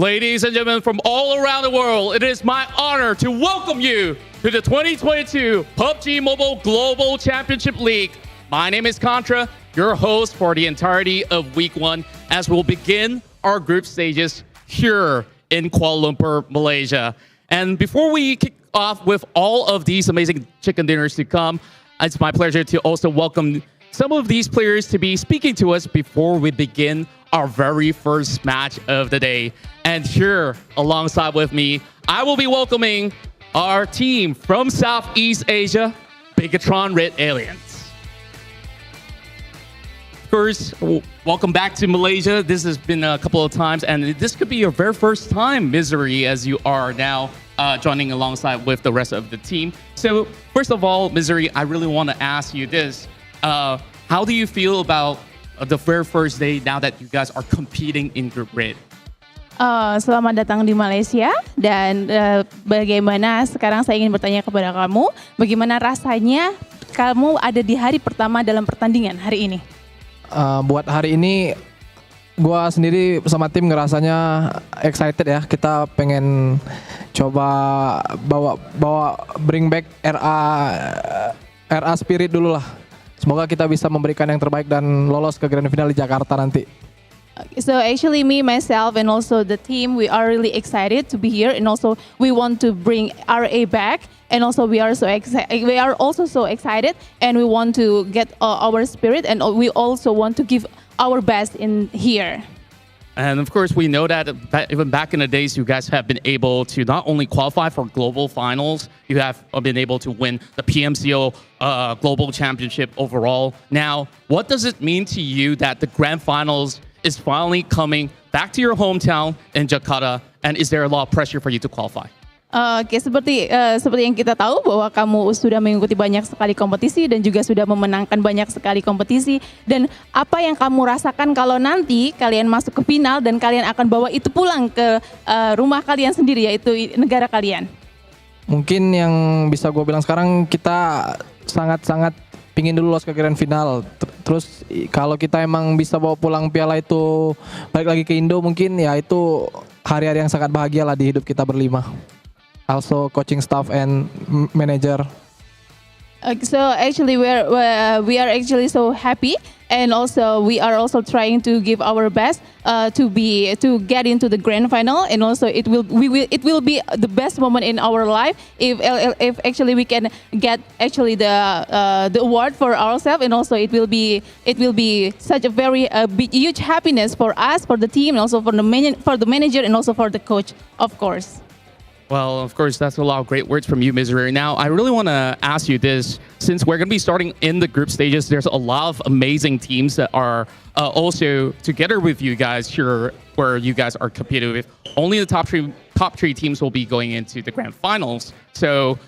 Ladies and gentlemen from all around the world, it is my honor to welcome you to the 2022 PUBG Mobile Global Championship League. My name is Contra, your host for the entirety of Week 1, as we'll begin our group stages here in Kuala Lumpur, Malaysia. And before we kick off with all of these amazing chicken dinners to come, it's my pleasure to also welcome some of these players to be speaking to us before we begin our very first match of the day. And here, alongside with me, I will be welcoming our team from Southeast Asia, Bigatron Red Aliens. Of course, welcome back to Malaysia. This has been a couple of times, and this could be your very first time, Misery, as you are now joining alongside with the rest of the team. So, first of all, Misery, I really want to ask you this. How do you feel about the very first day now that you guys are competing in Group Red? Selamat datang di Malaysia dan bagaimana sekarang saya ingin bertanya kepada kamu, bagaimana rasanya kamu ada di hari pertama dalam pertandingan hari ini? Buat hari ini, gue sendiri sama tim ngerasanya excited ya. Kita pengen coba bawa bring back RA spirit dulu lah. Semoga kita bisa memberikan yang terbaik dan lolos ke grand final di Jakarta nanti. So actually me, myself and also the team, we are really excited to be here, and also we want to bring RA back, and also we are also so excited, and we want to get our spirit, and we also want to give our best in here. And of course, we know that even back in the days, you guys have been able to not only qualify for global finals, you have been able to win the PMCO Global Championship overall. Now, what does it mean to you that the grand finals is finally coming back to your hometown in Jakarta? And is there a lot of pressure for you to qualify? Oke, seperti yang kita tahu bahwa kamu sudah mengikuti banyak sekali kompetisi dan juga sudah memenangkan banyak sekali kompetisi. Dan apa yang kamu rasakan kalau nanti kalian masuk ke final dan kalian akan bawa itu pulang ke rumah kalian sendiri, yaitu negara kalian? Mungkin yang bisa gue bilang sekarang, kita sangat-sangat pingin dulu lolos ke grand final. Terus kalau kita emang bisa bawa pulang piala itu balik lagi ke Indo, mungkin ya itu hari-hari yang sangat bahagia lah di hidup kita berlima. Also coaching staff and manager. So actually we are actually so happy, and also we are also trying to give our best to get into the grand final, and also it will be the best moment in our life if actually we can get actually the award for ourselves, and also it will be such a very huge happiness for us, for the team, and also for the manager, and also for the coach, of course. Well, of course, that's a lot of great words from you, Misery. Now, I really want to ask you this. Since we're going to be starting in the group stages, there's a lot of amazing teams that are also together with you guys here, where you guys are competing with. Only the top three teams will be going into the grand finals. So,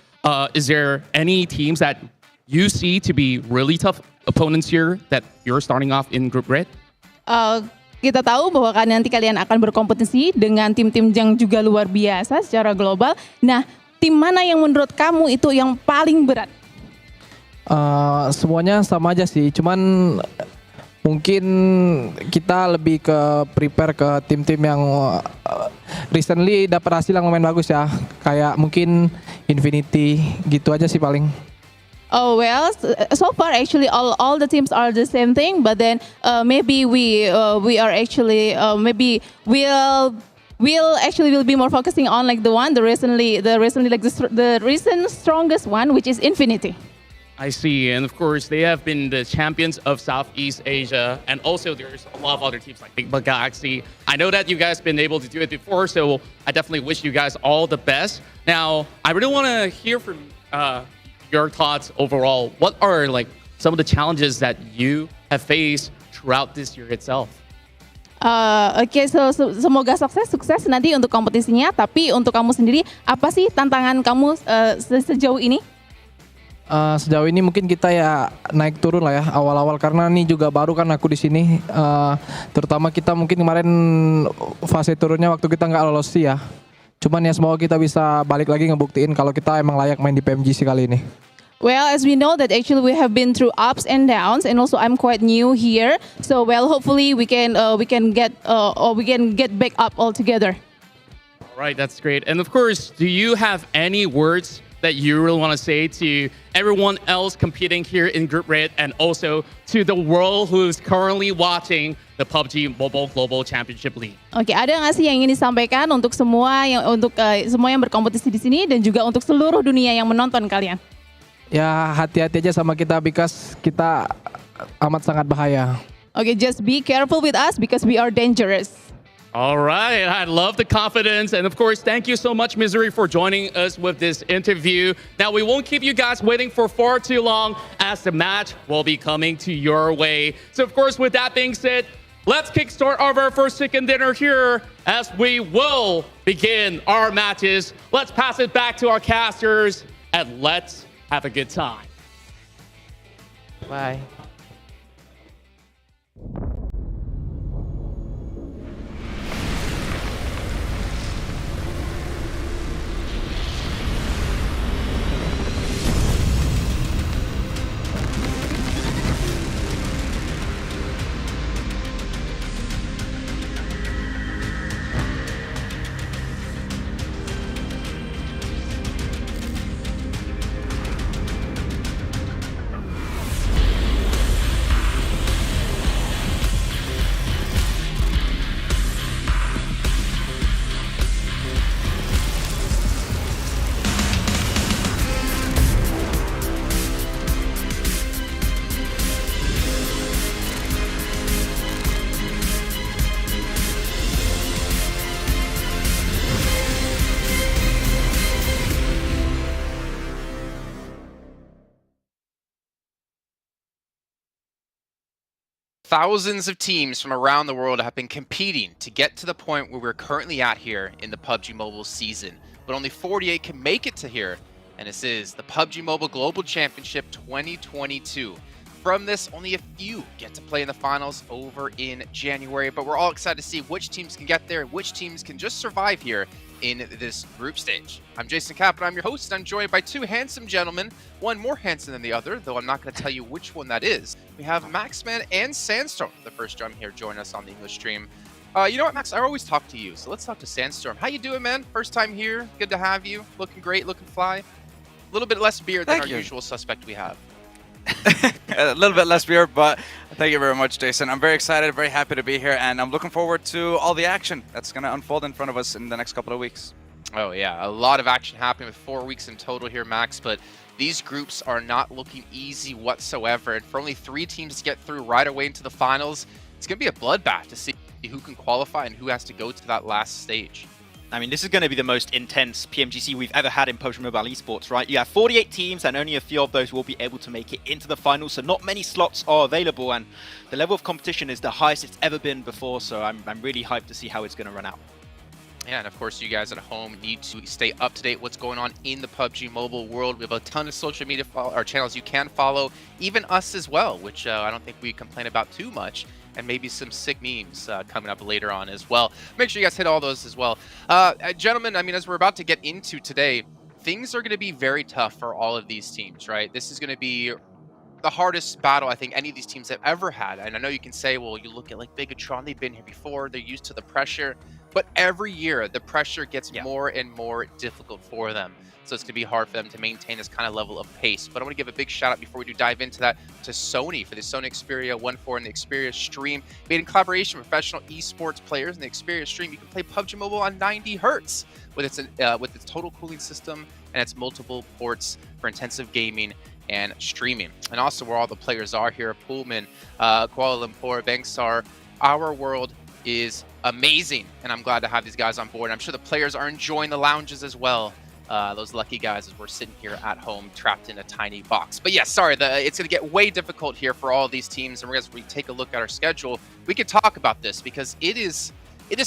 is there any teams that you see to be really tough opponents here that you're starting off in Group Red? Kita tahu bahwa nanti kalian akan berkompetisi dengan tim-tim yang juga luar biasa secara global. Nah, tim mana yang menurut kamu itu yang paling berat? Semuanya sama aja sih, cuman mungkin kita lebih ke prepare ke tim-tim yang recently dapat hasil yang lumayan bagus ya. Kayak mungkin Infinity, gitu aja sih paling. Oh well, so far actually all the teams are the same thing, but then maybe we are actually we'll be more focusing on like the recent strongest one, which is Infinity. I see, and of course they have been the champions of Southeast Asia, and also there's a lot of other teams like Big Bug Galaxy. I know that you guys have been able to do it before, so I definitely wish you guys all the best. Now, I really want to hear from your thoughts overall. What are like some of the challenges that you have faced throughout this year itself? Oke, so semoga sukses nanti untuk kompetisinya. Tapi untuk kamu sendiri, apa sih tantangan kamu sejauh ini? Sejauh ini mungkin kita ya naik turun lah ya awal-awal, karena ini juga baru kan aku di sini. Terutama kita mungkin kemarin fase turunnya waktu kita nggak lolos sih ya. Cuman ya semoga kita bisa balik lagi ngebuktiin kalau kita emang layak main di PMGC kali ini. Well, as we know that actually we have been through ups and downs, and also I'm quite new here. So, well, hopefully we can get back up all together. All right, that's great. And of course, do you have any words that you really want to say to everyone else competing here in Group Red and also to the world who's currently watching the PUBG Mobile Global Championship League? Oke, ada nggak sih yang ingin disampaikan untuk semua yang berkompetisi di sini dan juga untuk seluruh dunia yang menonton kalian? Ya hati-hati aja sama kita because kita amat sangat bahaya. Okay, just be careful with us because we are dangerous. All right, I love the confidence. And of course, thank you so much, Misery, for joining us with this interview. Now, we won't keep you guys waiting for far too long as the match will be coming to your way. So, of course, with that being said, let's kickstart our very first chicken dinner here as we will begin our matches. Let's pass it back to our casters and let's have a good time. Bye. Thousands of teams from around the world have been competing to get to the point where we're currently at here in the PUBG Mobile season, but only 48 can make it to here, and this is the PUBG Mobile Global Championship 2022. From this, only a few get to play in the finals over in January, but we're all excited to see which teams can get there, which teams can just survive here in this group stage. I'm Jason Kapp, and I'm your host, and I'm joined by two handsome gentlemen, one more handsome than the other, though I'm not going to tell you which one that is. We have Maxman and Sandstorm, the first time here, join us on the English stream. You know what, Max? I always talk to you, so let's talk to Sandstorm. How you doing, man? First time here. Good to have you. Looking great, looking fly. A little bit less beer than our usual suspect we have. A little bit less beer, but thank you very much, Jason. I'm very excited, very happy to be here, and I'm looking forward to all the action that's going to unfold in front of us in the next couple of weeks. Oh yeah, a lot of action happening with 4 weeks in total here, Max, but these groups are not looking easy whatsoever, and for only 3 teams to get through right away into the finals, it's going to be a bloodbath to see who can qualify and who has to go to that last stage. I mean, this is going to be the most intense PMGC we've ever had in PUBG Mobile Esports, right? You have 48 teams and only a few of those will be able to make it into the finals, so not many slots are available, and the level of competition is the highest it's ever been before, so I'm really hyped to see how it's going to run out. Yeah, and of course, you guys at home need to stay up to date what's going on in the PUBG Mobile world. We have a ton of social media channels you can follow, even us as well, which I don't think we complain about too much, and maybe some sick memes coming up later on as well. Make sure you guys hit all those as well. Gentlemen, I mean, as we're about to get into today, things are going to be very tough for all of these teams, right? This is going to be the hardest battle I think any of these teams have ever had. And I know you can say, well, you look at like Bigatron, they've been here before, they're used to the pressure, but every year the pressure gets more and more difficult for them. So it's going to be hard for them to maintain this kind of level of pace. But I want to give a big shout out before we do dive into that to Sony for the Sony Xperia 1.4 and the Xperia Stream. Made in collaboration with professional esports players. And the Xperia Stream, you can play PUBG Mobile on 90 hertz with its total cooling system and its multiple ports for intensive gaming and streaming. And also where all the players are here, Pullman, Kuala Lumpur, Bangsar, our world is amazing. And I'm glad to have these guys on board. I'm sure the players are enjoying the lounges as well. Those lucky guys as we're sitting here at home trapped in a tiny box. But yeah, sorry, it's going to get way difficult here for all of these teams. And as we take a look at our schedule, we can talk about this because it is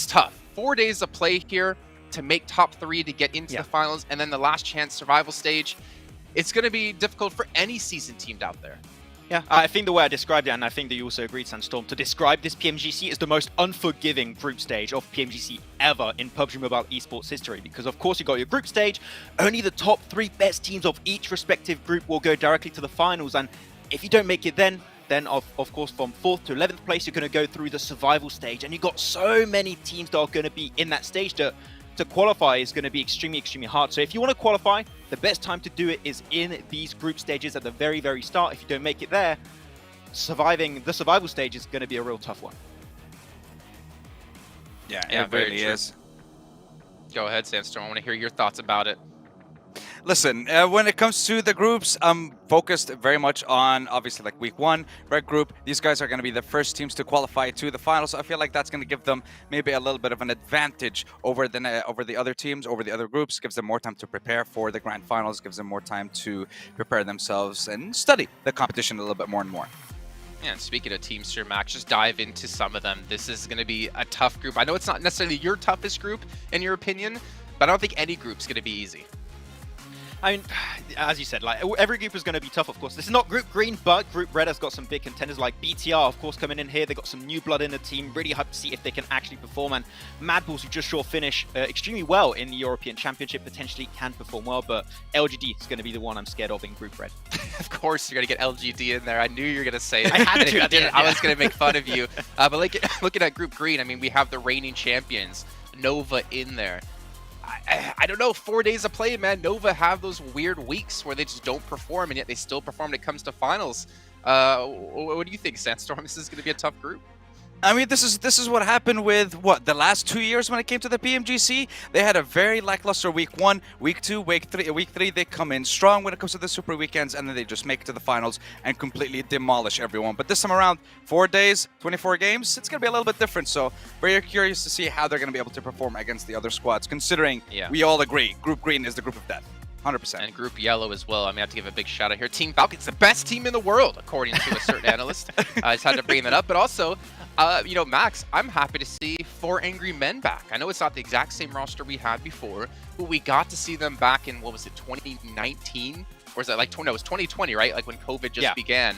tough. 4 days of play here to make top 3 to get into the finals, and then the last chance survival stage. It's going to be difficult for any seasoned team out there. Yeah, I think the way I described it, and I think that you also agreed, Sandstorm, to describe this PMGC is the most unforgiving group stage of PMGC ever in PUBG Mobile Esports history. Because of course you got your group stage, only the top 3 best teams of each respective group will go directly to the finals, and if you don't make it then of course from 4th to 11th place you're going to go through the survival stage, and you got so many teams that are going to be in that stage that to qualify is going to be extremely, extremely hard. So if you want to qualify, the best time to do it is in these group stages at the very, very start. If you don't make it there, surviving the survival stage is going to be a real tough one. Yeah, it very really true. is. Go ahead, Sandstorm. I want to hear your thoughts about it. Listen, when it comes to the groups, I'm focused very much on, obviously, like week 1, red group. These guys are going to be the first teams to qualify to the finals. So I feel like that's going to give them maybe a little bit of an advantage over the other teams, over the other groups. Gives them more time to prepare for the grand finals. Gives them more time to prepare themselves and study the competition a little bit more and more. Yeah, and speaking of teams here, Max, just dive into some of them. This is going to be a tough group. I know it's not necessarily your toughest group, in your opinion, but I don't think any group's going to be easy. I mean, as you said, like every group is going to be tough, of course. This is not Group Green, but Group Red has got some big contenders like BTR, of course, coming in here. They've got some new blood in the team. Really hyped to see if they can actually perform. And Mad Bulls, who just finish extremely well in the European Championship, potentially can perform well. But LGD is going to be the one I'm scared of in Group Red. Of course, you're going to get LGD in there. I knew you were going to say it. I had And if to, you I didn't, did, I yeah. was going to make fun of you. But looking at Group Green, I mean, we have the reigning champions, Nova, in there. I don't know, 4 days of play, man. Nova have those weird weeks where they just don't perform, and yet they still perform when it comes to finals. What do you think, Sandstorm? This is going to be a tough group. I mean, this is what happened with the last 2 years when it came to the PMGC. They had a very lackluster week 1, week 2, week 3 they come in strong when it comes to the super weekends, and then they just make it to the finals and completely demolish everyone. But this time around, 4 days, 24 games, it's gonna be a little bit different. So very curious to see how they're gonna be able to perform against the other squads, considering we all agree Group Green is the group of death. 100%. And Group Yellow as well. I mean, I have to give a big shout out here. Team Falcon's the best team in the world, according to a certain analyst. I just had to bring that up. But also, you know, Max, I'm happy to see 4 Angry Men back. I know it's not the exact same roster we had before, but we got to see them back in, what was it, 2019? Or is that like, no, it was 2020, right? Like when COVID just began.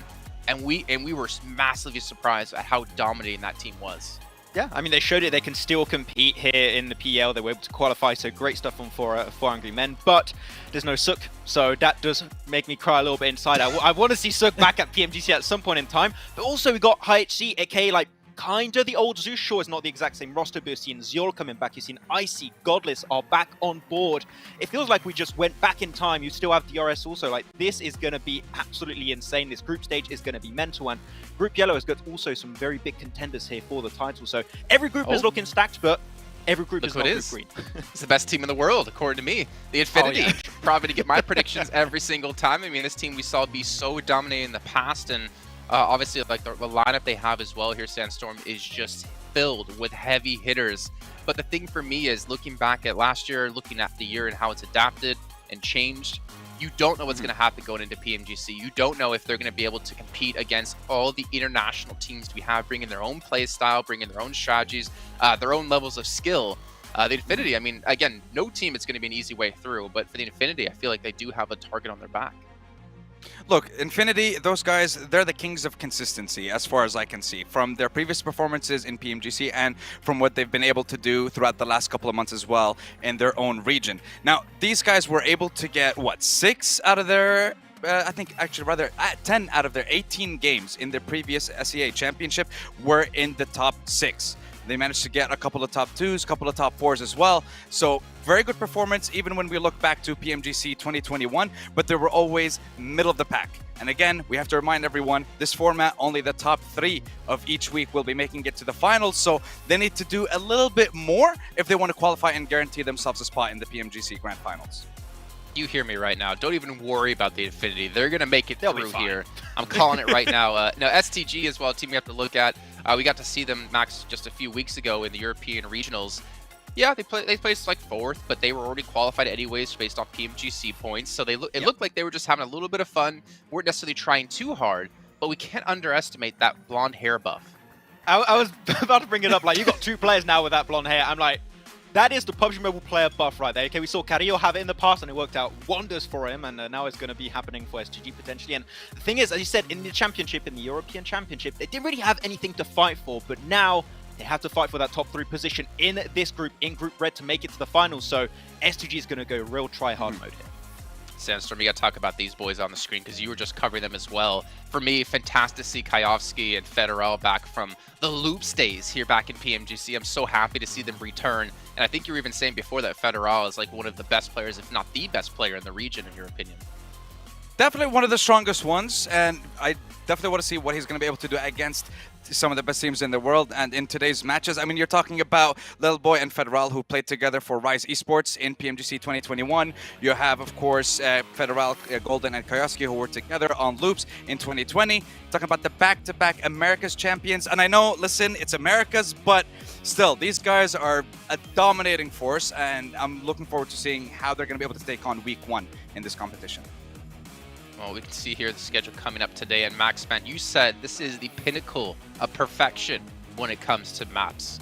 And we were massively surprised at how dominating that team was. Yeah, I mean, they showed it. They can still compete here in the PL. They were able to qualify, so great stuff on for Angry Men. But there's no Sook, so that does make me cry a little bit inside. I want to see Sook back at PMGC at some point in time. But also, we got HC, aka like kind of the old Zeus. Sure, it's not the exact same roster, but you've seen Ziol coming back. You've seen Icy, Godless are back on board. It feels like we just went back in time. You still have DRS also. Like, this is going to be absolutely insane. This group stage is going to be mental. And Group Yellow has got also some very big contenders here for the title. So every group is looking stacked, but every group is not Group Green. It's the best team in the world, according to me. The Infinity. Oh, yeah. Probably to get my predictions every single time. I mean, this team we saw be so dominating in the past, and obviously, like the lineup they have as well here, Sandstorm, is just filled with heavy hitters. But the thing for me is looking back at last year, looking at the year and how it's adapted and changed, you don't know what's going to happen going into PMGC. You don't know if they're going to be able to compete against all the international teams we have, bringing their own play style, bringing their own strategies, their own levels of skill. The Infinity, I mean, again, no team it's going to be an easy way through, but for the Infinity, I feel like they do have a target on their back. Look, Infinity, those guys, they're the kings of consistency as far as I can see from their previous performances in PMGC and from what they've been able to do throughout the last couple of months as well in their own region. Now, these guys were able to get, 6 out of their... I think actually rather 10 out of their 18 games in their previous SEA championship were in the top 6. They managed to get a couple of top 2s, a couple of top 4s as well. So very good performance even when we look back to PMGC 2021, but they were always middle of the pack. And again, we have to remind everyone, this format, only the top 3 of each week will be making it to the finals. So they need to do a little bit more if they want to qualify and guarantee themselves a spot in the PMGC Grand Finals. You hear me right now. Don't even worry about the Infinity. They're going to make it through here. I'm calling it right now. Now, STG as well, a team we have to look at. We got to see them, Max, just a few weeks ago in the European Regionals. Yeah, they placed like 4th, but they were already qualified anyways based off PMGC points. So it looked like they were just having a little bit of fun. Weren't necessarily trying too hard, but we can't underestimate that blonde hair buff. I was about to bring it up. Like, you got 2 players now with that blonde hair. I'm like, that is the PUBG Mobile player buff right there. Okay, we saw Carrillo have it in the past and it worked out wonders for him, and now it's going to be happening for STG potentially. And the thing is, as you said, in the championship, in the European Championship, they didn't really have anything to fight for, but now they have to fight for that top 3 position in this group, in Group Red, to make it to the finals. So STG is going to go real try-hard mode here. Sandstorm, you got to talk about these boys on the screen because you were just covering them as well. For me, fantastic to see Kayovsky and Federal back from the Loops days here back in PMGC. I'm so happy to see them return. And I think you were even saying before that Federal is like one of the best players, if not the best player in the region, in your opinion. Definitely one of the strongest ones, and I definitely want to see what he's going to be able to do against some of the best teams in the world. And in today's matches, I mean, you're talking about Little Boy and Federal, who played together for Rise Esports in PMGC 2021. You have, of course, Federal, Golden, and Kayovsky, who were together on Loops in 2020. Talking about the back-to-back America's champions. And I know, listen, it's America's, but still, these guys are a dominating force, and I'm looking forward to seeing how they're going to be able to take on Week 1 in this competition. Well, we can see here the schedule coming up today, and Max, you said this is the pinnacle of perfection when it comes to maps.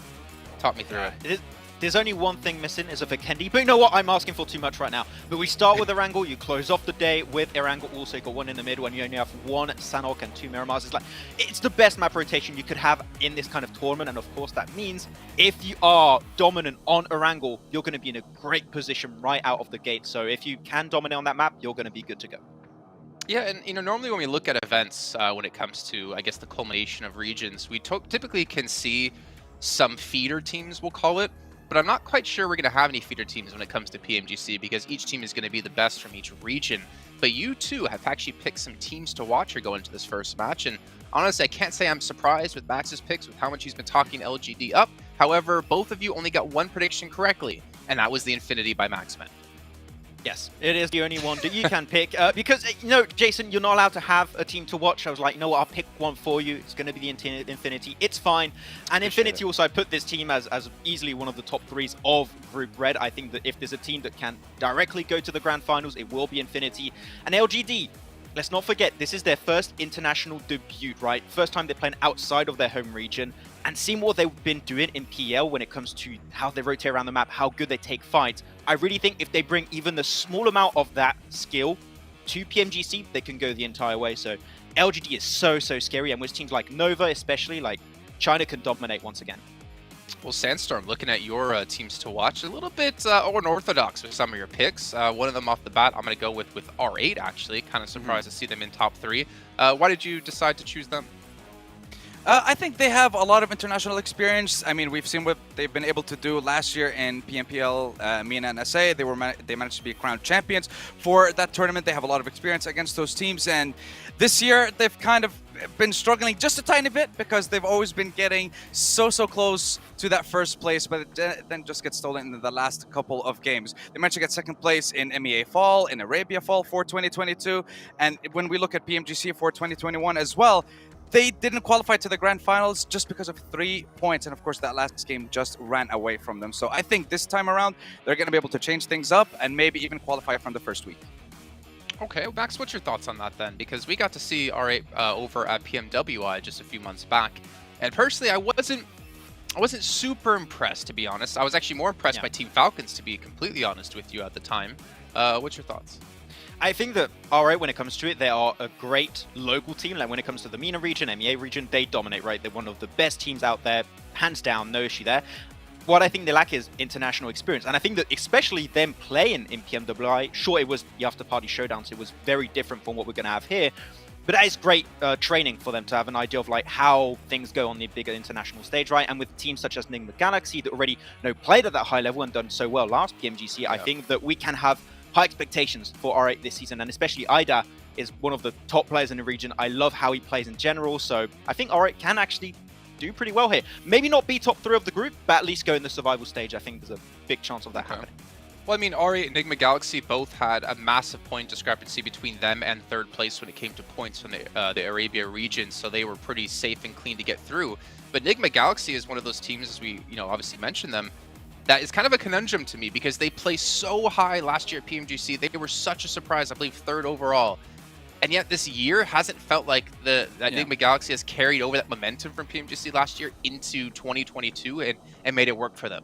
Talk me through it. There's only one thing missing is a Vikendi, but you know what? I'm asking for too much right now. But we start with Erangel, you close off the day with Erangel, also got one in the middle, and you only have one Sanhok and two Miramars. It's like, it's the best map rotation you could have in this kind of tournament, and of course that means if you are dominant on Erangel, you're going to be in a great position right out of the gate. So if you can dominate on that map, you're going to be good to go. Yeah, and normally when we look at events, when it comes to, I guess, the culmination of regions, we typically can see some feeder teams, we'll call it, but I'm not quite sure we're going to have any feeder teams when it comes to PMGC because each team is going to be the best from each region. But you too have actually picked some teams to watch here going into this first match, and honestly, I can't say I'm surprised with Max's picks with how much he's been talking LGD up. However, both of you only got one prediction correctly, and that was the Infinity by Maxman. Yes, it is the only one that you can pick because, you know, Jason, you're not allowed to have a team to watch. I was like, you know what, I'll pick one for you. It's going to be the Infinity. It's fine. And Infinity also, I put this team as easily one of the top threes of Group Red. I think that if there's a team that can directly go to the Grand Finals, it will be Infinity. And LGD, let's not forget, this is their first international debut, right? First time they're playing outside of their home region. And seeing what they've been doing in PL when it comes to how they rotate around the map, how good they take fights, I really think if they bring even the small amount of that skill to PMGC, they can go the entire way. So LGD is so scary, and with teams like Nova especially, like China can dominate once again. Well, Sandstorm, looking at your teams to watch, a little bit unorthodox with some of your picks. One of them off the bat, I'm going to go with R8, actually. Kind of surprised to see them in top 3. Why did you decide to choose them? I think they have a lot of international experience. I mean, we've seen what they've been able to do last year in PMPL, MENA and SA. They managed to be crowned champions for that tournament. They have a lot of experience against those teams, and this year they've kind of been struggling just a tiny bit because they've always been getting so close to that first place, but it then just gets stolen in the last couple of games. They managed to get second place in MEA Fall, in Arabia Fall for 2022, and when we look at PMGC for 2021 as well, they didn't qualify to the Grand Finals just because of 3 points, and of course that last game just ran away from them. So I think this time around they're going to be able to change things up and maybe even qualify from the first week. Okay, well, Max, what's your thoughts on that then? Because we got to see R8 over at PMWI just a few months back, and personally I wasn't super impressed, to be honest. I was actually more impressed by Team Falcons, to be completely honest with you at the time. What's your thoughts? I think that R8, when it comes to it, they are a great local team. Like when it comes to the MENA region, MEA region, they dominate, right? They're one of the best teams out there, hands down, no issue there. What I think they lack is international experience. And I think that especially them playing in PMWI, sure, it was the after-party showdowns, it was very different from what we're going to have here. But that is great training for them to have an idea of like how things go on the bigger international stage, right? And with teams such as Enigma Galaxy that already played at that high level and done so well last PMGC, I think that we can have high expectations for R8 this season, and especially Ida is one of the top players in the region. I love how he plays in general, so I think R8 can actually do pretty well here. Maybe not be top 3 of the group, but at least go in the survival stage. I think there's a big chance of that happening. Well, I mean, R8 and Enigma Galaxy both had a massive point discrepancy between them and third place when it came to points from the Arabia region, so they were pretty safe and clean to get through. But Enigma Galaxy is one of those teams, as we obviously mentioned them, that is kind of a conundrum to me because they placed so high last year at PMGC. They were such a surprise, I believe 3rd overall. And yet this year hasn't felt like that Enigma Galaxy has carried over that momentum from PMGC last year into 2022 and made it work for them.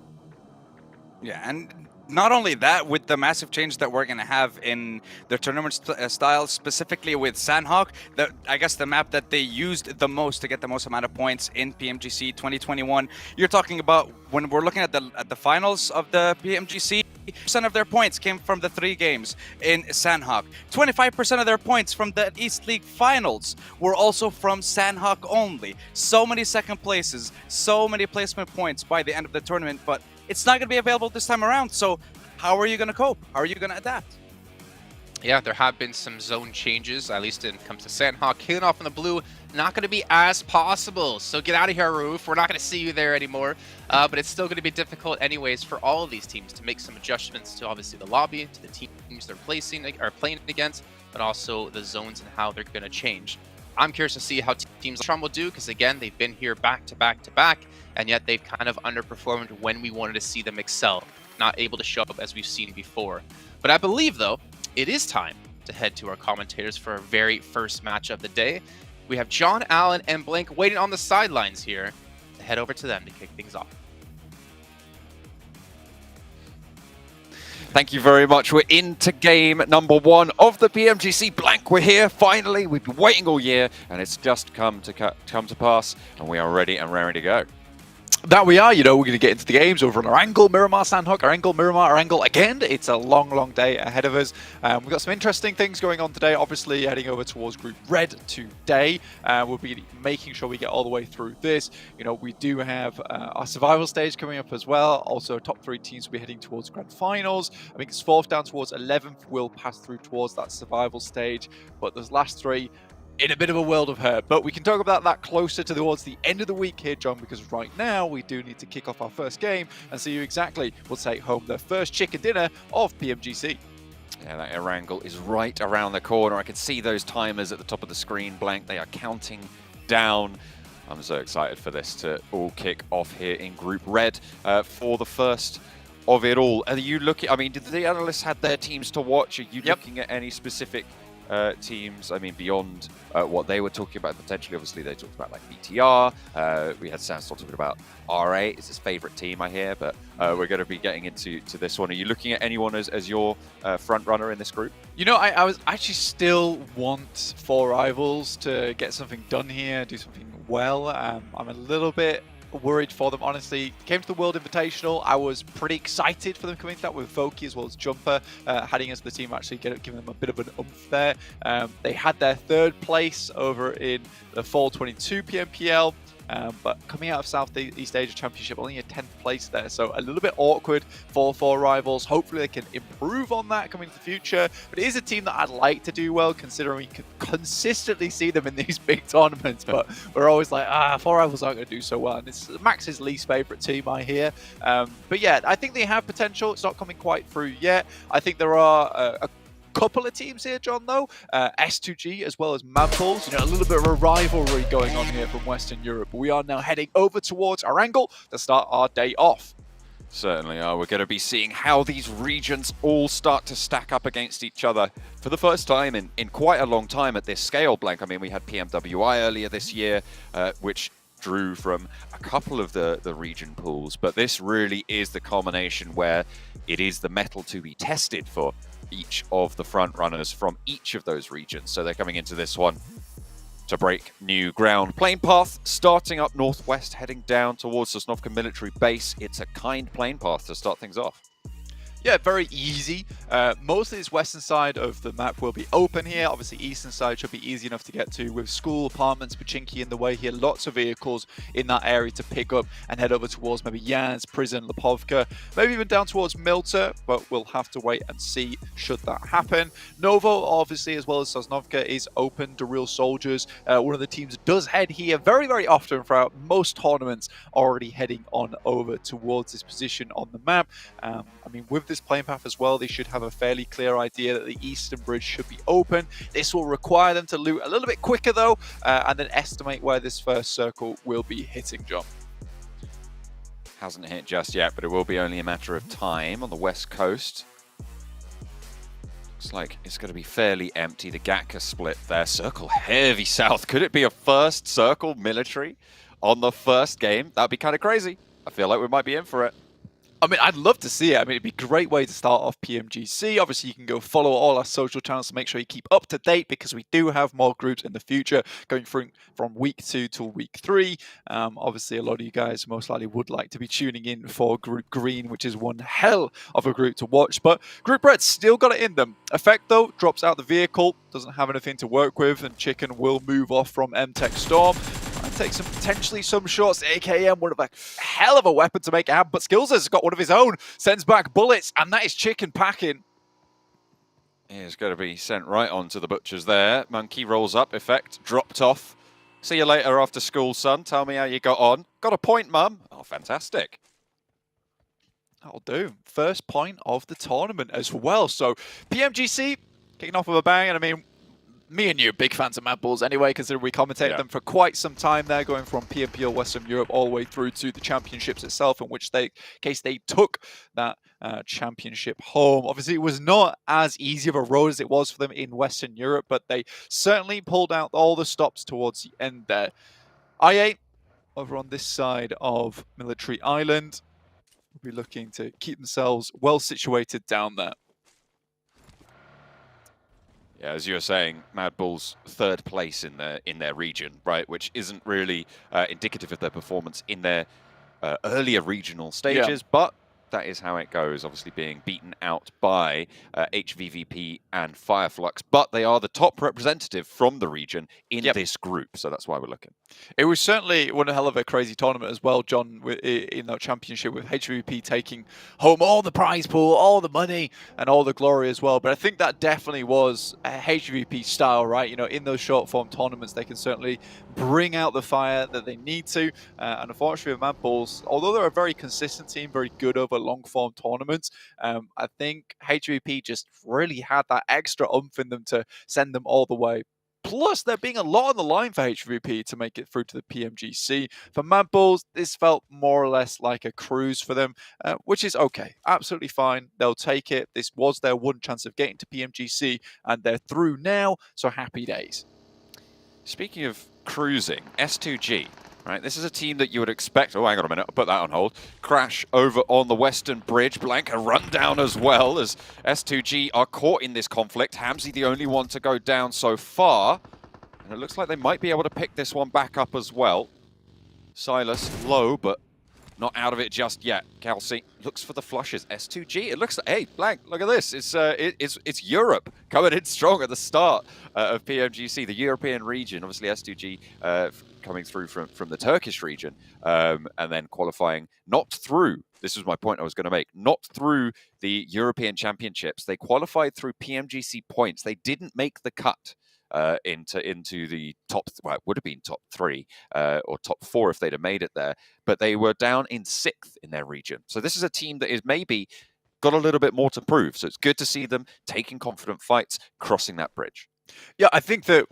Yeah, and not only that, with the massive change that we're going to have in the tournament style, specifically with Sanhok, I guess the map that they used the most to get the most amount of points in PMGC 2021, you're talking about when we're looking at the finals of the PMGC, percent of their points came from the 3 games in Sanhok. 25% of their points from the East League finals were also from Sanhok only. So many second places, so many placement points by the end of the tournament, but it's not going to be available this time around. So how are you going to cope? How are you going to adapt? Yeah, there have been some zone changes, at least when it comes to Sanhok. Killing off in the blue, not going to be as possible. So get out of here, Roof. We're not going to see you there anymore. But it's still going to be difficult anyways for all of these teams to make some adjustments to obviously the lobby, to the teams they're playing against, but also the zones and how they're going to change. I'm curious to see how teams like Tron will do, because again, they've been here back to back to back, and yet they've kind of underperformed when we wanted to see them excel, not able to show up as we've seen before. But I believe, though, it is time to head to our commentators for our very first match of the day. We have John Allen and Blank waiting on the sidelines here to head over to them to kick things off. Thank you very much. We're into game number 1 of the PMGC. Blank, we're here finally. We've been waiting all year, and it's just come to pass, and we are ready and raring to go. That we are, we're going to get into the games over on Erangel, Miramar, Sanhok, Erangel, Miramar, Erangel again. It's a long, long day ahead of us. We've got some interesting things going on today. Obviously, heading over towards Group Red today. We'll be making sure we get all the way through this. We do have our survival stage coming up as well. Also, top 3 teams will be heading towards Grand Finals. I think it's 4th down towards 11th will pass through towards that survival stage. But those last 3, in a bit of a world of hurt, but we can talk about that closer towards the end of the week here, John, because right now we do need to kick off our first game and see who exactly will take home their first chicken dinner of PMGC. Yeah, that Erangel is right around the corner. I can see those timers at the top of the screen, Blank. They are counting down. I'm so excited for this to all kick off here in Group Red for the first of it all. Are you looking, did the analysts had their teams to watch? Are you looking at any specific teams, beyond what they were talking about potentially? Obviously, they talked about like BTR. We had Sandstorm talking about RA. It's his favorite team, I hear, but we're going to be getting into this one. Are you looking at anyone as your front runner in this group? I was actually still want 4 rivals to get something done here, do something well. I'm a little bit worried for them, honestly. Came to the World Invitational. I was pretty excited for them coming to that with Voki as well as Jumper heading into the team, actually giving them a bit of an oomph there. They had their 3rd place over in the Fall 22 PMPL. But coming out of Southeast Asia Championship, only a 10th place there, so a little bit awkward for 4 rivals. Hopefully they can improve on that coming into the future, but it is a team that I'd like to do well, considering we can consistently see them in these big tournaments, but we're always like, 4 rivals aren't going to do so well, and it's Max's least favourite team, I hear. But yeah, I think they have potential. It's not coming quite through yet. I think there are a couple of teams here, John, though. S2G as well as Manpools. A little bit of a rivalry going on here from Western Europe. We are now heading over towards Erangel to start our day off. Certainly are. We're going to be seeing how these regions all start to stack up against each other for the first time in quite a long time at this scale, Blank. We had PMWI earlier this year, which drew from a couple of the region pools, but this really is the culmination where it is the metal to be tested for each of the front runners from each of those regions. So they're coming into this one to break new ground. Plane path starting up northwest, heading down towards the Sosnovka military base. It's a kind plane path to start things off. Yeah, very easy. Mostly this western side of the map will be open here. Obviously, eastern side should be easy enough to get to with school, apartments, Pachinki in the way here. Lots of vehicles in that area to pick up and head over towards maybe Yans, Prison, Lipovka, maybe even down towards Milta, but we'll have to wait and see should that happen. Novo, obviously, as well as Sosnovka, is open to real soldiers. One of the teams does head here very, very often throughout most tournaments, already heading on over towards this position on the map. With this plane path as well, they should have a fairly clear idea that the eastern bridge should be open. This will require them to loot a little bit quicker though, and then estimate where this first circle will be hitting, John. Hasn't hit just yet, but it will be only a matter of time on the west coast. Looks like it's going to be fairly empty. The Gatka split there. Circle heavy south. Could it be a first circle military on the first game? That'd be kind of crazy. I feel like we might be in for it. I mean, I'd love to see it. I mean, it'd be a great way to start off PMGC. Obviously, you can go follow all our social channels to make sure you keep up to date because we do have more groups in the future going from week 2 to week 3. Obviously, a lot of you guys most likely would like to be tuning in for Group Green, which is one hell of a group to watch. But Group Red's still got it in them. Effect, though, drops out the vehicle, doesn't have anything to work with, and Chicken will move off from M-Tech Storm. And take potentially some shots. AKM would have a hell of a weapon to make it happen, but Skills has got one of his own. Sends back bullets, and that is Chicken packing. He's going to be sent right on to the butchers there. Monkey rolls up, Effect, dropped off. See you later after school, son. Tell me how you got on. Got a point, mum. Oh, fantastic. That'll do. First point of the tournament as well. So PMGC kicking off with a bang, and I mean, me and you are big fans of Mad Bulls anyway, considering we commentated them for quite some time there, going from PMPL Western Europe all the way through to the championships itself, in which they took that championship home. Obviously, it was not as easy of a road as it was for them in Western Europe, but they certainly pulled out all the stops towards the end there. IA, over on this side of Military Island, will be looking to keep themselves well situated down there. Yeah, as you were saying, Mad Bulls third place in their region, right, which isn't really indicative of their performance in their earlier regional stages, but that is how it goes, obviously being beaten out by HVVP and Fireflux, but they are the top representative from the region in this group, so that's why we're looking. It was certainly one hell of a crazy tournament as well, John, in that championship, with HVP taking home all the prize pool, all the money, and all the glory as well. But I think that definitely was a HVP style, right? You know, in those short form tournaments, they can certainly bring out the fire that they need to. And unfortunately, with Mad Bulls, although they're a very consistent team, very good over long form tournaments, I think HVP just really had that extra oomph in them to send them all the way. Plus, there being a lot on the line for HVP to make it through to the PMGC. For Mad Bulls, this felt more or less like a cruise for them, which is okay. Absolutely fine. They'll take it. This was their one chance of getting to PMGC, and they're through now, so happy days. Speaking of cruising, S2G, right? This is a team that you would expect. Oh, hang on a minute. I'll put that on hold. Crash over on the Western Bridge. Blanca run down as well as S2G are caught in this conflict. Hamzy the only one to go down so far. And it looks like they might be able to pick this one back up as well. Silas low, but not out of it just yet. Kelsey looks for the flushes. S2G, it looks like, hey, Blank, look at this. It's Europe coming in strong at the start of PMGC, the European region. Obviously, S2G coming through from the Turkish region, and then qualifying not through, this was my point I was going to make, not through the European Championships. They qualified through PMGC points. They didn't make the cut into the top, well, it would have been top 3 or top 4 if they'd have made it there, but they were down in 6th in their region. So this is a team that is maybe got a little bit more to prove. So it's good to see them taking confident fights, crossing that bridge. Yeah, I think that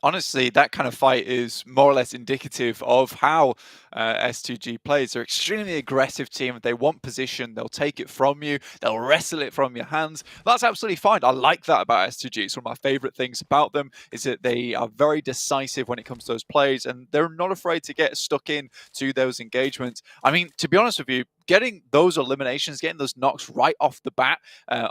honestly, that kind of fight is more or less indicative of how S2G plays. They're an extremely aggressive team. If they want position, they'll take it from you. They'll wrestle it from your hands. That's absolutely fine. I like that about S2G. It's one of my favorite things about them is that they are very decisive when it comes to those plays, and they're not afraid to get stuck in to those engagements. I mean, to be honest with you, getting those eliminations, getting those knocks right off the bat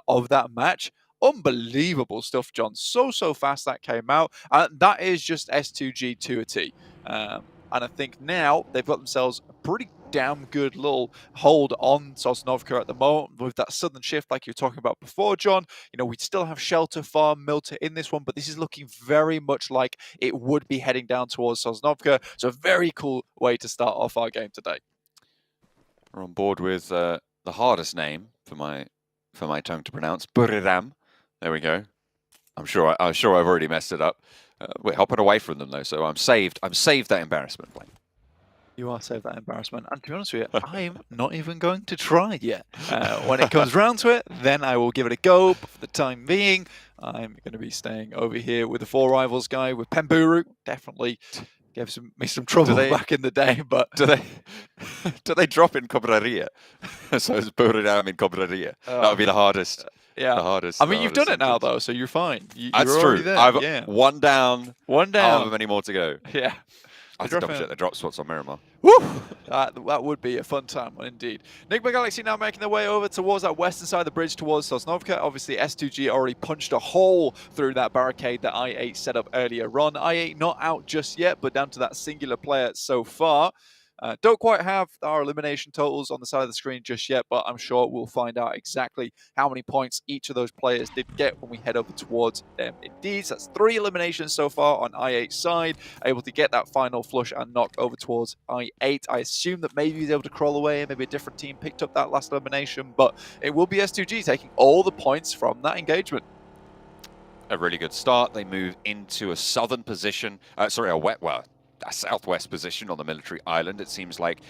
of that match, unbelievable stuff, John. So fast that came out. That is just S2G to a T. And I think now they've got themselves a pretty damn good little hold on Sosnovka at the moment with that sudden shift like you were talking about before, John. You know, we'd still have Shelter Farm, Milter in this one, but this is looking very much like it would be heading down towards Sosnovka. So a very cool way to start off our game today. We're on board with the hardest name for my tongue to pronounce, Buriram. There we go. I'm sure I've already messed it up. We're hopping away from them though, so I'm saved that embarrassment, Blaine. You are saved that embarrassment. And to be honest with you, I'm not even going to try yet. When it comes round to it, then I will give it a go. But for the time being, I'm going to be staying over here with the 4 Rivals guy, with Pemburu. Definitely gave me some trouble back in the day. But do they drop in Cobraria? So it's Buriram in Cobraria. That would be the hardest. Yeah, the hardest. I mean, you've done it now though, so you're fine. That's you're true. there. I've one down. One down. However many more to go. Yeah. I have to double check the drop spots on Miramar. Woo! That would be a fun time, indeed. Enigma Galaxy now making their way over towards that western side of the bridge towards Sosnovka. Obviously, S2G already punched a hole through that barricade that I8 set up earlier on. I8 not out just yet, but down to that singular player so far. Don't quite have our elimination totals on the side of the screen just yet, but I'm sure we'll find out exactly how many points each of those players did get when we head over towards them. Indeed, so that's 3 eliminations so far on I8's side, able to get that final flush and knock over towards I8. I assume that maybe he's able to crawl away and maybe a different team picked up that last elimination, but it will be S2G taking all the points from that engagement. A really good start. They move into a southern position, a southwest position on the military island. It seems like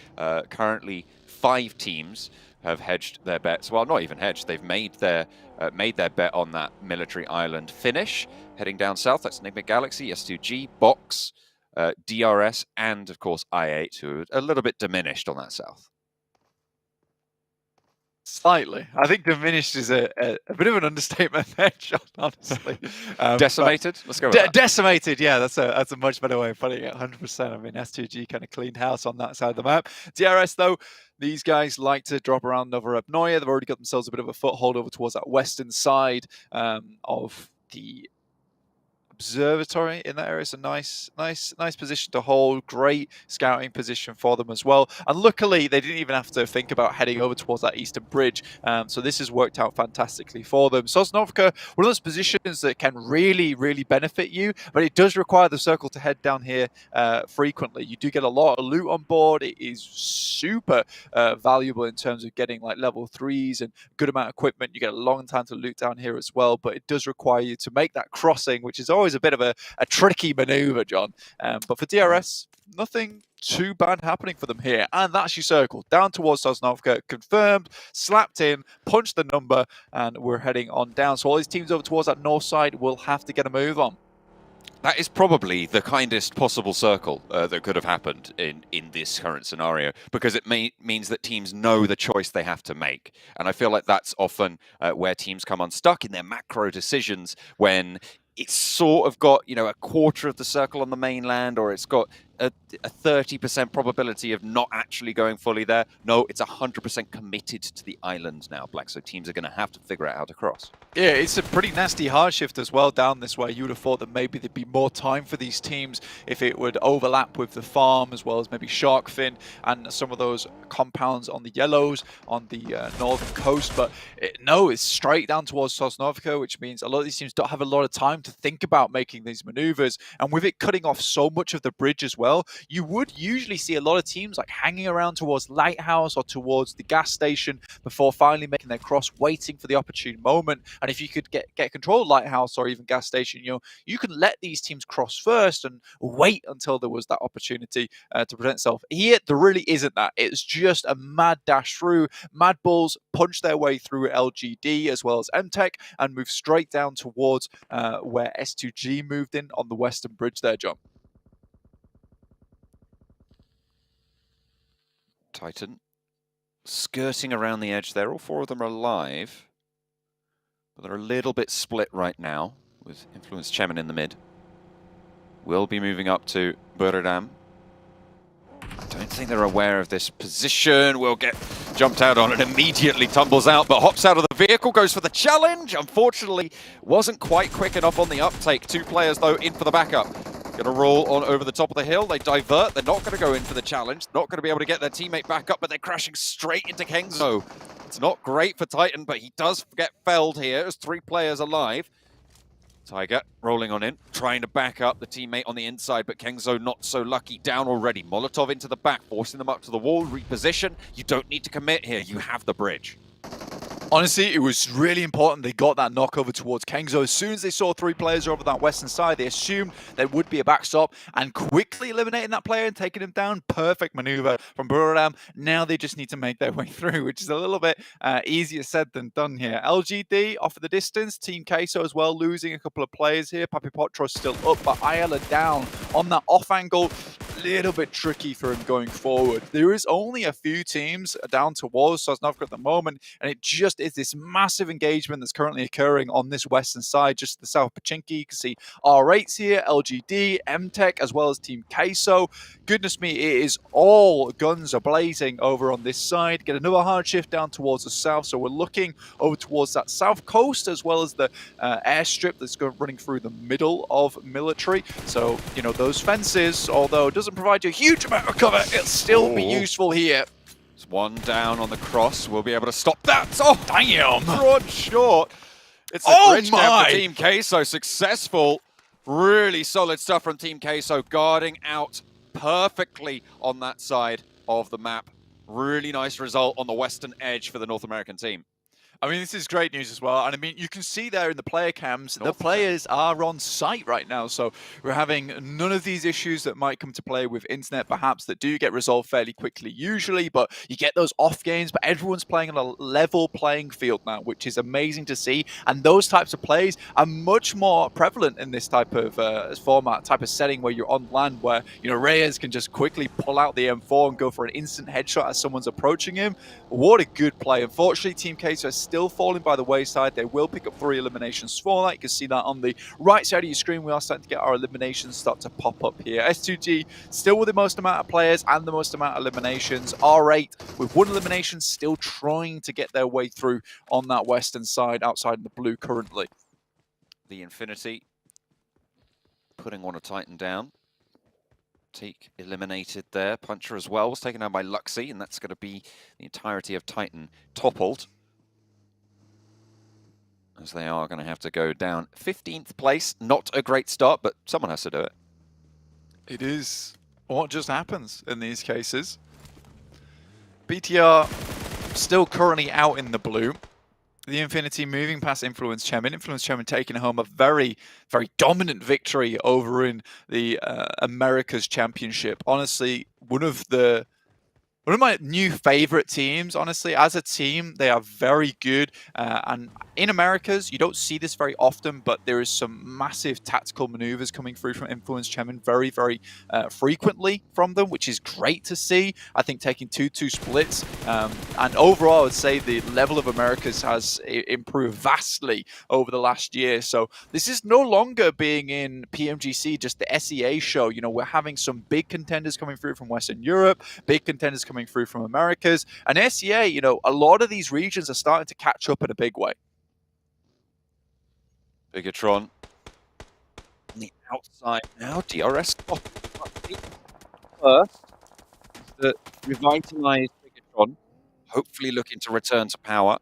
currently 5 teams have hedged their bets. Well, not even hedged. They've made their bet on that military island finish. Heading down south, that's Enigma Galaxy, S2G, Box, DRS, and of course I8, who are a little bit diminished on that south. Slightly. I think diminished is a bit of an understatement there, John, honestly. Decimated? Let's go with that. Decimated, yeah, that's a much better way of putting it, 100%. I mean, S2G kind of cleaned house on that side of the map. DRS, though, these guys like to drop around Nova Ebnoia. They've already got themselves a bit of a foothold over towards that western side of the observatory in that area. It's a nice position to hold. Great scouting position for them as well. And luckily, they didn't even have to think about heading over towards that eastern bridge. So this has worked out fantastically for them. Sosnovka, one of those positions that can really, really benefit you, but it does require the circle to head down here frequently. You do get a lot of loot on board. It is super valuable in terms of getting like level 3s and good amount of equipment. You get a long time to loot down here as well, but it does require you to make that crossing, which is always a bit of a tricky maneuver, John. But for DRS, nothing too bad happening for them here. And that's your circle. Down towards Sosnovka, confirmed, slapped in, punched the number, and we're heading on down. So all these teams over towards that north side will have to get a move on. That is probably the kindest possible circle that could have happened in this current scenario, because it means that teams know the choice they have to make. And I feel like that's often where teams come unstuck in their macro decisions, when it's sort of got, a quarter of the circle on the mainland, or it's got a 30% probability of not actually going fully there. No, it's 100% committed to the island now, Black. So teams are going to have to figure out how to cross. Yeah, it's a pretty nasty hard shift as well down this way. You would have thought that maybe there'd be more time for these teams if it would overlap with the farm, as well as maybe shark fin and some of those compounds on the yellows on the northern coast. But no, it's straight down towards Sosnovka, which means a lot of these teams don't have a lot of time to think about making these maneuvers. And with it cutting off so much of the bridge as well, you would usually see a lot of teams like hanging around towards Lighthouse or towards the gas station before finally making their cross, waiting for the opportune moment. And if you could get control of Lighthouse or even gas station, you can let these teams cross first and wait until there was that opportunity to present itself. Here, there really isn't that. It's just a mad dash through. Mad Bulls punch their way through LGD as well as MTech and move straight down towards where S2G moved in on the western bridge there, John. Titan skirting around the edge there. All 4 of them are alive, but they're a little bit split right now, with Influence Chemin in the mid. Will be moving up to Buradam. I don't think they're aware of this position. Will get jumped out on and immediately tumbles out, but hops out of the vehicle, goes for the challenge. Unfortunately, wasn't quite quick enough on the uptake. 2 players, though, in for the backup. Going to roll on over the top of the hill. They divert. They're not going to go in for the challenge. Not going to be able to get their teammate back up, but they're crashing straight into Kengzo. It's not great for Titan, but he does get felled here. There's 3 players alive. Tiger rolling on in, trying to back up the teammate on the inside, but Kengzo not so lucky, down already. Molotov into the back, forcing them up to the wall, reposition. You don't need to commit here. You have the bridge. Honestly, it was really important they got that knock over towards Kengzo. As soon as they saw 3 players over that western side, they assumed there would be a backstop, and quickly eliminating that player and taking him down. Perfect maneuver from Buradam. Now they just need to make their way through, which is a little bit easier said than done here. LGD off of the distance. Team Queso as well, losing a couple of players here. Papi Potro still up, but Ayala down on that off angle. little bit tricky for him going forward. There is only a few teams down towards Sanhok at the moment, and it just is this massive engagement that's currently occurring on this western side, just to the south of Pachinki. You can see R8's here, LGD, MTech, as well as Team Queso. Goodness me, it is all guns are blazing over on this side. Get another hard shift down towards the south, so we're looking over towards that south coast, as well as the airstrip that's running through the middle of military. So, you know, those fences, although it doesn't provide you a huge amount of cover, it'll still be useful here. It's one down on the cross. We'll be able to stop that. Oh, Damn! broad short. It's a bridge camp for Team Queso. Successful. Really solid stuff from Team Queso, guarding out perfectly on that side of the map. Really nice result on the western edge for the North American team. I mean, this is great news as well. And I mean, you can see there in the player cams, the players are on site right now. So we're having none of these issues that might come to play with internet, perhaps, that do get resolved fairly quickly usually. But you get those off games, but everyone's playing on a level playing field now, which is amazing to see. And those types of plays are much more prevalent in this type of format, type of setting where you're on land, where, you know, Reyes can just quickly pull out the M4 and go for an instant headshot as someone's approaching him. What a good play. Unfortunately, Team Queso is still falling by the wayside. They will pick up 3 eliminations for that. You can see that on the right side of your screen. We are starting to get our eliminations start to pop up here. S2G still with the most amount of players and the most amount of eliminations. R8 with 1 elimination, still trying to get their way through on that western side outside in the blue currently. The Infinity putting one of Titan down. Teak eliminated there. Puncher as well was taken down by Luxy, and that's going to be the entirety of Titan toppled, as they are going to have to go down 15th place. Not a great start, but someone has to do it. It is what just happens in these cases. BTR still currently out in the blue. The Infinity moving past Influence Chemin. Influence Chemin taking home a very, very dominant victory over in the Americas Championship. Honestly, one of my new favorite teams, honestly. As a team, they are very good. And in Americas, you don't see this very often, but there is some massive tactical maneuvers coming through from Influence Chemin very, very frequently from them, which is great to see. I think taking 2-2 splits. And overall, I would say the level of Americas has improved vastly over the last year. So this is no longer being in PMGC, just the SEA show. You know, we're having some big contenders coming through from Western Europe, big contenders coming through from Americas, and SEA, you know, a lot of these regions are starting to catch up in a big way. Bigatron on the outside now. DRS first to revitalize Bigatron, hopefully looking to return to power.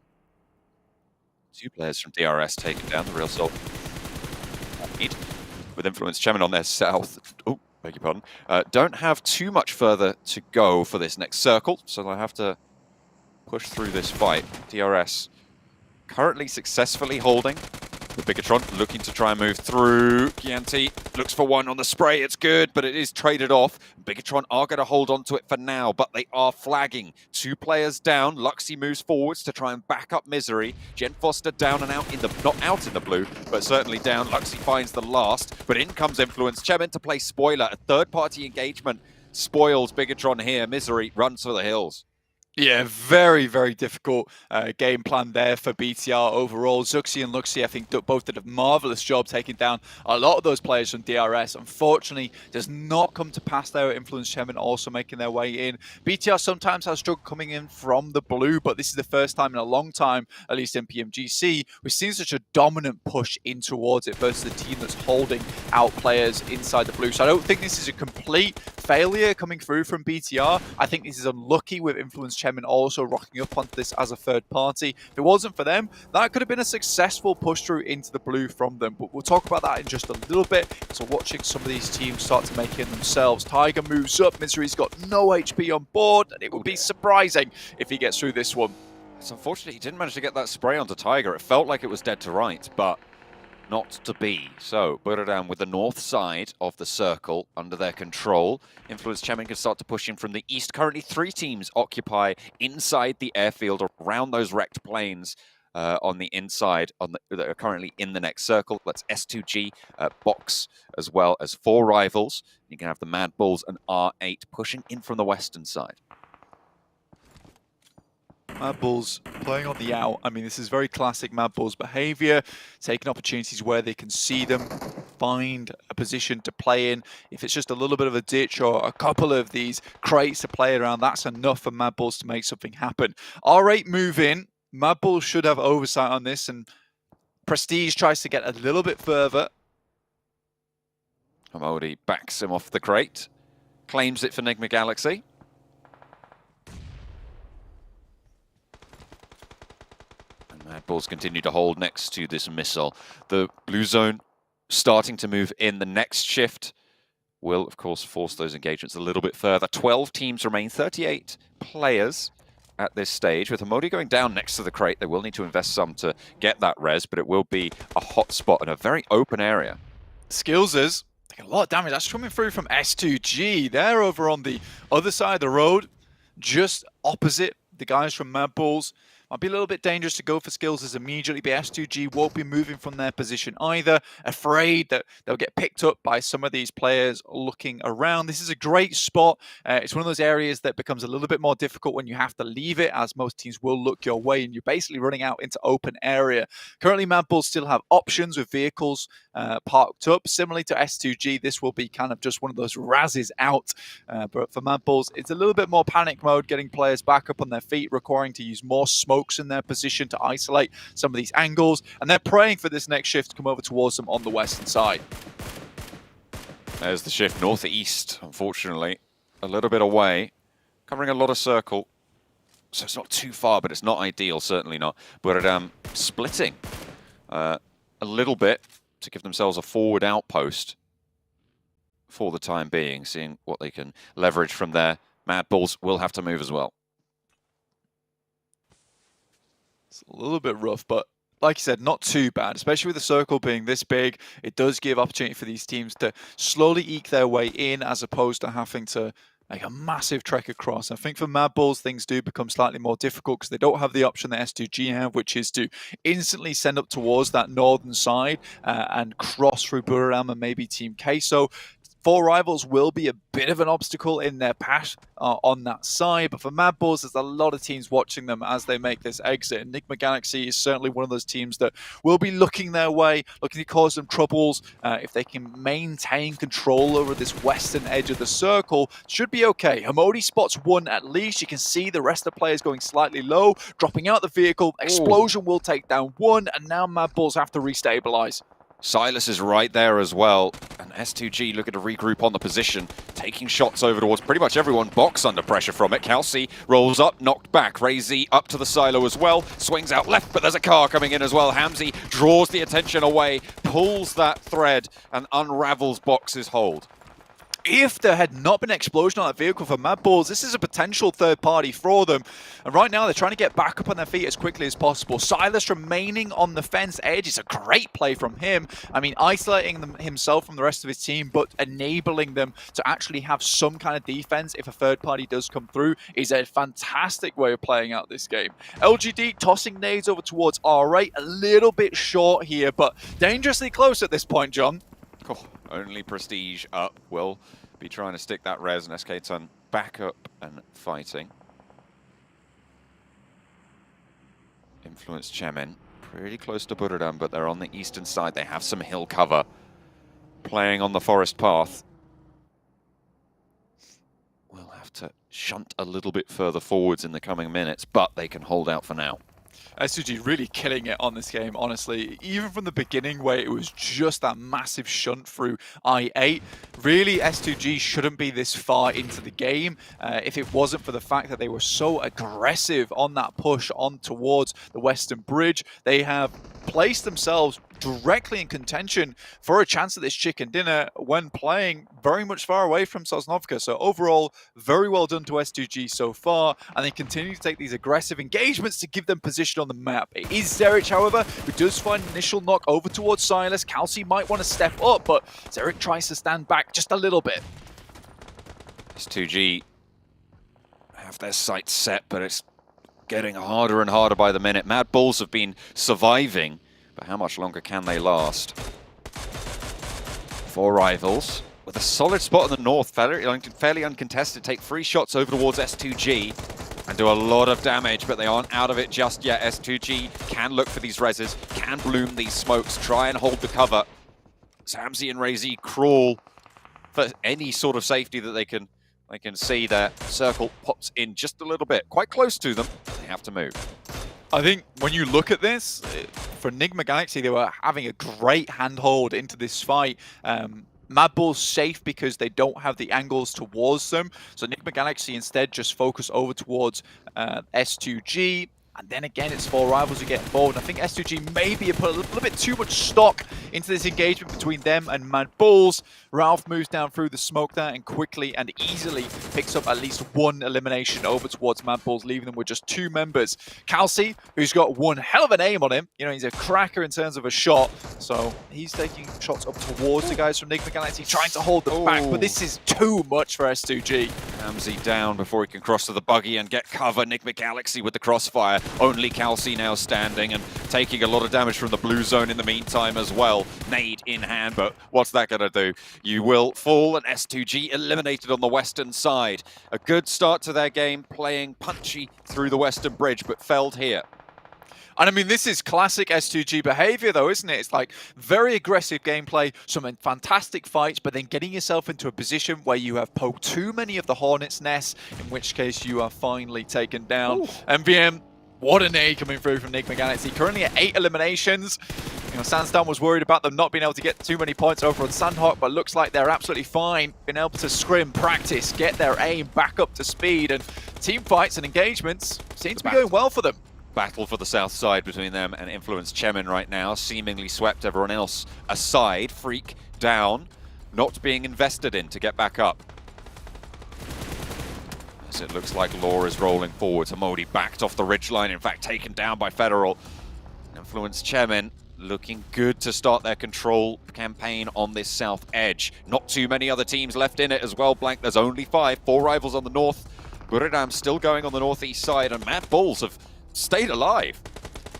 2 players from DRS taken down, the real soul. With Influence Chemin on their south. Oh, beg your pardon. Don't have too much further to go for this next circle, so they'll have to push through this fight. DRS currently successfully holding. The Bigatron looking to try and move through. Chianti looks for one on the spray. It's good, but it is traded off. Bigatron are going to hold on to it for now, but they are flagging. 2 players down. Luxy moves forwards to try and back up Misery. Jen Foster down and out in the, not out in the blue, but certainly down. Luxy finds the last, but in comes Influence Chemin to play spoiler. A third-party engagement spoils Bigatron here. Misery runs for the hills. Yeah, very, very difficult game plan there for BTR overall. Zuxi and Luxi, I think, both did a marvelous job taking down a lot of those players from DRS. Unfortunately, does not come to pass there. Influence Chairman also making their way in. BTR sometimes has struggled coming in from the blue, but this is the first time in a long time, at least in PMGC, we've seen such a dominant push in towards it versus the team that's holding out players inside the blue. So I don't think this is a complete failure coming through from BTR. I think this is unlucky with Influence Chemin also rocking up onto this as a third party. If it wasn't for them, that could have been a successful push through into the blue from them. But we'll talk about that in just a little bit. So watching some of these teams start to make it themselves. Tiger moves up. Misery's got no HP on board, and it would be surprising if he gets through this one. It's unfortunate he didn't manage to get that spray onto Tiger. It felt like it was dead to right, but not to be. So, Buriram with the north side of the circle under their control. Influence Chemin can start to push in from the east. Currently 3 teams occupy inside the airfield around those wrecked planes. on the inside that are currently in the next circle. That's S2G, Box, as well as 4 rivals. You can have the Mad Bulls and R8 pushing in from the western side. Mad Bulls playing on the out. I mean, this is very classic Mad Bulls behavior, taking opportunities where they can see them, find a position to play in. If it's just a little bit of a ditch or a couple of these crates to play around, that's enough for Mad Bulls to make something happen. R8 move in. Mad Bulls should have oversight on this, and Prestige tries to get a little bit further. Hamodi backs him off the crate, claims it for Enigma Galaxy. Mad Bulls continue to hold next to this missile. The blue zone starting to move in. The next shift will, of course, force those engagements a little bit further. 12 teams remain, 38 players at this stage. With Hamodi going down next to the crate, they will need to invest some to get that res, but it will be a hot spot in a very open area. Skillsers taking a lot of damage. That's coming through from S2G. They're over on the other side of the road, just opposite the guys from Mad Bulls. Might be a little bit dangerous to go for Skillsers immediately, but S2G won't be moving from their position either, afraid that they'll get picked up by some of these players looking around. This is a great spot. It's one of those areas that becomes a little bit more difficult when you have to leave it, as most teams will look your way, and you're basically running out into open area. Currently, Mad Bulls still have options with vehicles parked up. Similarly to S2G, this will be kind of just one of those razzes out. But for Mad Bulls, it's a little bit more panic mode, getting players back up on their feet, requiring to use more smokes in their position to isolate some of these angles, and they're praying for this next shift to come over towards them on the western side. There's the shift northeast, unfortunately. A little bit away, covering a lot of circle. So it's not too far, but it's not ideal, certainly not. But splitting a little bit to give themselves a forward outpost for the time being, seeing what they can leverage from there. Mad Bulls will have to move as well. It's a little bit rough, but like you said, not too bad, especially with the circle being this big. It does give opportunity for these teams to slowly eke their way in, as opposed to having to make a massive trek across. I think for Mad Bulls, things do become slightly more difficult because they don't have the option that S2G have, which is to instantly send up towards that northern side and cross through Buriram and maybe Team Queso. 4 rivals will be a bit of an obstacle in their path on that side, but for Mad Bulls, there's a lot of teams watching them as they make this exit. Enigma Galaxy is certainly one of those teams that will be looking their way, looking to cause them troubles. If they can maintain control over this western edge of the circle, should be okay. Hamodi spots 1 at least. You can see the rest of the players going slightly low, dropping out the vehicle. Explosion will take down 1, and now Mad Bulls have to restabilize. Silas is right there as well, and S2G looking to regroup on the position, taking shots over towards pretty much everyone. Box under pressure from it. Kelsey rolls up, knocked back. Razy up to the silo as well, swings out left, but there's a car coming in as well. Hamzy draws the attention away, pulls that thread, and unravels Box's hold. If there had not been an explosion on that vehicle for Mad Bulls, this is a potential third party for them. And right now, they're trying to get back up on their feet as quickly as possible. Silas remaining on the fence edge. It's a great play from him. I mean, isolating himself from the rest of his team, but enabling them to actually have some kind of defense if a third party does come through is a fantastic way of playing out this game. LGD tossing nades over towards R8. A little bit short here, but dangerously close at this point, John. Oh, only Prestige up. Will be trying to stick that res, and SK-Ton back up and fighting. Influence Chemin, pretty close to Buriram, but they're on the eastern side. They have some hill cover. Playing on the forest path. We'll have to shunt a little bit further forwards in the coming minutes, but they can hold out for now. S2G really killing it on this game, honestly. Even from the beginning where it was just that massive shunt through I-8, really S2G shouldn't be this far into the game if it wasn't for the fact that they were so aggressive on that push on towards the Western Bridge. They have placed themselves directly in contention for a chance at this chicken dinner when playing very much far away from Sosnovka. So overall, very well done to S2G so far, and they continue to take these aggressive engagements to give them position on the map. It is Zerich, however, who does find an initial knock over towards Silas. Kelsey might want to step up, but Zerich tries to stand back just a little bit. S2G have their sights set, but it's getting harder and harder by the minute. Mad Bulls have been surviving, but how much longer can they last? 4 rivals with a solid spot in the north, fairly uncontested, take 3 shots over towards S2G and do a lot of damage, but they aren't out of it just yet. S2G can look for these reses, can bloom these smokes, try and hold the cover. Samzy and Razy crawl for any sort of safety that they can see. Their circle pops in just a little bit, quite close to them. They have to move. I think when you look at this, for Enigma Galaxy, they were having a great handhold into this fight. Mad Bull's safe because they don't have the angles towards them. So Enigma Galaxy instead just focus over towards S2G. And then again, it's 4 rivals who get involved. I think S2G maybe put a little bit too much stock into this engagement between them and Mad Bulls. Ralph moves down through the smoke there and quickly and easily picks up at least 1 elimination over towards Mad Bulls, leaving them with just 2 members. Kelsey, who's got one hell of an aim on him. You know, he's a cracker in terms of a shot. So he's taking shots up towards the guys from Enigma Galaxy, trying to hold them back. But this is too much for S2G. Samzy down before he can cross to the buggy and get cover. Enigma Galaxy with the crossfire. Only Kelsey now standing and taking a lot of damage from the blue zone in the meantime as well. Nade in hand, but what's that going to do? You will fall, and S2G eliminated on the western side. A good start to their game, playing punchy through the western bridge, but felled here. And I mean, this is classic S2G behavior though, isn't it? It's like very aggressive gameplay, some fantastic fights, but then getting yourself into a position where you have poked too many of the Hornets' nests, in which case you are finally taken down. MVM, what an A coming through from Enigma Galaxy. Currently at 8 eliminations. You know, Sandstorm was worried about them not being able to get too many points over on Sanhok, but looks like they're absolutely fine. Being able to scrim, practice, get their aim back up to speed, and team fights and engagements seem to be going well for them. Battle for the south side between them and Influence Chemin right now. Seemingly swept everyone else aside. Freak down, not being invested in to get back up. As it looks like Law is rolling forward. Modi backed off the ridgeline, in fact taken down by Federal. Influence Chemin looking good to start their control campaign on this south edge. Not too many other teams left in it as well, Blank. There's only 5, 4 rivals on the north. Buridam still going on the northeast side, and Mad Bulls have stayed alive.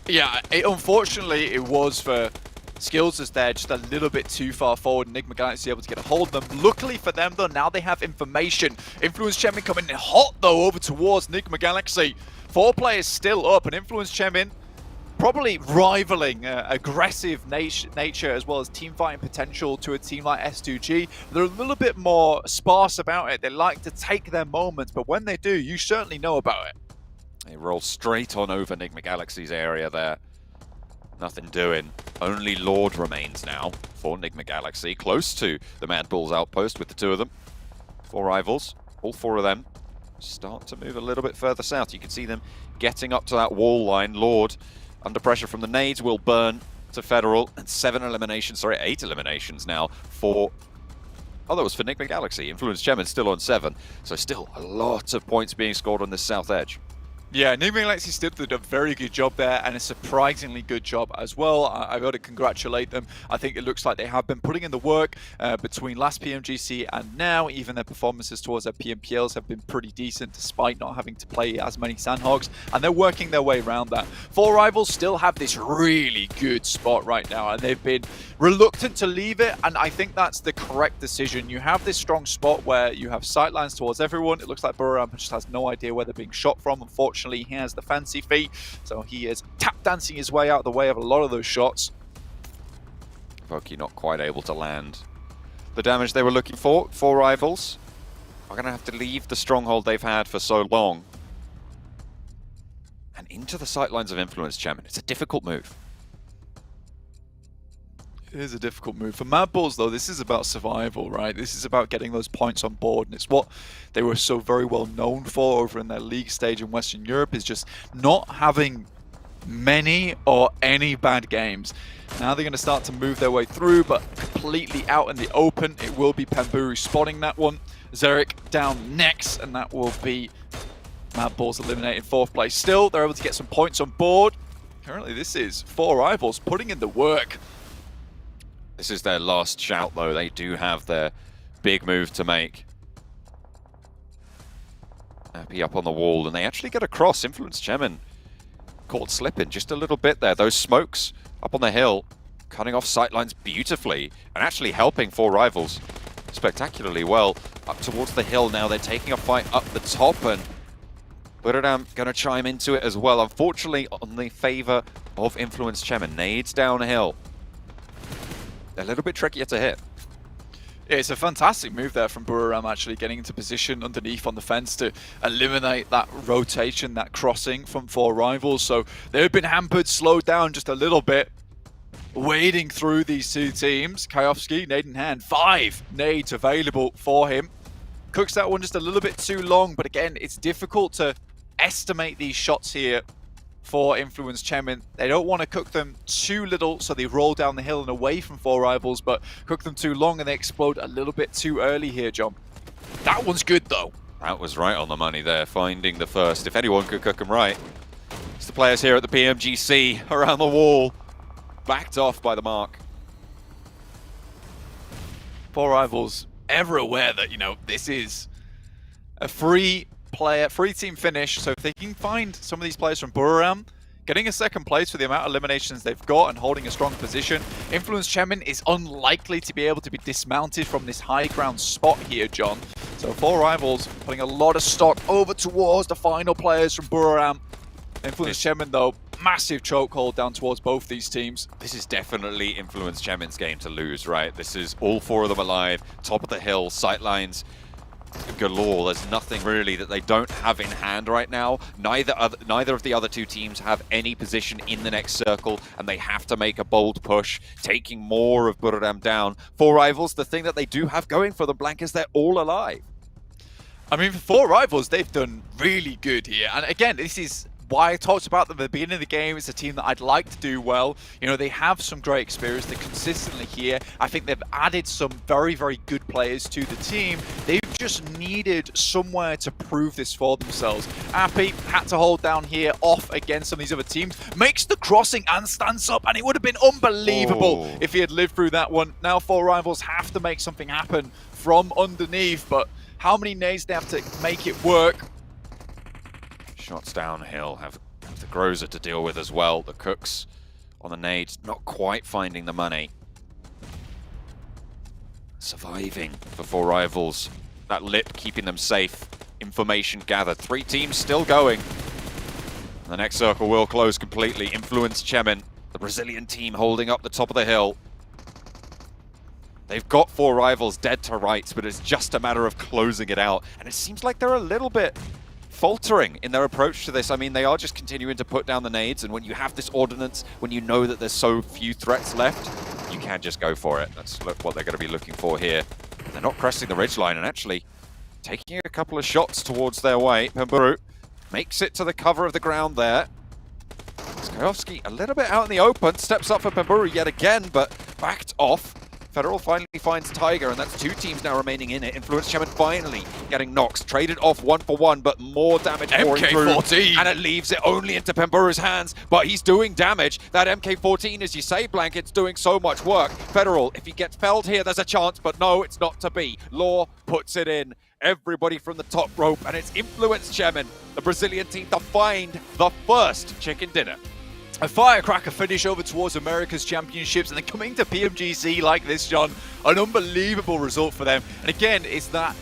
Yeah, unfortunately it was for Skills as they're just a little bit too far forward. Enigma Galaxy able to get a hold of them. Luckily for them though, now they have information. Influence Chemin coming in hot though over towards Enigma Galaxy. 4 players still up, and Influence Chemin probably rivaling aggressive nature as well as team fighting potential to a team like S2G. They're a little bit more sparse about it. They like to take their moments, but when they do, you certainly know about it. They roll straight on over Enigma Galaxy's area there. Nothing doing. Only Lord remains now for Enigma Galaxy, close to the Mad Bulls outpost with the 2 of them. 4 rivals, all 4 of them start to move a little bit further south. You can see them getting up to that wall line. Lord, under pressure from the nades, will burn to Federal, and 8 eliminations now for... Oh, that was for Enigma Galaxy. Influence Chemin still on 7, so still a lot of points being scored on this south edge. Yeah, Enigma Galaxy still did a very good job there, and a surprisingly good job as well. I've got to congratulate them. I think it looks like they have been putting in the work between last PMGC and now. Even their performances towards their PMPLs have been pretty decent despite not having to play as many Sanhoks, and they're working their way around that. 4 rivals still have this really good spot right now, and they've been reluctant to leave it, and I think that's the correct decision. You have this strong spot where you have sightlines towards everyone. It looks like Buram just has no idea where they're being shot from. Unfortunately, he has the fancy feet, so he is tap dancing his way out of the way of a lot of those shots. Voki not quite able to land the damage they were looking for. 4 rivals are going to have to leave the stronghold they've had for so long and into the sightlines of Influence Chemin. It's a difficult move. It is a difficult move. For Mad Bulls, though, this is about survival, right? This is about getting those points on board, and it's what they were so very well known for over in their league stage in Western Europe, is just not having many or any bad games. Now they're going to start to move their way through, but completely out in the open. It will be Pamburu spotting that one. Zerek down next, and that will be Mad Bulls eliminated 4th place. Still, they're able to get some points on board. Currently, this is 4 rivals putting in the work. This is their last shout, though. They do have their big move to make. Happy up on the wall, and they actually get across. Influence Chemin caught slipping just a little bit there. Those smokes up on the hill, cutting off sightlines beautifully, and actually helping Four Rivals spectacularly well. Up towards the hill now, they're taking a fight up the top, and Buradam going to chime into it as well. Unfortunately, on the favor of Influence Chemin. Nades downhill. A little bit trickier to hit. Yeah, it's a fantastic move there from Buradam, actually getting into position underneath on the fence to eliminate that rotation, that crossing from Four Rivals. So they've been hampered, slowed down just a little bit. Wading through these two teams. Kayovski, nade in hand, 5 nades available for him. Cooks that one just a little bit too long, but again, it's difficult to estimate these shots here for Influence Chemin. They don't want to cook them too little, so they roll down the hill and away from Four Rivals, but cook them too long and they explode a little bit too early here, John. That one's good, though. That was right on the money there, finding the first. If anyone could cook them right, it's the players here at the PMGC around the wall. Backed off by the mark. Four Rivals ever aware that, you know, this is a free team finish, so if they can find some of these players from Buradam, getting a second place for the amount of eliminations they've got and holding a strong position, Influence Chemin is unlikely to be able to be dismounted from this high ground spot here, John. So Four Rivals putting a lot of stock over towards the final players from Buradam. Influence Chemin, though, massive chokehold down towards both these teams. This is definitely Influence Chemin's game to lose, right? This is all 4 of them alive, top of the hill, sightlines galore. There's nothing really that they don't have in hand right now. Neither of the other 2 teams have any position in the next circle, and they have to make a bold push, taking more of Buradam down. Four Rivals, the thing that they do have going for them, Blank, is they're all alive. I mean, for Four Rivals, they've done really good here. And again, this is why I talked about them at the beginning of the game. It's a team that I'd like to do well. You know, they have some great experience. They're consistently here. I think they've added some very, very good players to the team. They've just needed somewhere to prove this for themselves. Appy had to hold down here off against some of these other teams. Makes the crossing and stands up, and it would have been unbelievable if he had lived through that one. Now Four Rivals have to make something happen from underneath, but how many nades they have to make it work? Shots downhill, have the Grozer to deal with as well. The Cooks on the nades, not quite finding the money. Surviving for Four Rivals. That lip keeping them safe. Information gathered. 3 teams still going. The next circle will close completely. Influence Chemin, the Brazilian team holding up the top of the hill. They've got Four Rivals dead to rights, but it's just a matter of closing it out. And it seems like they're a little bit faltering in their approach to this. I mean, they are just continuing to put down the nades, and when you have this ordnance, when you know that there's so few threats left, you can just go for it. That's what they're going to be looking for here. They're not cresting the ridgeline and actually taking a couple of shots towards their way. Pemburu makes it to the cover of the ground there. Skajovski a little bit out in the open, steps up for Pemburu yet again, but backed off. Federal finally finds Tiger, and that's 2 teams now remaining in it. Influence Chemin finally getting knocks, traded off 1 for 1, but more damage pouring through, and it leaves it only into Pemburu's hands, but he's doing damage. That MK14, as you say, Blank, it's doing so much work. Federal, if he gets felled here, there's a chance, but no, it's not to be. Law puts it in. Everybody from the top rope, and it's Influence Chemin, the Brazilian team, to find the first chicken dinner. A firecracker finish over towards America's Championships, and then coming to PMGC like this, John, an unbelievable result for them. And again, it's that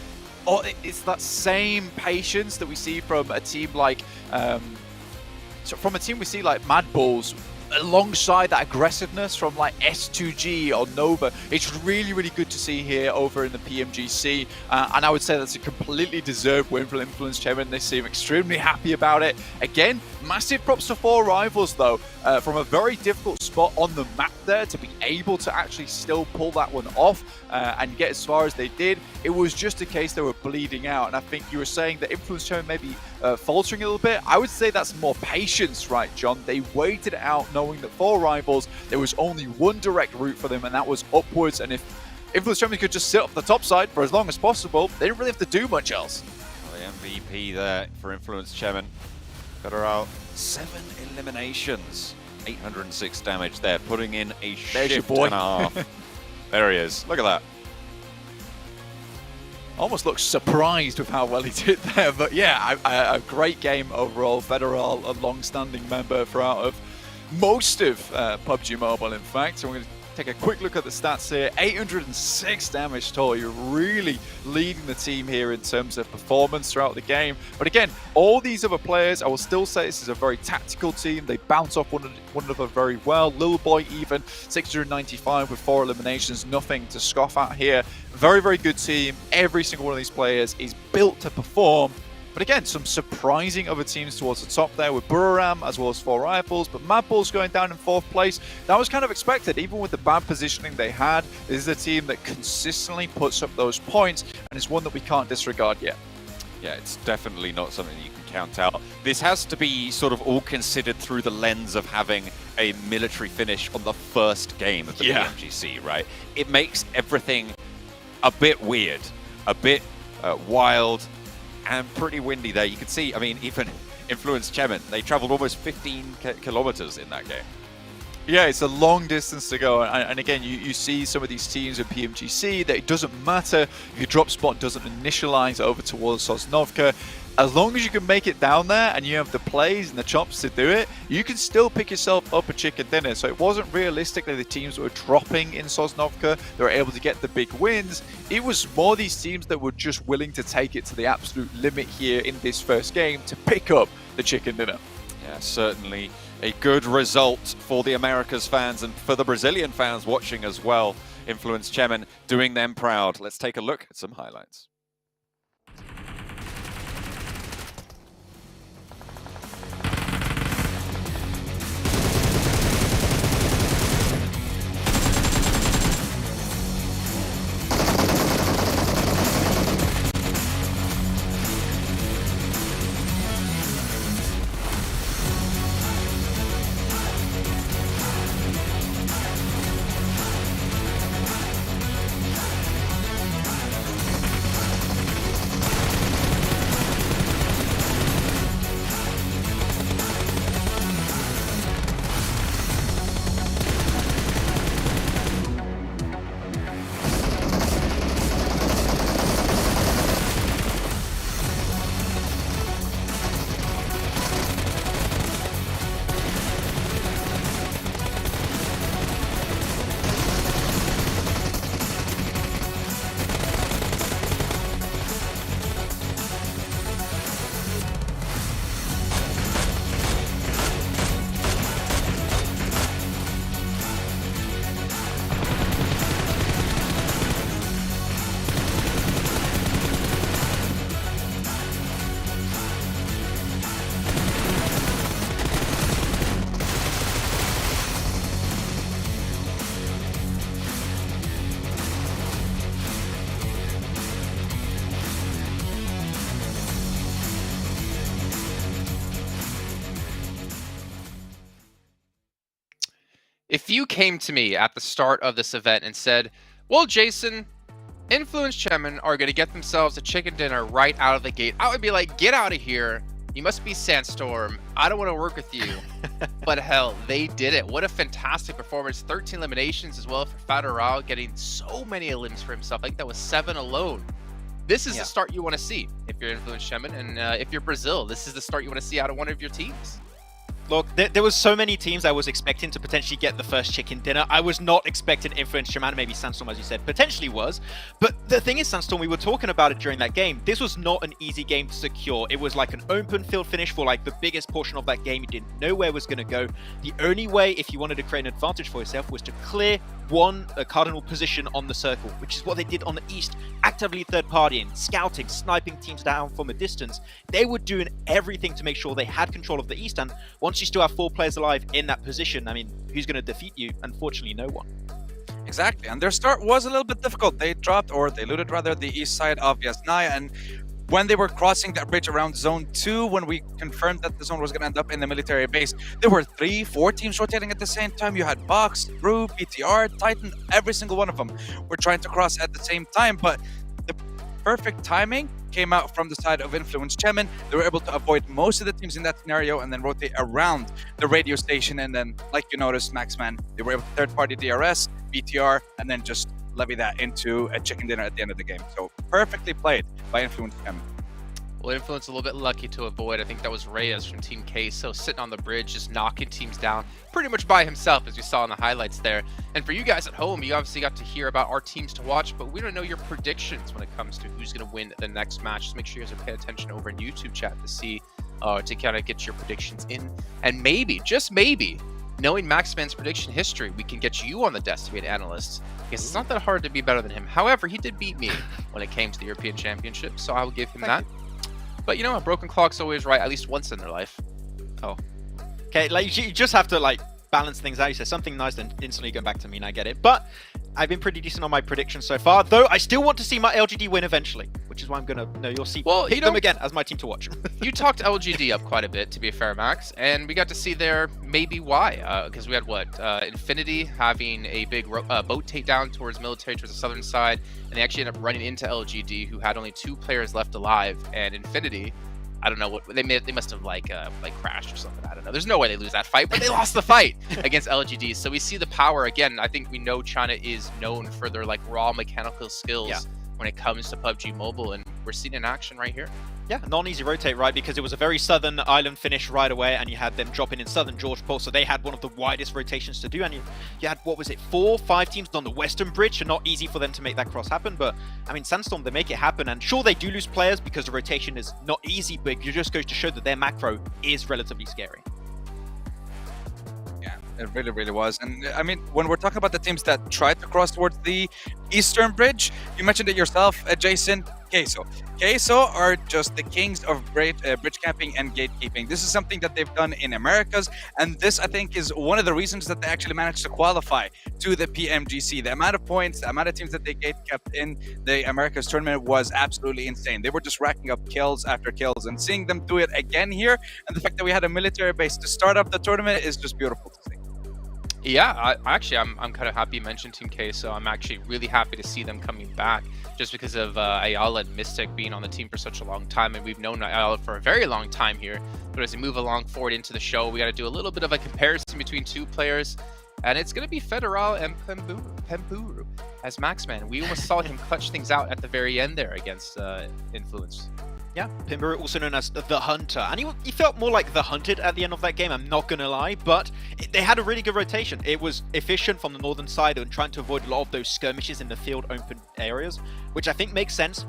same patience that we see from a team like Mad Bulls, alongside that aggressiveness from like S2G or Nova. It's really, really good to see here over in the PMGC, and I would say that's a completely deserved win for Influence Chemin. They seem extremely happy about it. Again, massive props to Four Rivals though, from a very difficult spot on the map there to be able to actually still pull that one off and get as far as they did. It was just a case they were bleeding out, and I think you were saying that Influence Chemin may be faltering a little bit. I would say that's more patience, right, John? They waited it out knowing that Four Rivals, there was only one direct route for them, and that was upwards. And if Influence Chemin could just sit up the top side for as long as possible, they didn't really have to do much else. Well, the MVP there for Influence Chemin. Federal, 7 eliminations, 806 damage there, putting in a shift and a half. There he is. Look at that. almost looked surprised with how well he did there. But yeah, a great game overall. Federal, a long-standing member throughout of most of PUBG Mobile, in fact. So we're going to take a quick look at the stats here. 806 damage total. You're really leading the team here in terms of performance throughout the game. But again, all these other players, I will still say this is a very tactical team. They bounce off one another very well. Lil Boy even 695 with 4 eliminations. Nothing to scoff at here. Very, very good team. Every single one of these players is built to perform. But again, some surprising other teams towards the top there with Buriram as well as 4 Rifles, but Mad Bull's going down in 4th place. That was kind of expected, even with the bad positioning they had. This is a team that consistently puts up those points, and it's one that we can't disregard yet. Yeah, it's definitely not something that you can count out. This has to be sort of all considered through the lens of having a military finish on the first game of the PMGC, right? It makes everything a bit weird, a bit wild, and pretty windy there. You can see, I mean, even Influence Chemin, they traveled almost 15 kilometers in that game. Yeah, it's a long distance to go, and again, you see some of these teams in PMGC that it doesn't matter if your drop spot doesn't initialize over towards Sosnovka. As long as you can make it down there and you have the plays and the chops to do it, you can still pick yourself up a chicken dinner. So it wasn't realistically the teams that were dropping in Sosnovka that were able to get the big wins. It was more these teams that were just willing to take it to the absolute limit here in this first game to pick up the chicken dinner. Yeah, certainly a good result for the Americas fans and for the Brazilian fans watching as well. Influence Chemin doing them proud. Let's take a look at some highlights. If you came to me at the start of this event and said, well, Jason, Influence Chemin are going to get themselves a chicken dinner right out of the gate, I would be like, get out of here. You must be Sandstorm. I don't want to work with you. But hell, they did it. What a fantastic performance. 13 eliminations as well for Federal, getting so many elims for himself. I think that was 7 alone. This is the start you want to see if you're Influence Chemin, and if you're Brazil, this is the start you want to see out of one of your teams. Look, there was so many teams I was expecting to potentially get the first chicken dinner. I was not expecting Influence Chemin, maybe Sandstorm, as you said, potentially was. But the thing is, Sandstorm, we were talking about it during that game. This was not an easy game to secure. It was like an open field finish for like the biggest portion of that game. You didn't know where it was going to go. The only way, if you wanted to create an advantage for yourself, was to clear one cardinal position on the circle, which is what they did on the East, actively third-partying, scouting, sniping teams down from a distance. They were doing everything to make sure they had control of the East, and once you still have 4 players alive in that position, I mean, who's going to defeat you? Unfortunately, no one. Exactly, and their start was a little bit difficult. They looted rather the east side of Yasnaya, and when they were crossing that bridge around Zone 2, when we confirmed that the zone was going to end up in the military base, there were 3-4 teams rotating at the same time. You had Box, Brew, PTR, Titan, every single one of them were trying to cross at the same time, but the perfect timing came out from the side of Influence Chemin. They were able to avoid most of the teams in that scenario and then rotate around the radio station, and then, like you noticed, Maxman, they were able to third-party DRS, BTR, and then just levy that into a chicken dinner at the end of the game. So perfectly played by Influence M. Well, Influence a little bit lucky to avoid. I think that was Reyes from Team Queso sitting on the bridge, just knocking teams down pretty much by himself, as we saw in the highlights there. And for you guys at home, you obviously got to hear about our teams to watch, but we don't know your predictions when it comes to who's going to win the next match. Just make sure you guys are paying attention over in YouTube chat to see, to kind of get your predictions in. And maybe, just maybe, knowing Maxman's prediction history, we can get you on the desk to be an analyst, because it's not that hard to be better than him. However, he did beat me when it came to the European Championship, so I will give him that. But you know, a broken clock's always right at least once in their life. Oh. Okay, like you just have to like balance things out. You say something nice, then instantly go back to me, and I get it. But I've been pretty decent on my predictions so far, though I still want to see my LGD win eventually, which is why I'm gonna you'll see them again as my team to watch. You talked LGD up quite a bit, to be fair, Max, and we got to see there maybe why, because we had Infinity having a big boat takedown towards military, towards the southern side, and they actually ended up running into LGD, who had only 2 players left alive, and Infinity, I don't know what they must have like crashed or something. I don't know. There's no way they lose that fight, but they lost the fight against LGD. So we see the power again. I think we know China is known for their like raw mechanical skills when it comes to PUBG Mobile, and we're seeing in action right here. Yeah, not an easy rotate, right? Because it was a very southern island finish right away, and you had them dropping in southern George Pole, so they had one of the widest rotations to do, and you had, what was it, 4, 5 teams on the western bridge, so not easy for them to make that cross happen, but, I mean, Sandstorm, they make it happen, and sure, they do lose players because the rotation is not easy, but it just goes to show that their macro is relatively scary. Yeah, it really, really was. And I mean, when we're talking about the teams that tried to cross towards the eastern bridge, you mentioned it yourself, Jason, Queso. Queso are just the kings of bridge camping and gatekeeping. This is something that they've done in Americas, and this, I think, is one of the reasons that they actually managed to qualify to the PMGC. The amount of points, the amount of teams that they gate kept in the Americas tournament was absolutely insane. They were just racking up kills after kills, and seeing them do it again here, and the fact that we had a military base to start up the tournament is just beautiful to see. Yeah, I'm kind of happy you mentioned Team K, so I'm actually really happy to see them coming back, just because of Ayala and Mystic being on the team for such a long time, and we've known Ayala for a very long time here. But as we move along forward into the show, we got to do a little bit of a comparison between 2 players, and it's going to be Federal and Pemburu as Maxman. We almost saw him clutch things out at the very end there against Influence. Yeah, Pemburu, also known as the Hunter, and he felt more like the Hunted at the end of that game, I'm not gonna lie, but they had a really good rotation. It was efficient from the northern side and trying to avoid a lot of those skirmishes in the field open areas, which I think makes sense.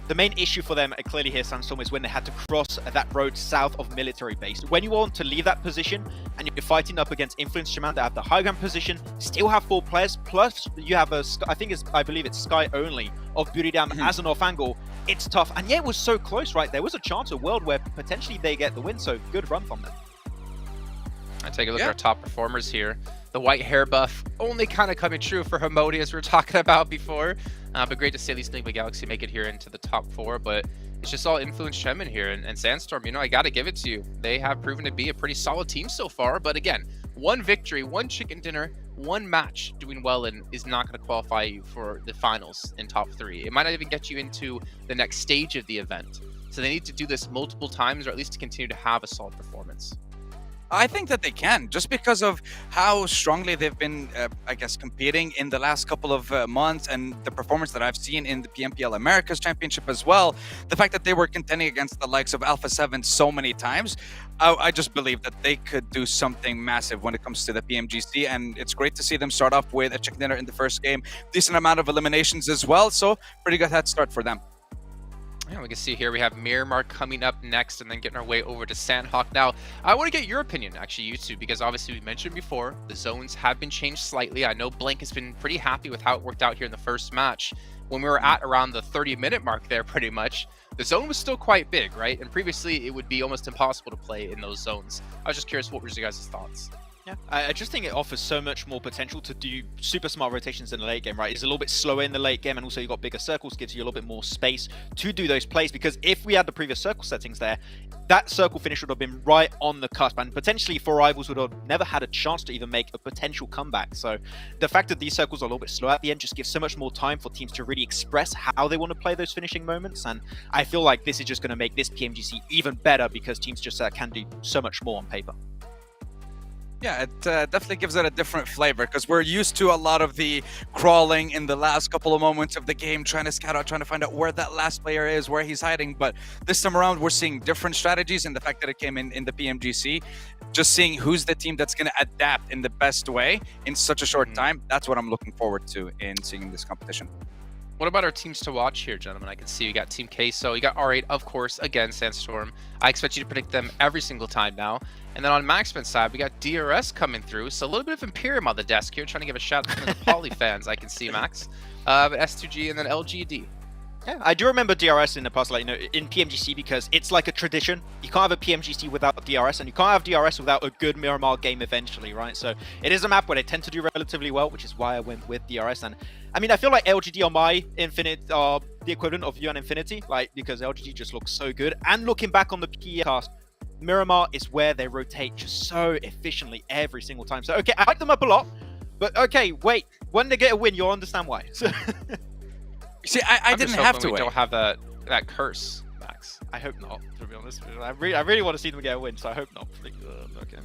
The main issue for them, clearly here, Sandstorm, is when they had to cross that road south of military base. When you want to leave that position and you're fighting up against Influence Shaman that have the high ground position, still have 4 players, plus you have I believe it's Sky only of Buridam as an off angle. It's tough, and yeah, it was so close, right? There was a chance of world where potentially they get the win, so good run from them. I take a look at our top performers here. The white hair buff only kind of coming true for Hamodi, as we were talking about before. But great to see at least Enigma Galaxy make it here into the top 4. But it's just all Influence Chemin here. And Sandstorm, you know, I got to give it to you. They have proven to be a pretty solid team so far. But again, 1 victory, 1 chicken dinner, 1 match doing well in is not going to qualify you for the finals in top 3. It might not even get you into the next stage of the event. So they need to do this multiple times, or at least to continue to have a solid performance. I think that they can, just because of how strongly they've been, I guess, competing in the last couple of months, and the performance that I've seen in the PMPL Americas Championship as well. The fact that they were contending against the likes of Alpha 7 so many times, I just believe that they could do something massive when it comes to the PMGC, and it's great to see them start off with a chicken dinner in the first game. Decent amount of eliminations as well, so pretty good head start for them. Yeah, we can see here we have Miramar coming up next, and then getting our way over to Sanhok. Now, I want to get your opinion, actually, you two, because obviously we mentioned before, the zones have been changed slightly. I know Blank has been pretty happy with how it worked out here in the first match. When we were at around the 30-minute mark there, pretty much, the zone was still quite big, right? And previously, it would be almost impossible to play in those zones. I was just curious, what were your guys' thoughts? Yeah, I just think it offers so much more potential to do super smart rotations in the late game, right? It's a little bit slower in the late game, and also you've got bigger circles, gives you a little bit more space to do those plays, because if we had the previous circle settings there, that circle finish would have been right on the cusp, and potentially 4 rivals would have never had a chance to even make a potential comeback. So the fact that these circles are a little bit slow at the end just gives so much more time for teams to really express how they want to play those finishing moments, and I feel like this is just going to make this PMGC even better, because teams just can do so much more on paper. Yeah, it definitely gives it a different flavor because we're used to a lot of the crawling in the last couple of moments of the game, trying to scout out, trying to find out where that last player is, where he's hiding. But this time around, we're seeing different strategies, and the fact that it came in the PMGC, just seeing who's the team that's going to adapt in the best way in such a short time, that's what I'm looking forward to in seeing this competition. What about our teams to watch here, gentlemen? I can see you got Team Queso, you got R8, of course, again, Sandstorm. I expect you to predict them every single time now. And then on Maxman's side, we got DRS coming through, so a little bit of Imperium on the desk here, trying to give a shout out to the Poly fans, I can see, Max. S2G and then LGD. Yeah, I do remember DRS in the past, like, in PMGC, because it's like a tradition. You can't have a PMGC without DRS, and you can't have DRS without a good Miramar game eventually, right? So it is a map where they tend to do relatively well, which is why I went with DRS. And I mean, I feel like LGD on my Infinite are the equivalent of UN Infinity, like, because LGD just looks so good. And looking back on the PE cast, Miramar is where they rotate just so efficiently every single time. So, okay, I like them up a lot, but okay, wait, when they get a win, you'll understand why. See, I didn't have to we wait. don't have that curse, Max. I hope not, to be honest. I really want to see them get a win, so I hope not. Okay.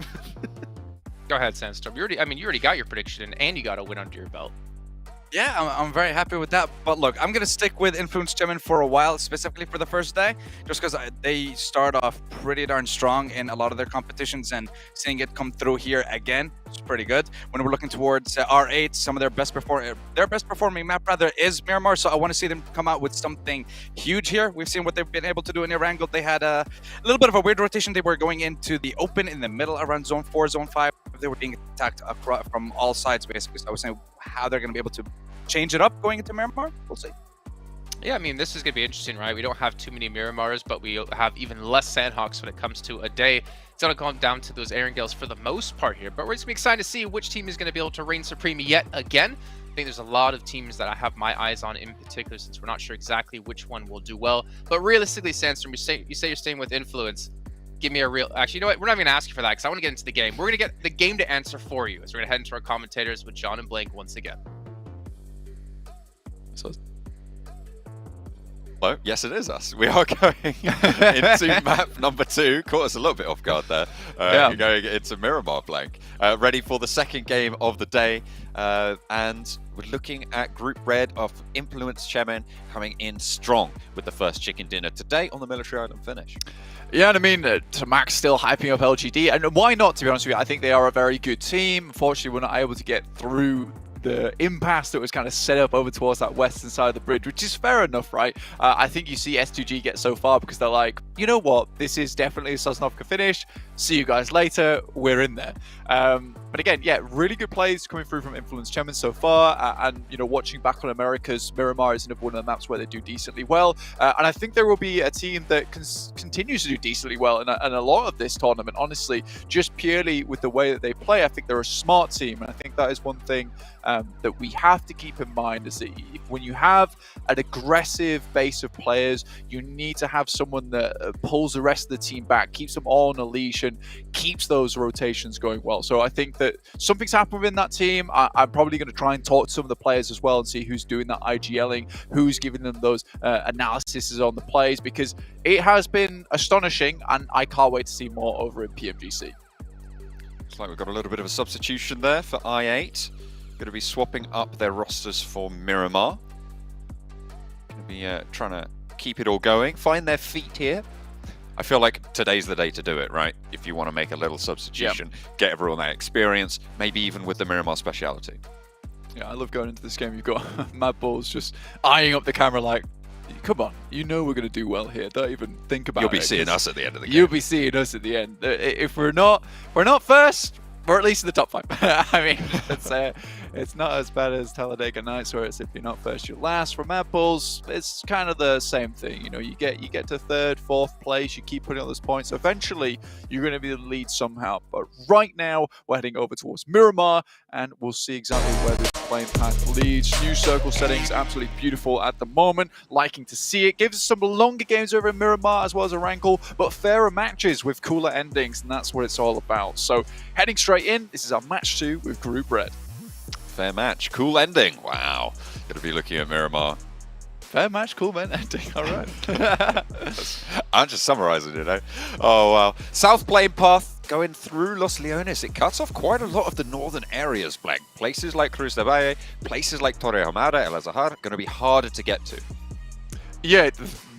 Go ahead, Sandstorm. You already got your prediction, and you got a win under your belt. Yeah, I'm very happy with that. But look, I'm going to stick with Influence Gemini for a while, specifically for the first day, just because they start off pretty darn strong in a lot of their competitions, and seeing it come through here again is pretty good. When we're looking towards R8, some of their best performing map rather is Miramar, so I want to see them come out with something huge here. We've seen what they've been able to do in Erangel. They had a little bit of a weird rotation. They were going into the open in the middle around Zone 4, Zone 5. They were being attacked from all sides, basically. So I was saying how they're going to be able to change it up going into Miramar. We'll see. Yeah, I mean, this is going to be interesting, right? We don't have too many Miramars, but we have even less Sanhoks when it comes to a day. It's going to come down to those Erangels for the most part here, but we're just going to be excited to see which team is going to be able to reign supreme yet again. I think there's a lot of teams that I have my eyes on in particular, since we're not sure exactly which one will do well. But realistically, Sandstorm, you say you're staying with Influence. Give me a real... Actually, you know what? We're not even going to ask you for that because I want to get into the game. We're going to get the game to answer for you as we're going to head into our commentators with John and Blank once again. Hello? Yes, it is us. We are going into map number 2. Caught us a little bit off guard there. We're going into Miramar, Blank. Ready for the second game of the day. And we're looking at Group Red of Influence Chairman coming in strong with the first chicken dinner today on the Military Island finish. Yeah, and I mean, Max still hyping up LGD, and why not, to be honest with you? I think they are a very good team. Unfortunately, we're not able to get through the impasse that was kind of set up over towards that western side of the bridge, which is fair enough, right? I think you see S2G get so far because they're like, you know what, this is definitely a Sosnovka finish. See you guys later. We're in there. But again, yeah, really good plays coming through from Influence Chairman so far. And, you know, watching back on America's, Miramar is another one of the maps where they do decently well. And I think there will be a team that continues to do decently well in a lot of this tournament, honestly, just purely with the way that they play. I think they're a smart team. And I think that is one thing that we have to keep in mind, is that when you have an aggressive base of players, you need to have someone that pulls the rest of the team back, keeps them all on a leash, and keeps those rotations going well. So I think that something's happened within that team. I'm probably going to try and talk to some of the players as well and see who's doing that IGLing, who's giving them those analyses on the plays, because it has been astonishing, and I can't wait to see more over in PMGC. Looks like we've got a little bit of a substitution there for I8. Going to be swapping up their rosters for Miramar. Going to be trying to keep it all going, find their feet here. I feel like today's the day to do it, right? If you want to make a little substitution, get everyone that experience, maybe even with the Miramar speciality. Yeah, I love going into this game. You've got Mad Balls just eyeing up the camera like, come on, you know we're going to do well here. Don't even think about it. You'll be seeing us at the end of the game. You'll be seeing us at the end. If we're not first, we're at least in the top 5. I mean, it's not as bad as Talladega Nights, where it's if you're not first, you're last. For Mad Bulls, it's kind of the same thing. You know, you get to 3rd, 4th place, you keep putting on those points. Eventually, you're going to be the lead somehow. But right now, we're heading over towards Miramar, and we'll see exactly where this playing path leads. New circle settings, absolutely beautiful at the moment. Liking to see it. Gives us some longer games over in Miramar as well as Erangel, but fairer matches with cooler endings, and that's what it's all about. So, heading straight in, this is our match 2 with Group Red. Fair match, cool ending. Wow, gonna be looking at Miramar. Fair match, cool ending. All right. I'm just summarizing it, eh? Oh wow. South Plane Path going through Los Leones. It cuts off quite a lot of the northern areas, Blank. Places like Cruz de Valle, places like Torre Hamada, El Azahar, going to be harder to get to. Yeah,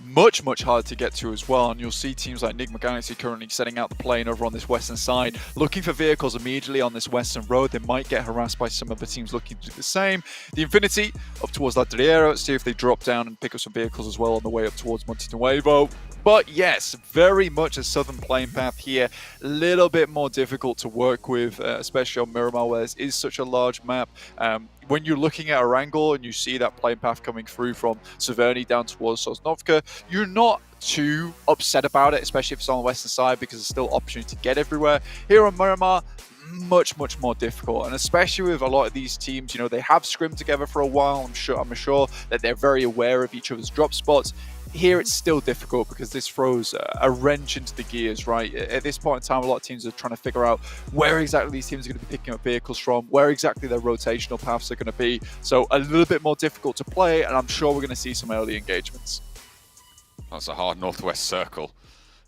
much harder to get to as well, and you'll see teams like Enigma Galaxy currently setting out the plane over on this western side, looking for vehicles immediately on this western road. They might get harassed by some of the teams looking to do the same. The Infinity up towards La Triera, see if they drop down and pick up some vehicles as well on the way up towards Monte Nuevo. But yes, very much a southern plane path here, a little bit more difficult to work with, especially on Miramar, where this is such a large map. When you're looking at Erangel and you see that plane path coming through from Severny down towards Sosnovka, you're not too upset about it, especially if it's on the western side, because there's still opportunity to get everywhere. Here on Miramar, much more difficult, and especially with a lot of these teams, you know, they have scrimmed together for a while. I'm sure that they're very aware of each other's drop spots. Here it's still difficult because this throws a wrench into the gears, right? At this point in time, a lot of teams are trying to figure out where exactly these teams are going to be picking up vehicles from, where exactly their rotational paths are going to be. So a little bit more difficult to play, and I'm sure we're going to see some early engagements. That's a hard northwest circle.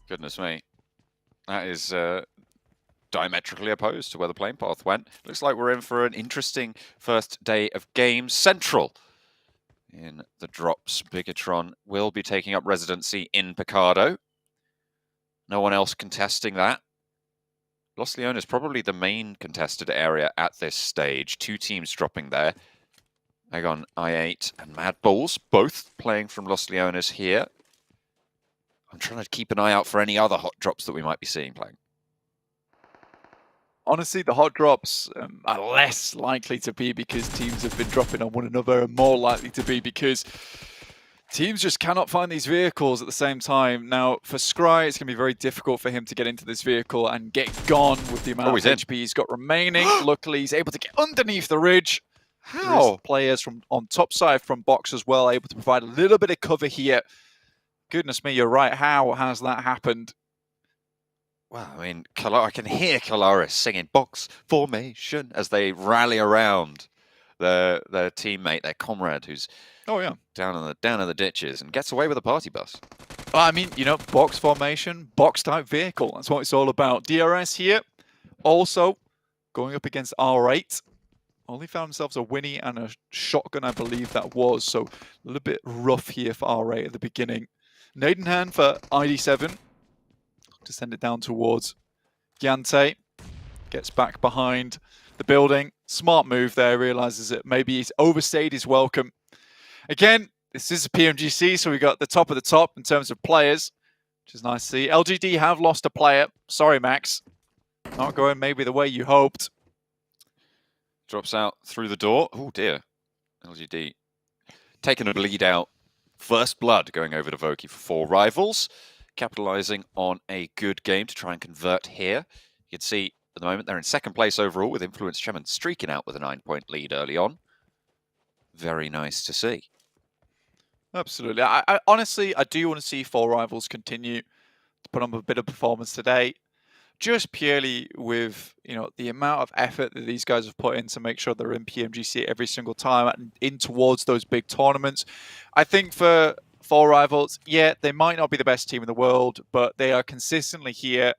Goodness me. That is diametrically opposed to where the plane path went. Looks like we're in for an interesting first day of games. Central in the drops. Bigatron will be taking up residency in Picado. No one else contesting that. Los Leones probably the main contested area at this stage. Two teams dropping there. Agon I8 and Mad Bulls, both playing from Los Leones here. I'm trying to keep an eye out for any other hot drops that we might be seeing playing. Honestly, the hot drops are less likely to be because teams have been dropping on one another, and more likely to be because teams just cannot find these vehicles at the same time. Now, for Scry, it's going to be very difficult for him to get into this vehicle and get gone with the amount of HP he's got remaining. Luckily, he's able to get underneath the ridge. How? There's players from on top side from box as well, able to provide a little bit of cover here. Goodness me, you're right. How has that happened? Well, I mean, I can hear Calaris singing box formation as they rally around their teammate, their comrade, who's down in the ditches and gets away with a party bus. Well, I mean, you know, box formation, box type vehicle. That's what it's all about. DRS here, also going up against R8. Only found themselves a Winnie and a shotgun, I believe that was. So a little bit rough here for R8 at the beginning. Nadenhan for ID7. To send it down towards Giante. Gets back behind the building. Smart move there. Realizes that maybe he's overstayed his welcome. Again, this is a PMGC, so we got the top of the top in terms of players, which is nice to see. LGD have lost a player. Sorry, Max. Not going maybe the way you hoped. Drops out through the door. Oh dear. LGD taking a bleed out. First blood going over to Voki for 4 rivals. Capitalizing on a good game to try and convert here. You can see at the moment they're in second place overall with Influence Chairman streaking out with a 9-point lead early on. Very nice to see. Absolutely. I honestly, I do want to see 4 rivals continue to put on a bit of performance today. Just purely with, you know, the amount of effort that these guys have put in to make sure they're in PMGC every single time and in towards those big tournaments. I think for 4 rivals, yeah, they might not be the best team in the world, but they are consistently here,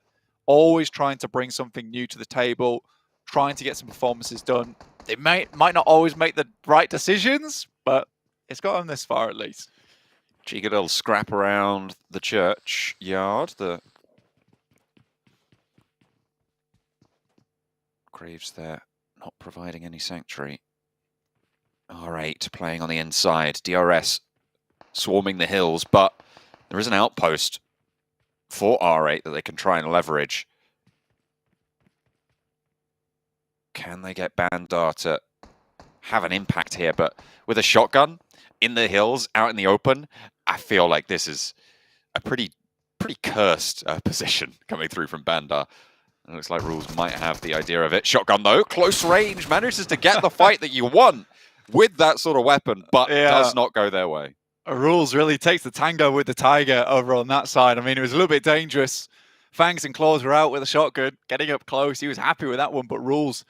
always trying to bring something new to the table, trying to get some performances done. They might not always make the right decisions, but it's got them this far at least. Cheeky little scrap around the church yard. The Graves there not providing any sanctuary. R8 playing on the inside. DRS swarming the hills, but there is an outpost for R8 that they can try and leverage. Can they get Bandar to have an impact here? But with a shotgun in the hills, out in the open, I feel like this is a pretty cursed position coming through from Bandar. It looks like Rules might have the idea of it. Shotgun though, close range, manages to get the fight that you want with that sort of weapon, but does not go their way. Rules really takes the tango with the Tiger over on that side. I mean, it was a little bit dangerous. Fangs and Claws were out with a shotgun, getting up close. He was happy with that one, but Rules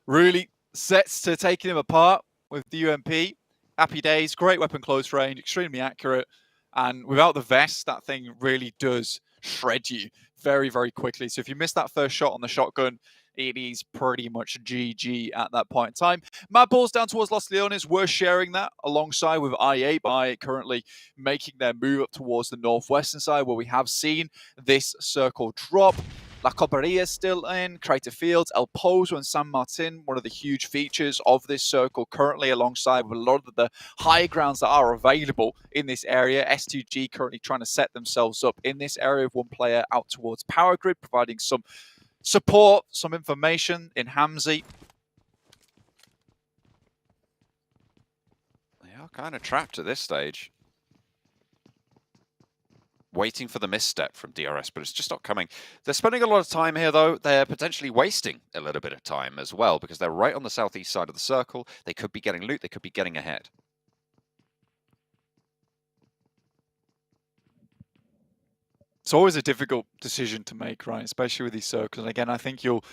really sets to taking him apart with the UMP. Happy days, great weapon close range, extremely accurate. And without the vest, that thing really does shred you very, very quickly. So if you miss that first shot on the shotgun, it is pretty much GG at that point in time. Mad Balls down towards Los Leones were sharing that alongside with IA by currently making their move up towards the northwestern side where we have seen this circle drop. La Coperia is still in, Crater Fields, El Pozo and San Martin, one of the huge features of this circle currently alongside with a lot of the high grounds that are available in this area. S2G currently trying to set themselves up in this area with one player out towards Power Grid, providing some support, some information in Hamzy. They are kind of trapped at this stage. Waiting for the misstep from DRS, but it's just not coming. They're spending a lot of time here, though. They're potentially wasting a little bit of time as well, because they're right on the southeast side of the circle. They could be getting loot. They could be getting ahead. It's always a difficult decision to make, right? Especially with these circles. And again, I think you're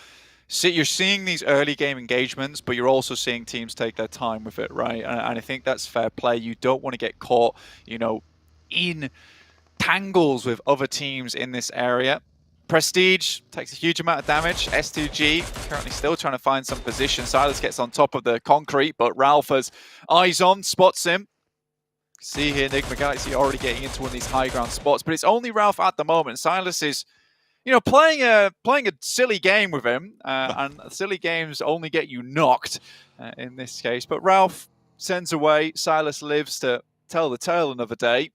seeing these early game engagements, but you're also seeing teams take their time with it, right? And I think that's fair play. You don't want to get caught, you know, in tangles with other teams in this area. Prestige takes a huge amount of damage. S2G currently still trying to find some position. Silas gets on top of the concrete, but Ralph has eyes on, spots him. See here, Enigma Galaxy already getting into one of these high ground spots, but it's only Ralph at the moment. Silas is, you know, playing a silly game with him, and silly games only get you knocked in this case. But Ralph sends away. Silas lives to tell the tale another day.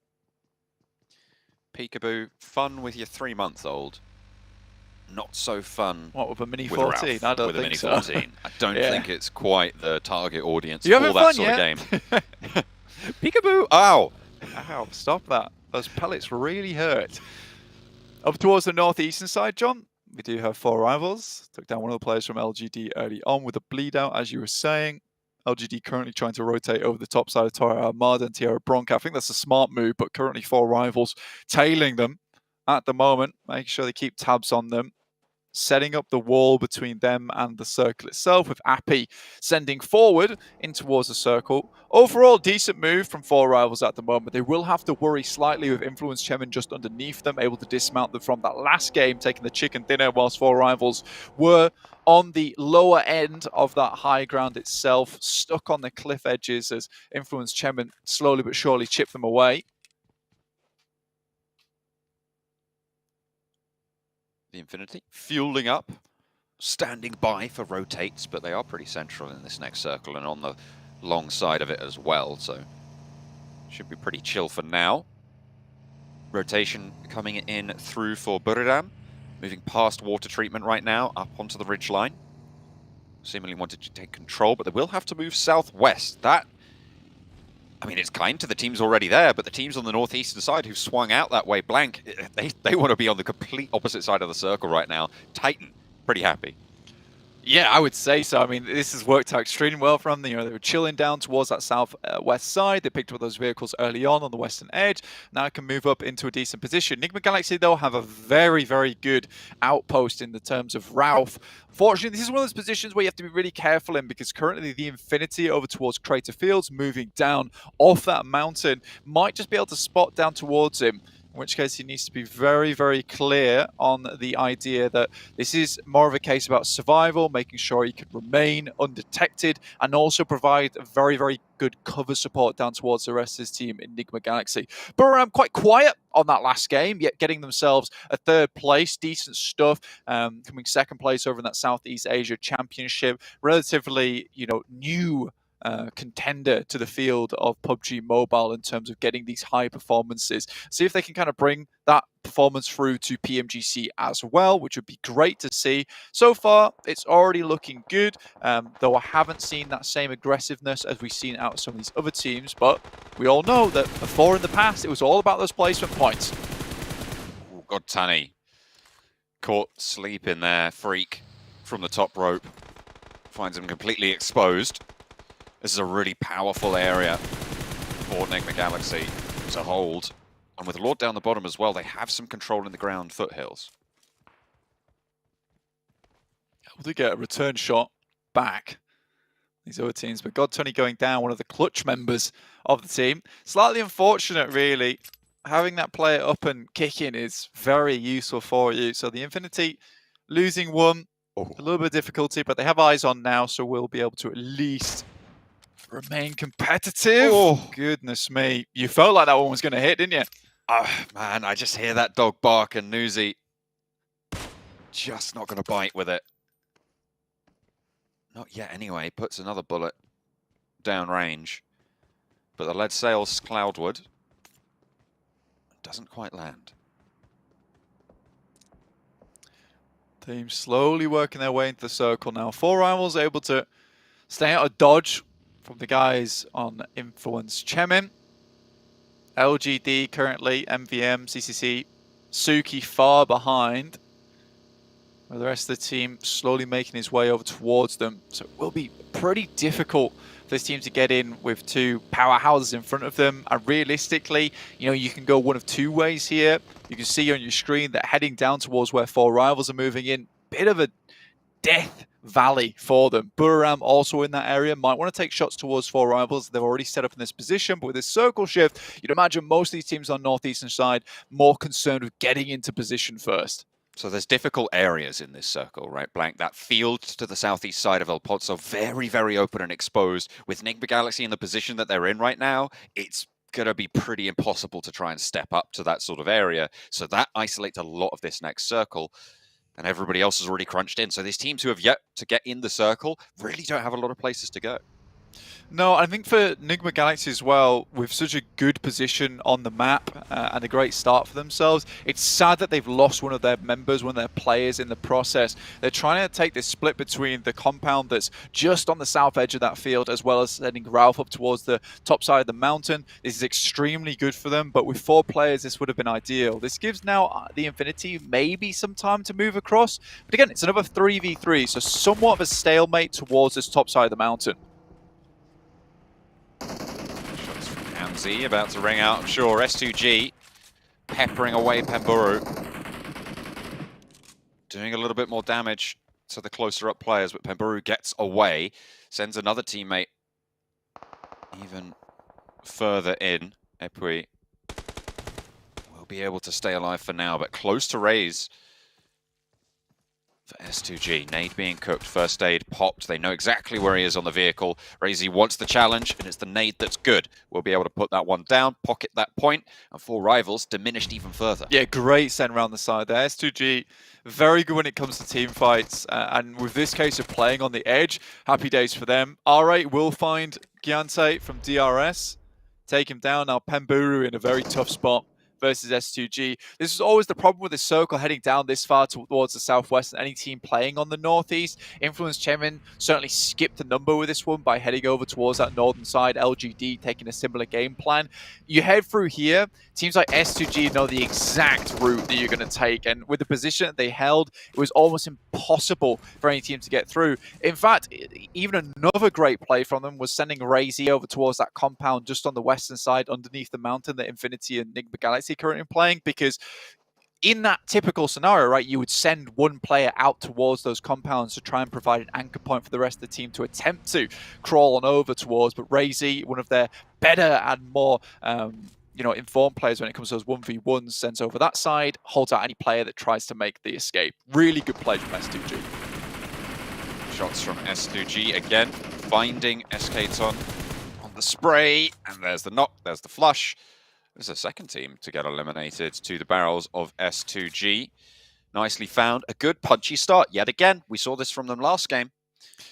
Peekaboo, fun with your 3-month-old. Not so fun. What, with a Mini with 14? Ralph, I don't with a think Mini so. 14. I don't think it's quite the target audience You for having that fun sort yet? of game. Peekaboo! Ow! Ow, stop that. Those pellets really hurt. Up towards the northeastern side, John, we do have 4 rivals. Took down one of the players from LGD early on with a bleed out, as you were saying. LGD currently trying to rotate over the top side of Torre Armada and Tierra Bronca. I think that's a smart move, but currently 4 rivals tailing them at the moment, making sure they keep tabs on them. Setting up the wall between them and the circle itself, with Appy sending forward in towards the circle. Overall, decent move from 4 rivals at the moment. They will have to worry slightly with Influence Chemin just underneath them, able to dismount them from that last game, taking the chicken dinner, whilst 4 rivals were on the lower end of that high ground itself, stuck on the cliff edges as Influence Chemin slowly but surely chipped them away. The Infinity fueling up, standing by for rotates, but they are pretty central in this next circle and on the long side of it as well, so should be pretty chill for now. Rotation coming in through for Buriram, moving past water treatment right now, up onto the ridge line. Seemingly wanted to take control, but they will have to move southwest. That, I mean, it's kind to the teams already there, but the teams on the northeastern side who've swung out that way blank, they want to be on the complete opposite side of the circle right now. Titan, pretty happy. Yeah, I would say so. I mean, this has worked out extremely well for them. You know, they were chilling down towards that southwest side. They picked up those vehicles early on the western edge. Now it can move up into a decent position. Enigma Galaxy, though, have a very, very good outpost in the terms of Ralph. Fortunately, this is one of those positions where you have to be really careful in, because currently the Infinity over towards Crater Fields, moving down off that mountain, might just be able to spot down towards him. In which case he needs to be very, very clear on the idea that this is more of a case about survival, making sure he can remain undetected, and also provide a very, very good cover support down towards the rest of his team, Enigma Galaxy. Buriram quite quiet on that last game, yet getting themselves a 3rd place. Decent stuff, coming 2nd place over in that Southeast Asia Championship. Relatively, you know, new contender to the field of PUBG Mobile in terms of getting these high performances. See if they can kind of bring that performance through to PMGC as well, which would be great to see. So far, it's already looking good, though I haven't seen that same aggressiveness as we've seen out of some of these other teams, but we all know that before in the past, it was all about those placement points. Oh, God, Tani. Caught sleeping there, Freak from the top rope. Finds him completely exposed. This is a really powerful area for Enigma Galaxy to hold. And with Lord down the bottom as well, they have some control in the ground foothills. Able to get a return shot back. These other teams, but God Tony going down, one of the clutch members of the team. Slightly unfortunate, really, having that player up and kicking is very useful for you. So the Infinity losing one, a little bit of difficulty, but they have eyes on now, so we'll be able to at least remain competitive. Oh. Goodness me. You felt like that one was going to hit, didn't you? Oh, man, I just hear that dog bark and Newsy just not going to bite with it. Not yet anyway. Puts another bullet downrange. But the lead sails Cloudwood. Doesn't quite land. Team slowly working their way into the circle now. 4 rivals able to stay out of dodge from the guys on Influence Chemin. LGD currently, MVM, CCC, Suki far behind. With the rest of the team slowly making his way over towards them. So it will be pretty difficult for this team to get in with 2 powerhouses in front of them. And realistically, you know, you can go one of 2 ways here. You can see on your screen that heading down towards where 4 rivals are moving in, bit of a death valley for them. Buriram also in that area, might want to take shots towards 4 rivals. They're already set up in this position, but with this circle shift, you'd imagine most of these teams on northeastern side more concerned with getting into position first. So there's difficult areas in this circle, right, Blank? That field to the southeast side of El Pozo, very, very open and exposed. With Enigma Galaxy in the position that they're in right now, it's going to be pretty impossible to try and step up to that sort of area. So that isolates a lot of this next circle. And everybody else is already crunched in. So these teams who have yet to get in the circle really don't have a lot of places to go. No, I think for Enigma Galaxy as well, with such a good position on the map and a great start for themselves, it's sad that they've lost one of their members, one of their players in the process. They're trying to take this split between the compound that's just on the south edge of that field, as well as sending Ralph up towards the top side of the mountain. This is extremely good for them, but with 4 players, this would have been ideal. This gives now the Infinity maybe some time to move across. But again, it's another 3v3, so somewhat of a stalemate towards this top side of the mountain. Shots from Hamzy about to ring out, I'm sure. S2G peppering away Pemburu. Doing a little bit more damage to the closer up players, but Pemburu gets away. Sends another teammate even further in. Epui will be able to stay alive for now, but close to raise for S2G. Nade being cooked, first aid popped. They know exactly where he is on the vehicle. Razy wants the challenge, and it's the nade that's good. We'll be able to put that one down, pocket that point, and 4 rivals diminished even further. Yeah, great send around the side there. S2G, very good when it comes to team fights. And with this case of playing on the edge, happy days for them. R8 will find Gyante from DRS. Take him down. Now Pemburu in a very tough spot versus S2G. This is always the problem with this circle heading down this far towards the southwest, and any team playing on the northeast. Influence Chemin certainly skipped the number with this one by heading over towards that northern side. LGD taking a similar game plan. You head through here, teams like S2G know the exact route that you're going to take, and with the position that they held, it was almost impossible for any team to get through. In fact, even another great play from them was sending Razy over towards that compound just on the western side underneath the mountain that Infinity and Enigma Galaxy currently playing, because in that typical scenario, right, you would send one player out towards those compounds to try and provide an anchor point for the rest of the team to attempt to crawl on over towards. But Razy, one of their better and more informed players when it comes to those 1v1s, sends over that side, holds out any player that tries to make the escape. Really good play from S2G. Shots from S2G again, finding SK-Ton on the spray, and there's the knock, there's the flush. There's a second team to get eliminated to the barrels of S2G. Nicely found. A good punchy start yet again. We saw this from them last game.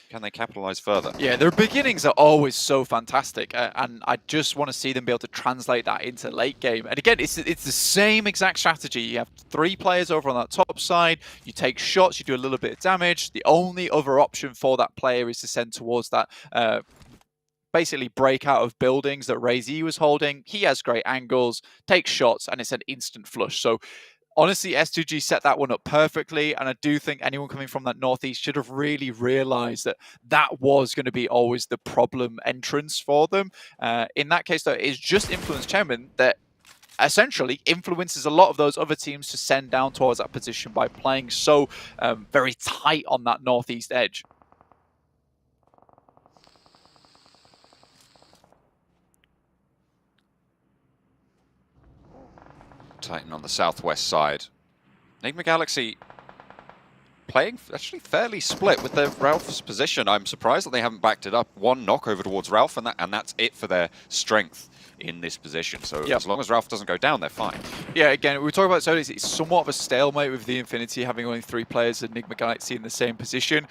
Can they capitalize further? Yeah, their beginnings are always so fantastic, and I just want to see them be able to translate that into late game. And again, it's the same exact strategy. You have 3 players over on that top side, you take shots, you do a little bit of damage. The only other option for that player is to send towards that basically break out of buildings that Razy was holding. He has great angles, takes shots, and it's an instant flush. So honestly, S2G set that one up perfectly, and I do think anyone coming from that northeast should have really realized that that was going to be always the problem entrance for them. In that case, though, it's just Influence Chairman that essentially influences a lot of those other teams to send down towards that position by playing so very tight on that northeast edge. Titan on the southwest side. Enigma Galaxy playing actually fairly split with their Ralph's position. I'm surprised that they haven't backed it up. One knock over towards Ralph, and that's it for their strength in this position. So as long as Ralph doesn't go down, they're fine. Yeah, again, we were talking about Sony. It's somewhat of a stalemate with the Infinity having only 3 players at Enigma Galaxy in the same position.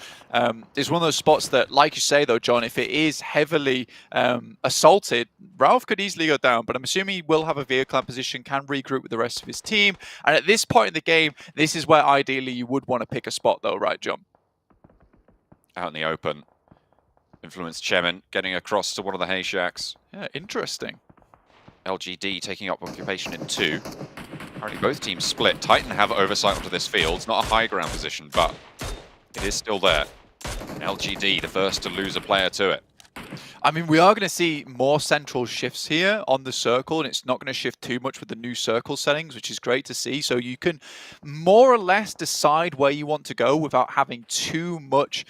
It's one of those spots that, like you say though, John, if it is heavily assaulted, Ralph could easily go down, but I'm assuming he will have a vehicle position, can regroup with the rest of his team. And at this point in the game, this is where ideally you would want to pick a spot though, right, John? Out in the open. Influence Chemin getting across to one of the hay shacks. Yeah, interesting. LGD taking up occupation in 2. Apparently both teams split. Titan have oversight onto this field. It's not a high ground position, but it is still there. LGD, the first to lose a player to it. I mean, we are going to see more central shifts here on the circle, and it's not going to shift too much with the new circle settings, which is great to see. So you can more or less decide where you want to go without having too much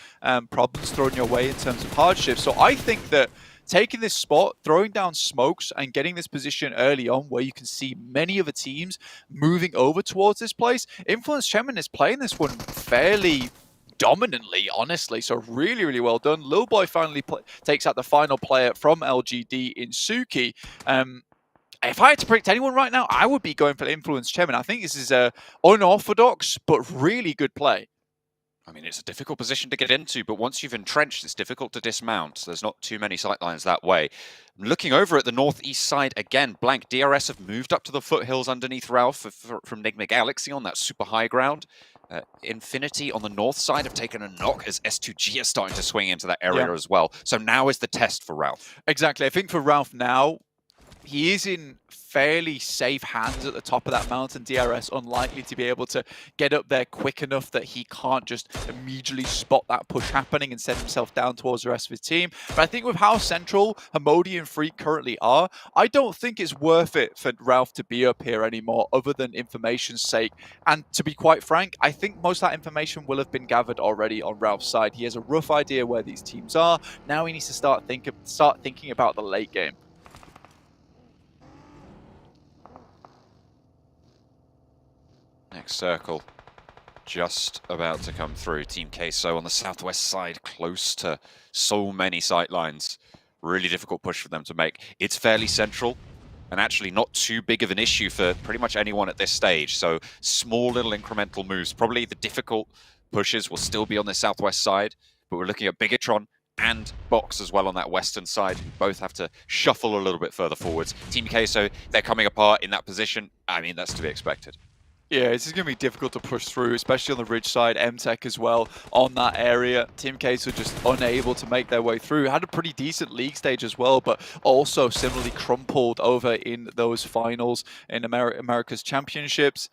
problems thrown your way in terms of hardship. So I think that taking this spot, throwing down smokes, and getting this position early on where you can see many of the teams moving over towards this place, Influence Chemin is playing this one fairly dominantly, honestly. So really, really well done. Lil Boy finally takes out the final player from LGD in Suki. If I had to predict anyone right now, I would be going for Influence Chemin. I think this is a unorthodox but really good play. I mean, it's a difficult position to get into, but once you've entrenched, it's difficult to dismount. There's not too many sightlines that way. Looking over at the northeast side again, Blank DRS have moved up to the foothills underneath Ralph from Enigma Galaxy on that super high ground. Infinity on the north side have taken a knock as S2G are starting to swing into that area as well. So now is the test for Ralph. Exactly. I think for Ralph now, he is in fairly safe hands at the top of that mountain. DRS unlikely to be able to get up there quick enough that he can't just immediately spot that push happening and send himself down towards the rest of his team. But I think with how central Hamodi and Freak currently are, I don't think it's worth it for Ralph to be up here anymore other than information's sake. And to be quite frank, I think most of that information will have been gathered already on Ralph's side. He has a rough idea where these teams are. Now he needs to start thinking about the late game. Next circle, just about to come through. Team Queso on the southwest side, close to so many sightlines. Really difficult push for them to make. It's fairly central, and actually not too big of an issue for pretty much anyone at this stage. So small little incremental moves. Probably the difficult pushes will still be on the southwest side, but we're looking at Bigatron and Box as well on that western side, who both have to shuffle a little bit further forwards. Team Queso, they're coming apart in that position. I mean, that's to be expected. Yeah, this is going to be difficult to push through, especially on the ridge side. MTech as well on that area. Team Case were just unable to make their way through. Had a pretty decent league stage as well, but also similarly crumpled over in those finals in America's Championships.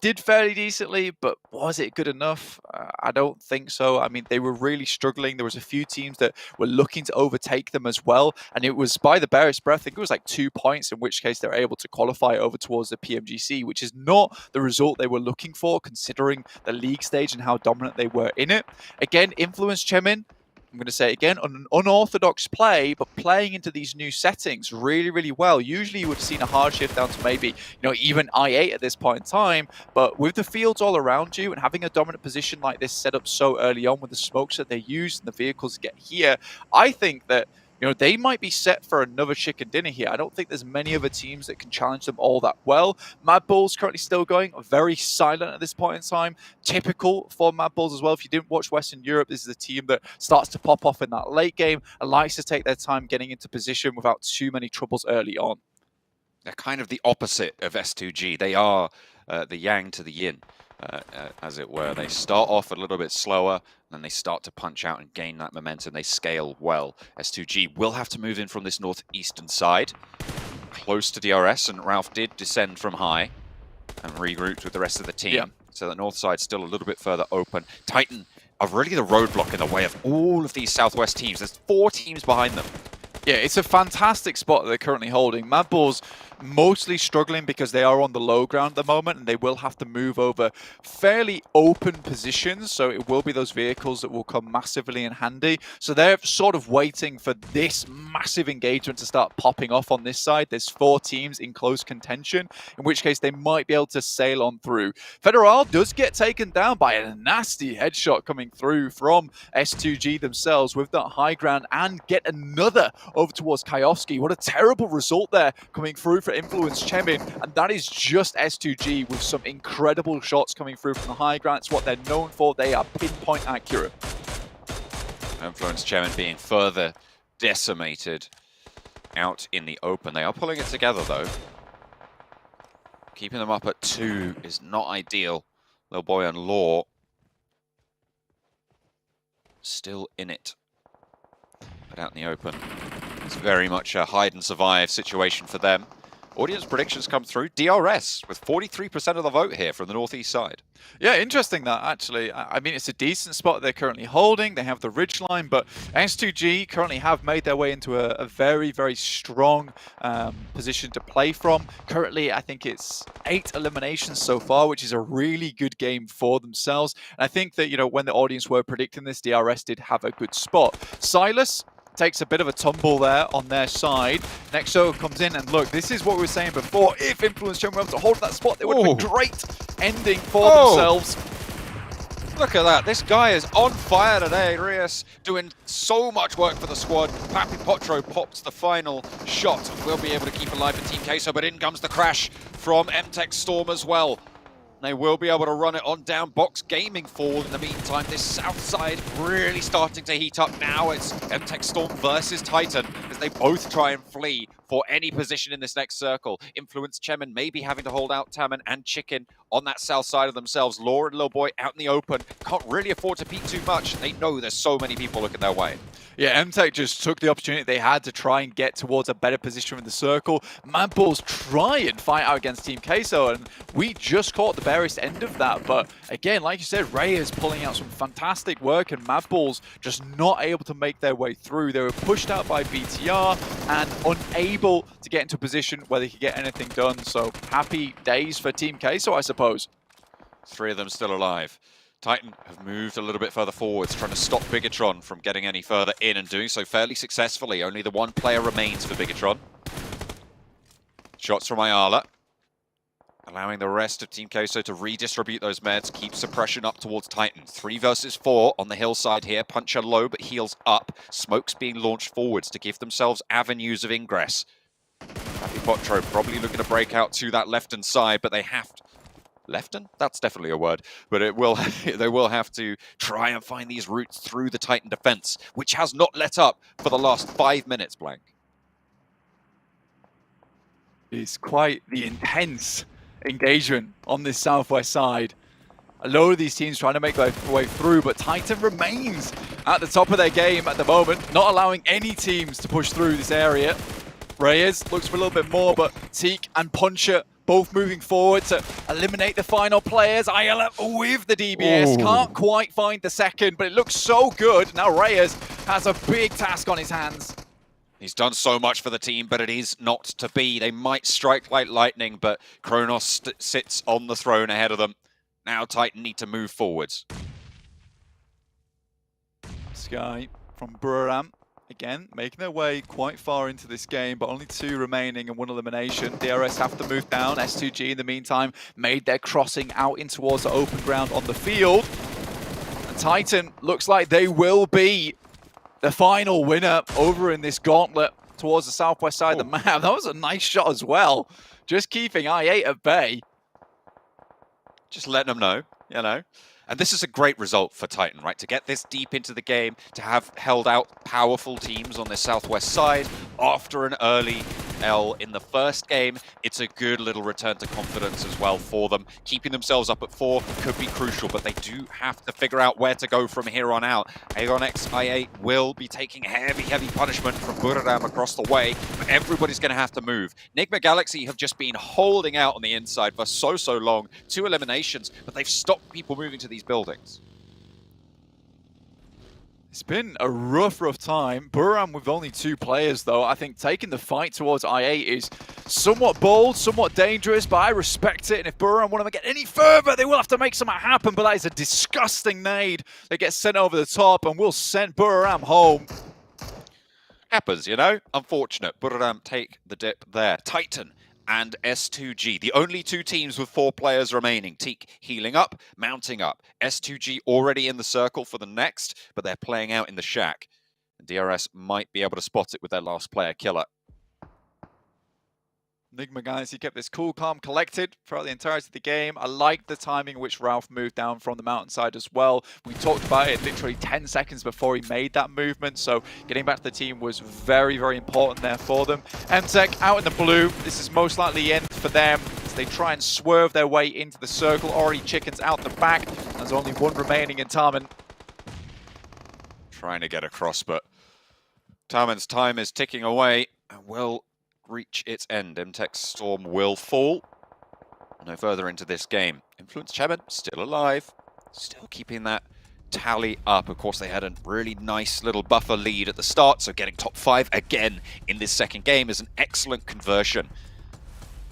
Did fairly decently, but was it good enough? I don't think so. I mean, they were really struggling. There was a few teams that were looking to overtake them as well, and it was by the barest breath. I think it was like 2 points, in which case they were able to qualify over towards the PMGC, which is not the result they were looking for, considering the league stage and how dominant they were in it. Again, Influence Chemin, I'm going to say it again, an unorthodox play, but playing into these new settings really, really well. Usually you would have seen a hard shift down to maybe, even I8 at this point in time, but with the fields all around you and having a dominant position like this set up so early on with the smokes that they use and the vehicles get here, I think that they might be set for another chicken dinner here. I don't think there's many other teams that can challenge them all that well. Mad Bulls currently still going, very silent at this point in time. Typical for Mad Bulls as well. If you didn't watch Western Europe, this is a team that starts to pop off in that late game and likes to take their time getting into position without too many troubles early on. They're kind of the opposite of S2G. They are the yang to the yin, as it were. They start off a little bit slower, then they start to punch out and gain that momentum. They scale well. S2G will have to move in from this northeastern side, close to DRS, and Ralph did descend from high and regrouped with the rest of the team. Yeah. So the north side's still a little bit further open. Titan are really the roadblock in the way of all of these southwest teams. There's 4 teams behind them. Yeah, it's a fantastic spot that they're currently holding. Mad Bulls mostly struggling because they are on the low ground at the moment and they will have to move over fairly open positions, so it will be those vehicles that will come massively in handy. So they're sort of waiting for this massive engagement to start popping off on this side. There's 4 teams in close contention, in which case they might be able to sail on through. Federal does get taken down by a nasty headshot coming through from S2G themselves with that high ground, and get another over towards Kayovsky. What a terrible result there coming through for Influence Chemin, and that is just S2G with some incredible shots coming through from the high ground. It's what they're known for. They are pinpoint accurate. Influence Chairman being further decimated out in the open. They are pulling it together though. Keeping them up at 2 is not ideal. Little Boy and Law still in it, but out in the open. It's very much a hide and survive situation for them. Audience predictions come through. DRS with 43% of the vote here from the northeast side. Yeah, interesting that actually. I mean, it's a decent spot they're currently holding. They have the ridge line, but S2G currently have made their way into a very, very strong position to play from. Currently, I think it's 8 eliminations so far, which is a really good game for themselves. And I think that, you know, when the audience were predicting this, DRS did have a good spot. Silas takes a bit of a tumble there on their side. Nexo comes in, and look, this is what we were saying before. If Influence Children were able to hold that spot, they would have been great ending for themselves. Look at that. This guy is on fire today. Reyes doing so much work for the squad. Papi Potro pops the final shot. We'll be able to keep alive in Team Queso, but in comes the crash from MTech Storm as well. They will be able to run it on down. Box Gaming forward in the meantime. This south side really starting to heat up now. It's MTech Storm versus Titan as they both try and flee for any position in this next circle. Influence Chemin maybe having to hold out Taman and Chicken on that south side of themselves. Law and Lil Boy out in the open. Can't really afford to peek too much. They know there's so many people looking their way. Yeah, MTech just took the opportunity they had to try and get towards a better position in the circle. Madballs try and fight out against Team Queso, and we just caught the barest end of that. But again, like you said, Reyes pulling out some fantastic work, and Madballs just not able to make their way through. They were pushed out by BTR and unable to get into a position where they could get anything done. So happy days for Team Queso, I suppose. 3 of them still alive. Titan have moved a little bit further forwards, trying to stop Bigatron from getting any further in, and doing so fairly successfully. Only the 1 player remains for Bigatron. Shots from Ayala, allowing the rest of Team Queso to redistribute those meds, keep suppression up towards Titan. 3 versus 4 on the hillside here. Puncher low, but heals up. Smokes being launched forwards to give themselves avenues of ingress. Happy Potro probably looking to break out to that left-hand side, but they have to... Lefton? That's definitely a word, but it will. They will have to try and find these routes through the Titan defense, which has not let up for the last 5 minutes, Blank. It's quite the intense engagement on this southwest side. A load of these teams trying to make their way through, but Titan remains at the top of their game at the moment, not allowing any teams to push through this area. Reyes looks for a little bit more, but Teak and Puncher both moving forward to eliminate the final players. Ayala with the DBS, can't quite find the second, but it looks so good. Now Reyes has a big task on his hands. He's done so much for the team, but it is not to be. They might strike like lightning, but Kronos sits on the throne ahead of them. Now Titan need to move forwards. Sky from Buram. Again, making their way quite far into this game, but only 2 remaining and 1 elimination. DRS have to move down. S2G, in the meantime, made their crossing out in towards the open ground on the field. And Titan looks like they will be the final winner over in this gauntlet towards the southwest side of the map. That was a nice shot as well. Just keeping I8 at bay. Just letting them know, you know. And this is a great result for Titan, right? To get this deep into the game, to have held out powerful teams on the southwest side after an early L in the first game. It's a good little return to confidence as well for them. Keeping themselves up at 4 could be crucial, but they do have to figure out where to go from here on out. Aeon X I8 will be taking heavy punishment from Buradam across the way, but everybody's going to have to move. Nigma Galaxy have just been holding out on the inside for so long. 2 eliminations, but they've stopped people moving to these buildings. It's been a rough time. Buram with only 2 players, though. I think taking the fight towards I8 is somewhat bold, somewhat dangerous, but I respect it. And if Buram want to get any further, they will have to make something happen. But that is a disgusting nade that gets sent over the top and will send Buram home. Happens, you know? Unfortunate. Buram take the dip there. Titan and S2G, the only 2 teams with 4 players remaining. Teak healing up, mounting up. S2G already in the circle for the next, but they're playing out in the shack. And DRS might be able to spot it with their last player, Killer. Enigma guys, he kept this cool, calm, collected throughout the entirety of the game. I liked the timing in which Ralph moved down from the mountainside as well. We talked about it literally 10 seconds before he made that movement, so getting back to the team was very, very important there for them. MTech out in the blue. This is most likely the end for them as they try and swerve their way into the circle. Already Chickens out the back. There's only 1 remaining in Tarman. Trying to get across, but Tarman's time is ticking away and will reach its end. MTech's Storm will fall. No further into this game. Influence Chairman still alive, still keeping that tally up. Of course, they had a really nice little buffer lead at the start, so getting top 5 again in this second game is an excellent conversion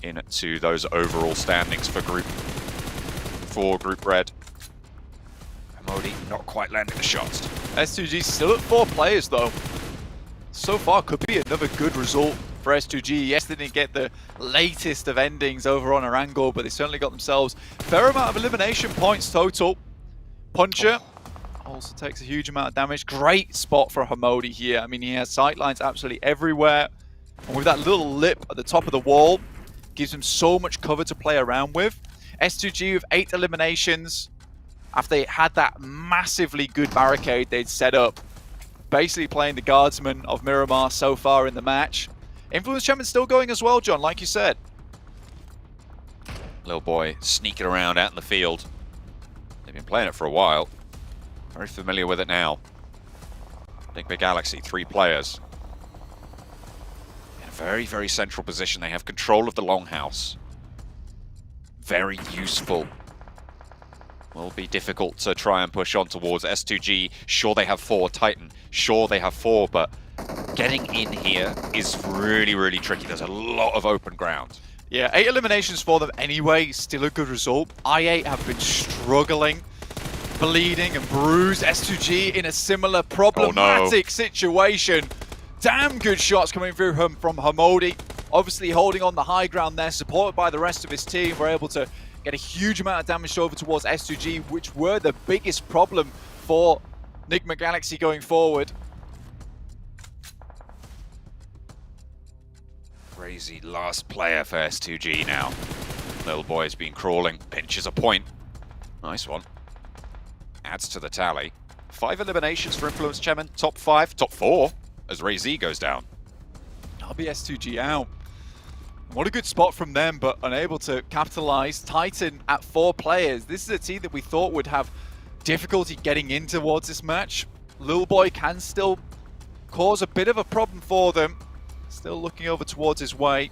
into those overall standings for Group Red. Modi not quite landing the shots. S2G still at 4 players though. So far could be another good result for S2G. Yes, they didn't get the latest of endings over on Erangel, but they certainly got themselves a fair amount of elimination points total. Puncher also takes a huge amount of damage. Great spot for Hamodi here. I mean, he has sightlines absolutely everywhere. And with that little lip at the top of the wall, gives him so much cover to play around with. S2G with 8 eliminations after they had that massively good barricade they'd set up. Basically playing the guardsman of Miramar so far in the match. Influence Champion's still going as well, John, like you said. Little boy sneaking around out in the field. They've been playing it for a while. Very familiar with it now. Enigma Galaxy, 3 players. In a very, very central position. They have control of the longhouse. Very useful. Will be difficult to try and push on towards S2G. Sure, they have 4. Titan, sure, they have 4, but getting in here is really, really tricky. There's a lot of open ground. Yeah, 8 eliminations for them anyway. Still a good result. I8 have been struggling, bleeding and bruised. S2G in a similar problematic situation. Damn good shots coming through from Hamodi. Obviously holding on the high ground there, supported by the rest of his team. We're able to get a huge amount of damage over towards S2G, which were the biggest problem for Enigma Galaxy going forward. Crazy last player for S2G now. Little boy's been crawling, pinches a point. Nice one. Adds to the tally. 5 eliminations for Influence Chairman, top 5, top 4, as Ray Z goes down. That'll be S2G out. What a good spot from them, but unable to capitalize. Titan at 4 players. This is a team that we thought would have difficulty getting in towards this match. Little boy can still cause a bit of a problem for them. Still looking over towards his way.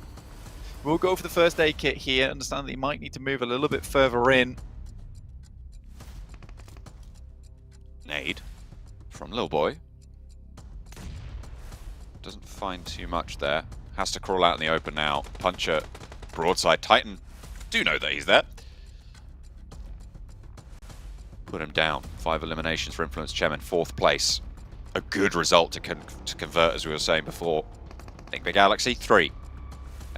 We'll go for the first aid kit here. Understand that he might need to move a little bit further in. Nade from Lil Boy. Doesn't find too much there. Has to crawl out in the open now. Puncher, broadside. Titan do know that he's there. Put him down. 5 eliminations for Influence Chairman, 4th place. A good result to convert, as we were saying before. Enigma Galaxy, 3.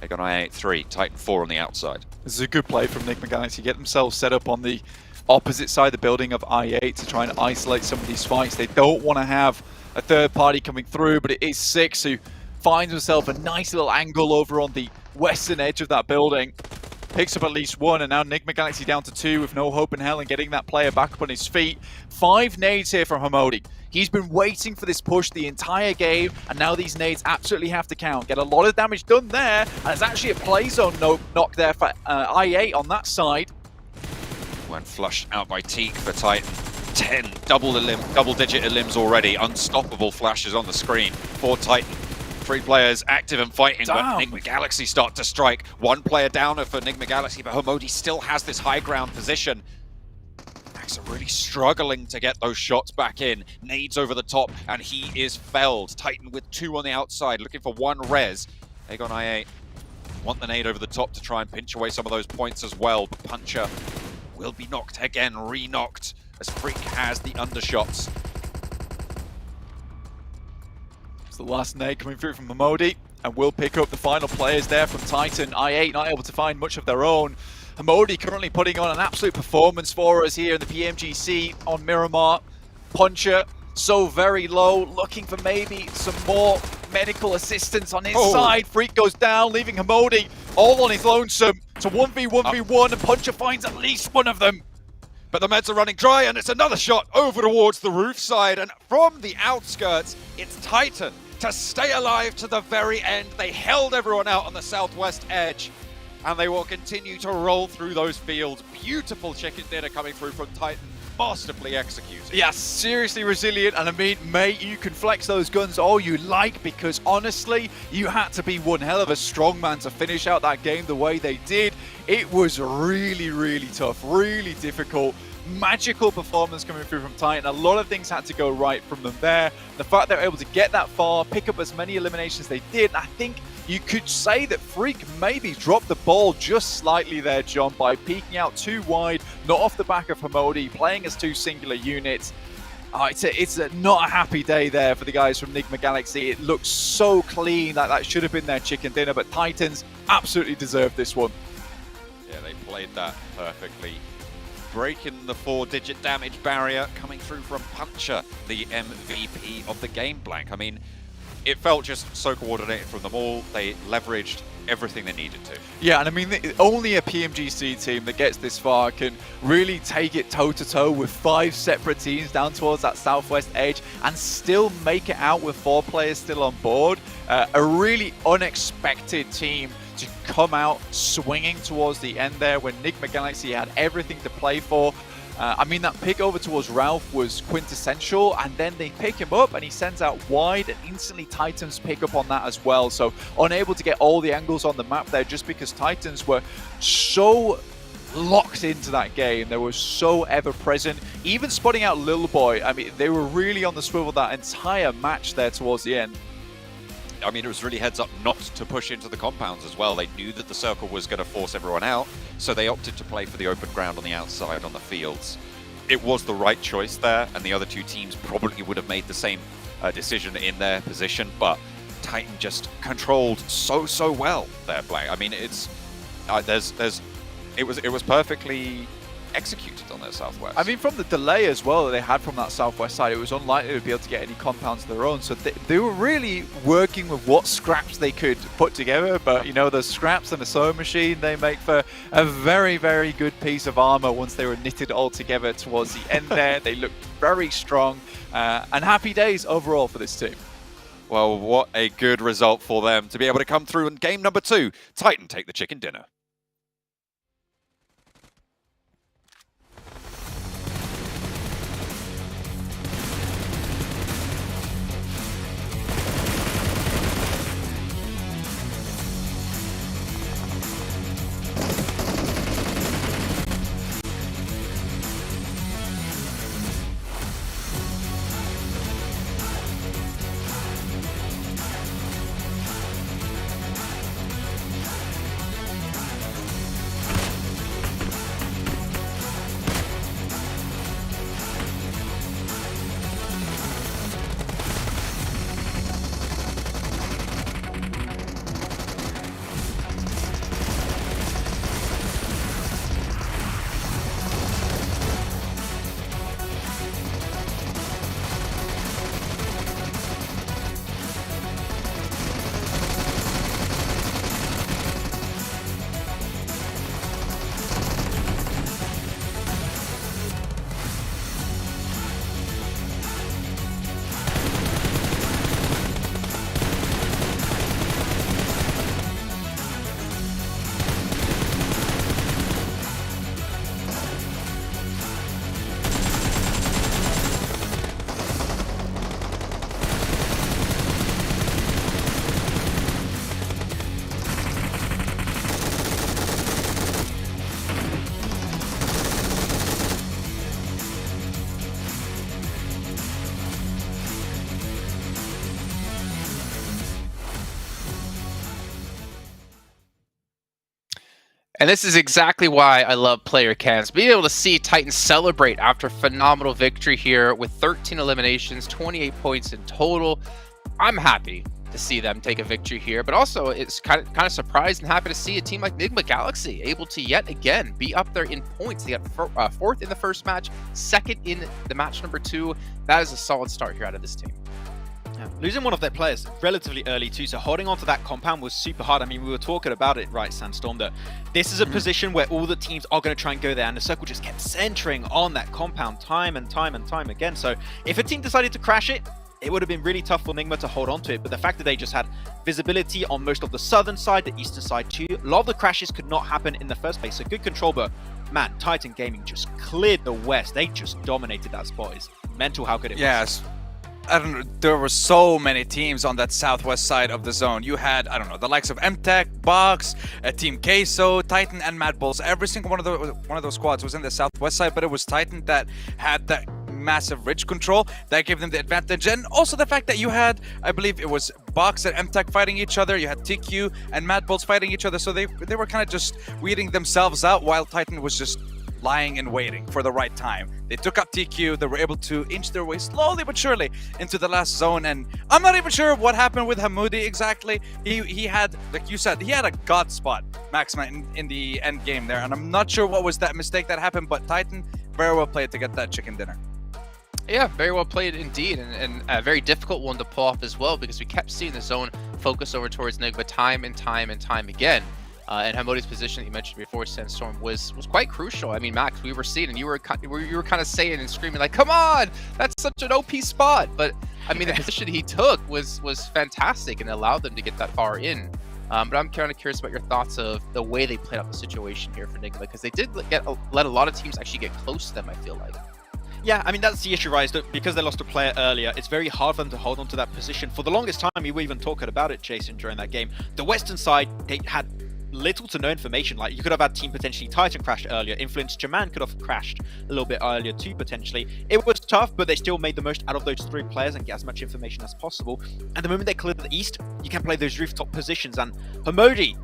Aegon I8, 3. Titan, 4 on the outside. This is a good play from Enigma Galaxy. Get themselves set up on the opposite side of the building of I8 to try and isolate some of these fights. They don't want to have a third party coming through, but it is Six who finds himself a nice little angle over on the western edge of that building. Picks up at least 1, and now Enigma Galaxy down to 2 with no hope in hell and getting that player back up on his feet. 5 nades here from Hamodi. He's been waiting for this push the entire game, and now these nades absolutely have to count. Get a lot of damage done there, and there's actually a play zone knock there for I8 on that side. Went flushed out by Teak for Titan. 10 double-digit elims already. Unstoppable flashes on the screen for Titan. 3 players active and fighting, but Enigma Galaxy start to strike. 1 player downer for Enigma Galaxy, but Hamodi still has this high ground position. That's a really struggling to get those shots back in. Nades over the top, and he is felled. Titan with 2 on the outside, looking for 1 res. Aegon I8 want the nade over the top to try and pinch away some of those points as well. But Puncher will be knocked again, re-knocked, as Freak has the undershots. It's the last nade coming through from Hamodi, and will pick up the final players there from Titan. I8 not able to find much of their own. Hamodi currently putting on an absolute performance for us here in the PMGC on Miramar. Puncher so very low, looking for maybe some more medical assistance on his side. Freak goes down, leaving Hamodi all on his lonesome. It's a 1v1v1, and Puncher finds at least one of them. But the meds are running dry, and it's another shot over towards the roof side. And from the outskirts, it's Titan to stay alive to the very end. They held everyone out on the southwest edge, and they will continue to roll through those fields. Beautiful chicken dinner coming through from Titan, masterfully executed. Yeah, seriously resilient, and I mean, mate, you can flex those guns all you like, because honestly, you had to be one hell of a strongman to finish out that game the way they did. It was really, really tough, really difficult. Magical performance coming through from Titan. A lot of things had to go right from them there. The fact they were able to get that far, pick up as many eliminations they did, I think you could say that Freak maybe dropped the ball just slightly there, John, by peeking out too wide, not off the back of Hamodi, playing as 2 singular units. It's not a happy day there for the guys from Enigma Galaxy. It looks so clean, like that should have been their chicken dinner, but Titans absolutely deserved this one. Yeah, they played that perfectly. Breaking the 4-digit damage barrier, coming through from Puncher, the MVP of the game, Blank. I mean, it felt just so coordinated from them all. They leveraged everything they needed to. Yeah, and I mean, only a PMGC team that gets this far can really take it toe-to-toe with 5 separate teams down towards that southwest edge and still make it out with 4 players still on board. A really unexpected team to come out swinging towards the end there when Enigma Galaxy had everything to play for. I mean, that pick over towards Ralph was quintessential, and then they pick him up and he sends out wide, and instantly Titans pick up on that as well. So unable to get all the angles on the map there just because Titans were so locked into that game. They were so ever present, even spotting out Lil Boy. I mean, they were really on the swivel that entire match there towards the end. I mean, it was really heads up not to push into the compounds as well. They knew that the circle was going to force everyone out, so they opted to play for the open ground on the outside on the fields. It was the right choice there, and the other 2 teams probably would have made the same decision in their position, but Titan just controlled so well there, Blank. I mean, it was perfectly executed on their southwest. I mean, from the delay as well that they had from that southwest side, it was unlikely to be able to get any compounds of their own. So they were really working with what scraps they could put together. But, you know, the scraps and the sewing machine, they make for a very, very good piece of armor once they were knitted all together towards the end there. They looked very strong, and happy days overall for this team. Well, what a good result for them to be able to come through in game number 2. Titan take the chicken dinner. And this is exactly why I love player cams. Being able to see Titans celebrate after a phenomenal victory here with 13 eliminations, 28 points in total. I'm happy to see them take a victory here, but also it's kind of surprised and happy to see a team like Nigma Galaxy able to yet again be up there in points. They got fourth in the first match, second in the match number 2. That is a solid start here out of this team. Yeah. Losing one of their players relatively early too, so holding on to that compound was super hard. I mean, we were talking about it, right, Sandstorm, that this is a position where all the teams are going to try and go there, and the circle just kept centering on that compound time and time and time again. So if a team decided to crash it, it would have been really tough for Nigma to hold on to it, but the fact that they just had visibility on most of the southern side, the eastern side too, a lot of the crashes could not happen in the first place, so good control, but man, Titan Gaming just cleared the west. They just dominated that spot. It's mental how good it was. Yes. I don't know, there were so many teams on that southwest side of the zone. You had, I don't know, the likes of MTech, Box, Team Queso, Titan, and Mad Bulls. Every single one of those squads was in the southwest side, but it was Titan that had that massive ridge control that gave them the advantage. And also the fact that you had, I believe it was Box and MTech fighting each other, you had TQ and Mad Bulls fighting each other, so they were kind of just weeding themselves out while Titan was just lying and waiting for the right time. They took up TQ, they were able to inch their way slowly but surely into the last zone, and I'm not even sure what happened with Hamoudi exactly. He had, like you said, he had a god spot, Maxima, in the end game there, and I'm not sure what was that mistake that happened, but Titan very well played to get that chicken dinner. Yeah, very well played indeed, and a very difficult one to pull off as well, because we kept seeing the zone focus over towards Nigma time and time and time again. And Hamodi's position that you mentioned before, Sandstorm, was quite crucial. I mean, Max, we were seeing, and you were kind of saying and screaming like, "Come on, that's such an OP spot!" But I mean, the position he took was fantastic and allowed them to get that far in. But I'm kind of curious about your thoughts of the way they played out the situation here for Nigma, because they did let a lot of teams actually get close to them, I feel like. Yeah, I mean, that's the issue, right? Is that because they lost a player earlier, it's very hard for them to hold on to that position. For the longest time, we were even talking about it, Jason, during that game. The western side, they had little to no information. Like, you could have had team potentially Titan crash earlier, Influence Jaman could have crashed a little bit earlier too, potentially. It was tough, but they still made the most out of those 3 players and get as much information as possible. And the moment they clear the east, you can play those rooftop positions, and Hamodi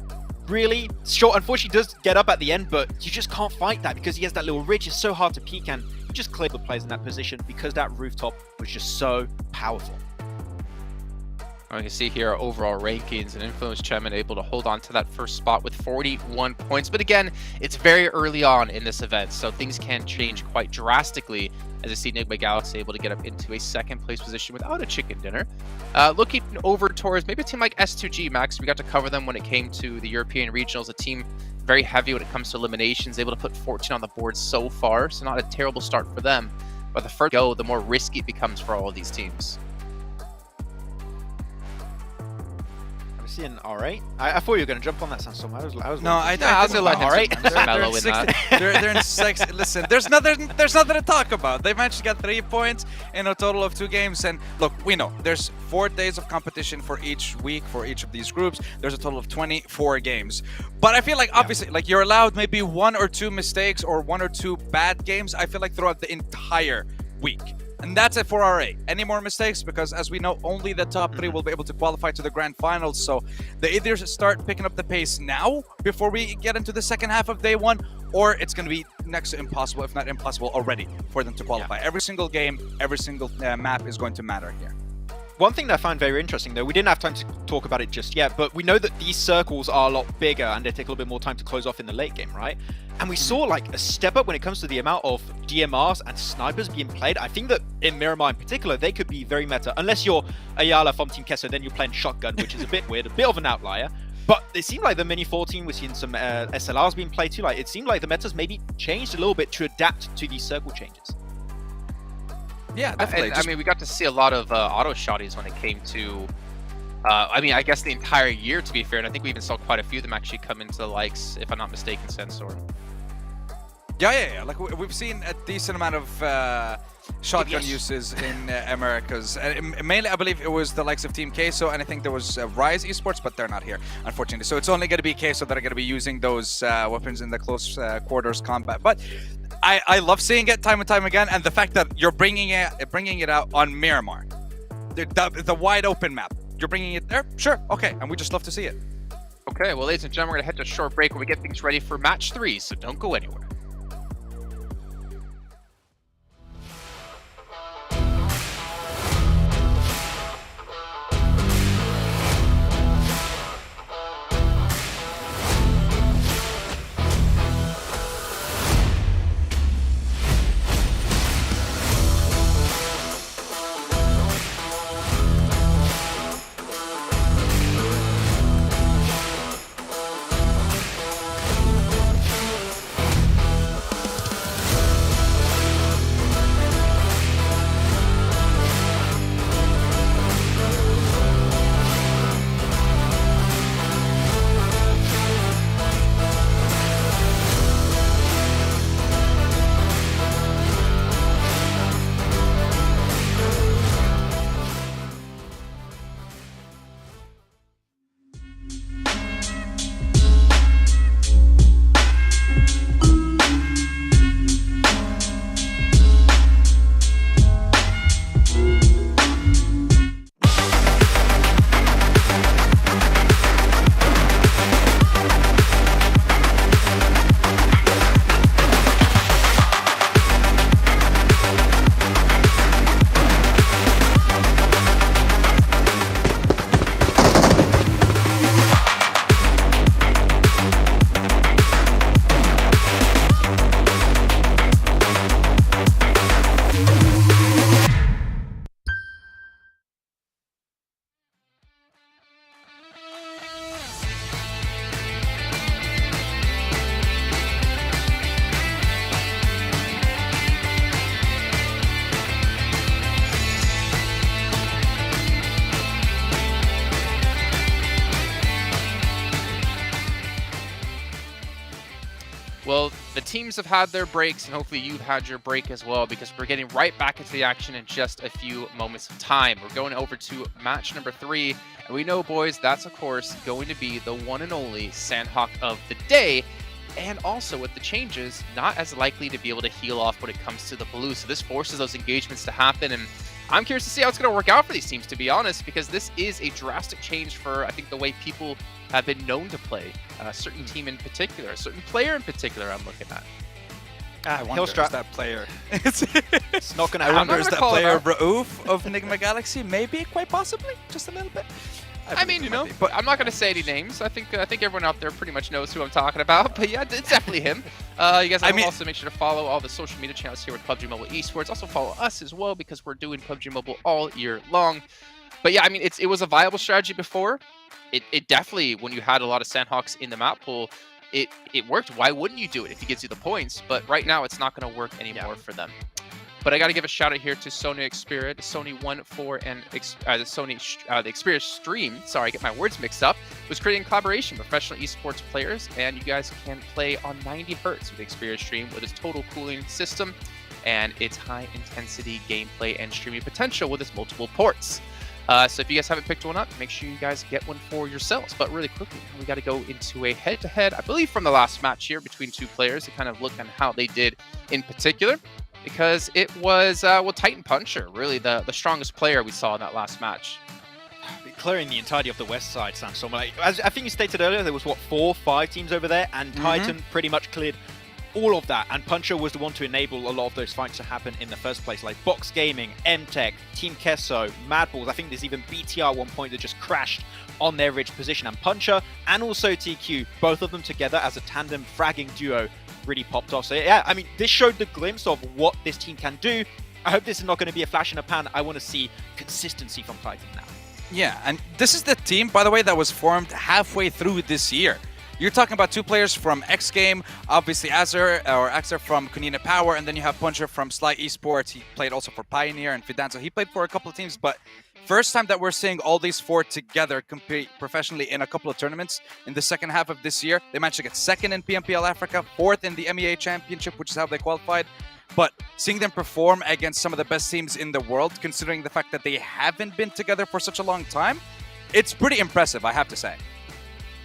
really short, unfortunately, does get up at the end, but you just can't fight that because he has that little ridge. It's so hard to peek, and you just clear the players in that position because that rooftop was just so powerful. You can see here our overall rankings, and Influence Chairman able to hold on to that first spot with 41 points. But again, it's very early on in this event, so things can change quite drastically as I see Nigma Galaxy able to get up into a second place position without a chicken dinner. Looking over towards maybe a team like S2G, Max, we got to cover them when it came to the European Regionals, a team very heavy when it comes to eliminations, able to put 14 on the board so far, so not a terrible start for them. But the further you go, the more risky it becomes for all of these teams. Seeing R8. I thought you were going to jump on that Sandstorm. I was No, I was didn't. like R8. Mellow in that. They're in 6. Listen, there's nothing to talk about. They managed to get 3 points in a total of 2 games. And look, we know there's 4 days of competition for each week for each of these groups. There's a total of 24 games. But I feel like obviously, like, you're allowed maybe 1 or 2 mistakes or 1 or 2 bad games. I feel like throughout the entire week. And that's it for RA. Any more mistakes? Because as we know, only the top 3 will be able to qualify to the grand finals. So they either start picking up the pace now before we get into the second half of day 1, or it's going to be next to impossible, if not impossible already, for them to qualify. Every single game, every single map is going to matter here. One thing that I find very interesting, though, we didn't have time to talk about it just yet, but we know that these circles are a lot bigger and they take a little bit more time to close off in the late game, right? And we saw like a step up when it comes to the amount of DMRs and snipers being played. I think that in Miramar in particular, they could be very meta. Unless you're Ayala from Team Kesso, then you're playing shotgun, which is a bit weird, a bit of an outlier. But it seemed like the Mini 14, we're seeing some SLRs being played too. Like, it seemed like the metas maybe changed a little bit to adapt to these circle changes. Yeah, definitely. I mean, we got to see a lot of auto shotties when it came to, I mean, I guess the entire year, to be fair, and I think we even saw quite a few of them actually come into the likes, if I'm not mistaken, Sandstorm. Yeah. Like, we've seen a decent amount of shotgun uses in Americas. Mainly, I believe it was the likes of Team Queso, and I think there was Rise Esports, but they're not here, unfortunately. So it's only going to be Queso that are going to be using those weapons in the close quarters combat. But I love seeing it time and time again, and the fact that you're bringing it out on Miramar, the wide open map. You're bringing it there? Sure, okay, and we just love to see it. Okay, well, ladies and gentlemen, we're going to head to a short break where we get things ready for match 3, so don't go anywhere. Well, the teams have had their breaks, and hopefully you've had your break as well, because we're getting right back into the action in just a few moments of time. We're going over to match number 3, and we know, boys, that's, of course, going to be the one and only Sanhok of the day, and also with the changes, not as likely to be able to heal off when it comes to the blue. So this forces those engagements to happen, and I'm curious to see how it's going to work out for these teams, to be honest, because this is a drastic change for, I think, the way people have been known to play. A certain team in particular, a certain player in particular I'm looking at. I wonder, is that player? It's not going to I happen. wonder, is that player Raouf of Enigma Galaxy? Maybe, quite possibly, just a little bit. I mean, you know, but I'm not going to say any names. I think everyone out there pretty much knows who I'm talking about. But yeah, it's definitely him. You guys also make sure to follow all the social media channels here with PUBG Mobile Esports. Also follow us as well, because we're doing PUBG Mobile all year long. But yeah, I mean, it was a viable strategy before. It definitely, when you had a lot of Sanhoks in the map pool, it worked. Why wouldn't you do it if he gives you the points? But right now, it's not going to work anymore for them. But I got to give a shout out here to Sony Xperia, Sony 1.4, and the Xperia stream. Sorry, I get my words mixed up. Was creating collaboration with professional esports players, and you guys can play on 90 hertz with the Xperia stream with its total cooling system and its high intensity gameplay and streaming potential with its multiple ports. So if you guys haven't picked one up, make sure you guys get one for yourselves. But really quickly, we got to go into a head-to-head, I believe from the last match here between two players to kind of look at how they did in particular. Because it was, well, Titan Puncher, really the strongest player we saw in that last match. Clearing the entirety of the west side, Sansom. As I think you stated earlier, there was, what, 4 or 5 teams over there, and Titan pretty much cleared all of that. And Puncher was the one to enable a lot of those fights to happen in the first place, like Box Gaming, MTech, Team Kesso, Madballs. I think there's even BTR at one point that just crashed on their ridge position. And Puncher and also TQ, both of them together as a tandem fragging duo, really popped off. So yeah, I mean, this showed the glimpse of what this team can do. I hope this is not going to be a flash in a pan. I want to see consistency from Titan now. Yeah, and this is the team, by the way, that was formed halfway through this year. You're talking about 2 players from X Game, obviously Azur from Kunina Power, and then you have Puncher from Sly Esports. He played also for Pioneer and Fidanza. He played for a couple of teams, but first time that we're seeing all these 4 together compete professionally in a couple of tournaments in the second half of this year. They managed to get 2nd in PMPL Africa, 4th in the MEA Championship, which is how they qualified. But seeing them perform against some of the best teams in the world, considering the fact that they haven't been together for such a long time, it's pretty impressive, I have to say.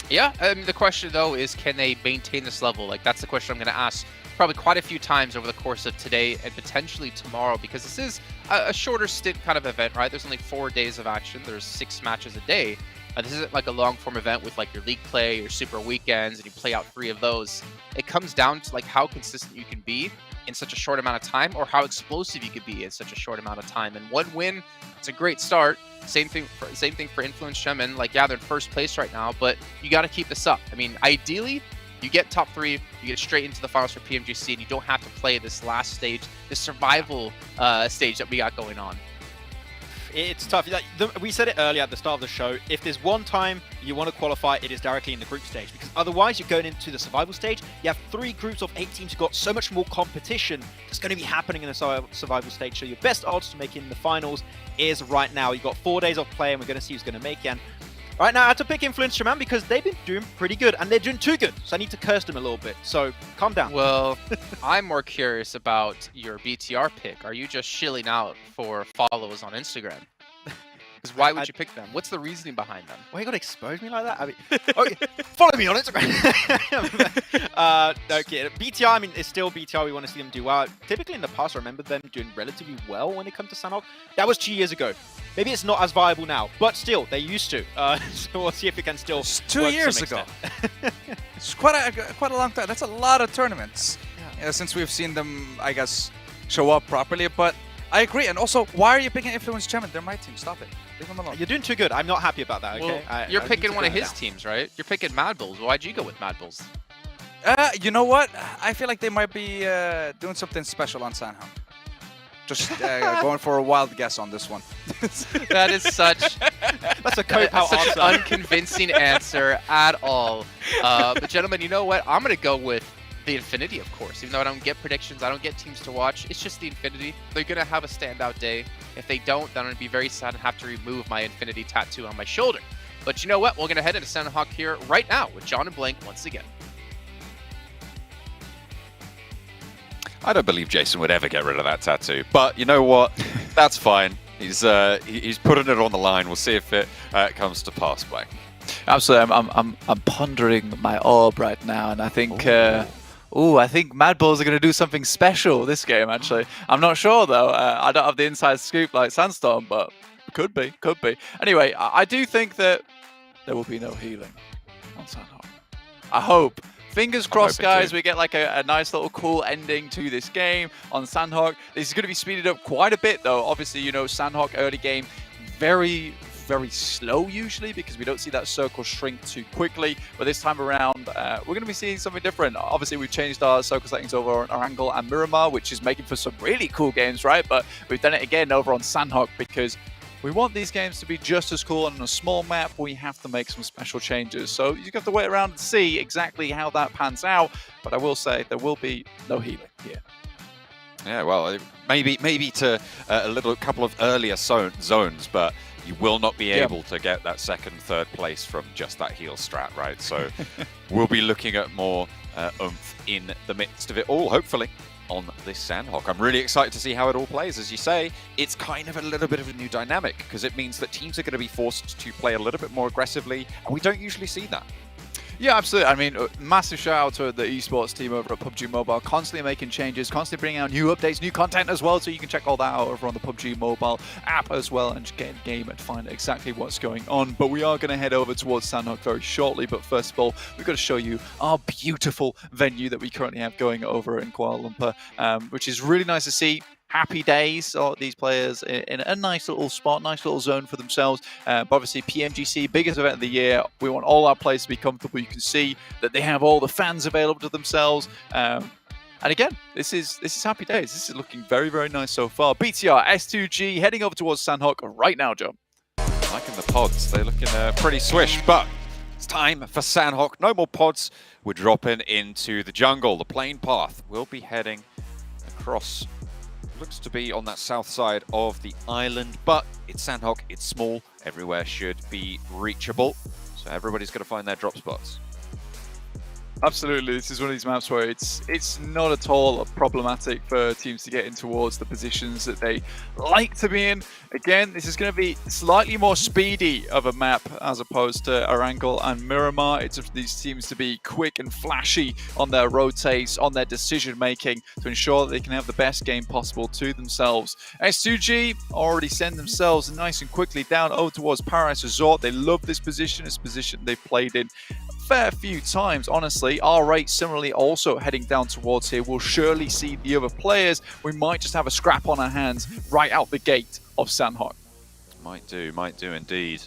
Yeah, the question, though, is can they maintain this level? Like, that's the question I'm going to ask probably quite a few times over the course of today and potentially tomorrow, because this is a shorter stint kind of event, right? There's only 4 days of action. There's 6 matches a day. This isn't like a long form event with like your league play, your super weekends, and you play out 3 of those. It comes down to like how consistent you can be in such a short amount of time, or how explosive you could be in such a short amount of time. And 1 win, it's a great start. Same thing for Influence Chemin. Like, yeah, they're in first place right now, but you got to keep this up. I mean, ideally, you get top 3, you get straight into the finals for PMGC, and you don't have to play this last stage, this survival stage that we got going on. It's tough. Like, we said it earlier at the start of the show. If there's one time you want to qualify, it is directly in the group stage. Because otherwise, you're going into the survival stage. You have 3 groups of 8 teams. You've got so much more competition that's going to be happening in the survival stage. So your best odds to make it in the finals is right now. You've got 4 days of play, and we're going to see who's going to make it. And right now, I had to pick Influence Chemin because they've been doing pretty good, and they're doing too good. So I need to curse them a little bit. So calm down. Well, I'm more curious about your BTR pick. Are you just shilling out for follows on Instagram? Because why would you pick them? What's the reasoning behind them? Why you gotta expose me like that? I mean, okay, follow me on Instagram. Okay, BTR, I mean, it's still BTR. We want to see them do well. Typically in the past, I remember them doing relatively well when it comes to Sanhok. That was 2 years ago. Maybe it's not as viable now, but still, they used to. So we'll see if it can still. It's 2 years ago. It's quite a long time. That's a lot of tournaments since we've seen them, I guess, show up properly. But I agree. And also, why are you picking Influence Chemin? They're my team. Stop it. Leave them alone. You're doing too good. I'm not happy about that, okay? Well, you're picking one of his teams, right? You're picking Mad Bulls. Why'd you go with Mad Bulls? You know what? I feel like they might be doing something special on Sanhok. Just going for a wild guess on this one. That is such... That's a cop-out such answer. an unconvincing answer at all. But gentlemen, you know what? I'm going to go with the Infinity, of course. Even though I don't get predictions, I don't get teams to watch. It's just the Infinity. They're going to have a standout day. If they don't, then I'm going to be very sad and have to remove my Infinity tattoo on my shoulder. But you know what? We're going to head into Sanhok here right now with John and Blank once again. I don't believe Jason would ever get rid of that tattoo, but you know what? That's fine. He's putting it on the line. We'll see if it comes to pass, Blank. Absolutely. I'm pondering my orb right now, and I think I think Mad Bulls are going to do something special this game. Actually, I'm not sure though. I don't have the inside scoop like Sandstorm, but could be. Anyway, I do think that there will be no healing on Sanhok. I hope. Fingers crossed, guys, we get like a nice little cool ending to this game on Sanhok. This is going to be speeded up quite a bit, though. Obviously, you know, Sanhok early game, very slow usually because we don't see that circle shrink too quickly. But this time around, we're going to be seeing something different. Obviously, we've changed our circle settings over on Erangel and Miramar, which is making for some really cool games, right? But we've done it again over on Sanhok because we want these games to be just as cool, and on a small map, we have to make some special changes. So you have to wait around and see exactly how that pans out. But I will say there will be no healing here. Yeah, well, maybe to a couple of earlier zones, but you will not be able to get that second, third place from just that heal strat, right? So we'll be looking at more oomph in the midst of it all, hopefully, on this Sanhok. I'm really excited to see how it all plays. As you say, it's kind of a little bit of a new dynamic because it means that teams are going to be forced to play a little bit more aggressively, and we don't usually see that. Yeah, absolutely. I mean, massive shout out to the esports team over at PUBG Mobile, constantly making changes, constantly bringing out new updates, new content as well, so you can check all that out over on the PUBG Mobile app as well and just get in game and find exactly what's going on. But we are going to head over towards Sanhok very shortly, but first of all, we've got to show you our beautiful venue that we currently have going over in Kuala Lumpur, which is really nice to see. Happy days, or these players in a nice little spot, nice little zone for themselves. But obviously, PMGC, biggest event of the year. We want all our players to be comfortable. You can see that they have all the fans available to themselves. And again, this is happy days. This is looking very nice so far. BTR, S2G, heading over towards Sanhok right now, John. Liking the pods. They're looking pretty swish, but it's time for Sanhok. No more pods. We're dropping into the jungle. The plain path will be heading across. Looks to be on that south side of the island, but it's Sanhok, it's small, everywhere should be reachable. So everybody's going to find their drop spots. Absolutely, this is one of these maps where it's not at all problematic for teams to get in towards the positions that they like to be in. Again, this is going to be slightly more speedy of a map as opposed to Erangel and Miramar. It's of these teams to be quick and flashy on their rotates, on their decision making to ensure that they can have the best game possible to themselves. S2G already send themselves nice and quickly down over towards Paradise Resort. They love this position. It's a position they've played in fair few times, honestly. R8 similarly also heading down towards here. We'll surely see the other players. We might just have a scrap on our hands right out the gate of Sanhok. Might do indeed.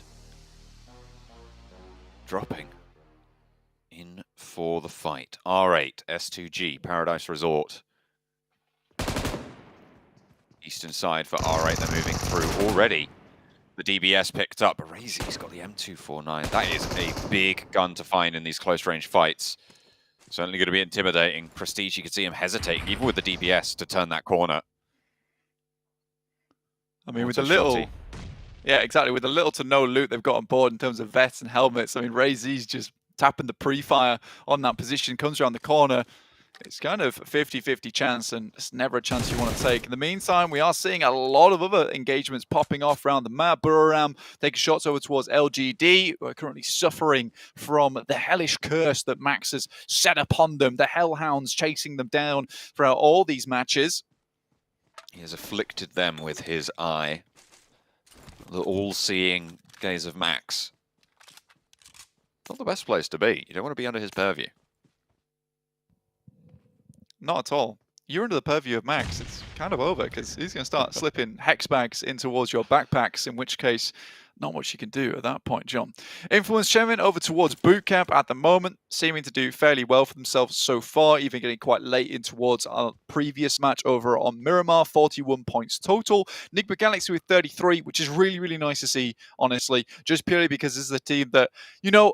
Dropping in for the fight. R8, S2G, Paradise Resort. Eastern side for R8, they're moving through already. The DBS picked up, but Razy's got the M249. That is a big gun to find in these close-range fights. Certainly going to be intimidating. Prestige, you can see him hesitating, even with the DBS, to turn that corner. I mean, with the little... Yeah, exactly. With the little to no loot they've got on board in terms of vets and helmets, I mean, Razy's just tapping the pre-fire on that position, comes around the corner. It's kind of a 50-50 chance, and it's never a chance you want to take. In the meantime, we are seeing a lot of other engagements popping off around the map. Buriram taking shots over towards LGD, who are currently suffering from the hellish curse that Max has set upon them. The Hellhounds chasing them down throughout all these matches. He has afflicted them with his eye. The all-seeing gaze of Max. Not the best place to be. You don't want to be under his purview. Not at all. You're under the purview of Max. It's kind of over because he's going to start slipping hex bags in towards your backpacks, in which case, not much you can do at that point, John. Influence Chemin over towards Bootcamp at the moment, seeming to do fairly well for themselves so far, even getting quite late in towards our previous match over on Miramar, 41 points total. Nigma Galaxy with 33, which is really, really nice to see, honestly, just purely because this is a team that, you know,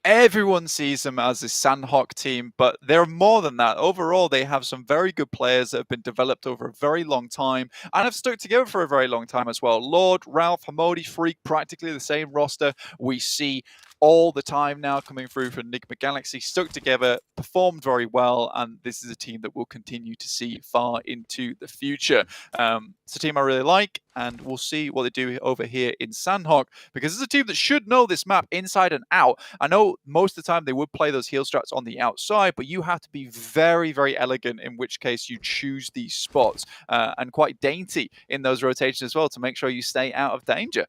everyone sees them as a Sanhok team, but they're more than that. Overall, they have some very good players that have been developed over a very long time and have stuck together for a very long time as well. Lord, Ralph, Hamodi, Freak, practically the same roster we see all the time now coming through for Nigma Galaxy, stuck together, performed very well, and this is a team that we'll continue to see far into the future. It's a team I really like, and we'll see what they do over here in Sanhok, because it's a team that should know this map inside and out. I know most of the time they would play those heal strats on the outside, but you have to be very, very elegant, in which case you choose these spots, and quite dainty in those rotations as well to make sure you stay out of danger.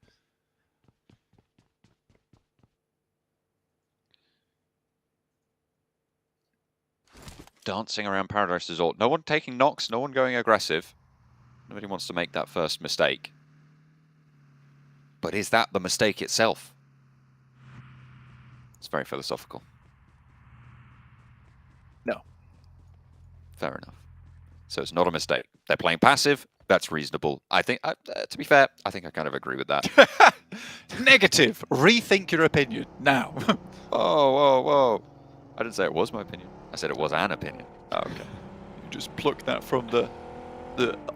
Dancing around Paradise Resort. No one taking knocks, no one going aggressive. Nobody wants to make that first mistake. But is that the mistake itself? It's very philosophical. No. Fair enough. So it's not a mistake. They're playing passive. That's reasonable. I think, to be fair, I think I kind of agree with that. Negative. Rethink your opinion now. Whoa, whoa, whoa. I didn't say it was my opinion. I said it was an opinion. Oh, okay. You just plucked that from the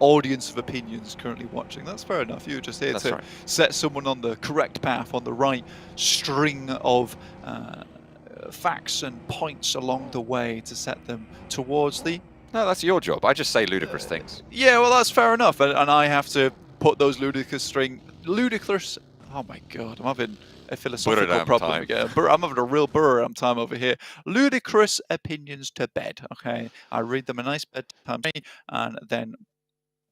audience of opinions currently watching. That's fair enough. You're just here to set someone on the correct path, on the right string of facts and points along the way to set them towards the... No, that's your job. I just say ludicrous things. Yeah, well, that's fair enough. And I have to put those ludicrous... Oh my god, I'm having a philosophical problem again. I'm having a real Buriram time over here. Ludicrous opinions to bed, okay? I read them a nice bedtime and then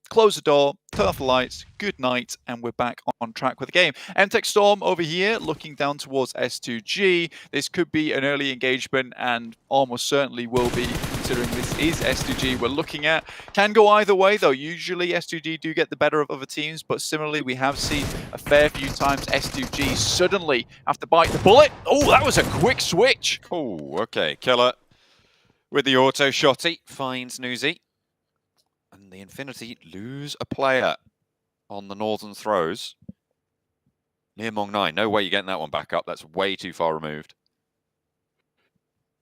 close the door, turn off the lights, good night, and we're back on track with the game. MTech Storm over here, looking down towards S2G. This could be an early engagement and almost certainly will be, considering this is S2G we're looking at. Can go either way, though. Usually S2G do get the better of other teams, but similarly, we have seen a fair few times S2G suddenly have to bite the bullet. Oh, that was a quick switch. Oh, okay. Killer with the auto shotty finds Newsy. And the Infinity lose a player on the Northern Throws. Near Mong 9. No way you're getting that one back up. That's way too far removed.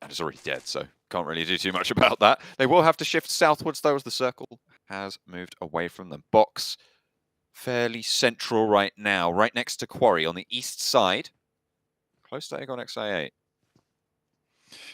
And it's already dead, so can't really do too much about that. They will have to shift southwards, though, as the circle has moved away from them. Box fairly central right now, right next to Quarry on the east side. Close to Aegon XI8.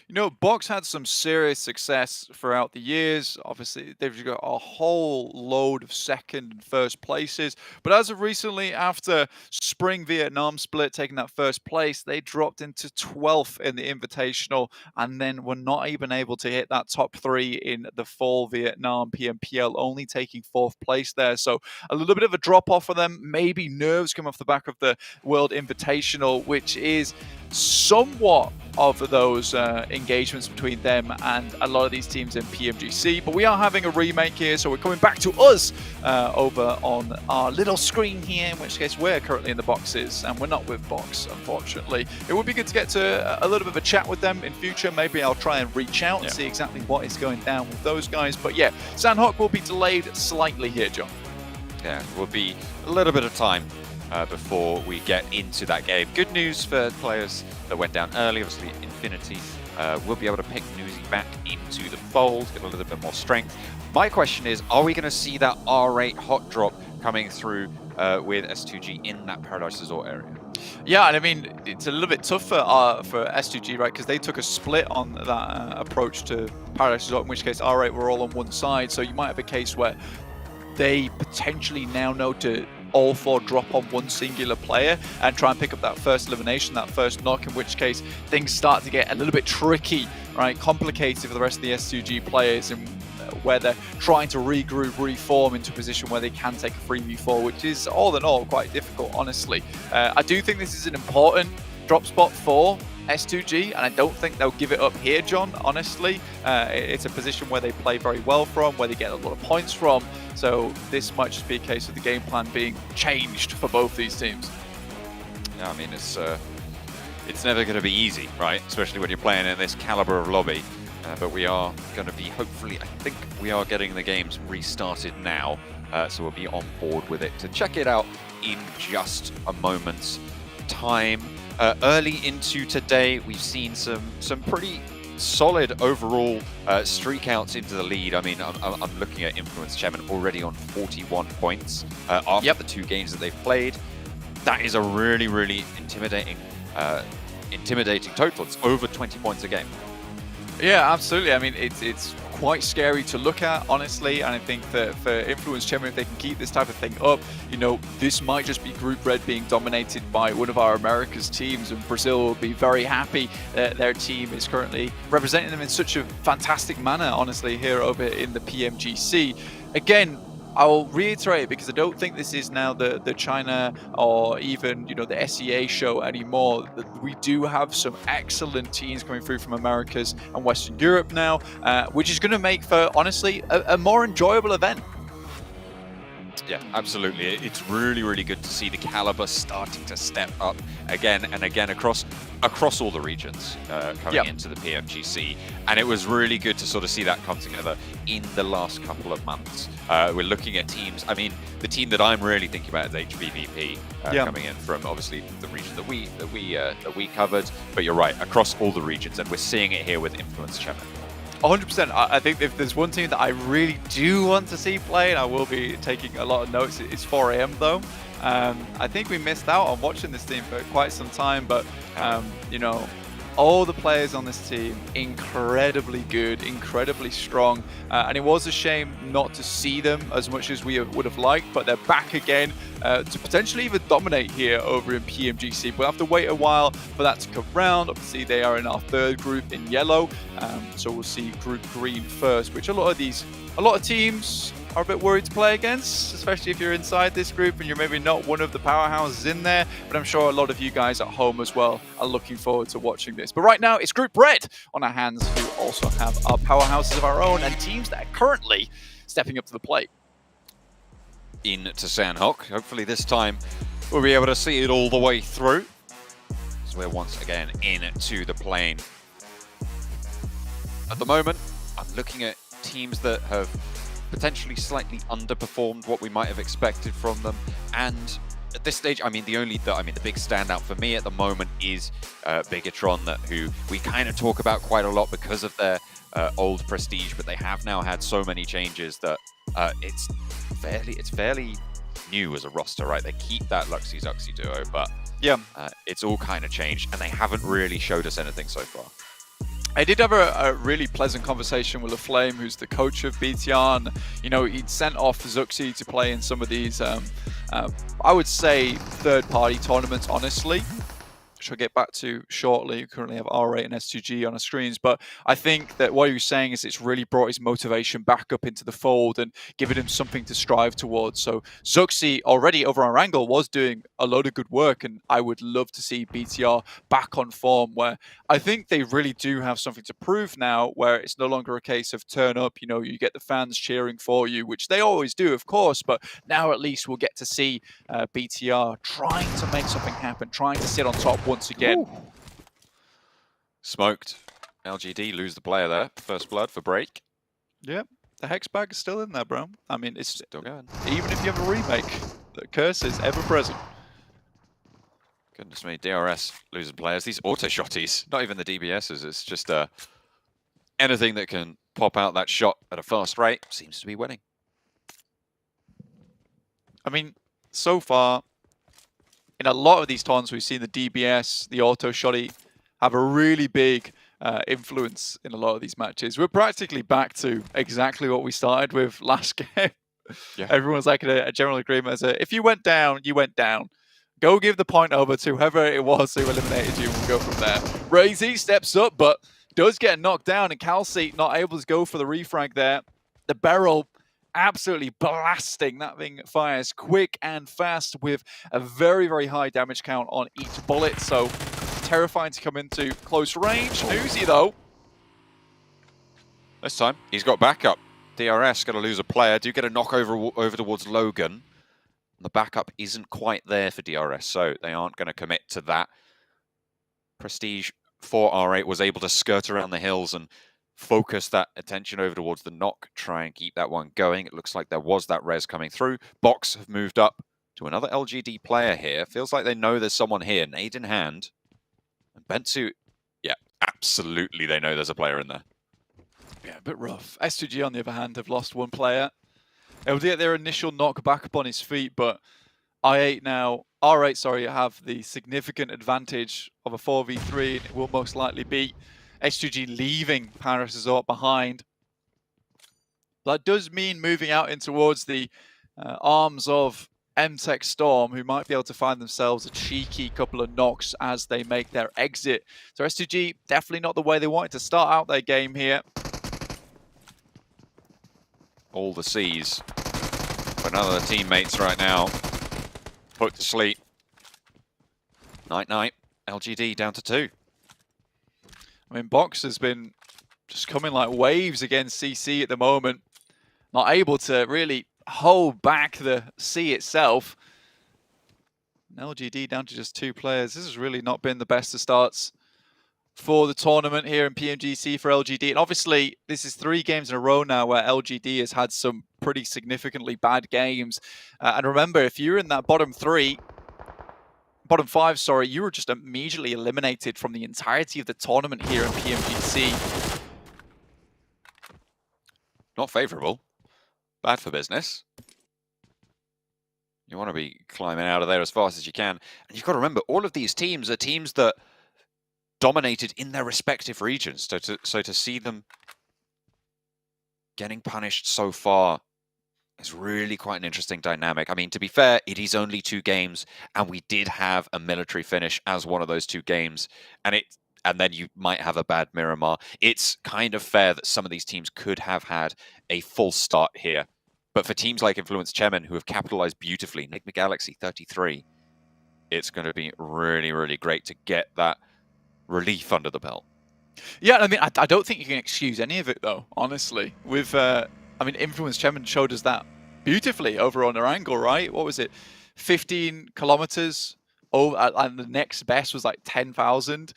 You know, Box had some serious success throughout the years. Obviously, they've got a whole load of second and first places. But as of recently, after Spring Vietnam split, taking that first place, they dropped into 12th in the Invitational and then were not even able to hit that top 3 in the Fall Vietnam PMPL, only taking 4th place there. So a little bit of a drop off for them. Maybe nerves come off the back of the World Invitational, which is somewhat of those engagements between them and a lot of these teams in PMGC. But we are having a remake here, so we're coming back to us over on our little screen here, in which case we're currently in the boxes and we're not with Box, unfortunately. It would be good to get to a little bit of a chat with them in future. Maybe I'll try and reach out and see exactly what is going down with those guys. But yeah, Sanhok will be delayed slightly here, John. Yeah, it will be a little bit of time before we get into that game. Good news for players that went down early. Obviously, Infinity will be able to pick Newsy back into the fold, get a little bit more strength. My question is, are we going to see that R8 hot drop coming through with S2G in that Paradise Resort area? Yeah, and I mean, it's a little bit tough for S2G, right? Because they took a split on that approach to Paradise Resort, in which case R8 were all on one side. So you might have a case where they potentially now know to all 4 drop on one singular player and try and pick up that first elimination, that first knock, in which case things start to get a little bit tricky, right? Complicated for the rest of the S2G players, and where they're trying to regroup, reform into a position where they can take a 3v4, which is all in all quite difficult, honestly. I do think this is an important drop spot for S2G, and I don't think they'll give it up here, John, honestly. It's a position where they play very well from, where they get a lot of points from, so this might just be a case of the game plan being changed for both these teams. Yeah, I mean, it's never going to be easy, right? Especially when you're playing in this caliber of lobby. But we are going to be, hopefully, I think we are getting the games restarted now, so we'll be on board with it to check it out in just a moment's time. Early into today, we've seen some pretty solid overall streak outs into the lead. I mean, I'm looking at Influence Chairman already on 41 points after the 2 games that they've played. That is a really, really intimidating total. It's over 20 points a game. Yeah, absolutely. I mean, it's quite scary to look at, honestly, and I think that for Influence Chairman, if they can keep this type of thing up, you know, this might just be Group Red being dominated by one of our America's teams, and Brazil will be very happy that their team is currently representing them in such a fantastic manner, honestly, here over in the PMGC. Again, I'll reiterate, because I don't think this is now the China or even, you know, the SEA show anymore. We do have some excellent teams coming through from Americas and Western Europe now, which is going to make for, honestly, a more enjoyable event. Yeah, absolutely. It's really, really good to see the caliber starting to step up again and again across all the regions coming into the PMGC. And it was really good to sort of see that come together in the last couple of months. We're looking at teams. I mean, the team that I'm really thinking about is HBVP coming in from obviously the region that we covered. But you're right, across all the regions, and we're seeing it here with Influence Chairman. 100%. I think if there's one team that I really do want to see play, and I will be taking a lot of notes, it's 4AM though. I think we missed out on watching this team for quite some time, but you know, all the players on this team, incredibly good, incredibly strong, and it was a shame not to see them as much as we would have liked, but they're back again to potentially even dominate here over in PMGC. We'll have to wait a while for that to come round. Obviously, they are in our 3rd group in yellow, so we'll see Group Green first, which a lot of teams are a bit worried to play against, especially if you're inside this group and you're maybe not one of the powerhouses in there. But I'm sure a lot of you guys at home as well are looking forward to watching this. But right now, it's Group Red on our hands, who also have our powerhouses of our own and teams that are currently stepping up to the plate. Into Sanhok. Hopefully this time we'll be able to see it all the way through. So we're once again into the plane. At the moment, I'm looking at teams that have potentially slightly underperformed what we might have expected from them, and at this stage, I mean, the big standout for me at the moment is Bigatron, who we kind of talk about quite a lot because of their old prestige, but they have now had so many changes that it's fairly new as a roster, right? They keep that Luxy Zuxy duo, but it's all kind of changed, and they haven't really showed us anything so far. I did have a really pleasant conversation with LaFlame, who's the coach of BTR, and he'd sent off Zuxi to play in some of these, I would say, third-party tournaments, honestly, which I'll get back to shortly. We currently have R8 and S2G on our screens, but I think that what he was saying is it's really brought his motivation back up into the fold and given him something to strive towards. So Zuxi already over on Erangel was doing a load of good work, and I would love to see BTR back on form, where I think they really do have something to prove now, where it's no longer a case of turn up, you get the fans cheering for you, which they always do, of course, but now at least we'll get to see BTR trying to make something happen, trying to sit on top once again. Ooh. Smoked. LGD lose the player there. First blood for break. Yep, the Hex bag is still in there, bro. I mean, it's Still going. even if you have a remake, the curse is ever present. Goodness me, DRS losing players. These auto shotties, not even the DBSs. It's just anything that can pop out that shot at a fast rate seems to be winning. I mean, so far, in a lot of these tournaments, we've seen the DBS, the auto shotty, have a really big influence in a lot of these matches. We're practically back to exactly what we started with last game. Yeah. Everyone's like in a general agreement as if you went down, you went down. Go give the point over to whoever it was who eliminated you, and we'll go from there. Razy steps up, but does get knocked down, and Calci not able to go for the refrag there. The barrel absolutely blasting. That thing fires quick and fast with a very, very high damage count on each bullet, so terrifying to come into close range. Uzi, though. This time, he's got backup. DRS going to lose a player. Do get a knock over towards Logan. The backup isn't quite there for DRS, so they aren't going to commit to that. Prestige for R8 was able to skirt around the hills and focus that attention over towards the knock, try and keep that one going. It looks like there was that res coming through. Box have moved up to another LGD player here. Feels like they know there's someone here, nade in hand. And Bentsu, yeah, absolutely they know there's a player in there. Yeah, a bit rough. S2G, on the other hand, have lost one player. Able to get their initial knock back up on his feet, but R8, sorry, have the significant advantage of a 4v3, and it will most likely be S2G leaving Paris Resort behind. That does mean moving out in towards the arms of MTech Storm, who might be able to find themselves a cheeky couple of knocks as they make their exit. So S2G, definitely not the way they wanted to start out their game here. All the C's. But none of the teammates right now put to sleep. Night-night. LGD down to 2. I mean, Box has been just coming like waves against CC at the moment. Not able to really hold back the C itself. And LGD down to just 2 players. This has really not been the best of starts for the tournament here in PMGC for LGD. And obviously, this is 3 games in a row now where LGD has had some pretty significantly bad games. And remember, if you're in that bottom 5, sorry, you were just immediately eliminated from the entirety of the tournament here in PMGC. Not favorable. Bad for business. You want to be climbing out of there as fast as you can. And you've got to remember, all of these teams are teams that dominated in their respective regions. So to see them getting punished so far is really quite an interesting dynamic. I mean, to be fair, it is only 2 games, and we did have a military finish as one of those 2 games, and then you might have a bad Miramar. It's kind of fair that some of these teams could have had a full start here. But for teams like Influence Chemin, who have capitalized beautifully, Enigma Galaxy 33, it's going to be really, really great to get that relief under the belt. Yeah, I mean, I don't think you can excuse any of it, though, honestly. With, I mean, Influence Chemin showed us that beautifully over on Erangel, right? What was it? 15 kilometers over, and the next best was like 10,000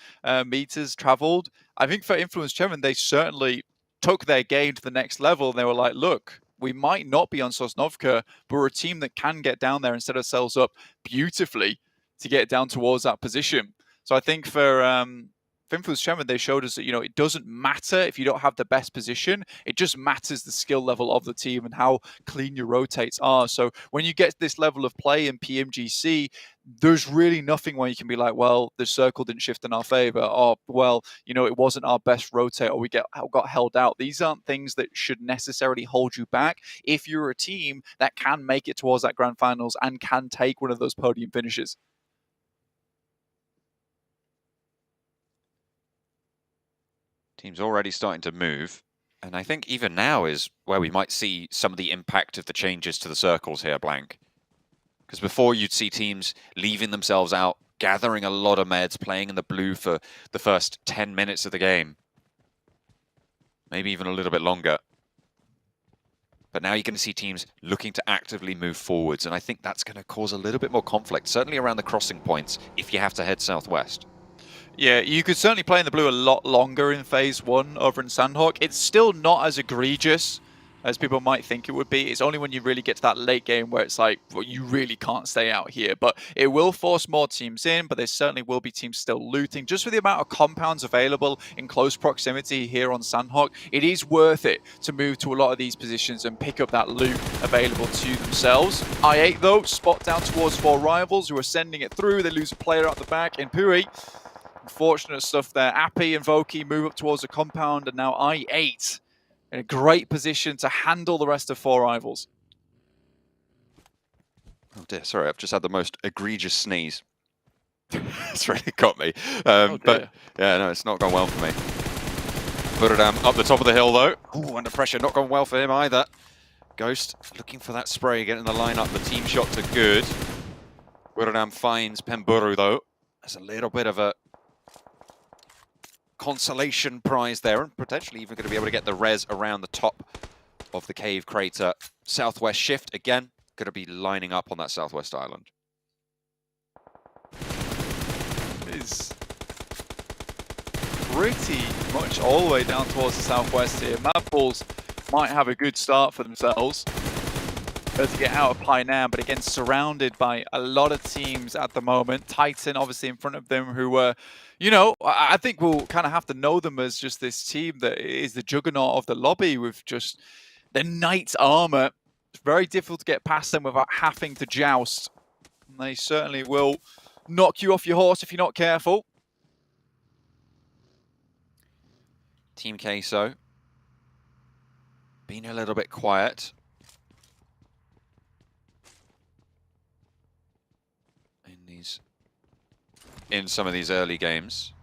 meters traveled. I think for Influence Chemin, they certainly took their game to the next level. They were like, look, we might not be on Sosnovka, but we're a team that can get down there and set ourselves up beautifully to get down towards that position. So I think for Influence Chemin, they showed us that, it doesn't matter if you don't have the best position. It just matters the skill level of the team and how clean your rotates are. So when you get this level of play in PMGC, there's really nothing where you can be like, well, the circle didn't shift in our favor, or, well, you know, it wasn't our best rotate, or we got held out. These aren't things that should necessarily hold you back if you're a team that can make it towards that grand finals and can take one of those podium finishes. Team's already starting to move. And I think even now is where we might see some of the impact of the changes to the circles here, Blank. Because before you'd see teams leaving themselves out, gathering a lot of meds, playing in the blue for the first 10 minutes of the game. Maybe even a little bit longer. But now you're going to see teams looking to actively move forwards, and I think that's going to cause a little bit more conflict, certainly around the crossing points, if you have to head southwest. Yeah, you could certainly play in the blue a lot longer in Phase 1 over in Sanhok. It's still not as egregious as people might think it would be. It's only when you really get to that late game where it's like, well, you really can't stay out here. But it will force more teams in, but there certainly will be teams still looting. Just for the amount of compounds available in close proximity here on Sanhok, it is worth it to move to a lot of these positions and pick up that loot available to themselves. I8, though, spot down towards 4 rivals who are sending it through. They lose a player out the back, and Puri, unfortunate stuff there. Appy and Voki move up towards the compound, and now I8 in a great position to handle the rest of 4 rivals. Oh dear, sorry, I've just had the most egregious sneeze. It's really got me. But yeah, no, it's not gone well for me. Buradam up the top of the hill though. Ooh, under pressure, not gone well for him either. Ghost looking for that spray, getting the lineup. The team shots are good. Buradam finds Pemburu though. There's a little bit of a consolation prize there, and potentially even going to be able to get the res around the top of the cave crater. Southwest shift again, going to be lining up on that southwest island. It's pretty much all the way down towards the southwest here. Mad Bulls might have a good start for themselves to get out of Painam, but again surrounded by a lot of teams at the moment. Titan obviously in front of them, who were, you know, I think we'll kind of have to know them as just this team that is the juggernaut of the lobby with just the knight's armor. It's very difficult to get past them without having to joust. And they certainly will knock you off your horse if you're not careful. Team Queso being a little bit quiet. In some of these early games.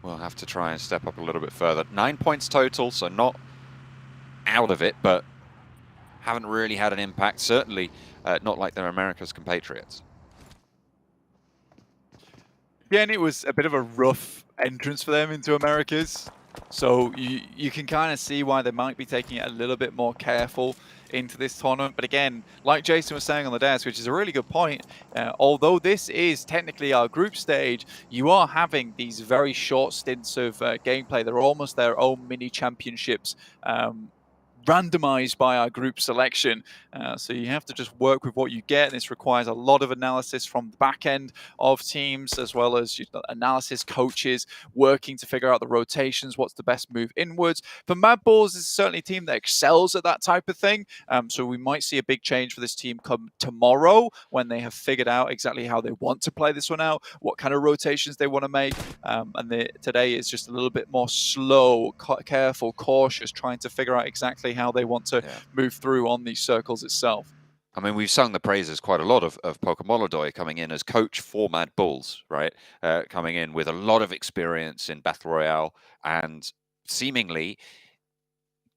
We'll have to try and step up a little bit further. 9 points total, so not out of it, but haven't really had an impact. Certainly not like their America's compatriots. Yeah, and it was a bit of a rough entrance for them into Americas. So you can kind of see why they might be taking it a little bit more careful into this tournament. But again, like Jason was saying on the desk, which is a really good point, although this is technically our group stage, you are having these very short stints of gameplay. They're almost their own mini championships, randomized by our group selection. So you have to just work with what you get. This requires a lot of analysis from the back end of teams, as well as analysis coaches working to figure out the rotations, what's the best move inwards. For Mad Bulls, is certainly a team that excels at that type of thing. So we might see a big change for this team come tomorrow when they have figured out exactly how they want to play this one out, what kind of rotations they want to make. Today is just a little bit more slow, careful, cautious, trying to figure out exactly how they want to move through on these circles itself. I mean, we've sung the praises quite a lot of Pokemolodoy coming in as coach for Mad Bulls, right? Coming in with a lot of experience in Battle Royale and seemingly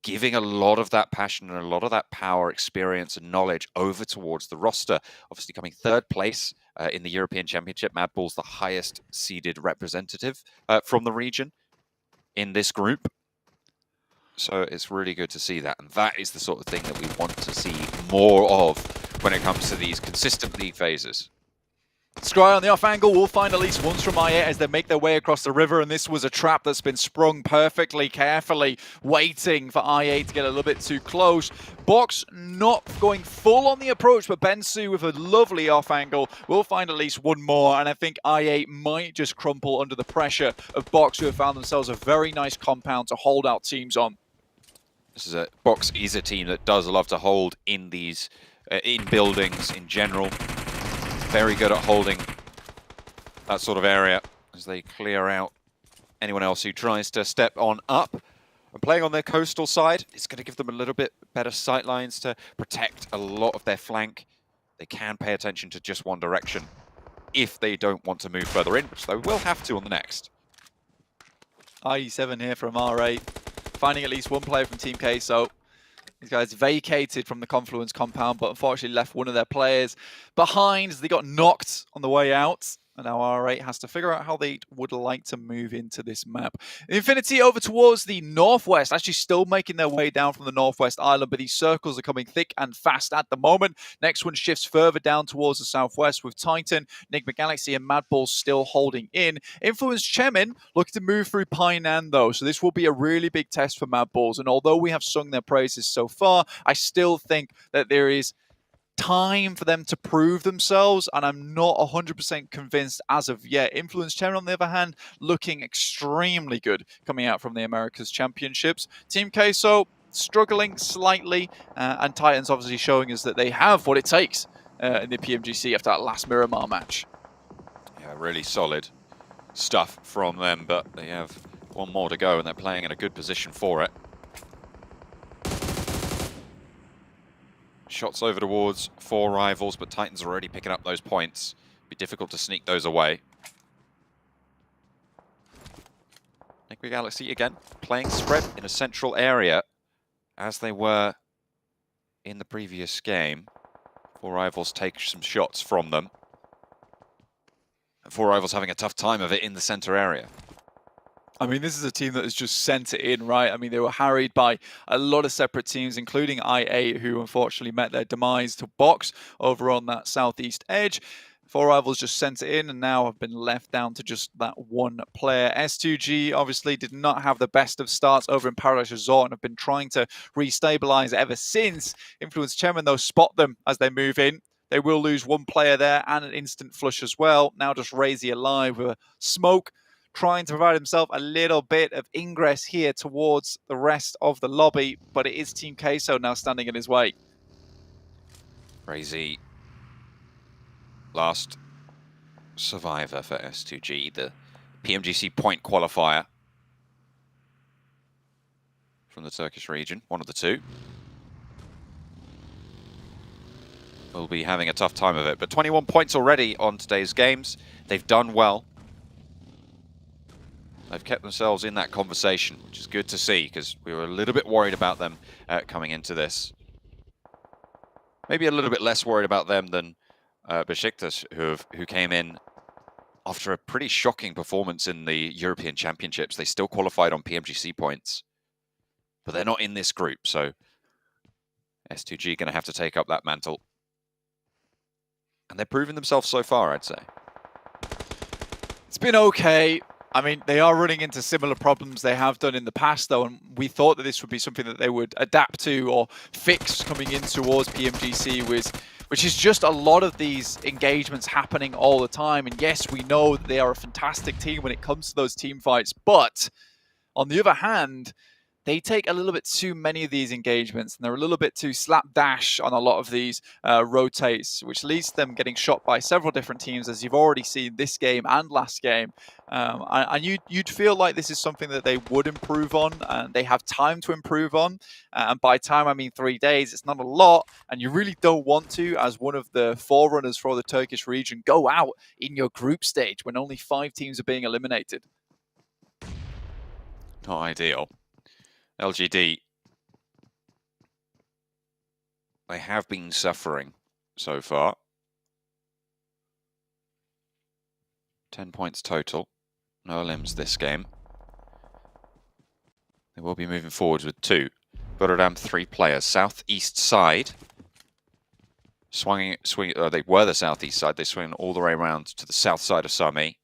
giving a lot of that passion and a lot of that power, experience and knowledge over towards the roster. Obviously coming 3rd place in the European Championship. Mad Bulls the highest seeded representative from the region in this group. So it's really good to see that. And that is the sort of thing that we want to see more of when it comes to these consistent league phases. Scry on the off angle will find at least once from IA as they make their way across the river, and this was a trap that's been sprung perfectly, carefully, waiting for IA to get a little bit too close. Box not going full on the approach, but Bensu with a lovely off angle will find at least one more, and I think IA might just crumple under the pressure of Box, who have found themselves a very nice compound to hold out teams on. This is Box is a team that does love to hold in these in buildings in general. Very good at holding that sort of area as they clear out anyone else who tries to step on up. And playing on their coastal side, it's going to give them a little bit better sight lines to protect a lot of their flank. They can pay attention to just one direction if they don't want to move further in, which they will have to on the next. IE7 here from R8, finding at least one player from Team K, so these guys vacated from the Confluence compound, but unfortunately left one of their players behind as they got knocked on the way out. And now R8 has to figure out how they would like to move into this map. Infinity over towards the northwest, actually still making their way down from the northwest island, but these circles are coming thick and fast at the moment. Next one shifts further down towards the southwest with Titan, Enigma Galaxy, and Madball still holding in. Influence Chemin looking to move through Painan though, so this will be a really big test for Madballs. And although we have sung their praises so far, I still think that there is time for them to prove themselves, and I'm not 100% convinced as of yet. Influence Chairman, on the other hand, looking extremely good coming out from the Americas Championships. Team Queso struggling slightly, and Titans obviously showing us that they have what it takes in the PMGC after that last Miramar match. Yeah, really solid stuff from them, but they have one more to go and they're playing in a good position for it. Shots over towards 4 rivals, but Titans are already picking up those points. Be difficult to sneak those away. Enigma Galaxy again playing spread in a central area as they were in the previous game. 4 rivals take some shots from them. And 4 rivals having a tough time of it in the center area. I mean, this is a team that has just sent it in, right? I mean, they were harried by a lot of separate teams, including I8, who unfortunately met their demise to box over on that southeast edge. 4 rivals just sent it in and now have been left down to just that one player. S2G obviously did not have the best of starts over in Paradise Resort and have been trying to restabilize ever since. Influence Chairman, though, spot them as they move in. They will lose one player there and an instant flush as well. Now just Razy alive with a smoke, trying to provide himself a little bit of ingress here towards the rest of the lobby, but it is Team Queso now standing in his way. Crazy. Last survivor for S2G, the PMGC point qualifier from the Turkish region, one of the two. Will be having a tough time of it, but 21 points already on today's games. They've done well. They've kept themselves in that conversation, which is good to see, because we were a little bit worried about them coming into this. Maybe a little bit less worried about them than Besiktas, who came in after a pretty shocking performance in the European Championships. They still qualified on PMGC points, but they're not in this group, so S2G going to have to take up that mantle. And they're proving themselves so far, I'd say. It's been okay. I mean, they are running into similar problems they have done in the past, though, and we thought that this would be something that they would adapt to or fix coming in towards PMGC, which is just a lot of these engagements happening all the time. And yes, we know that they are a fantastic team when it comes to those team fights, but on the other hand, they take a little bit too many of these engagements, and they're a little bit too slapdash on a lot of these rotates, which leads to them getting shot by several different teams, as you've already seen this game and last game. And you'd feel like this is something that they would improve on, and they have time to improve on. And by time, I mean 3 days. It's not a lot, and you really don't want to, as one of the forerunners for the Turkish region, go out in your group stage when only 5 teams are being eliminated. Not ideal. LGD, they have been suffering so far. 10 points total. No limbs this game. They will be moving forwards with 2. Rotterdam 3 players. Southeast side. They were the southeast side. They swing all the way around to the south side of Sami.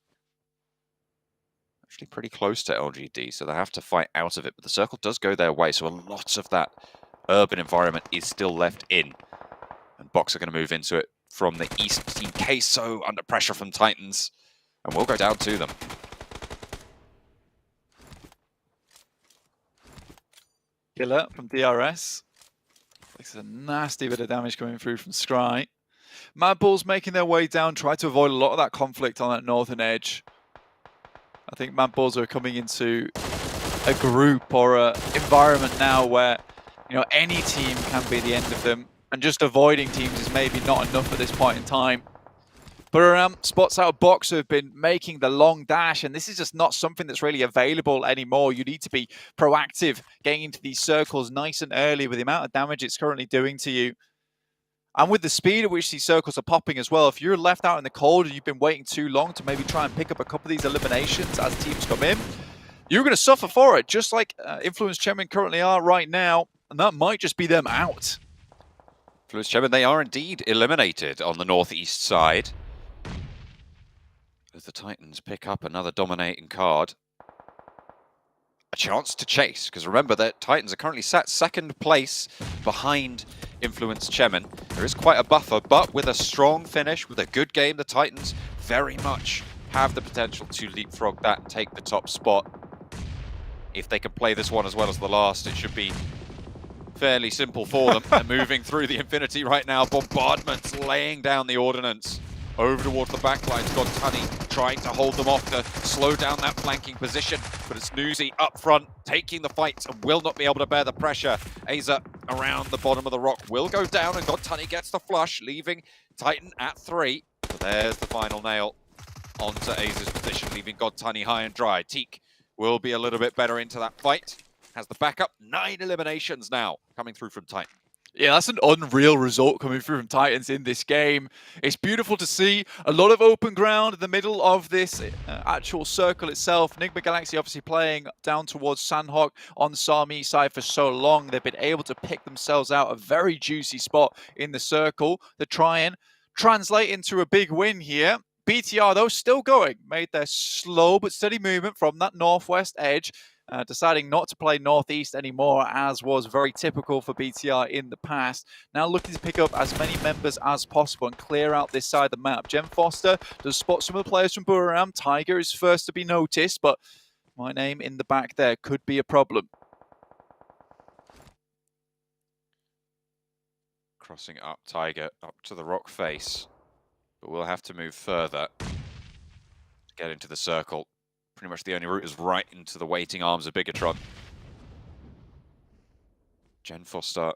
Actually pretty close to LGD, so they have to fight out of it, but the circle does go their way, so a lot of that urban environment is still left in. And Box are going to move into it from the east. Team Queso under pressure from Titans, and we'll go down to them. Killer from DRS. It's a nasty bit of damage coming through from Scry. Mad Bulls making their way down, try to avoid a lot of that conflict on that northern edge. I think Mad Bulls are coming into a group or a environment now where, you know, any team can be the end of them, and just avoiding teams is maybe not enough at this point in time. But spots out of box have been making the long dash, and this is just not something that's really available anymore. You need to be proactive, getting into these circles nice and early with the amount of damage it's currently doing to you. And with the speed at which these circles are popping as well, if you're left out in the cold and you've been waiting too long to maybe try and pick up a couple of these eliminations as teams come in, you're going to suffer for it, just like Influence Chairman currently are right now, and that might just be them out. Influence Chairman, they are indeed eliminated on the northeast side. As the Titans pick up another dominating card. A chance to chase, because remember that Titans are currently sat second place behind Influence Chemin. There is quite a buffer, but with a strong finish, with a good game, the Titans very much have the potential to leapfrog that and take the top spot. If they can play this one as well as the last, it should be fairly simple for them. They're moving through the Infinity right now. Bombardment's laying down the ordnance. Over towards the backline, it's got Tunny trying to hold them off to slow down that flanking position. But it's Newsy up front, taking the fight and will not be able to bear the pressure. Aza around the bottom of the rock will go down, and God Tunny gets the flush, leaving Titan at 3. So there's the final nail onto Aza's position, leaving God Tunny high and dry. Teak will be a little bit better into that fight. Has the backup, 9 eliminations now coming through from Titan. Yeah, that's an unreal result coming through from Titans in this game. It's beautiful to see a lot of open ground in the middle of this actual circle itself. Enigma Galaxy obviously playing down towards Sanhok on the Sami side for so long. They've been able to pick themselves out a very juicy spot in the circle to try and translate into a big win here. BTR, though, still going. Made their slow but steady movement from that northwest edge. Deciding not to play Northeast anymore, as was very typical for BTR in the past. Now looking to pick up as many members as possible and clear out this side of the map. Jem Foster does spot some of the players from Buriram. Tiger is first to be noticed, but my name in the back there could be a problem. Crossing up Tiger, up to the rock face. But we'll have to move further to get into the circle. Pretty much the only route is right into the waiting arms of Bigatron. Jen Foster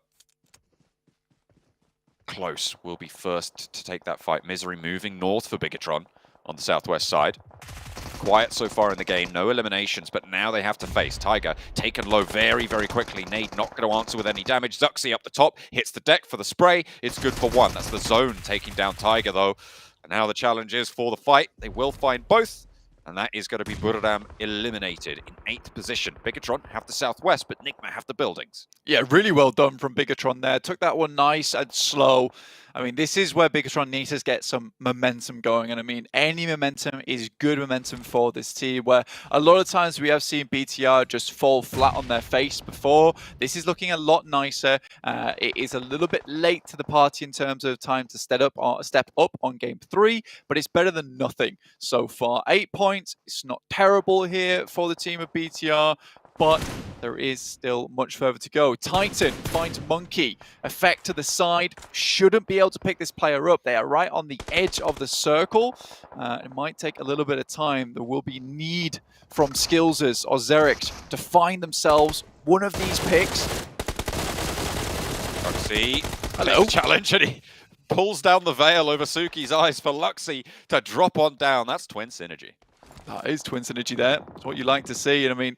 close, will be first to take that fight. Misery moving north for Bigatron on the southwest side. Quiet so far in the game, no eliminations, but now they have to face Tiger. Taken low very, very quickly. Nade not going to answer with any damage. Zuxi up the top, hits the deck for the spray. It's good for 1. That's the zone taking down Tiger though. And now the challenge is for the fight. They will find both. And that is going to be Buriram eliminated in 8th position. Bigatron have the southwest, but Nigma have the buildings. Yeah, really well done from Bigatron there. Took that one nice and slow. I mean, this is where Bigatron needs to get some momentum going. And I mean, any momentum is good momentum for this team, where a lot of times we have seen BTR just fall flat on their face before. This is looking a lot nicer. It is a little bit late to the party in terms of time to step up on game 3, but it's better than nothing so far. 8 points. It's not terrible here for the team of BTR, but there is still much further to go. Titan finds Monkey. Effect to the side. Shouldn't be able to pick this player up. They are right on the edge of the circle. It might take a little bit of time. There will be need from Skillsers or Zerix to find themselves one of these picks. Luxy, Hello. Challenge, and he pulls down the veil over Suki's eyes for Luxy to drop on down. That's twin synergy. That is twin synergy there. It's what you like to see. And I mean,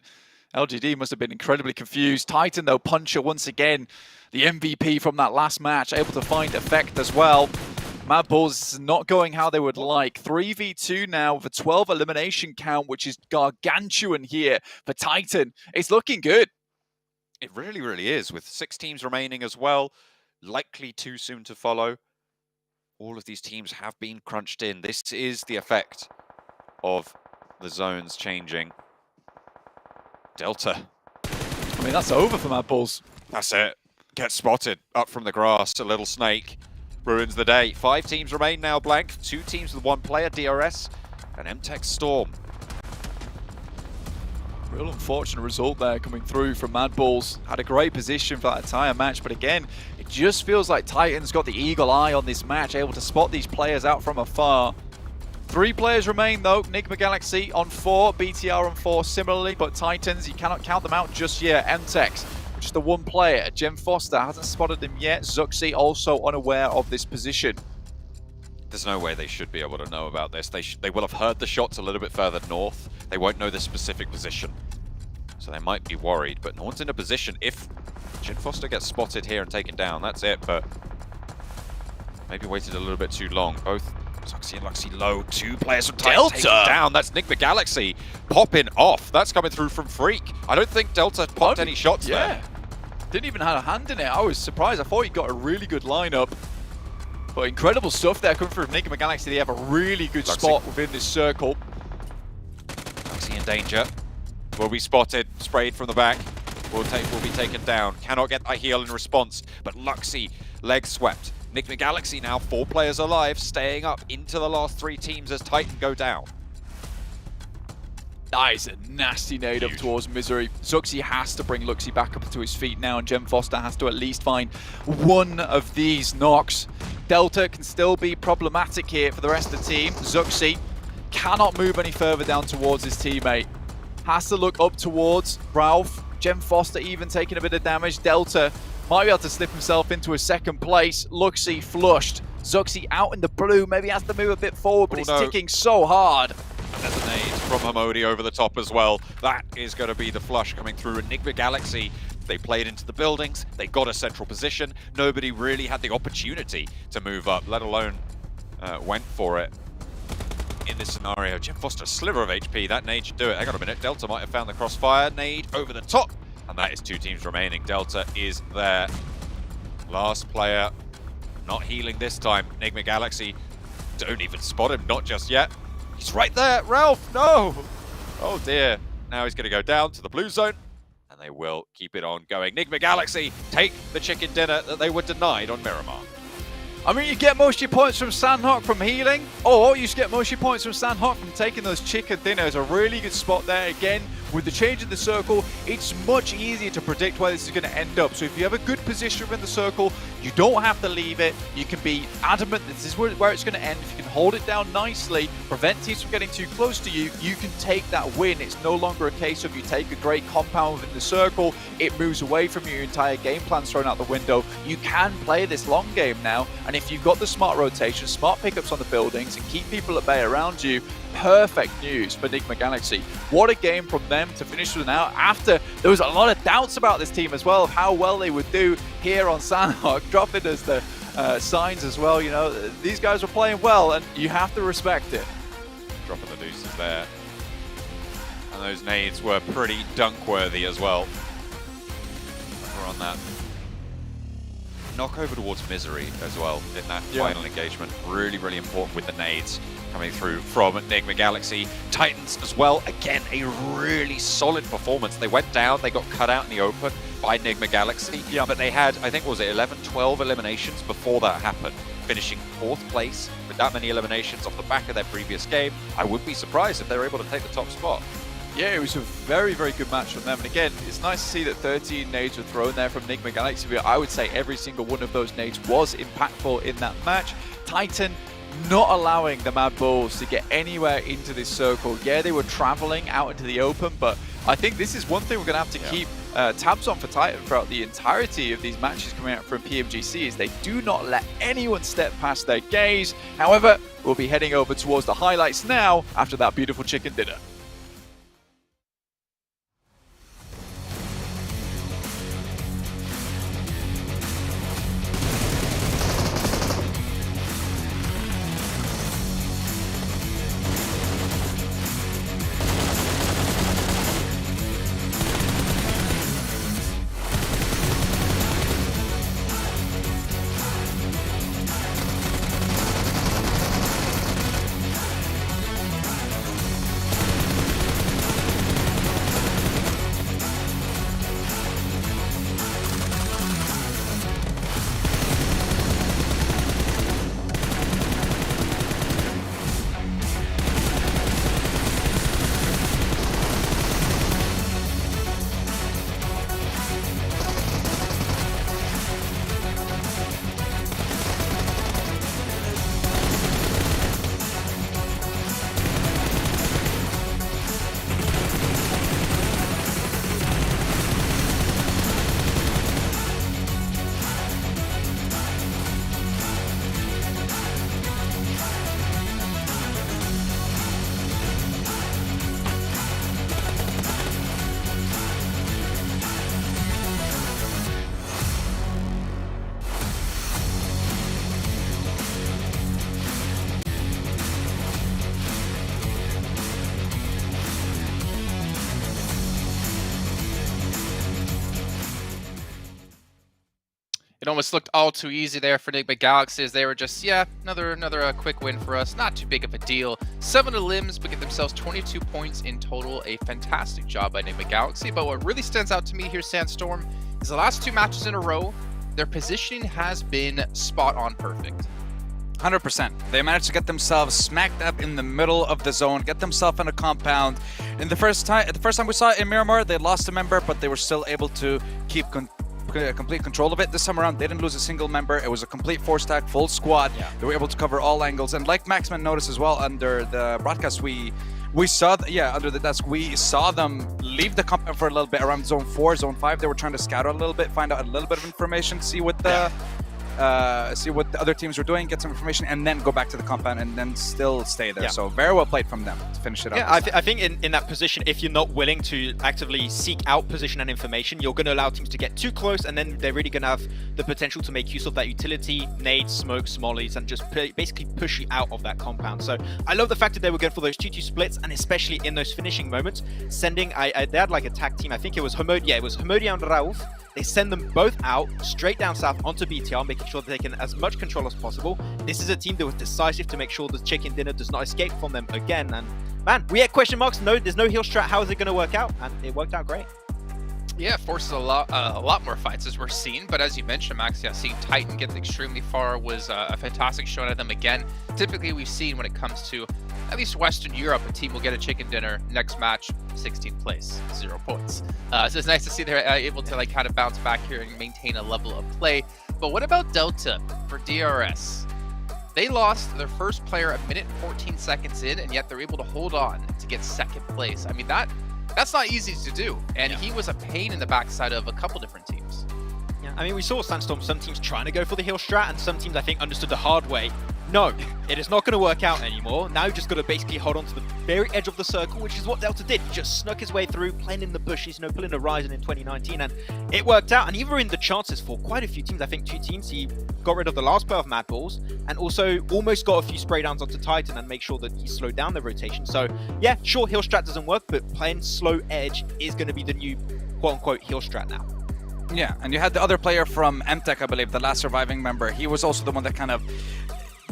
LGD must have been incredibly confused. Titan, though, Puncher once again, the MVP from that last match, able to find effect as well. Mad Bulls is not going how they would like. 3v2 now with a 12 elimination count, which is gargantuan here for Titan. It's looking good. It really, really is, with 6 teams remaining as well, likely too soon to follow. All of these teams have been crunched in. This is the effect of the zones changing. Delta. I mean, that's over for Mad Bulls. That's it. Gets spotted up from the grass. A little snake ruins the day. 5 teams remain now blank. 2 teams with 1 player, DRS and MTech Storm. Real unfortunate result there coming through from Mad Balls. Had a great position for that entire match, but again, it just feels like Titan's got the eagle eye on this match, able to spot these players out from afar. 3 players remain though, Enigma Galaxy on 4, BTR on 4 similarly, but Titans, you cannot count them out just yet. MTEX, just the 1 player. Jem Foster hasn't spotted him yet. Zuxi also unaware of this position. There's no way they should be able to know about this. They will have heard the shots a little bit further north. They won't know the specific position. So they might be worried, but no one's in a position. If Jem Foster gets spotted here and taken down, that's it, but maybe waited a little bit too long. Both Zuxi and Luxy low. 2 players from Titan taken down. That's Enigma Galaxy popping off. That's coming through from Freak. I don't think Delta popped any shots there. Didn't even have a hand in it. I was surprised. I thought he got a really good lineup. But incredible stuff there coming from Enigma Galaxy. They have a really good spot within this circle. Luxy in danger. Will be spotted, sprayed from the back. Will be taken down. Cannot get a heal in response. But Luxy, leg swept. Enigma Galaxy now 4 players alive, staying up into the last 3 teams as Titan go down. That is a nasty nade up towards Misery. Zuxi has to bring Luxy back up to his feet now, and Jem Foster has to at least find 1 of these knocks. Delta can still be problematic here for the rest of the team. Zuxi cannot move any further down towards his teammate. Has to look up towards Ralph. Jem Foster even taking a bit of damage. Delta might be able to slip himself into a 2nd place. Luxy flushed. Zuxi out in the blue. Maybe has to move a bit forward, but it's ticking so hard. And there's a nade from Hamodi over the top as well. That is going to be the flush coming through. Enigma Galaxy, they played into the buildings. They got a central position. Nobody really had the opportunity to move up, let alone went for it. In this scenario, Jem Foster, a sliver of HP. That nade should do it. Hang on a minute. Delta might have found the crossfire. Nade over the top. And that is 2 teams remaining. Delta is there. Last player. Not healing this time. Enigma Galaxy don't even spot him. Not just yet. He's right there. Ralph, no. Oh dear. Now he's going to go down to the blue zone. And they will keep it on going. Enigma Galaxy take the chicken dinner that they were denied on Miramar. I mean, you get most of your points from Sanhok from healing, or you get most of your points from Sanhok from taking those chicken dinners. A really good spot there. Again, with the change in the circle, it's much easier to predict where this is going to end up. So if you have a good position within the circle, you don't have to leave it. You can be adamant that this is where it's going to end. If you can hold it down nicely, prevent teams from getting too close to you, you can take that win. It's no longer a case of you take a great compound within the circle, it moves away from you, your entire game plan's thrown out the window. You can play this long game now, and if you've got the smart rotation, smart pickups on the buildings, and keep people at bay around you, perfect news for Enigma Galaxy. What a game from them to finish with now, after there was a lot of doubts about this team as well, of how well they would do here on Sanhok, dropping as the signs as well. You know, these guys were playing well, and you have to respect it. Dropping the deuces there. And those nades were pretty dunk-worthy as well. We're on that. Knock over towards Misery as well in that final engagement. Really, really important with the nades coming through from Enigma Galaxy. Titans as well, again, a really solid performance. They went down, they got cut out in the open by Enigma Galaxy, but they had, I think, what was it, 11, 12 eliminations before that happened, finishing 4th place with that many eliminations off the back of their previous game. I wouldn't be surprised if they were able to take the top spot. Yeah, it was a very, very good match from them. And again, it's nice to see that 13 nades were thrown there from Enigma Galaxy. I would say every single one of those nades was impactful in that match. Titan not allowing the Mad Bulls to get anywhere into this circle. Yeah, they were traveling out into the open, but I think this is one thing we're going to have to keep tabs on for Titan throughout the entirety of these matches coming out from PMGC, is they do not let anyone step past their gaze. However, we'll be heading over towards the highlights now after that beautiful chicken dinner. It almost looked all too easy there for Enigma Galaxy as they were just, yeah, another quick win for us. Not too big of a deal. 7 limbs, but get themselves 22 points in total. A fantastic job by Enigma Galaxy. But what really stands out to me here, Sandstorm, is the last 2 matches in a row, their positioning has been spot on perfect. 100%. They managed to get themselves smacked up in the middle of the zone, get themselves in a compound. And the first time we saw it in Miramar, they lost a member, but they were still able to keep complete control of it. This time around, they didn't lose a single member. It was a complete 4-stack, full squad. Yeah. They were able to cover all angles. And like Maxman noticed as well under the broadcast, we saw, under the desk, we saw them leave the compound for a little bit around zone 4, zone 5. They were trying to scout out a little bit, find out a little bit of information, see what the other teams were doing, get some information, and then go back to the compound and then still stay there. Yeah. So very well played from them to finish it up. Yeah, I think in that position, if you're not willing to actively seek out position and information, you're going to allow teams to get too close, and then they're really going to have the potential to make use of that utility, nades, smokes, mollies, and just basically push you out of that compound. So I love the fact that they were going for those 2-2 splits, and especially in those finishing moments, sending, they had like a tag team, I think it was Homodia and Rauf. They send them both out, straight down south onto BTR, making sure that they can as much control as possible. This is a team that was decisive to make sure the chicken dinner does not escape from them again. And man, we had question marks. No, there's no heal strat. How is it going to work out? And it worked out great. Yeah, it forces a lot more fights as we're seeing. But as you mentioned, Max, yeah, seeing Titan get extremely far was a fantastic showing of them again. Typically, we've seen when it comes to at least Western Europe, a team will get a chicken dinner, next match, 16th place, 0 points. So it's nice to see they're able to like kind of bounce back here and maintain a level of play. But what about Delta for DRS? They lost their first player a minute and 14 seconds in, and yet they're able to hold on to get 2nd place. I mean, that's not easy to do. And he was a pain in the backside of a couple different teams. Yeah, I mean, we saw Sandstorm, some teams trying to go for the heal strat, and some teams, I think, understood the hard way. No, it is not going to work out anymore. Now you've just got to basically hold on to the very edge of the circle, which is what Delta did. He just snuck his way through, playing in the bushes, pulling a Ryzen in 2019, and it worked out. And even in the chances for quite a few teams, I think 2 teams, he got rid of the last pair of Mad Balls, and also almost got a few spray downs onto Titan and make sure that he slowed down the rotation. So yeah, sure, heal strat doesn't work, but playing slow edge is going to be the new quote-unquote heal strat now. Yeah, and you had the other player from MTech, I believe, the last surviving member. He was also the one that kind of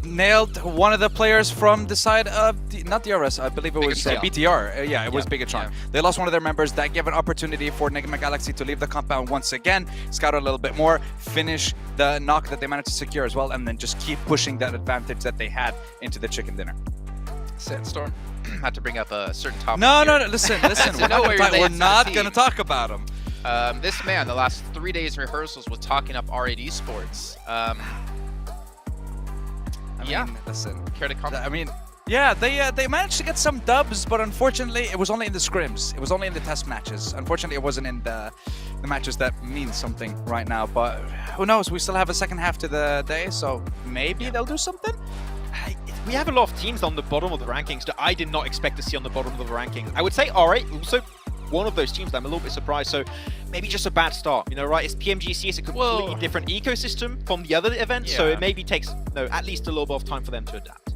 nailed one of the players from the side of not DRS, I believe it was BTR. Yeah, it was Bigatron. Yeah. They lost one of their members. That gave an opportunity for Enigma Galaxy to leave the compound once again, scout a little bit more, finish the knock that they managed to secure as well, and then just keep pushing that advantage that they had into the chicken dinner. Sandstorm had to bring up a certain topic. No, listen. We're not going to talk about him. This man, the last 3 days rehearsals, was talking up R8 Esports. Listen. Care to comment? I mean, yeah, they managed to get some dubs, but unfortunately, it was only in the scrims. It was only in the test matches. Unfortunately, it wasn't in the matches that mean something right now. But who knows? We still have a second half to the day, so maybe they'll do something. We have a lot of teams on the bottom of the rankings that I did not expect to see on the bottom of the rankings. I would say R8 also one of those teams that I'm a little bit surprised. So maybe just a bad start, right? It's PMGC, it's a completely different ecosystem from the other events, so it maybe takes at least a little bit of time for them to adapt.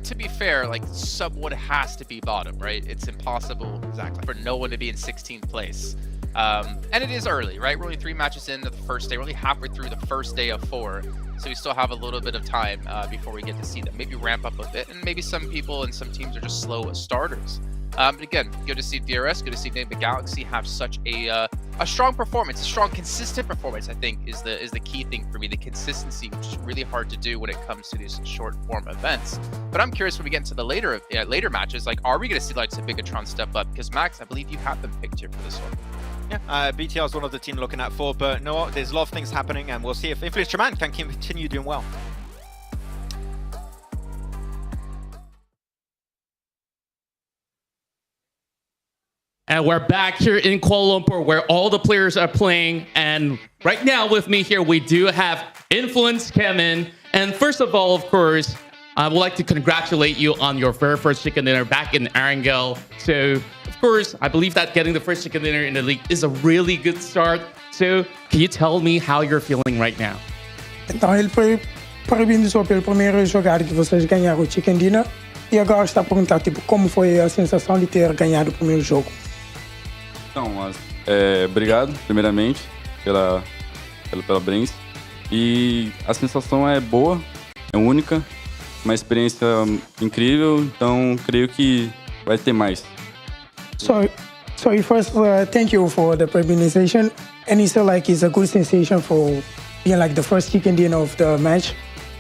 To be fair, like Subwood has to be bottom, right? It's impossible for no one to be in 16th place. And it is early, right? We're only 3 matches into the first day. We're only halfway through the first day of 4. So we still have a little bit of time before we get to see them maybe ramp up a bit. And maybe some people and some teams are just slow as starters. But again, good to see DRS, good to see Enigma Galaxy have such a strong performance, a strong, consistent performance. I think is the key thing for me, the consistency, which is really hard to do when it comes to these short form events. But I'm curious when we get into the later matches, like, are we going to see like some Bigatron step up? Because Max, I believe you have them picked here for this one. Yeah, BTR is one of the team looking at for, but you know what? There's a lot of things happening, and we'll see if Influence Traman can continue doing well. And we're back here in Kuala Lumpur where all the players are playing. And right now with me here, we do have Influence Kevin. And first of all, of course, I would like to congratulate you on your very first chicken dinner back in Erangel. So, of course, I believe that getting the first chicken dinner in the league is a really good start. So, can you tell me how you're feeling right now? Então, ele foi parabéns pelo primeiro jogada que vocês ganharam o chicken dinner. E agora está a perguntar, tipo, como foi a sensação de ter ganhado o primeiro jogo? Então, obrigado, primeiramente, pela Brains. E a sensação é boa, é única, uma experiência incrível, então creio que vai ter mais. So first, thank you for the presentation. And it's like it's a good sensation for being like the first chicken dinner of the match.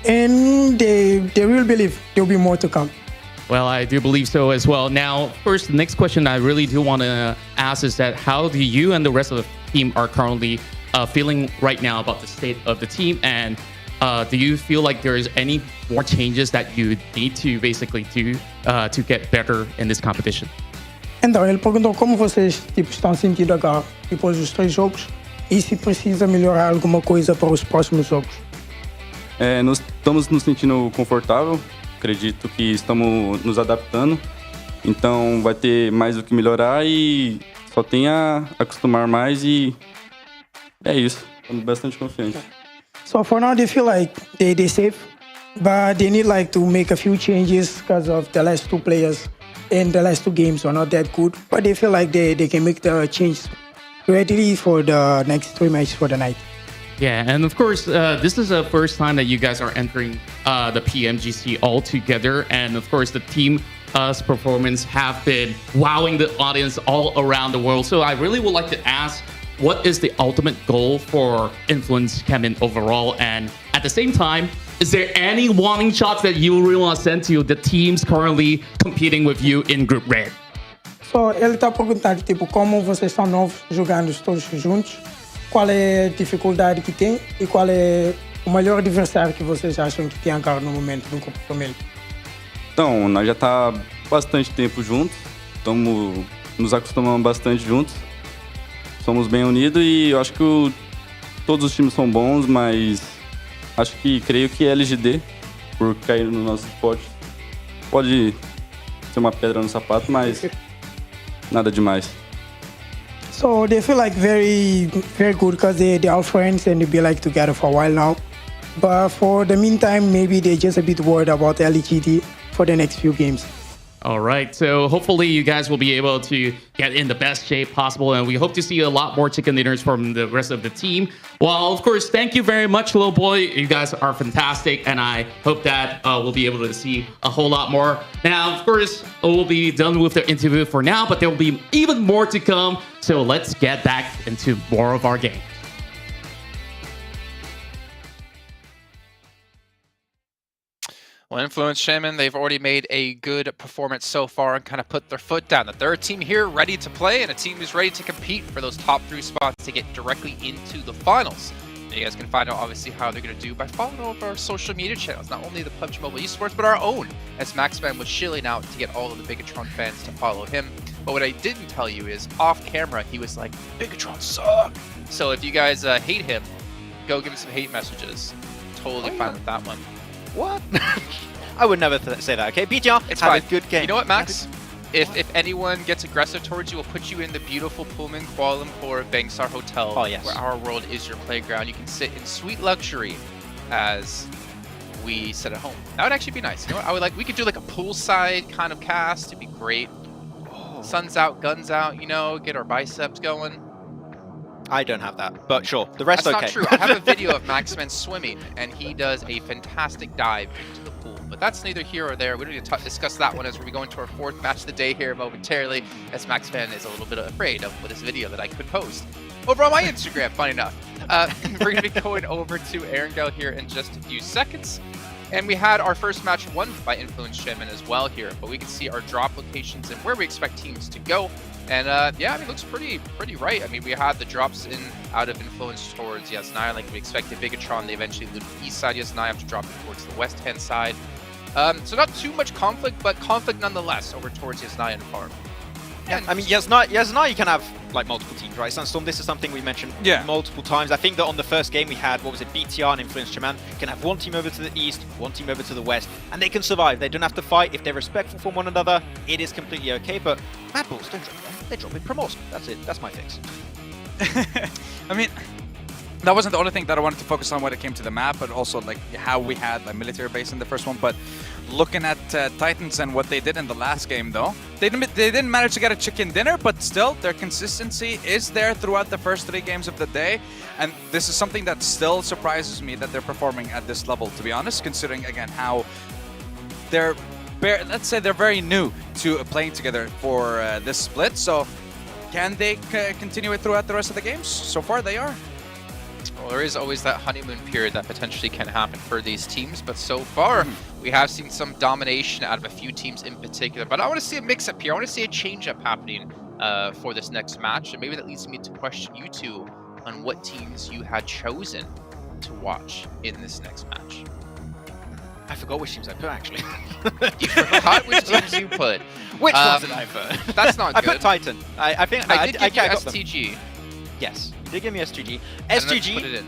And they will believe there will be more to come. Well, I do believe so as well. Now, first, the next question I really do want to ask is that how do you and the rest of the team are currently feeling right now about the state of the team? And do you feel like there's any more changes that you need to basically do to get better in this competition? Então, ele perguntou como vocês estão sentindo agora, depois dos 3 jogos, e se precisa melhorar alguma coisa para os próximos jogos. Nós estamos nos sentindo confortável, acredito que estamos nos adaptando, então vai ter mais o que melhorar e só tem a acostumar mais e é isso, estamos bastante confiantes. So for now, they feel like they're safe, but they need like to make a few changes because of the last 2 players and the last 2 games are not that good. But they feel like they can make the change ready for the next 3 matches for the night. Yeah, and of course, this is the first time that you guys are entering the PMGC all together. And of course, the team's performance have been wowing the audience all around the world. So I really would like to ask, what is the ultimate goal for Influence Kemin overall? And at the same time, is there any warning shots that you really want to send to the teams currently competing with you in Group Red? So ele está perguntando tipo como vocês são novos jogando todos juntos, qual é a dificuldade que tem e qual é o melhor adversário que vocês acham que tem agora no momento no Copa Família. Então, nós já tá bastante tempo juntos, estamos nos acostumando bastante juntos, somos bem unidos e eu acho que todos os times são bons, mas creio que LGD, por cair no nosso esporte, pode ser uma pedra no sapato, mas nada demais. So they feel like very good because they are friends and they be like together for a while now. But for the meantime, maybe they're just a bit worried about LGD for the next few games. All right, so hopefully you guys will be able to get in the best shape possible, and we hope to see a lot more chicken dinners from the rest of the team. Well, of course, thank you very much, little boy. You guys are fantastic, and I hope that we'll be able to see a whole lot more. Now, of course, we'll be done with the interview for now, but there will be even more to come, so let's get back into more of our game. Well, Influence Shaman, they've already made a good performance so far and kind of put their foot down. That they're a team here ready to play and a team who's ready to compete for those top 3 spots to get directly into the finals. And you guys can find out obviously how they're going to do by following all of our social media channels, not only the PUBG Mobile Esports, but our own, as Maxman was shilling out to get all of the Bigatron fans to follow him. But what I didn't tell you is, off camera, he was like, Bigatron suck! So if you guys hate him, go give him some hate messages. Totally fine with that one. What? I would never say that, okay? BTR, it's have fine. a good game. You know what, Max? If anyone gets aggressive towards you, we'll put you in the beautiful Pullman Kuala Lumpur Bangsar Hotel, where our world is your playground. You can sit in sweet luxury as we sit at home. That would actually be nice. You know what? I would like. We could do like a poolside kind of cast. It'd be great. Sun's out, guns out. You know, get our biceps going. I don't have that, but sure. The rest That's okay. That's not true. I have a video of Maxman swimming, and he does a fantastic dive into the pool. But that's neither here or there. We don't need to discuss that one as we go into our 4th match of the day here momentarily, as Maxman is a little bit afraid of this video that I could post over on my Instagram, funny enough. We're going to be going over to Erangel here in just a few seconds. And we had our first match won by Influence Shaman as well here, but we can see our drop locations and where we expect teams to go. And yeah, I mean, it looks pretty right. I mean, we had the drops in out of Influence towards Yasnaya, like we expected. Bigatron, they eventually looted east side. Yasnaya have to drop it towards the west-hand side. So not too much conflict, but conflict nonetheless over towards Yasnaya and Farm. Yeah, I mean, Yasnaya, you can have like multiple teams, right? Sandstorm, this is something we mentioned multiple times. I think that on the first game we had, what was it, BTR and Influence Shaman can have one team over to the east, one team over to the west, and they can survive. They don't have to fight. If they're respectful from one another, it is completely okay. But Mad Bulls don't drop them. They drop in Primorsk. That's it. That's my fix. I mean, that wasn't the only thing that I wanted to focus on when it came to the map, but also like how we had a military base in the first one. But looking at Titans and what they did in the last game, though, they didn't manage to get a chicken dinner, but still their consistency is there throughout the first 3 games of the day. And this is something that still surprises me that they're performing at this level, to be honest, considering again how let's say they're very new to playing together for this split. So can they continue it throughout the rest of the games? So far they are. Well, there is always that honeymoon period that potentially can happen for these teams, but so far we have seen some domination out of a few teams in particular. But I want to see a mix-up here. I want to see a change-up happening for this next match, and maybe that leads me to question you two on what teams you had chosen to watch in this next match. I forgot which teams I put, actually. You forgot which teams you put. Which ones did I put? That's not I good. put Titan. I think I did give you got them. STG. Yes, you did give me STG. And let's STG. put it in.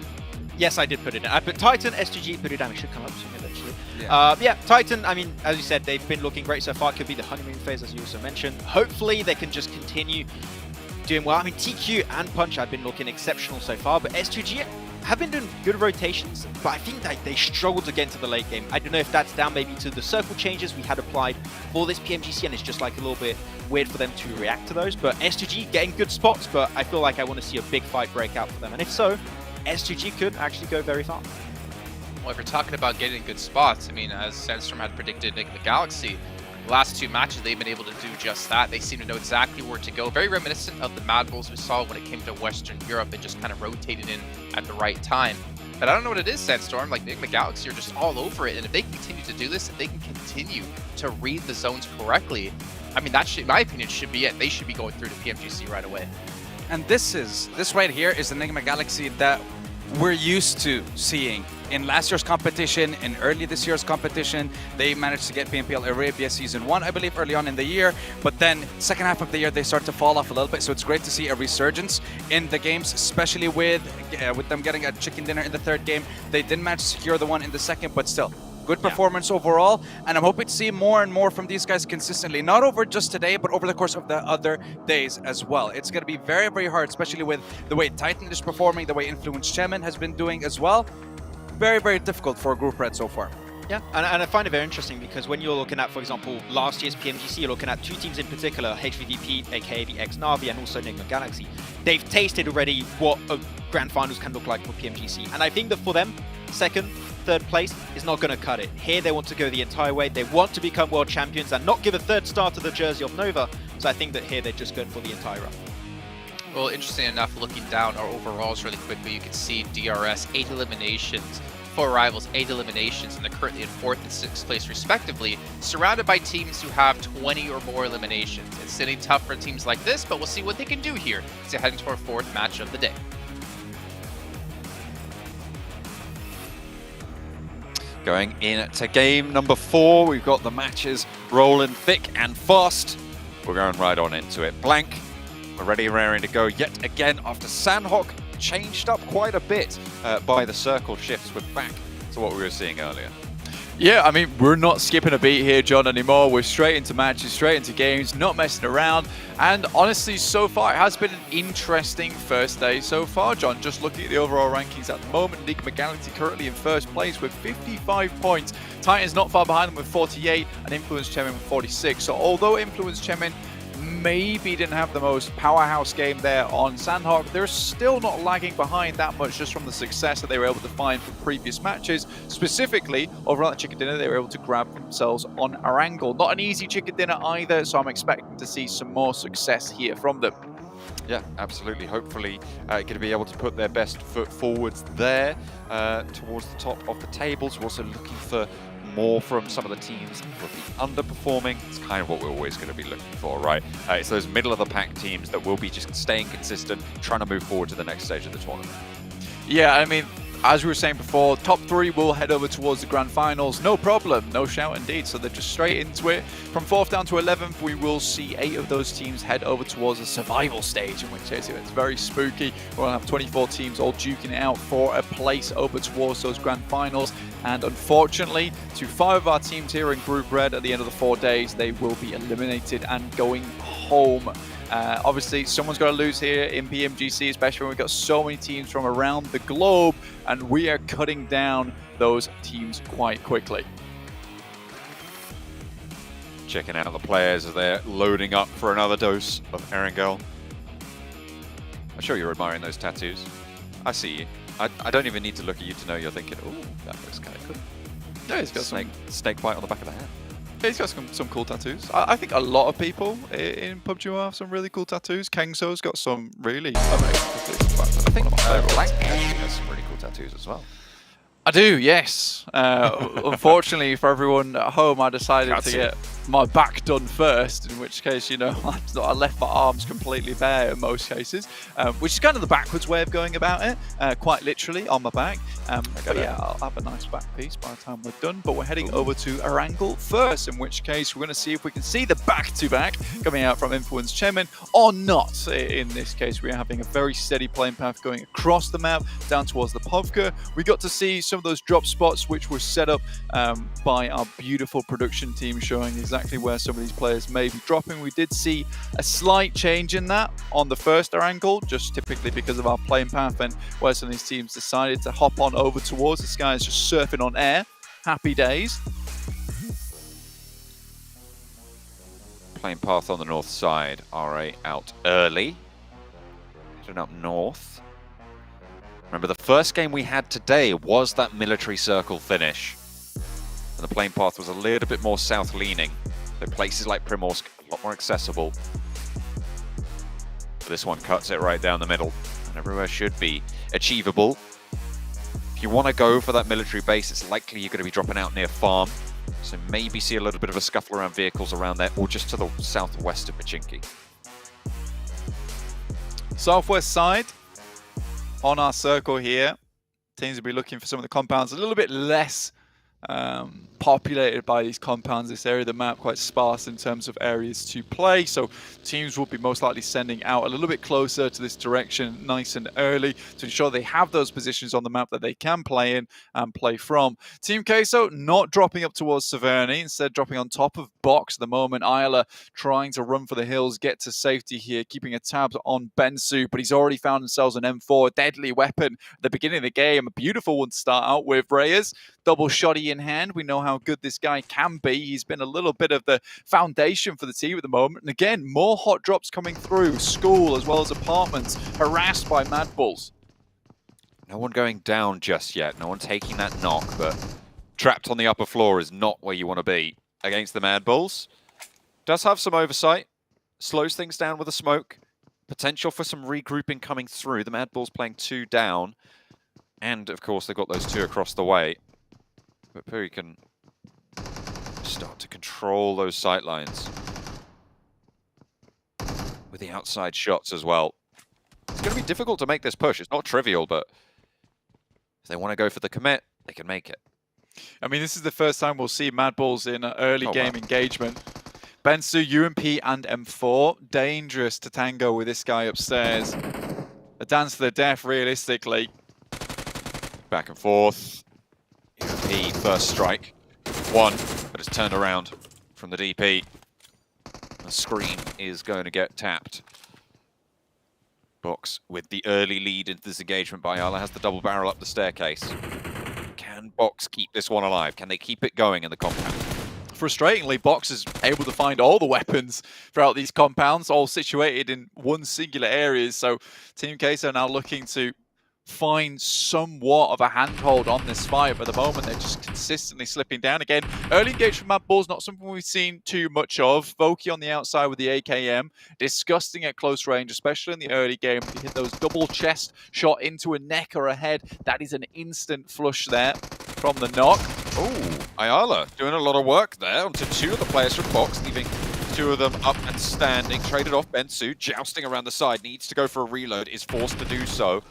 Yes, I did put it in. I put Titan, STG, put it down. It should come up soon eventually. Yeah. Titan, I mean, as you said, they've been looking great so far. It could be the honeymoon phase, as you also mentioned. Hopefully, they can just continue doing well. I mean, TQ and Punch have been looking exceptional so far, but STG have been doing good rotations, but I think that they struggled to get into the late game. I don't know if that's down maybe to the circle changes we had applied for this PMGC, and it's just like a little bit weird for them to react to those. But STG getting good spots, but I feel like I want to see a big fight break out for them. And if so, STG could actually go very far. Well, if we're talking about getting good spots, I mean, as Sandstorm had predicted Enigma Galaxy, the last 2 matches they've been able to do just that. They seem to know exactly where to go. Very reminiscent of the Mad Bulls we saw when it came to Western Europe and just kind of rotated in at the right time. But I don't know what it is, Sandstorm. Like, Enigma Galaxy are just all over it. And if they continue to do this, if they can continue to read the zones correctly, I mean, that should, in my opinion, should be it. They should be going through to PMGC right away. And this right here is the Enigma Galaxy that we're used to seeing in last year's competition, in early this year's competition. They managed to get PMPL Arabia Season 1, I believe, early on in the year. But then second half of the year, they start to fall off a little bit. So it's great to see a resurgence in the games, especially with them getting a chicken dinner in the 3rd game. They didn't manage to secure the one in the 2nd, but still. Good performance overall, and I'm hoping to see more and more from these guys consistently, not over just today, but over the course of the other days as well. It's going to be very, very hard, especially with the way Titan is performing, the way Influence Chemin has been doing as well. Very, very difficult for Group Red so far. Yeah, and I find it very interesting because when you're looking at, for example, last year's PMGC, you're looking at 2 teams in particular, HVVP, aka the ex-Na'Vi, and also Enigma Galaxy. They've tasted already what a Grand Finals can look like for PMGC, and I think that for them, 2nd, 3rd place is not going to cut it. Here they want to go the entire way. They want to become world champions and not give a 3rd star to the jersey of Nova. So I think that here they're just going for the entire run. Well, interesting enough, looking down our overalls really quickly, you can see DRS, 8 eliminations, 4 rivals, 8 eliminations, and they're currently in 4th and 6th place respectively, surrounded by teams who have 20 or more eliminations. It's sitting tough for teams like this, but we'll see what they can do here as they head into our 4th match of the day. Going into game number 4, we've got the matches rolling thick and fast. We're going right on into it. Blank, we're ready and raring to go yet again after Sanhok changed up quite a bit by the circle shifts. We're back to what we were seeing earlier. Yeah, I mean, we're not skipping a beat here, John, anymore. We're straight into matches, straight into games, not messing around. And honestly, so far, it has been an interesting first day so far, John. Just looking at the overall rankings at the moment, Enigma Galaxy currently in 1st place with 55 points. Titans not far behind them with 48, and Influence Chemin with 46. So although Influence Chemin maybe didn't have the most powerhouse game there on Sanhok, they're still not lagging behind that much just from the success that they were able to find from previous matches. Specifically, over at the chicken dinner, they were able to grab themselves on Erangel. Not an easy chicken dinner either, so I'm expecting to see some more success here from them. Yeah, absolutely. Hopefully going to be able to put their best foot forwards there towards the top of the tables. We're also looking for more from some of the teams who will be underperforming. It's kind of what we're always going to be looking for, right? It's those middle-of-the-pack teams that will be just staying consistent, trying to move forward to the next stage of the tournament. Yeah, I mean, as we were saying before, top 3 will head over towards the Grand Finals. No problem, no shout indeed. So they're just straight into it. From 4th down to 11th, we will see 8 of those teams head over towards the survival stage, in which case it's very spooky. We'll have 24 teams all duking it out for a place over towards those Grand Finals. And unfortunately, to 5 of our teams here in Group Red at the end of the 4 days, they will be eliminated and going home. Obviously, someone's got to lose here in PMGC, especially when we've got so many teams from around the globe, and we are cutting down those teams quite quickly. Checking out the players as they're loading up for another dose of Erangel. I'm sure you're admiring those tattoos. I see you. I don't even need to look at you to know you're thinking, oh, that looks kind of cool. Yeah, he's got snake bite on the back of the hand. Yeah, he's got some cool tattoos. I think a lot of people in PUBG Mobile have some really cool tattoos. Kengso's got some really amazing tattoos. I think Black actually has some really cool tattoos as well. I do, yes. Unfortunately for everyone at home, I decided to get my back done first, in which case, you know, I left my arms completely bare in most cases, which is kind of the backwards way of going about it, quite literally on my back. But yeah, I'll have a nice back piece by the time we're done. But we're heading over to Erangel first, in which case we're going to see if we can see the back-to-back coming out from Influence Chairman or not. In this case, we're having a very steady playing path going across the map down towards the Povka. We got to see some of those drop spots which were set up by our beautiful production team, showing exactly where some of these players may be dropping. We did see a slight change in that on the first Erangel, just typically because of our playing path and where some of these teams decided to hop on over towards. This guy is just surfing on air. Happy days. Playing path on the north side. RA out early. Heading up north. Remember, the first game we had today was that military circle finish. And the playing path was a little bit more south-leaning. So places like Primorsk, a lot more accessible. But this one cuts it right down the middle. And everywhere should be achievable. If you want to go for that military base, it's likely you're going to be dropping out near farm. So maybe see a little bit of a scuffle around vehicles around there, or just to the southwest of Pachinki. Southwest side. On our circle here, teams will be looking for some of the compounds a little bit less populated by these compounds. This area of the map quite sparse in terms of areas to play, so teams will be most likely sending out a little bit closer to this direction nice and early to ensure they have those positions on the map that they can play in and play from. Team Queso not dropping up towards Severny, instead dropping on top of Box at the moment. Isla trying to run for the hills, get to safety here, keeping a tab on Bensu, but he's already found himself an M4, deadly weapon at the beginning of the game. A beautiful one to start out with. Reyes, double shotty in hand. We know how good this guy can be. He's been a little bit of the foundation for the team at the moment. And again, more hot drops coming through. School as well as apartments harassed by Mad Bulls. No one going down just yet. No one taking that knock, but trapped on the upper floor is not where you want to be against the Mad Bulls. Does have some oversight. Slows things down with a smoke. Potential for some regrouping coming through. The Mad Bulls playing 2 down. And, of course, they've got those 2 across the way. But Puri can start to control those sight lines with the outside shots as well. It's going to be difficult to make this push. It's not trivial, but if they want to go for the commit, they can make it. I mean, this is the first time we'll see Mad Bulls in an early game engagement. Bensu, UMP, and M4. Dangerous to tango with this guy upstairs. A dance to the death, realistically. Back and forth. UMP, first strike. 1, but it's turned around from the DP. The screen is going to get tapped. Box with the early lead into this engagement by Isla has the double barrel up the staircase. Can Box keep this one alive? Can they keep it going in the compound? Frustratingly, Box is able to find all the weapons throughout these compounds, all situated in one singular area. So Team Queso are now looking to find somewhat of a handhold on this fight, but at the moment they're just consistently slipping down again. Early engagement from Mad Bulls, not something we've seen too much of. Voki on the outside with the AKM, disgusting at close range, especially in the early game. If you hit those double chest shot into a neck or a head, that is an instant flush there from the knock. Oh, Ayala doing a lot of work there onto 2 of the players from Box, leaving 2 of them up and standing. Traded off Bensu, jousting around the side, needs to go for a reload, is forced to do so.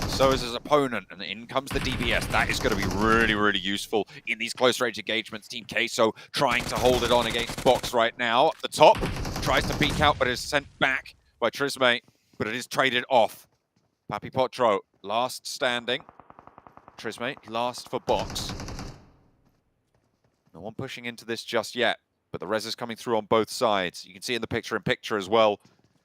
So is his opponent, and in comes the DBS. That is going to be really, really useful in these close-range engagements. Team Queso trying to hold it on against Box right now. At the top, tries to peek out, but is sent back by Trisme, but it is traded off. Papi Potro, last standing. Trisme, last for Box. No one pushing into this just yet, but the res is coming through on both sides. You can see in the picture-in-picture as well.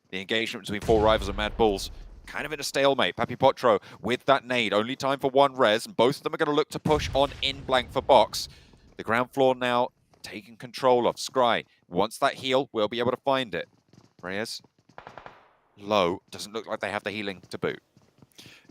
The engagement between Four Rivals and Mad Bulls kind of in a stalemate. Papi Potro with that nade, only time for one res, and both of them are going to look to push on in blank for box. The ground floor now taking control of. Scry wants that heal, we'll be able to find it. Reyes, low, doesn't look like they have the healing to boot.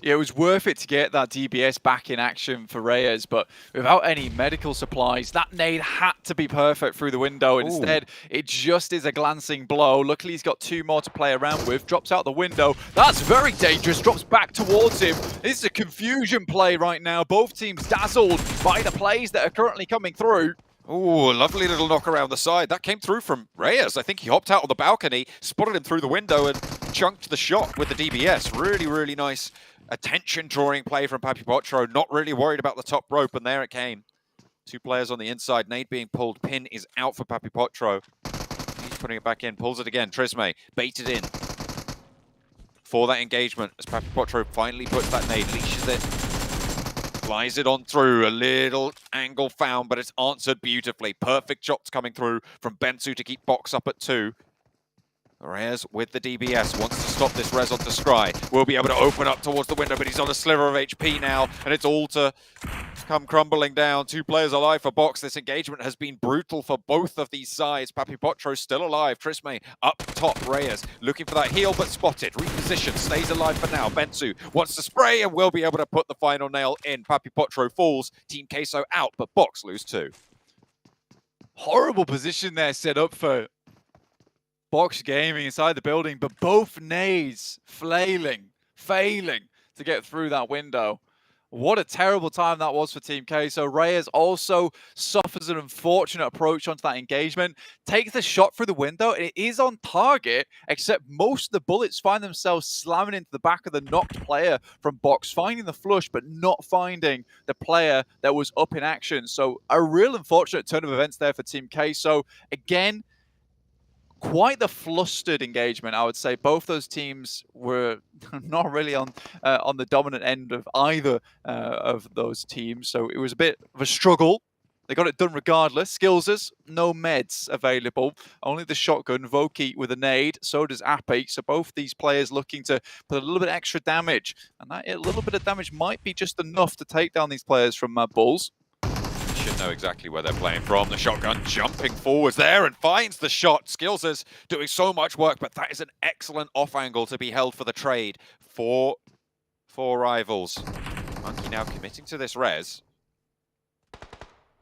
Yeah, it was worth it to get that DBS back in action for Reyes, but without any medical supplies, that nade had to be perfect through the window. Instead, it just is a glancing blow. Luckily, he's got 2 more to play around with. Drops out the window. That's very dangerous. Drops back towards him. This is a confusion play right now. Both teams dazzled by the plays that are currently coming through. Oh, lovely little knock around the side. That came through from Reyes. I think he hopped out on the balcony, spotted him through the window, and chunked the shot with the DBS. Really, really nice attention-drawing play from Papi Potro. Not really worried about the top rope, and there it came. 2 players on the inside. Nade being pulled. Pin is out for Papi Potro. He's putting it back in. Pulls it again. Trisme baited in for that engagement as Papi Potro finally puts that nade, leashes it. Flies it on through, a little angle found, but it's answered beautifully. Perfect shots coming through from Bensu to keep box up at 2. Reyes with the DBS wants to stop this res onto Scry. Will be able to open up towards the window, but he's on a sliver of HP now, and it's all to come crumbling down. 2 players alive for box. This engagement has been brutal for both of these sides. Papi Potro still alive. Trisme up top. Reyes looking for that heal, but spotted. Reposition, stays alive for now. Bensu wants to spray and will be able to put the final nail in. Papi Potro falls. Team Queso out, but box lose 2. Horrible position there set up for Box Gaming inside the building, but both nades failing to get through that window. What a terrible time that was for Team Queso. Reyes also suffers an unfortunate approach onto that engagement, takes the shot through the window, and it is on target, except most of the bullets find themselves slamming into the back of the knocked player from Box, finding the flush, but not finding the player that was up in action. So a real unfortunate turn of events there for Team Queso. Again, quite the flustered engagement, I would say. Both those teams were not really on the dominant end of either of those teams, so it was a bit of a struggle. They got it done regardless. Skillsers, no meds available, only the shotgun. Voki with a nade, so does Appy. So both these players looking to put a little bit extra damage, and that a little bit of damage might be just enough to take down these players from Bulls. Should know exactly where they're playing from. The shotgun jumping forwards there and finds the shot. Skillsers doing so much work, but that is an excellent off angle to be held for the trade for Four Rivals. Monkey now committing to this res.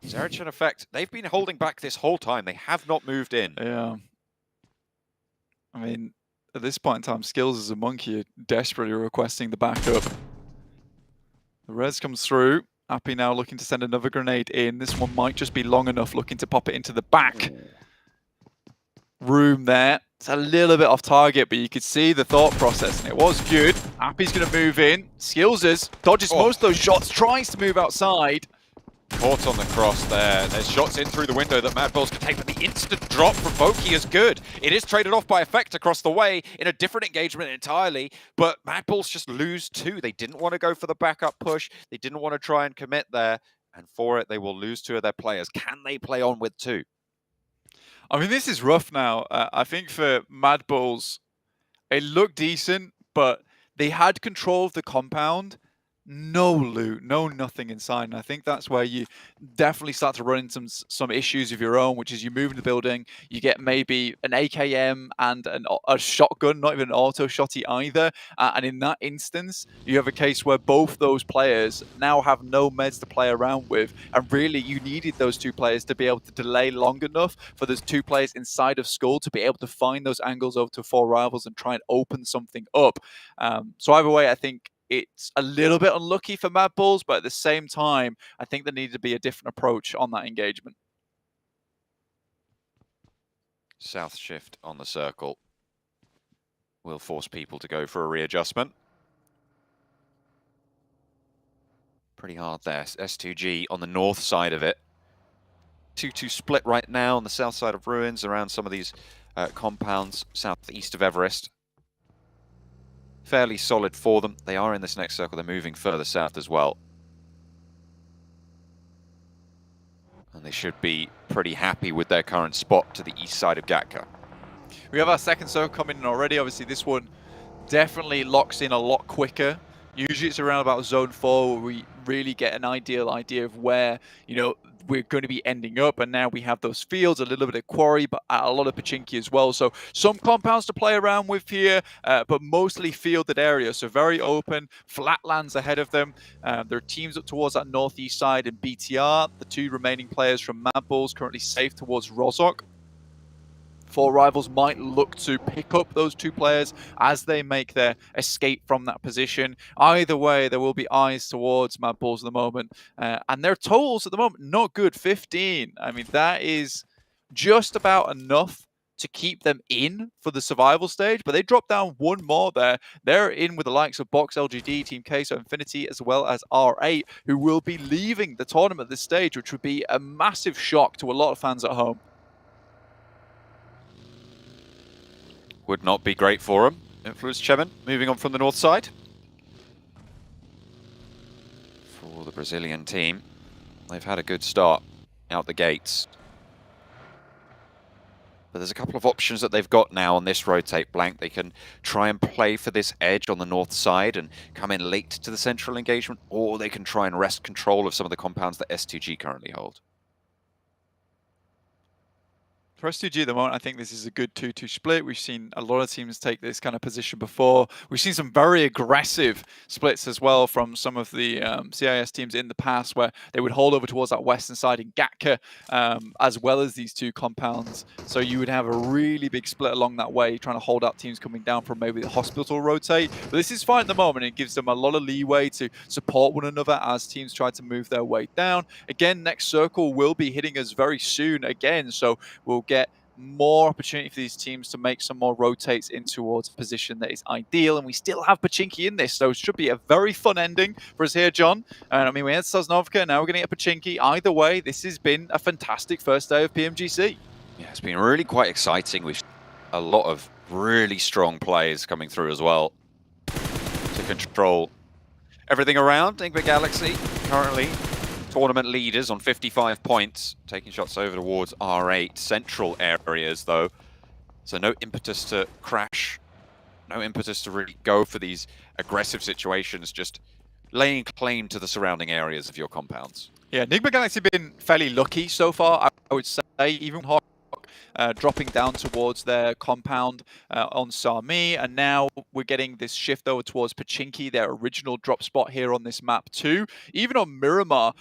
Zerich in effect, they've been holding back this whole time. They have not moved in. Yeah. I mean, at this point in time, Skillsers and Monkey are desperately requesting the backup. The res comes through. Appy now looking to send another grenade in. This one might just be long enough, looking to pop it into the back room there. It's a little bit off target, but you could see the thought process, and it was good. Appy's going to move in. Skillsers dodges most of those shots, tries to move outside. Caught on the cross there. There's shots in through the window that Mad Bulls can take, but the instant drop from Voki is good. It is traded off by effect across the way in a different engagement entirely, but Mad Bulls just lose 2. They didn't want to go for the backup push. They didn't want to try and commit there, and for it, they will lose 2 of their players. Can they play on with 2? I mean, this is rough now. I think for Mad Bulls, it looked decent, but they had control of the compound. No loot, no nothing inside, and I think that's where you definitely start to run into some issues of your own, which is you move in the building, you get maybe an AKM and a shotgun, not even an auto shotty either, and in that instance, you have a case where both those players now have no meds to play around with, and really you needed those 2 players to be able to delay long enough for those 2 players inside of Skull to be able to find those angles over to Four Rivals and try and open something up. So either way, I think it's a little bit unlucky for Mad Bulls, but at the same time, I think there needed to be a different approach on that engagement. South shift on the circle will force people to go for a readjustment. Pretty hard there. S2G on the north side of it. 2-2 split right now on the south side of Ruins around some of these compounds southeast of Everest. Fairly solid for them. They are in this next circle. They're moving further south as well. And they should be pretty happy with their current spot to the east side of Gatka. We have our second circle coming in already. Obviously, this one definitely locks in a lot quicker. Usually it's around about zone 4 where we really get an ideal idea of where, you know, we're going to be ending up. And now we have those fields, a little bit of quarry, but a lot of Pachinki as well. So some compounds to play around with here, but mostly fielded areas. So very open, flat lands ahead of them. There are teams up towards that northeast side in BTR. The 2 remaining players from Mad Bulls currently safe towards Rozhok. 4 Rivals might look to pick up those 2 players as they make their escape from that position. Either way, there will be eyes towards Mad Bulls at the moment. And their totals at the moment, not good, 15. I mean, that is just about enough to keep them in for the survival stage, but they drop down 1 more there. They're in with the likes of Box, LGD, Team Queso, Infinity, as well as R8, who will be leaving the tournament at this stage, which would be a massive shock to a lot of fans at home. Would not be great for him. Influence Chemin moving on from the north side. For the Brazilian team, they've had a good start out the gates. But there's a couple of options that they've got now on this rotate blank. They can try and play for this edge on the north side and come in late to the central engagement, or they can try and wrest control of some of the compounds that S2G currently hold. For S2G at the moment, I think this is a good 2-2 split. We've seen a lot of teams take this kind of position before. We've seen some very aggressive splits as well from some of the CIS teams in the past, where they would hold over towards that western side in Gatka, as well as these 2 compounds. So you would have a really big split along that way, trying to hold out teams coming down from maybe the hospital rotate. But this is fine at the moment. It gives them a lot of leeway to support one another as teams try to move their way down. Again, next circle will be hitting us very soon again, so we'll get more opportunity for these teams to make some more rotates in towards a position that is ideal, and we still have Pachinki in this, so it should be a very fun ending for us here, John. And I mean, we had Sosnovka, now we're going to get Pachinki. Either way, this has been a fantastic first day of PMGC. Yeah, it's been really quite exciting with a lot of really strong players coming through as well to control everything around. Enigma Galaxy currently tournament leaders on 55 points, taking shots over towards R8 central areas though. So no impetus to crash, no impetus to really go for these aggressive situations, just laying claim to the surrounding areas of your compounds. Yeah, Enigma Galaxy have been fairly lucky so far, I would say, even Hawk dropping down towards their compound on Sami, and now we're getting this shift over towards Pachinki, their original drop spot here on this map too. Even on Miramar,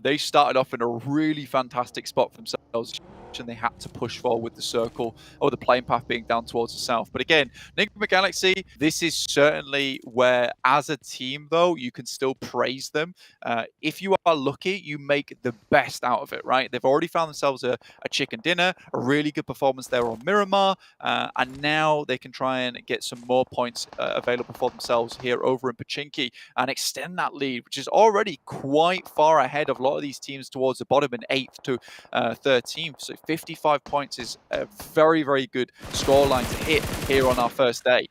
they started off in a really fantastic spot for themselves, and they had to push forward with the circle or the playing path being down towards the south. But again, Enigma Galaxy, this is certainly where, as a team though, you can still praise them. If you are lucky, you make the best out of it, right? They've already found themselves a chicken dinner, a really good performance there on Miramar, and now they can try and get some more points available for themselves here over in Pachinki and extend that lead, which is already quite far ahead of a lot of these teams towards the bottom in 8th to 13th. So 55 points is a very, very good scoreline to hit here on our first day.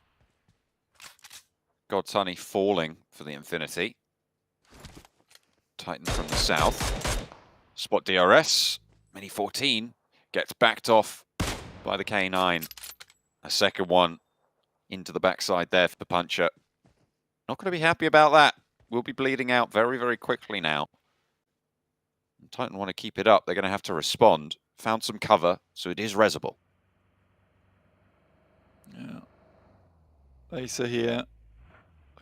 Godsunny falling for the Infinity. Titan from the south. Spot DRS. Mini 14 gets backed off by the K9. A second one into the backside there for Puncher. Not going to be happy about that. We'll be bleeding out very, very quickly now. Titan want to keep it up. They're going to have to respond. Found some cover, so it is resable. Yeah. Asa here.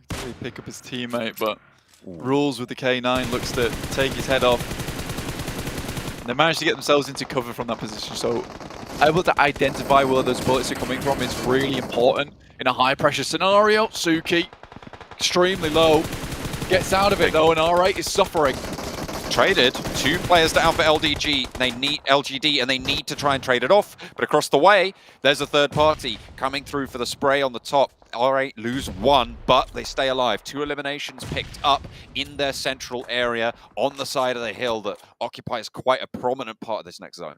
Looks to pick up his teammate, but Rules with the K9 looks to take his head off. And they managed to get themselves into cover from that position, so able to identify where those bullets are coming from is really important in a high pressure scenario. Suki, extremely low, gets out of it though, and R8 is suffering. Traded, 2 players down for LDG. They need LGD and they need to try and trade it off. But across the way, there's a third party coming through for the spray on the top. R8 lose 1, but they stay alive. 2 eliminations picked up in their central area on the side of the hill that occupies quite a prominent part of this next zone.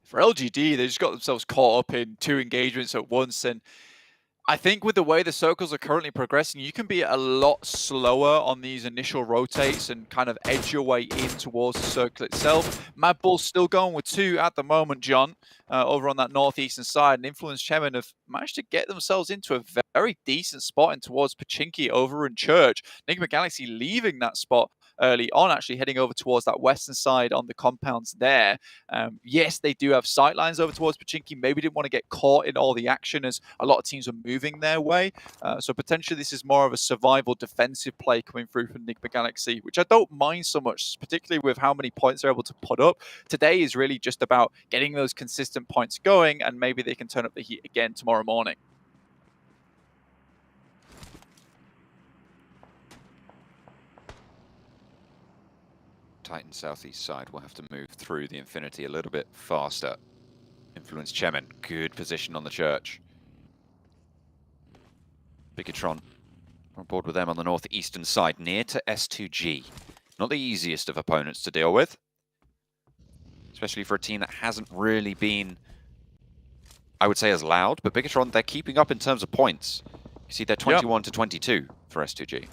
For LGD, they just got themselves caught up in 2 engagements at once, and I think with the way the circles are currently progressing, you can be a lot slower on these initial rotates and kind of edge your way in towards the circle itself. Mad Bull's still going with 2 at the moment, John, over on that northeastern side. And Influence Chemin have managed to get themselves into a very decent spot in towards Pachinki over in Church. Enigma Galaxy leaving that spot early on, actually heading over towards that western side on the compounds there. Yes, they do have sightlines over towards Pachinki. Maybe didn't want to get caught in all the action as a lot of teams are moving their way. So potentially this is more of a survival defensive play coming through from Enigma Galaxy, which I don't mind so much, particularly with how many points they're able to put up. Today is really just about getting those consistent points going, and maybe they can turn up the heat again tomorrow morning. Titan southeast side will have to move through the Infinity a little bit faster. Influence Chemin, good position on the Church. Bigatron on board with them on the northeastern side, near to S2G. Not the easiest of opponents to deal with, especially for a team that hasn't really been, I would say, as loud. But Bigatron, they're keeping up in terms of points. You see they're 21 to 22 for S2G.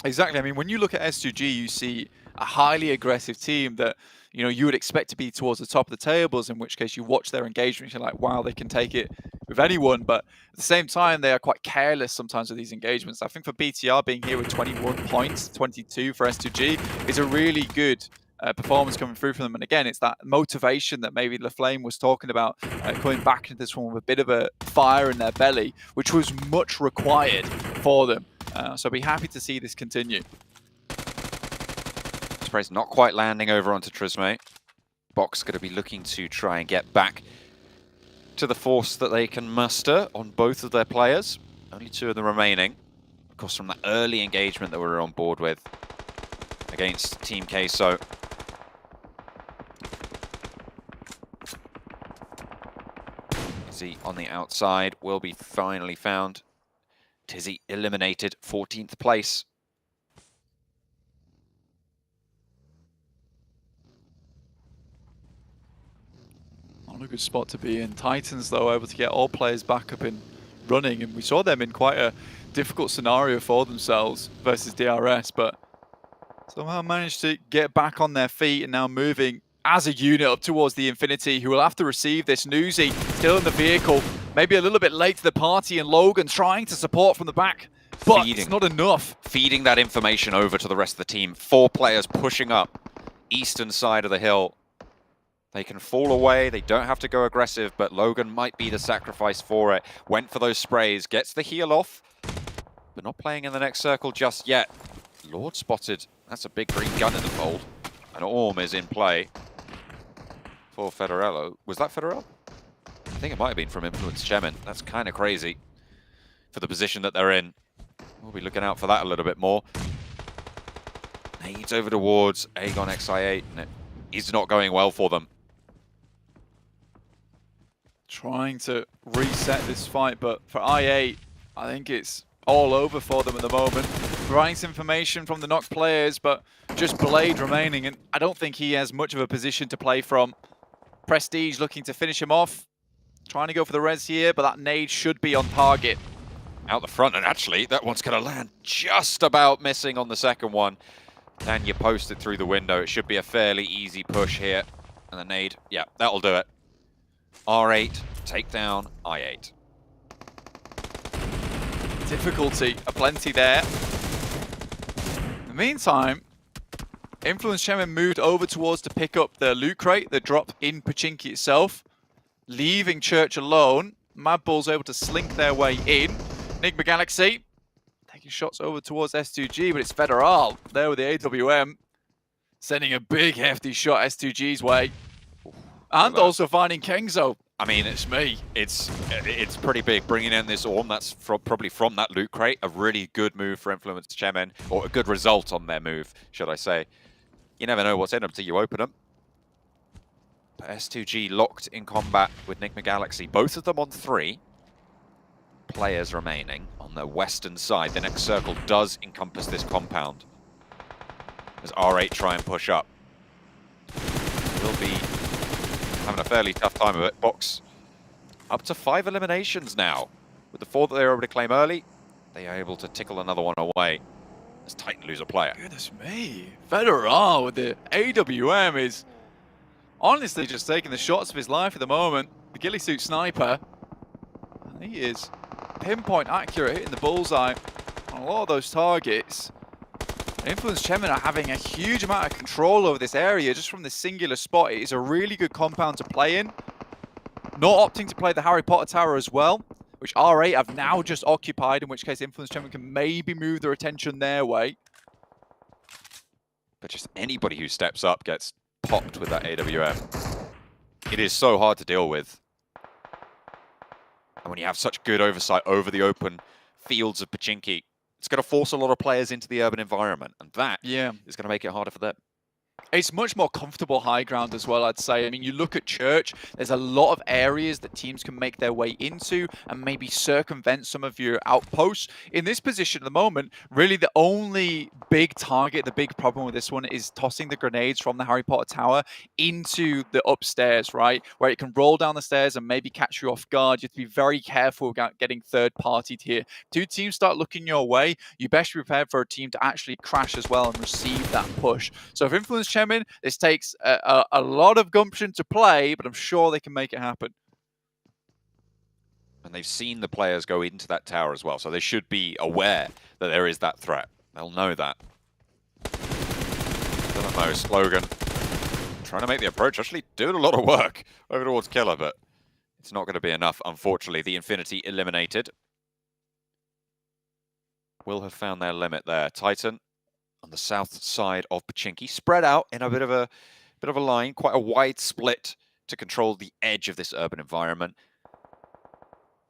Exactly. I mean, when you look at S2G, you see a highly aggressive team that, you know, you would expect to be towards the top of the tables, in which case you watch their engagement, you're like, wow, they can take it with anyone. But at the same time, they are quite careless sometimes with these engagements. I think for BTR being here with 21 points, 22 for S2G, is a really good performance coming through from them. And again, it's that motivation that maybe LaFlame was talking about, coming back into this one with a bit of a fire in their belly, which was much required for them. So be happy to see this continue. Spray's not quite landing over onto Trisme. Box going to be looking to try and get back to the force that they can muster on both of their players. Only 2 of them remaining. Of course, from that early engagement that we were on board with against Team Queso. Tizzy on the outside will be finally found. Tizzy eliminated, 14th place. Not a good spot to be in. Titans, though, able to get all players back up and running, and we saw them in quite a difficult scenario for themselves versus DRS, but somehow managed to get back on their feet and now moving as a unit up towards the Infinity, who will have to receive this. Newsy still in the vehicle, maybe a little bit late to the party, and Logan trying to support from the back, but it's not enough. Feeding that information over to the rest of the team. 4 players pushing up eastern side of the hill. They can fall away, they don't have to go aggressive, but Logan might be the sacrifice for it. Went for those sprays, gets the heal off, but not playing in the next circle just yet. Lord spotted, that's a big green gun in the fold. And Orm is in play for Federello. Was that Federello? I think it might have been from Influence Chemin. That's kind of crazy for the position that they're in. We'll be looking out for that a little bit more. Nades over towards Aegon XI8, and it is not going well for them. Trying to reset this fight, but for I8, I think it's all over for them at the moment. Providing some information from the knocked players, but just Blade remaining, and I don't think he has much of a position to play from. Prestige looking to finish him off. Trying to go for the res here, but that nade should be on target. Out the front, and actually, that one's going to land just about missing on the second one. And you post it through the window. It should be a fairly easy push here. And the nade, yeah, that'll do it. R8, take down I8. Difficulty aplenty there. In the meantime, Influence Chemin moved over towards to pick up the loot crate that dropped in Pachinki itself, leaving Church alone. Mad Bull's able to slink their way in. Enigma Galaxy taking shots over towards S2G, but it's Federal there with the AWM, sending a big hefty shot S2G's way. And also finding Kengzo. I mean, it's pretty big bringing in this Orm. That's probably from that loot crate. A really good move for Influence Chemin, or a good result on their move, should I say. You never know what's in them till you open them. But S2G locked in combat with Enigma Galaxy. Both of them on 3 players remaining on the western side. The next circle does encompass this compound. As R8 try and push up. Will be having a fairly tough time of it. Box up to 5 eliminations now. with the 4 that they were able to claim early, they are able to tickle another one away as Titan lose a player. Goodness me. Federal with the AWM is honestly just taking the shots of his life at the moment. The ghillie suit sniper. He is pinpoint accurate, hitting the bullseye on a lot of those targets. Influence Chairman are having a huge amount of control over this area just from this singular spot. It is a really good compound to play in. Not opting to play the Harry Potter Tower as well, which R8 have now just occupied, in which case Influence Chairman can maybe move their attention their way. But just anybody who steps up gets popped with that AWM. It is so hard to deal with. And when you have such good oversight over the open fields of Pochinki, it's going to force a lot of players into the urban environment, and that is going to make it harder for them. It's much more comfortable high ground as well, I'd say. I mean, you look at Church, there's a lot of areas that teams can make their way into and maybe circumvent some of your outposts. In this position at the moment, really the only big target, the big problem with this one is tossing the grenades from the Harry Potter Tower into the upstairs, right? Where it can roll down the stairs and maybe catch you off guard. You have to be very careful about getting third-partied here. 2 teams start looking your way, you best be prepared for a team to actually crash as well and receive that push. So if Influence Chemin, this takes a lot of gumption to play, but I'm sure they can make it happen. And they've seen the players go into that tower as well, so they should be aware that there is that threat. They'll know that. Still Slogan trying to make the approach, actually doing a lot of work over towards Killer, but it's not going to be enough, unfortunately. The Infinity eliminated. Will have found their limit there. Titan on the south side of Pochinki, spread out in a bit of a line, quite a wide split to control the edge of this urban environment,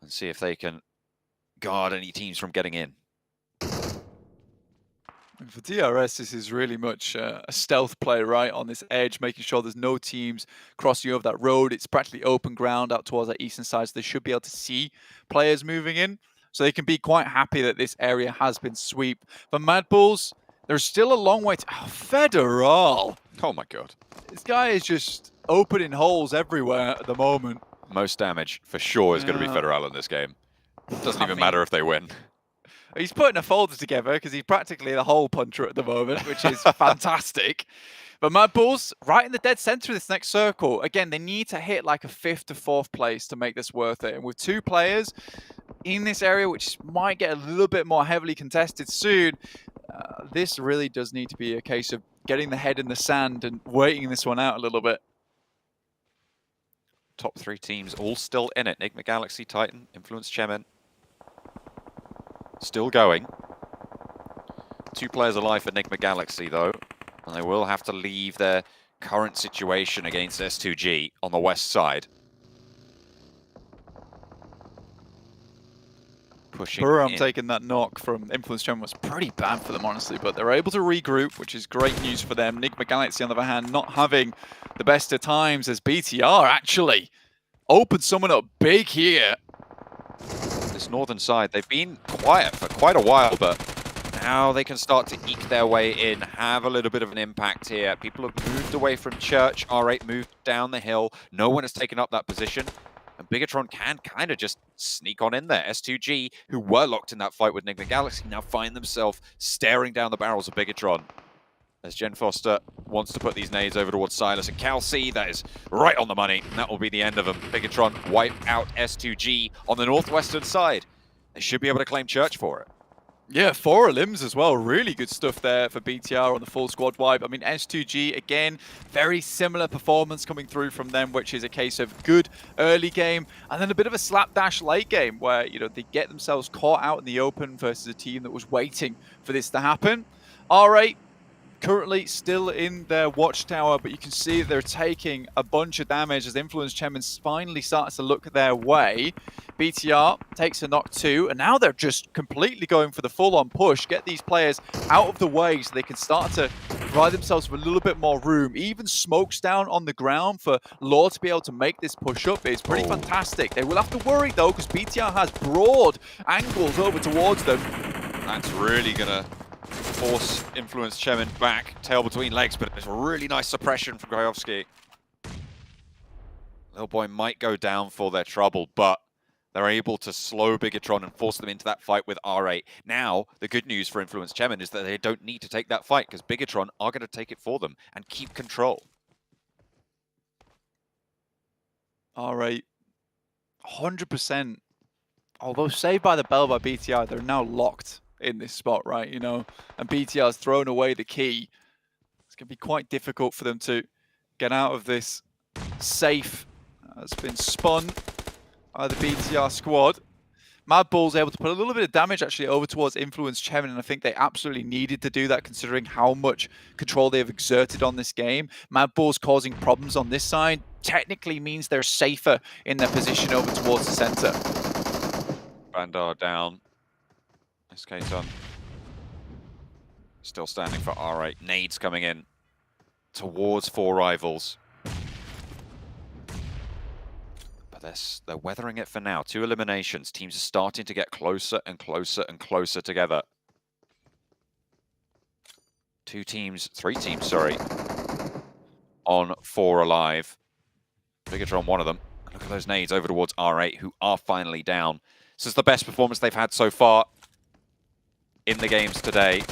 and see if they can guard any teams from getting in. And for DRS, this is really much a stealth play, right, on this edge, making sure there's no teams crossing over that road. It's practically open ground out towards that eastern side, so they should be able to see players moving in. So they can be quite happy that this area has been swept. For Mad Bulls, there's still a long way to... Oh, Federal! Oh my god. This guy is just opening holes everywhere at the moment. Most damage, for sure, is going to be Federal in this game. Doesn't even matter if they win. He's putting a folder together because he's practically the hole puncher at the moment, which is fantastic. But Mad Bulls, right in the dead center of this next circle. Again, they need to hit like a 5th to 4th place to make this worth it. And with 2 players in this area, which might get a little bit more heavily contested soon, this really does need to be a case of getting the head in the sand and waiting this one out a little bit. Top 3 teams all still in it. Enigma Galaxy, Titan, Influence Chemin. Still going. 2 players alive for Enigma Galaxy, though. And they will have to leave their current situation against S2G on the west side. Buram taking that knock from Influence Chairman was pretty bad for them, honestly, but they're able to regroup, which is great news for them. Enigma Galaxy, on the other hand, not having the best of times as BTR actually opened someone up big here. This northern side, they've been quiet for quite a while, but now they can start to eke their way in, have a little bit of an impact here. People have moved away from Church. R8 moved down the hill. No one has taken up that position. And Bigatron can kind of just sneak on in there. S2G, who were locked in that fight with Enigma Galaxy, now find themselves staring down the barrels of Bigatron. As Jen Foster wants to put these nades over towards Silas and Cal C, that is right on the money. And that will be the end of them. Bigatron wipe out S2G on the northwestern side. They should be able to claim Church for it. Yeah, 4 limbs as well. Really good stuff there for BTR on the full squad wipe. I mean, S2G, again, very similar performance coming through from them, which is a case of good early game and then a bit of a slapdash late game where, you know, they get themselves caught out in the open versus a team that was waiting for this to happen. R8 currently still in their watchtower, but you can see they're taking a bunch of damage as Influence Chairman finally starts to look their way. BTR takes a knock 2, and now they're just completely going for the full-on push, get these players out of the way so they can start to provide themselves with a little bit more room. Even smokes down on the ground for Law to be able to make this push up is pretty fantastic. They will have to worry though, because BTR has broad angles over towards them. That's really gonna force Influence Chemin back, tail between legs, but it's a really nice suppression from Grajowski. Little boy might go down for their trouble, but They're able to slow Bigatron and force them into that fight with R8. Now, the good news for Influence Chemin is that they don't need to take that fight because Bigatron are going to take it for them and keep control. R8, 100%. Although saved by the bell by BTR, they're now locked in this spot, right? You know, and BTR's thrown away the key. It's going to be quite difficult for them to get out of this safe. Has been spun by the BTR squad. Mad Bull's able to put a little bit of damage actually over towards Influence Chemin, and I think they absolutely needed to do that considering how much control they've exerted on this game. Mad Bull's causing problems on this side technically means they're safer in their position over towards the center. Bandar down. SK-Ton still standing for R8. Nades coming in towards 4 rivals. But they're weathering it for now. 2 eliminations. Teams are starting to get closer and closer and closer together. 3 teams, sorry, on 4 alive. Bigatron, one of them. Look at those nades over towards R8, who are finally down. This is the best performance they've had so far in the games today.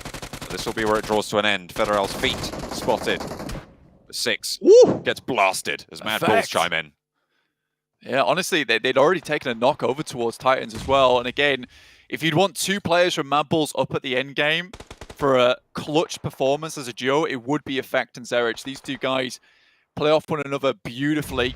This will be where it draws to an end. Federal's feet spotted. 6 gets blasted as Mad Bulls chime in. Yeah, honestly, they'd already taken a knock over towards Titans as well. And again, if you'd want 2 players from Mad Bulls up at the end game for a clutch performance as a duo, it would be Effect and Zerich. These 2 guys play off one another beautifully.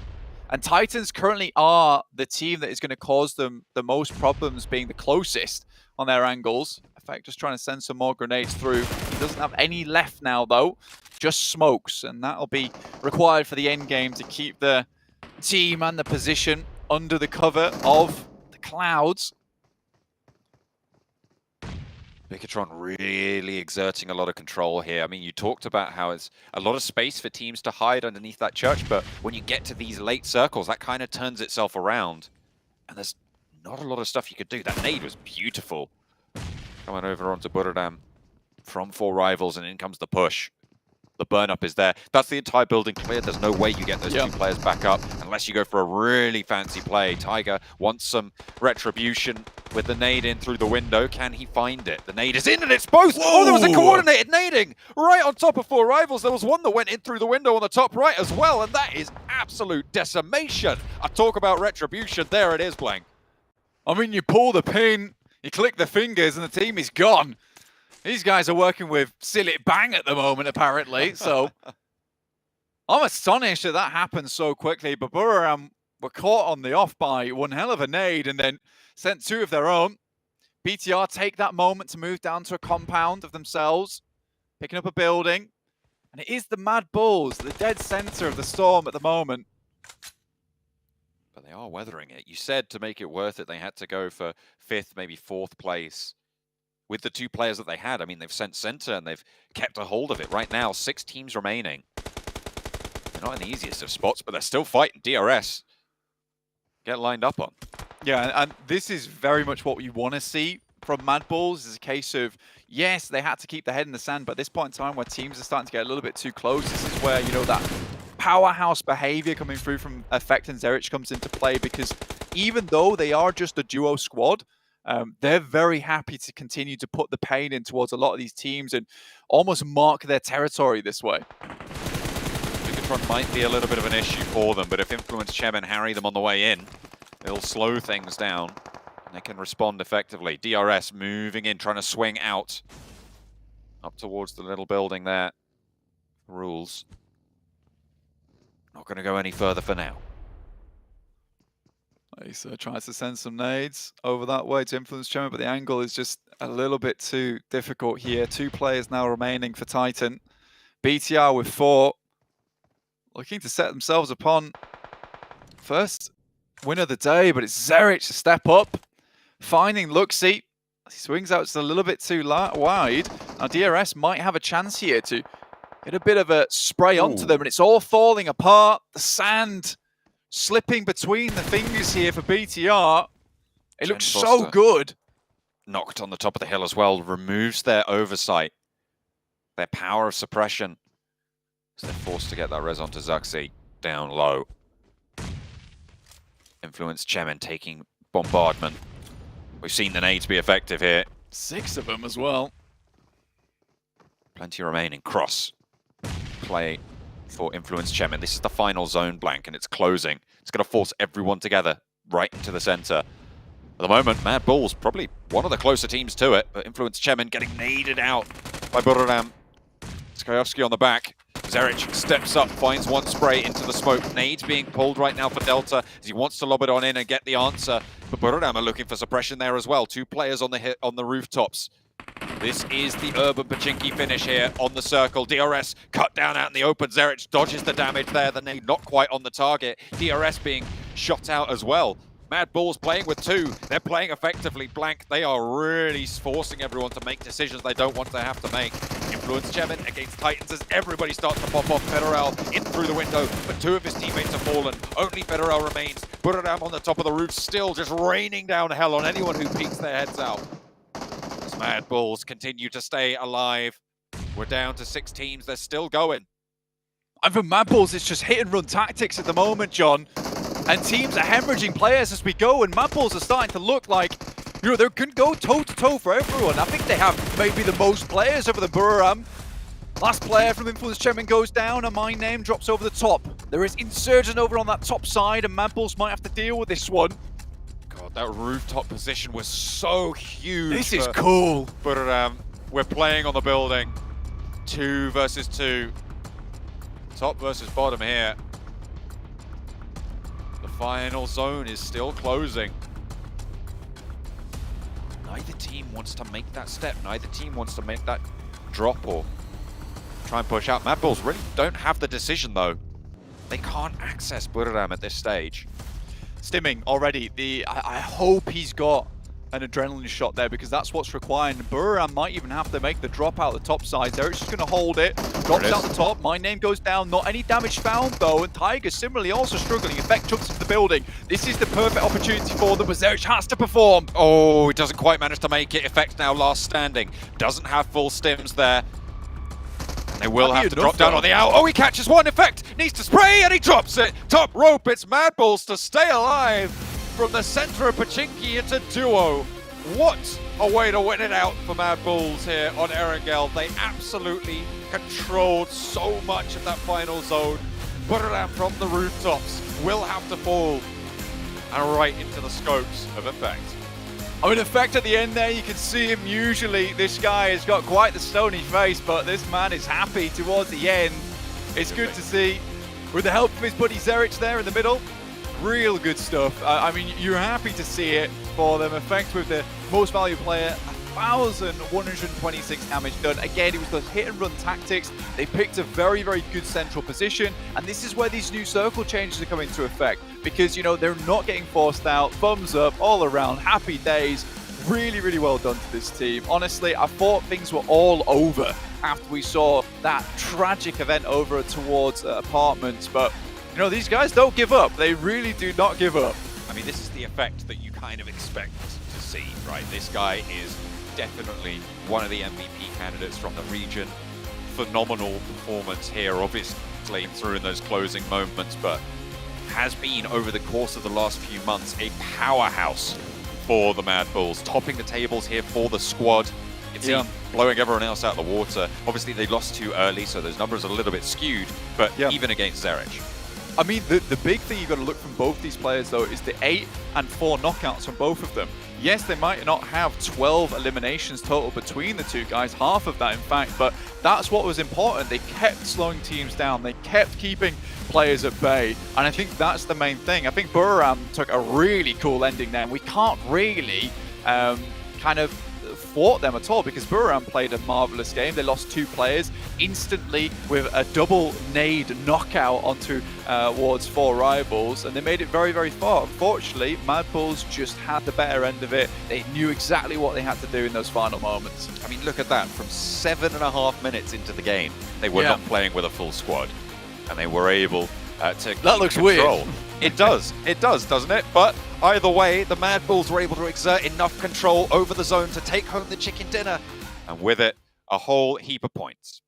And Titans currently are the team that is going to cause them the most problems, being the closest on their angles. Effect just trying to send some more grenades through. He doesn't have any left now, though. Just smokes. And that'll be required for the end game to keep the team and the position under the cover of the clouds. Bigatron really exerting a lot of control here. I mean, you talked about how it's a lot of space for teams to hide underneath that church, but when you get to these late circles, that kind of turns itself around. And there's not a lot of stuff you could do. That nade was beautiful. Coming over onto Buradam from 4 rivals, and in comes the push. The burn-up is there. That's the entire building cleared. There's no way you get those 2 players back up unless you go for a really fancy play. Tiger wants some retribution with the nade in through the window. Can he find it? The nade is in and it's both! Whoa. Oh, there was a coordinated nading right on top of 4 rivals. There was one that went in through the window on the top right as well, and that is absolute decimation. I talk about retribution. There it is, Blank. I mean, you pull the pin, you click the fingers, and the team is gone. These guys are working with Silly Bang at the moment, apparently, so I'm astonished that that happened so quickly, but Buram were caught on the off by one hell of a nade and then sent 2 of their own. BTR take that moment to move down to a compound of themselves, picking up a building, and it is the Mad Bulls, the dead center of the storm at the moment. But they are weathering it. You said to make it worth it, they had to go for 5th, maybe 4th place. With the 2 players that they had, I mean, they've sent center and they've kept a hold of it. Right now, 6 teams remaining. They're not in the easiest of spots, but they're still fighting. DRS get lined up on. Yeah, and this is very much what we want to see from Mad Bulls. It's a case of, yes, they had to keep their head in the sand, but at this point in time where teams are starting to get a little bit too close, this is where, you know, that powerhouse behavior coming through from Effect and Zerich comes into play, because even though they are just a duo squad, they're very happy to continue to put the pain in towards a lot of these teams and almost mark their territory this way. Bigatron might be a little bit of an issue for them, but if Influence Chemin harry them on the way in, it'll slow things down and they can respond effectively. DRS moving in, trying to swing out up towards the little building there. Rules. Not going to go any further for now. Asa tries to send some nades over that way to Influence Chemin, but the angle is just a little bit too difficult here. 2 players now remaining for Titan. BTR with 4. Looking to set themselves upon first win of the day, but it's Zerich to step up. Finding Luxie. He swings out just a little bit too wide. Now DRS might have a chance here to get a bit of a spray onto them, and it's all falling apart. The sand slipping between the fingers here for BTR. It looks so good. Knocked on the top of the hill as well. Removes their oversight. Their power of suppression. So they're forced to get that res onto Zuxi down low. Influence Chemin taking bombardment. We've seen the nades be effective here. 6 of them as well. Plenty remaining. Cross. Play for Influence Chemin. This is the final zone blank, and it's closing. It's going to force everyone together right into the center. At the moment, Mad Bulls probably one of the closer teams to it, but Influence Chemin getting naded out by Buradam. Skayovsky on the back. Zerich steps up, finds one spray into the smoke. Nades being pulled right now for Delta as he wants to lob it on in and get the answer. But Buradam are looking for suppression there as well. 2 players on the rooftops. This is the Urban Pachinki finish here on the circle. DRS cut down out in the open. Zerich dodges the damage there. The nade not quite on the target. DRS being shot out as well. Mad Bulls playing with 2. They're playing effectively blank. They are really forcing everyone to make decisions they don't want to have to make. Influence Chemin against Titans as everybody starts to pop off. Federal in through the window, but 2 of his teammates have fallen. Only Federal remains. Buradam on the top of the roof, still just raining down hell on anyone who peeks their heads out. As Mad Bulls continue to stay alive. We're down to 6 teams. They're still going. And for Mad Bulls, it's just hit and run tactics at the moment, John. And teams are hemorrhaging players as we go, and Mad Bulls are starting to look like, you know, they can go toe-to-toe for everyone. I think they have maybe the most players over the Buradam. Last player from Influence Chemin goes down, and my name drops over the top. There is Insurgent over on that top side, and Mad Bulls might have to deal with this one. God, that rooftop position was so huge. This is cool. Buradam, we're playing on the building. 2 versus 2. Top versus bottom here. The final zone is still closing. Neither team wants to make that step. Neither team wants to make that drop or try and push out. Mad Bulls really don't have the decision though. They can't access Buradam at this stage. Stimming already. I hope he's got an adrenaline shot there because that's what's required. And Buradam might even have to make the drop out the top side. Derek's just going to hold it. Drops out the top. My name goes down. Not any damage found though. And Tiger similarly also struggling. Effect jumps into the building. This is the perfect opportunity for them, but Zerich has to perform. Oh, he doesn't quite manage to make it. Effect now last standing. Doesn't have full stims there. They will have to drop down on the out. Oh, he catches one. Effect needs to spray and he drops it. Top rope. It's Mad Bulls to stay alive. From the center of Pachinki into duo. What a way to win it out for Mad Bulls here on Erangel. They absolutely controlled so much of that final zone. Buradam from the rooftops will have to fall. And right into the scopes of Effect. I mean, Effect at the end there, you can see him usually. This guy has got quite the stony face, but this man is happy towards the end. It's good to see. With the help of his buddy Zerich there in the middle. Real good stuff. I mean, you're happy to see it for them. Effect with the most valuable player, 1,126 damage done. Again, it was those hit and run tactics. They picked a very, very good central position. And this is where these new circle changes are coming into effect. Because, you know, they're not getting forced out. Thumbs up all around. Happy days. Really, really well done to this team. Honestly, I thought things were all over after we saw that tragic event over towards apartments. But you know, these guys don't give up. They really do not give up. I mean, this is the Effect that you kind of expect to see, right? This guy is definitely one of the MVP candidates from the region. Phenomenal performance here, obviously through in those closing moments, but has been over the course of the last few months a powerhouse for the Mad Bulls, topping the tables here for the squad. It's blowing everyone else out of the water. Obviously, they lost too early, so those numbers are a little bit skewed, but even against Zerich. I mean, the big thing you've got to look from both these players, though, is the 8 and 4 knockouts from both of them. Yes, they might not have 12 eliminations total between the two guys, half of that, in fact, but that's what was important. They kept slowing teams down. They kept keeping players at bay, and I think that's the main thing. I think Buradam took a really cool ending there, and we can't really kind of fought them at all because Buradam played a marvelous game. They lost 2 players instantly with a double nade knockout onto Ward's 4 rivals, and they made it very, very far. Unfortunately, Mad Bulls just had the better end of it. They knew exactly what they had to do in those final moments. I mean, look at that. From 7.5 minutes into the game, they were not playing with a full squad, and they were able to keep looks control. weird. It does, doesn't it? But either way, the Mad Bulls were able to exert enough control over the zone to take home the chicken dinner, and with it, a whole heap of points.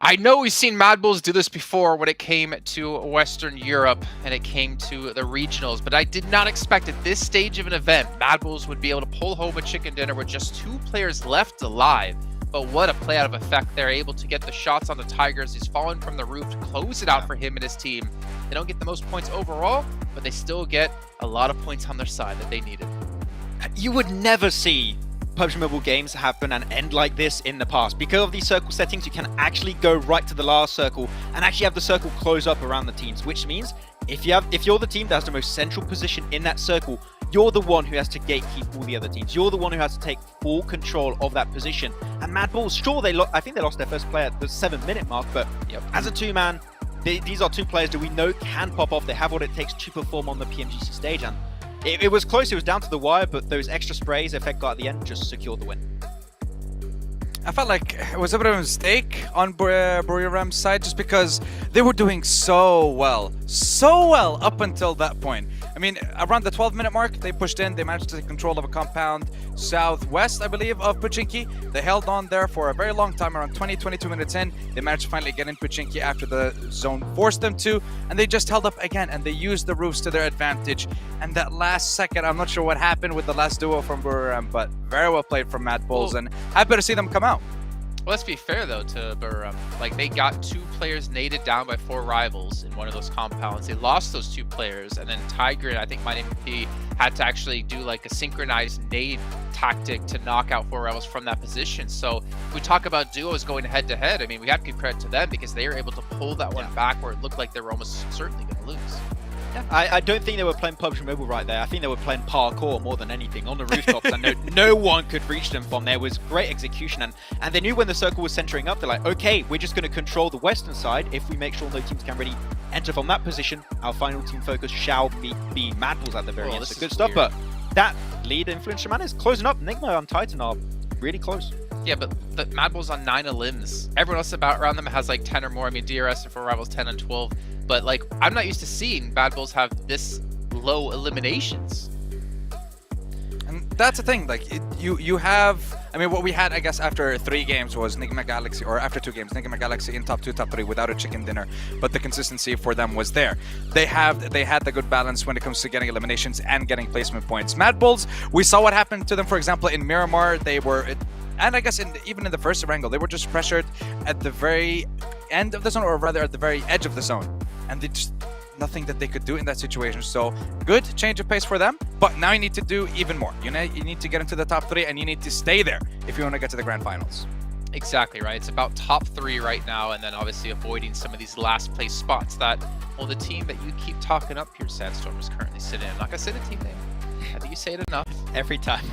I know we've seen Mad Bulls do this before when it came to Western Europe and it came to the regionals, but I did not expect at this stage of an event, Mad Bulls would be able to pull home a chicken dinner with just 2 players left alive. But what a play out of effect. They're able to get the shots on the Tigers. He's fallen from the roof to close it out for him and his team. They don't get the most points overall, but they still get a lot of points on their side that they needed. You would never see PUBG Mobile games happen and end like this in the past. Because of these circle settings, you can actually go right to the last circle and actually have the circle close up around the teams, which means if you're the team that has the most central position in that circle, you're the one who has to gatekeep all the other teams. You're the one who has to take full control of that position. And Mad Bulls, sure, I think they lost their first player at the 7-minute mark, but as a 2-man, these are 2 players that we know can pop off. They have what it takes to perform on the PMGC stage, and it was close. It was down to the wire, but those extra sprays Effect got at the end just secured the win. I felt like it was a bit of a mistake on Buriram's side just because they were doing so well up until that point. I mean, around the 12-minute mark, they pushed in. They managed to take control of a compound southwest, I believe, of Pochinki. They held on there for a very long time, around 22 minutes in. They managed to finally get in Pochinki after the zone forced them to, and they just held up again, and they used the roofs to their advantage. And that last second, I'm not sure what happened with the last duo from Buriram, but very well played from Mad Bulls, and happy to see them come out. Well, let's be fair, though, to Buriram. Like, they got 2 players naded down by 4 rivals in one of those compounds. They lost those 2 players, and then Tiger and I think MyNameP had to actually do, like, a synchronized nade tactic to knock out 4 rivals from that position. So, if we talk about duos going head-to-head, I mean, we have to give credit to them because they were able to pull that one back where it looked like they were almost certainly going to lose. Yeah, I don't think they were playing PUBG Mobile right there. I think they were playing parkour more than anything on the rooftops, and no one could reach them from there. It was great execution, and they knew when the circle was centering up, they're like, okay, we're just going to control the western side. If we make sure no teams can really enter from that position, our final team focus shall be Mad Bulls at the very end. So good stuff, but that lead Influence Shaman is closing up. Nigma and Titan are really close. Yeah, but the Mad Bulls on 9 elims. Everyone else about around them has like 10 or more. I mean, DRS and 4 rivals 10 and 12. But like, I'm not used to seeing Mad Bulls have this low eliminations. And that's the thing, like, you have, I mean, what we had, I guess, after 3 games was Nigma Galaxy, or after 2 games, Nigma Galaxy in top 2, top 3 without a chicken dinner, but the consistency for them was there. They had the good balance when it comes to getting eliminations and getting placement points. Mad Bulls, we saw what happened to them, for example, in Miramar. They were, and I guess even in the first Erangel, they were just pressured at the very end of the zone, or rather at the very edge of the zone. And they just, nothing that they could do in that situation. So good change of pace for them, but now you need to do even more. You need to get into the top 3, and you need to stay there if you want to get to the grand finals. Exactly right. It's about top 3 right now, and then obviously avoiding some of these last place spots that, well, the team that you keep talking up here, Sandstorm, is currently sitting in. I'm not gonna say the team name. I think you say it enough every time.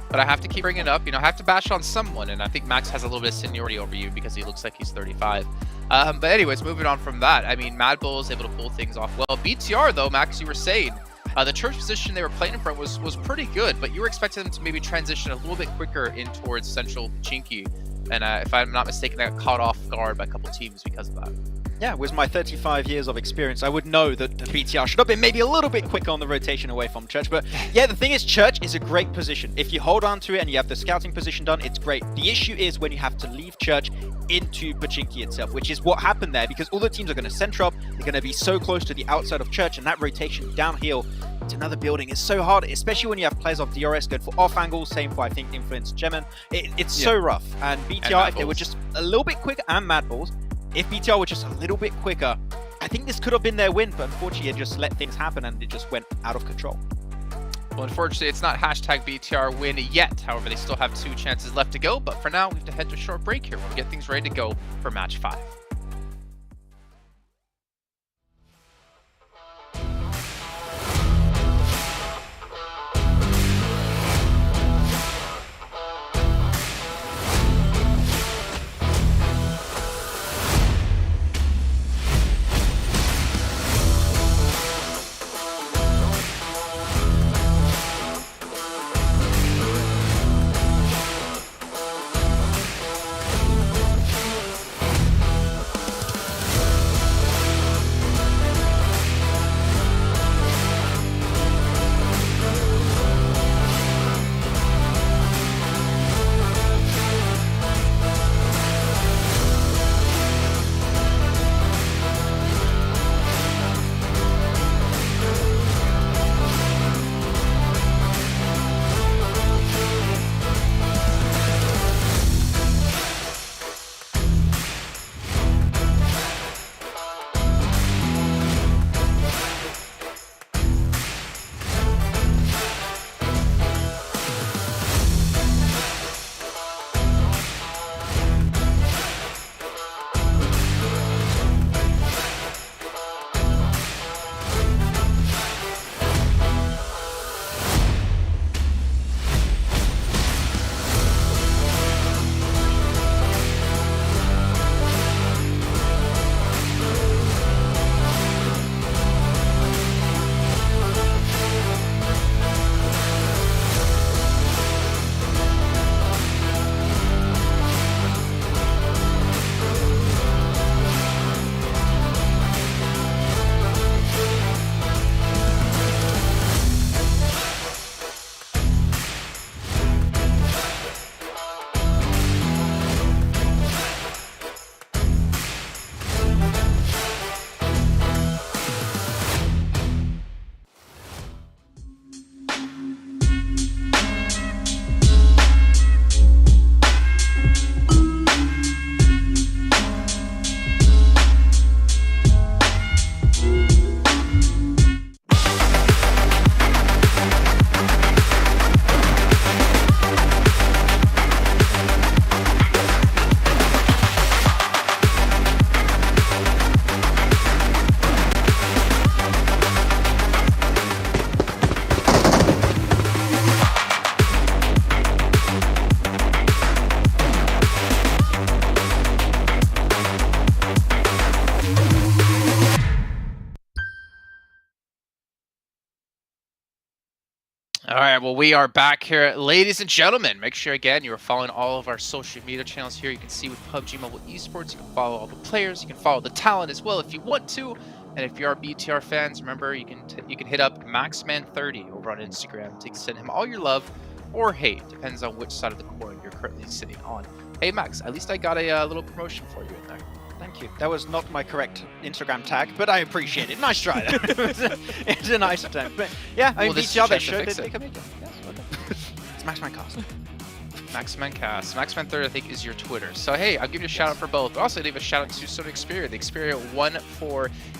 But I have to keep bringing it up. You know, I have to bash on someone, and I think Max has a little bit of seniority over you because he looks like he's 35. But anyways, moving on from that, I mean, Mad Bull is able to pull things off well. BTR, though, Max, you were saying, the church position they were playing in front was pretty good, but you were expecting them to maybe transition a little bit quicker in towards central Pochinki. And if I'm not mistaken, they got caught off guard by a couple teams because of that. Yeah, with my 35 years of experience, I would know that the BTR should have been maybe a little bit quicker on the rotation away from Church. But yeah, the thing is, Church is a great position. If you hold on to it and you have the scouting position done, it's great. The issue is when you have to leave Church into Pochinki itself, which is what happened there, because all the teams are going to center up. They're going to be so close to the outside of Church, and that rotation downhill to another building is so hard, especially when you have players of DRS going for off angles, same for, I think, Influence Gemin. It's so rough. And BTR, if they were just a little bit quicker, and Mad Bulls, if BTR were just a little bit quicker, I think this could have been their win, but unfortunately it just let things happen and it just went out of control. Well, unfortunately, it's not hashtag BTR win yet. However, they still have 2 chances left to go, but for now, we have to head to a short break here. We'll get things ready to go for match 5. All right, well, we are back here. Ladies and gentlemen, make sure, again, you are following all of our social media channels here. You can see with PUBG Mobile Esports, you can follow all the players, you can follow the talent as well if you want to. And if you are BTR fans, remember, you can hit up Maxman30 over on Instagram to send him all your love or hate. Depends on which side of the coin you're currently sitting on. Hey, Max, at least I got a little promotion for you in there. Thank you. That was not my correct Instagram tag, but I appreciate it. Nice try, though. It's a nice attempt. But yeah, I mean, BTR, they showed that they can make it. Yes, okay. It's MaxmanCast. MaxmanCast. Maxman30, I think, is your Twitter. So, hey, I'll give you a shout out for both. But also, leave a shout out to Sony Xperia. The Xperia 1 an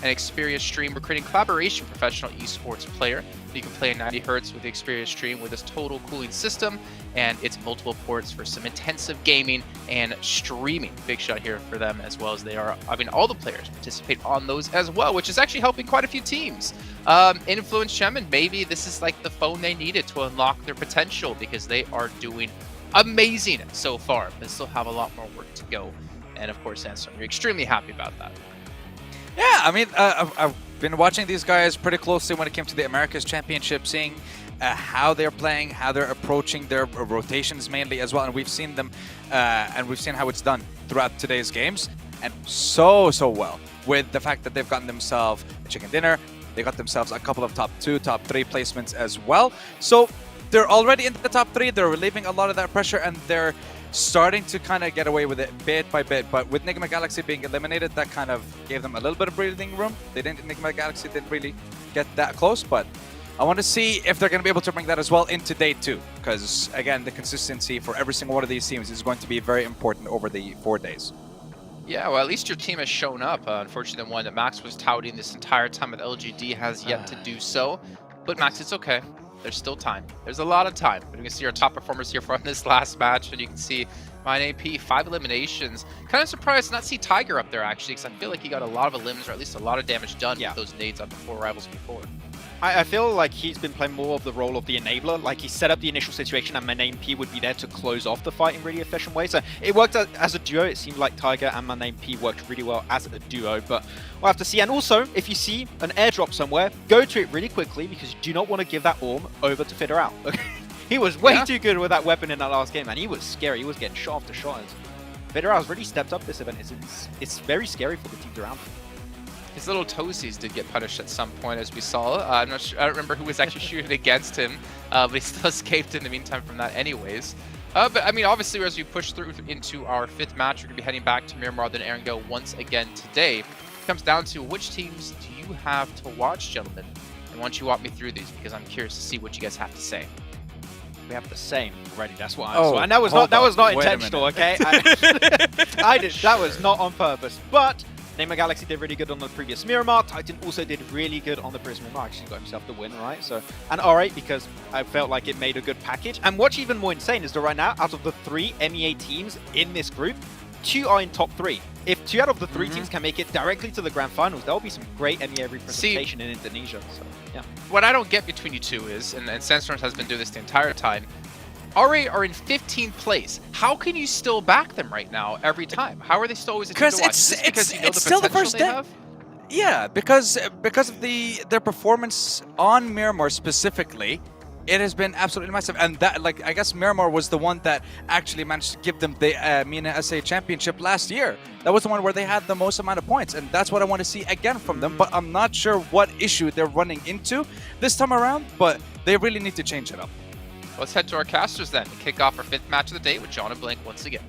Xperia stream. We're creating collaboration professional esports player. You can play in 90 Hz with the Xperia stream with this total cooling system, and it's multiple ports for some intensive gaming and streaming. Big shout here for them, as well as they are. I mean, all the players participate on those as well, which is actually helping quite a few teams. Influence Shemin, maybe this is like the phone they needed to unlock their potential, because they are doing amazing so far, but still have a lot more work to go. And of course, Sandstorm, you're extremely happy about that. Yeah, I mean, I've been watching these guys pretty closely when it came to the Americas Championship, seeing how they're playing, how they're approaching their rotations mainly as well, and we've seen them, and we've seen how it's done throughout today's games, and so well, with the fact that they've gotten themselves a chicken dinner, they got themselves a couple of top 2, top 3 placements as well, so they're already in the top 3, they're relieving a lot of that pressure, and they're starting to kind of get away with it bit by bit. But with Nigma Galaxy being eliminated, that kind of gave them a little bit of breathing room. Nigma Galaxy didn't really get that close, but I want to see if they're going to be able to bring that as well into day 2, because again, the consistency for every single one of these teams is going to be very important over the 4 days. Yeah, well, at least your team has shown up. Unfortunately, the one that Max was touting this entire time with LGD has yet to do so. But Max, it's okay. There's still time. There's a lot of time. But you can see our top performers here from this last match, and you can see MineAP, 5 eliminations. Kind of surprised to not see Tiger up there, actually, because I feel like he got a lot of elims, or at least a lot of damage done with those nades on the 4 rivals before. I feel like he's been playing more of the role of the enabler. Like, he set up the initial situation and MineAP would be there to close off the fight in really efficient way. So it worked as a duo. It seemed like Tiger and MineAP worked really well as a duo, but we'll have to see. And also, if you see an airdrop somewhere, go to it really quickly, because you do not want to give that Orm over to Fiddle. He was way too good with that weapon in that last game, and he was scary. He was getting shot after shot. Fiddle's really stepped up this event. It's very scary for the teams around him. His little toesies did get punished at some point, as we saw. I'm not sure, I don't remember who was actually shooting against him, but he still escaped in the meantime from that anyways. But I mean, obviously, as we push through into our 5th match, we're going to be heading back to Miramar, then Erangel once again today. It comes down to which teams do you have to watch, gentlemen? And why don't you walk me through these, because I'm curious to see what you guys have to say. We have the same already. That's what I'm saying. And that was not intentional, okay? That was not on purpose. But Nigma Galaxy did really good on the previous Miramar. Titan also did really good on the previous Miramar. Actually got himself the win, right? So, and alright, because I felt like it made a good package. And what's even more insane is that right now, out of the 3 MEA teams in this group, 2 are in top 3. If 2 out of the 3 teams can make it directly to the grand finals, there will be some great MEA representation in Indonesia. So, yeah. What I don't get between you two is, and Sandstorm has been doing this the entire time, RA are in 15th place. How can you still back them right now every time? How are they still always a team to watch? Because you know the still the potential first they day. have? Yeah, because of their performance on Miramar specifically, it has been absolutely massive. And that, like, I guess Miramar was the one that actually managed to give them the MENA SA Championship last year. That was the one where they had the most amount of points, and that's what I want to see again from them. But I'm not sure what issue they're running into this time around, but they really need to change it up. Let's head to our casters then to kick off our 5th match of the day with John and Blink once again.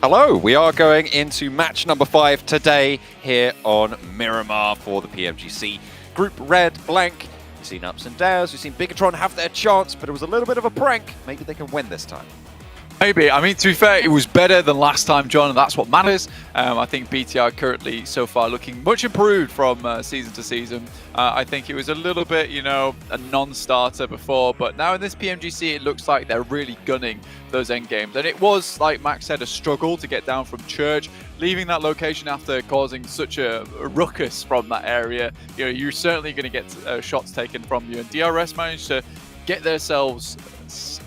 Hello, we are going into match number 5 today here on Miramar for the PMGC Group Red Blank. We've seen ups and downs, we've seen Bigatron have their chance, but it was a little bit of a prank. Maybe they can win this time. Maybe. I mean, to be fair, it was better than last time, John, and that's what matters. I think BTR currently, so far, looking much improved from season to season. I think it was a little bit, you know, a non-starter before, but now in this PMGC, it looks like they're really gunning those end games. And it was, like Max said, a struggle to get down from Church, leaving that location after causing such a ruckus from that area. You know, you're certainly going to get shots taken from you. And DRS managed to get themselves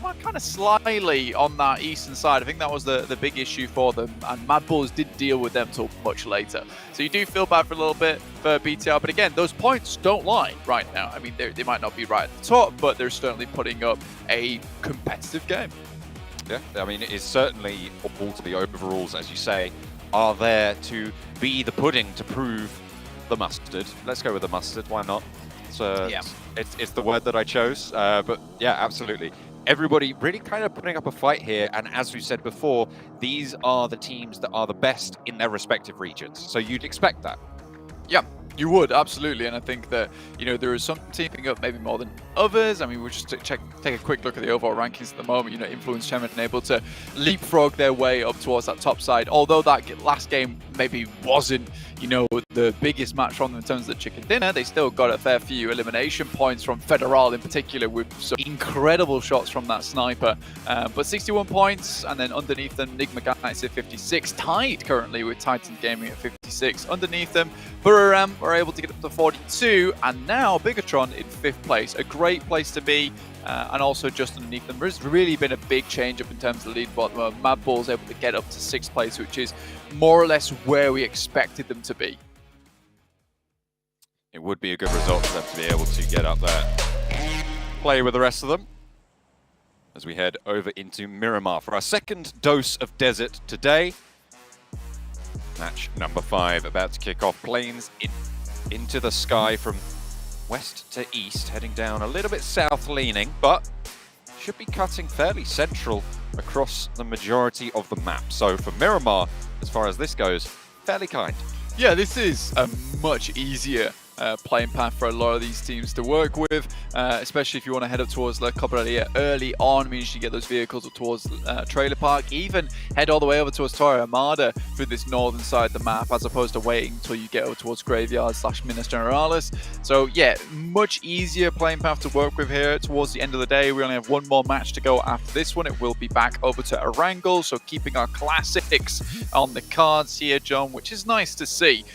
well, kind of slyly on that eastern side. I think that was the big issue for them, and Mad Bulls didn't deal with them till much later. So you do feel bad for a little bit for BTR, but again, those points don't lie right now. I mean, they might not be right at the top, but they're certainly putting up a competitive game. Yeah, I mean, it is certainly all to the overalls, as you say, are there to be the pudding to prove the mustard. Let's go with the mustard, why not? It's the word that I chose, but yeah, absolutely. Everybody really kind of putting up a fight here, and as we said before, these are the teams that are the best in their respective regions, so you'd expect that. Yeah, you would, absolutely, and I think that, you know, there is some teaming up maybe more than others. I mean, we'll just take a quick look at the overall rankings at the moment. You know, Influence Chairman able to leapfrog their way up towards that top side, although that last game maybe wasn't, you know, the biggest match from them in terms of the chicken dinner. They still got a fair few elimination points from Federal in particular, with some incredible shots from that sniper. But 61 points, and then underneath them, Nigma Guys at 56, tied currently with Titan Gaming at 56. Underneath them, Buriram were able to get up to 42, and now Bigatron in 5th place. A great place to be. And also just underneath them, there's really been a big change up in terms of the leaderboard. Mad Bull's able to get up to 6th place, which is more or less where we expected them to be. It would be a good result for them to be able to get up there. Play with the rest of them as we head over into Miramar for our second dose of desert today. Match number 5 about to kick off. Planes into the sky from west to east, heading down a little bit south leaning, but should be cutting fairly central across the majority of the map. So for Miramar, as far as this goes, fairly kind. Yeah, this is a much easier playing path for a lot of these teams to work with, especially if you want to head up towards La Cabrera early on, means you get those vehicles up towards Trailer Park, even head all the way over towards Torre Armada through this northern side of the map, as opposed to waiting until you get over towards Graveyard / Minas Generalis. So yeah, much easier playing path to work with here towards the end of the day. We only have one more match to go after this one. It will be back over to Erangel, so keeping our classics on the cards here, John, which is nice to see.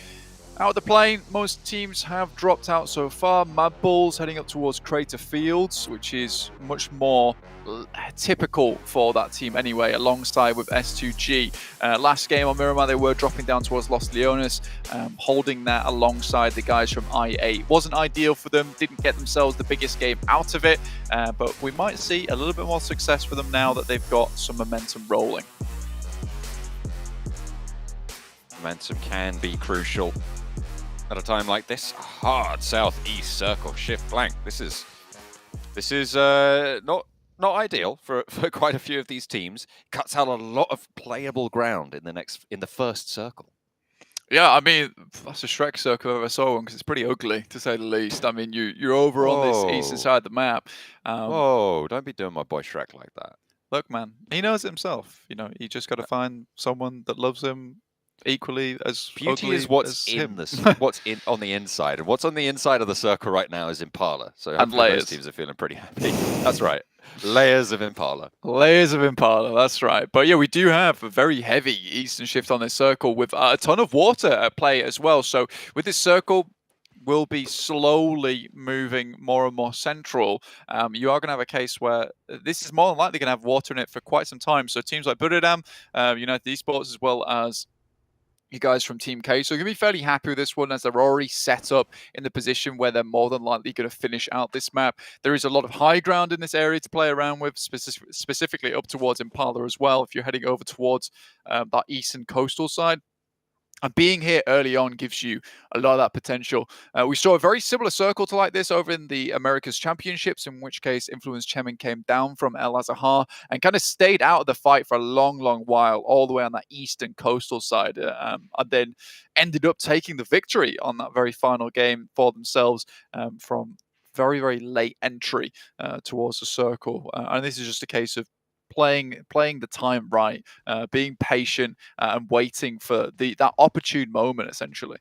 Out of the plane, most teams have dropped out so far. Mad Bulls heading up towards Crater Fields, which is much more typical for that team anyway, alongside with S2G. Last game on Miramar, they were dropping down towards Los Leones, holding that alongside the guys from I8. Wasn't ideal for them, didn't get themselves the biggest game out of it, but we might see a little bit more success for them now that they've got some momentum rolling. Momentum can be crucial at a time like this. Hard southeast circle shift blank. This is not ideal for quite a few of these teams. Cuts out a lot of playable ground in the first circle. Yeah, I mean, that's a Shrek circle if I ever saw one, because it's pretty ugly, to say the least. I mean, you're over on this eastern side of the map. Whoa, don't be doing my boy Shrek like that. Look, man, he knows it himself. You know, you just got to find someone that loves him equally as beauty ugly is what's as in him. this, what's in on the inside, and what's on the inside of the circle right now is Impala. So and layers. Those teams are feeling pretty happy. That's right, layers of Impala. Layers of Impala, that's right. But yeah, we do have a very heavy eastern shift on this circle with a ton of water at play as well. So with this circle, will be slowly moving more and more central. You are going to have a case where this is more than likely going to have water in it for quite some time. So teams like Buriram, United Esports, as well as you guys from Team K. So you're going to be fairly happy with this one, as they're already set up in the position where they're more than likely going to finish out this map. There is a lot of high ground in this area to play around with, specifically up towards Impala as well, if you're heading over towards that eastern coastal side. And being here early on gives you a lot of that potential. We saw a very similar circle to like this over in the Americas Championships, in which case Influence Chemin came down from El Azahar and kind of stayed out of the fight for a long, long while, all the way on that eastern coastal side, and then ended up taking the victory on that very final game for themselves from very, very late entry towards the circle. And this is just a case of playing the time right, being patient, and waiting for that opportune moment, essentially.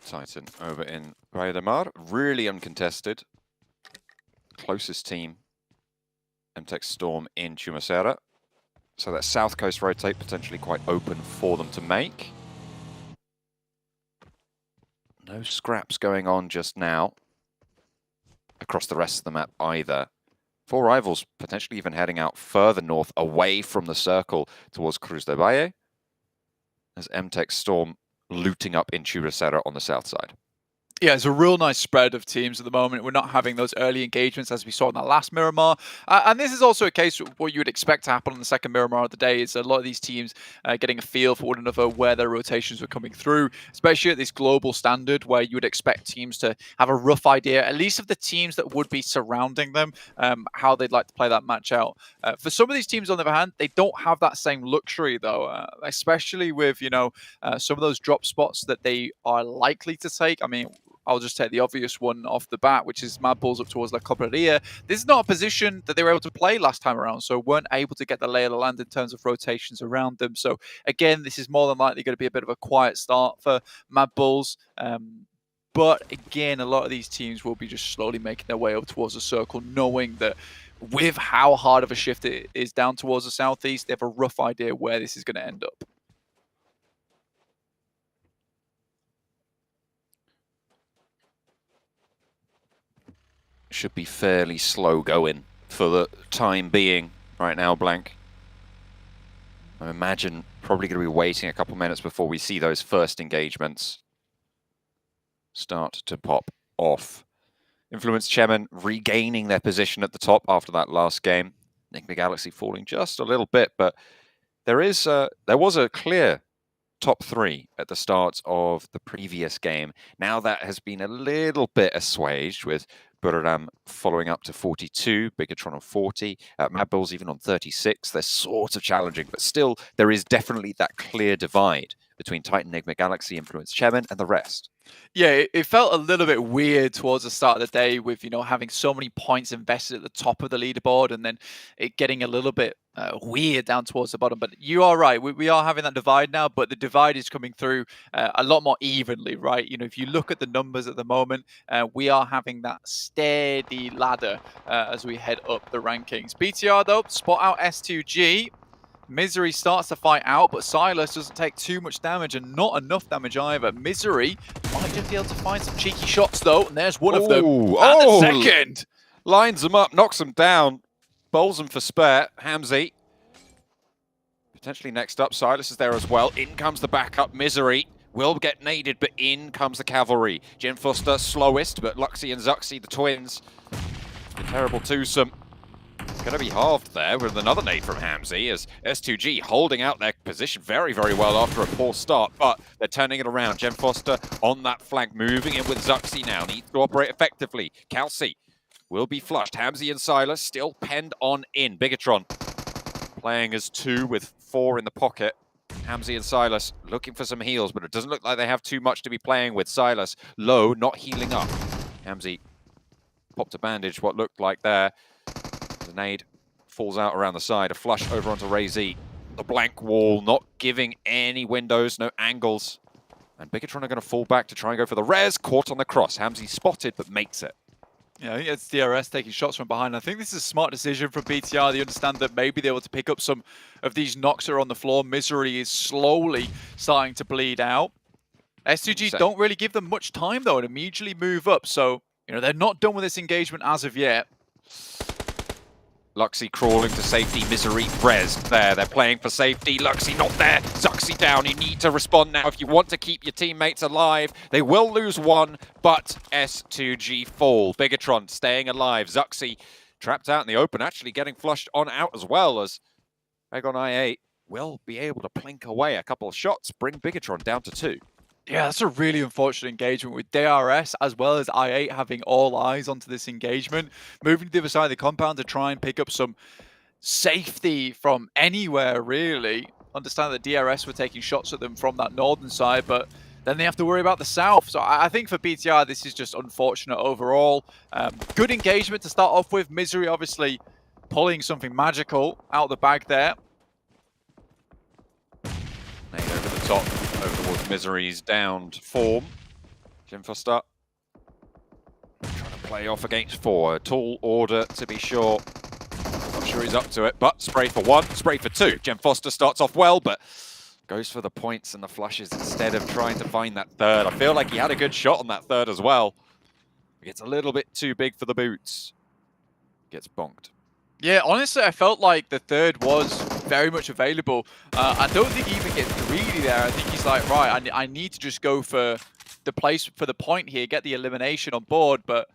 Titan over in Praia de Mar, really uncontested. Closest team, MTech Storm in Chumacera. So that south coast rotate potentially quite open for them to make. No scraps going on just now. across the rest of the map either. 4 Rivals potentially even heading out further north, away from the circle towards Cruz de Valle, as MTech Storm looting up in Churrasera on the south side. Yeah, it's a real nice spread of teams at the moment. We're not having those early engagements as we saw in that last Miramar. And this is also a case of what you would expect to happen on the second Miramar of the day, is a lot of these teams getting a feel for one another, where their rotations were coming through, especially at this global standard where you would expect teams to have a rough idea, at least of the teams that would be surrounding them, how they'd like to play that match out. For some of these teams, on the other hand, they don't have that same luxury, though, especially with, you know, some of those drop spots that they are likely to take. I mean, I'll just take the obvious one off the bat, which is Mad Bulls up towards La Cobraria. This is not a position that they were able to play last time around, so weren't able to get the lay of the land in terms of rotations around them. So again, this is more than likely going to be a bit of a quiet start for Mad Bulls. But again, a lot of these teams will be just slowly making their way up towards the circle, knowing that with how hard of a shift it is down towards the southeast, they have a rough idea where this is going to end up. Should be fairly slow going for the time being right now, Blank. I imagine probably going to be waiting a couple minutes before we see those first engagements start to pop off. Influence Chairman regaining their position at the top after that last game. Enigma Galaxy falling just a little bit, but there was a clear top 3 at the start of the previous game. Now that has been a little bit assuaged, with Buriram following up to 42, Bigatron on 40, Mad Bulls even on 36. They're sort of challenging, but still there is definitely that clear divide between Titan, Enigma Galaxy, Influence Chairman, and the rest. Yeah, it felt a little bit weird towards the start of the day with, you know, having so many points invested at the top of the leaderboard and then it getting a little bit weird down towards the bottom. But you are right, we are having that divide now, but the divide is coming through a lot more evenly, right? You know, if you look at the numbers at the moment, we are having that steady ladder as we head up the rankings. BTR though, spot out S2G. Misery starts to fight out, but Silas doesn't take too much damage, and not enough damage either. Misery might just be able to find some cheeky shots, though, and there's one of them. And the second! Lines them up, knocks them down, bowls them for spare. Hamzy. Potentially next up, Silas is there as well. In comes the backup. Misery will get naded, but in comes the cavalry. Jen Foster slowest, but Luxy and Zuxy, the twins. A terrible twosome. Going to be halved there with another nade from Hamzy, as S2G holding out their position very, very well after a poor start, but they're turning it around. Jen Foster on that flank, moving in with Zuxy now, needs to operate effectively. Kelsey will be flushed. Hamzy and Silas still penned on in. Bigatron playing as 2 with 4 in the pocket. Hamzy and Silas looking for some heals, but it doesn't look like they have too much to be playing with. Silas low, not healing up. Hamzy popped a bandage, what looked like there. The nade falls out around the side. A flush over onto Ray Z. The blank wall, not giving any windows, no angles. And Bigatron are going to fall back to try and go for the res. Caught on the cross. Hamzy spotted, but makes it. Yeah, I think it's DRS taking shots from behind. I think this is a smart decision from BTR. They understand that maybe they're able to pick up some of these knocks that are on the floor. Misery is slowly starting to bleed out. S2G don't really give them much time, though, and immediately move up. So, you know, they're not done with this engagement as of yet. Luxy crawling to safety, Misery rezzed there. They're playing for safety. Luxy not there. Zuxy down. You need to respond now if you want to keep your teammates alive. They will lose one, but S2G fall. Bigatron staying alive. Zuxy trapped out in the open, actually getting flushed on out as well, as Agon I8 will be able to plink away a couple of shots, bring Bigatron down to 2. Yeah, that's a really unfortunate engagement with DRS as well as I8 having all eyes onto this engagement. Moving to the other side of the compound to try and pick up some safety from anywhere, really. Understand that DRS were taking shots at them from that northern side, but then they have to worry about the south. So I think for BTR, this is just unfortunate overall. Good engagement to start off with. Misery obviously pulling something magical out the bag there. Nade over the top. Over towards Misery's downed form. Jim Foster trying to play off against 4. A tall order to be sure. Not sure he's up to it, but spray for 1, spray for 2. Jim Foster starts off well, but goes for the points and the flushes instead of trying to find that third. I feel like he had a good shot on that third as well. Gets a little bit too big for the boots. Gets bonked. Yeah, honestly, I felt like the third was very much available. I don't think he even gets greedy there. I think he's like, right, I need to just go for the place for the point here, get the elimination on board. But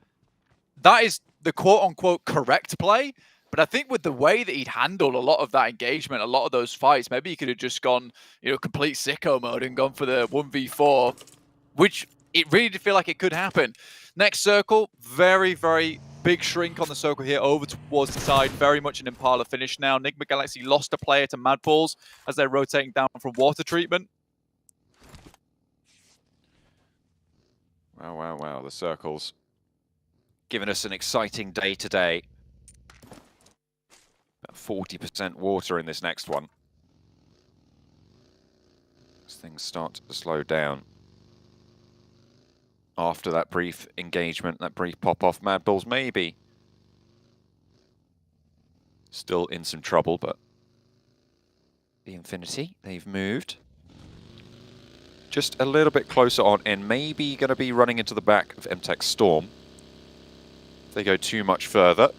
that is the quote-unquote correct play. But I think with the way that he'd handled a lot of that engagement, a lot of those fights, maybe he could have just gone, complete sicko mode and gone for the 1v4, which it really did feel like it could happen. Next circle, very, very big shrink on the circle here over towards the side. Very much an Impala finish now. Enigma Galaxy lost a player to Mad Balls as they're rotating down from water treatment. Wow, wow, wow. The circles giving us an exciting day today. About 40% water in this next one. As things start to slow down. After that brief engagement, that brief pop-off, Mad Balls maybe still in some trouble, but the Infinity, they've moved just a little bit closer on and maybe going to be running into the back of MTech Storm. If they go too much further,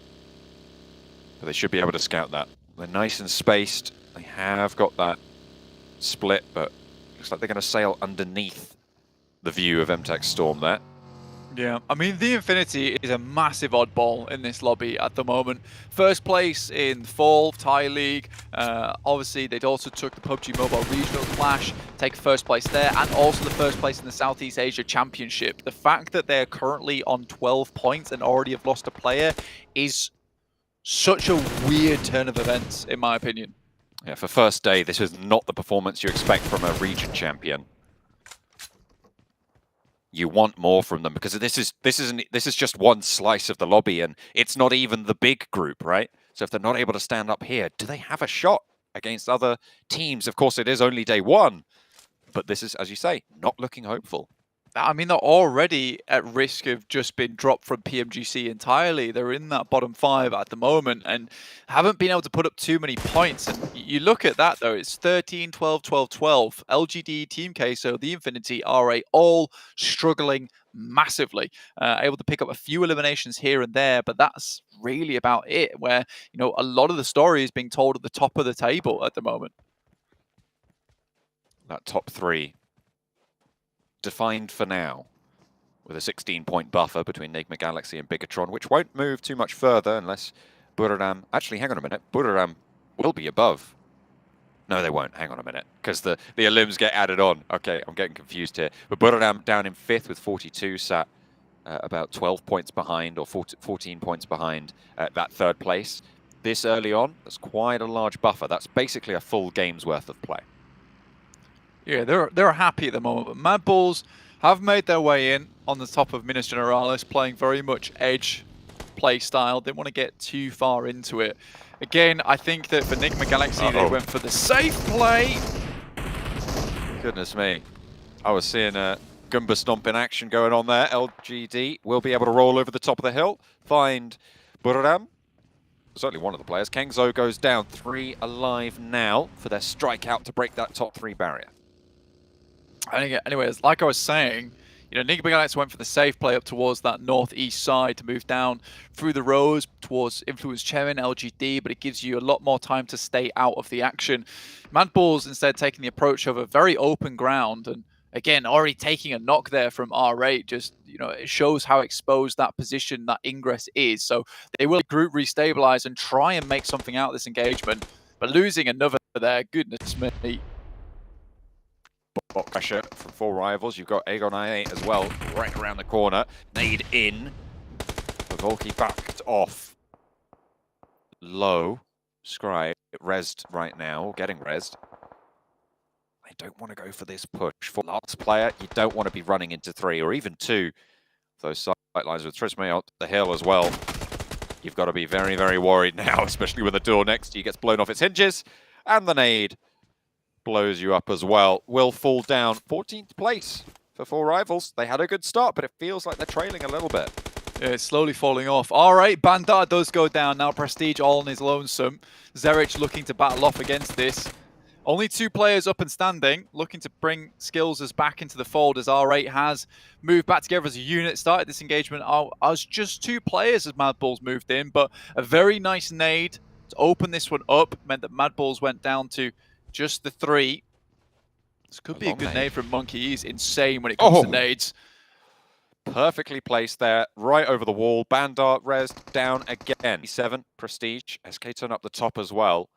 but they should be able to scout that. They're nice and spaced. They have got that split, but looks like they're going to sail underneath the view of MTech Storm there. Yeah, I mean, the Infinity is a massive oddball in this lobby at the moment. First place in Fall, Thai League. Obviously, they'd also took the PUBG Mobile Regional Clash, take first place there, and also the first place in the Southeast Asia Championship. The fact that they're currently on 12 points and already have lost a player is such a weird turn of events, in my opinion. Yeah, for first day, this is not the performance you expect from a region champion. You want more from them because this is just one slice of the lobby, and it's not even the big group, right? So if they're not able to stand up here, do they have a shot against other teams? Of course, it is only day one, but this is, as you say, not looking hopeful. I mean, they're already at risk of just being dropped from PMGC entirely. They're in that bottom 5 at the moment and haven't been able to put up too many points. And you look at that, though, it's 13, 12, 12, 12. LGD, Team Queso, the Infinity, RA, all struggling massively. Able to pick up a few eliminations here and there, but that's really about it, where, a lot of the story is being told at the top of the table at the moment. That top 3 defined for now, with a 16-point buffer between Enigma Galaxy and Bigatron, which won't move too much further unless Buriram... Actually, hang on a minute. Buriram will be above. No, they won't. Hang on a minute, because the elims get added on. Okay, I'm getting confused here. But Buriram down in 5th with 42, sat about 12 points behind, or 14 points behind that third place. This early on, that's quite a large buffer. That's basically a full game's worth of play. Yeah, they're happy at the moment, but Mad Balls have made their way in on the top of Minas Generalis, playing very much edge play style. They want to get too far into it. Again, I think that for Enigma Galaxy, they went for the safe play. Goodness me. I was seeing a Goomba Stomp in action going on there. LGD will be able to roll over the top of the hill, find Buriram. Certainly one of the players. Kengzo goes down, 3 alive now for their strikeout to break that top 3 barrier. Anyways, like I was saying, Enigma Galaxy went for the safe play up towards that northeast side to move down through the rows towards Influence Chairman, LGD, but it gives you a lot more time to stay out of the action. Mad Balls instead taking the approach of a very open ground, and again, already taking a knock there from R8, just, it shows how exposed that position, that ingress is. So they will group restabilize and try and make something out of this engagement, but losing another there, goodness me. Pressure from 4 rivals. You've got Aegon I8 as well, right around the corner. Nade in. Volky backed off. Low. Scribe rezzed right now, getting rezzed. They don't want to go for this push. For last player, you don't want to be running into 3 or even 2 those sight lines with Trisme out the hill as well. You've got to be very, very worried now, especially when the door next to you gets blown off its hinges. And the nade blows you up as well. Will fall down. 14th place for 4 rivals. They had a good start, but it feels like they're trailing a little bit. Yeah, it's slowly falling off. All right, Bandar does go down now. Prestige all on his lonesome. Zerich looking to battle off against this. Only 2 players up and standing, looking to bring Skills back into the fold as R8 has moved back together as a unit, started this engagement as just 2 players as Mad Balls moved in, but a very nice nade to open this one up meant that Mad Balls went down to just the 3. This could be a good nade from Monkey. He's insane when it comes to nades. Perfectly placed there, right over the wall. Bandar res down again. 7 Prestige. SK turn up the top as well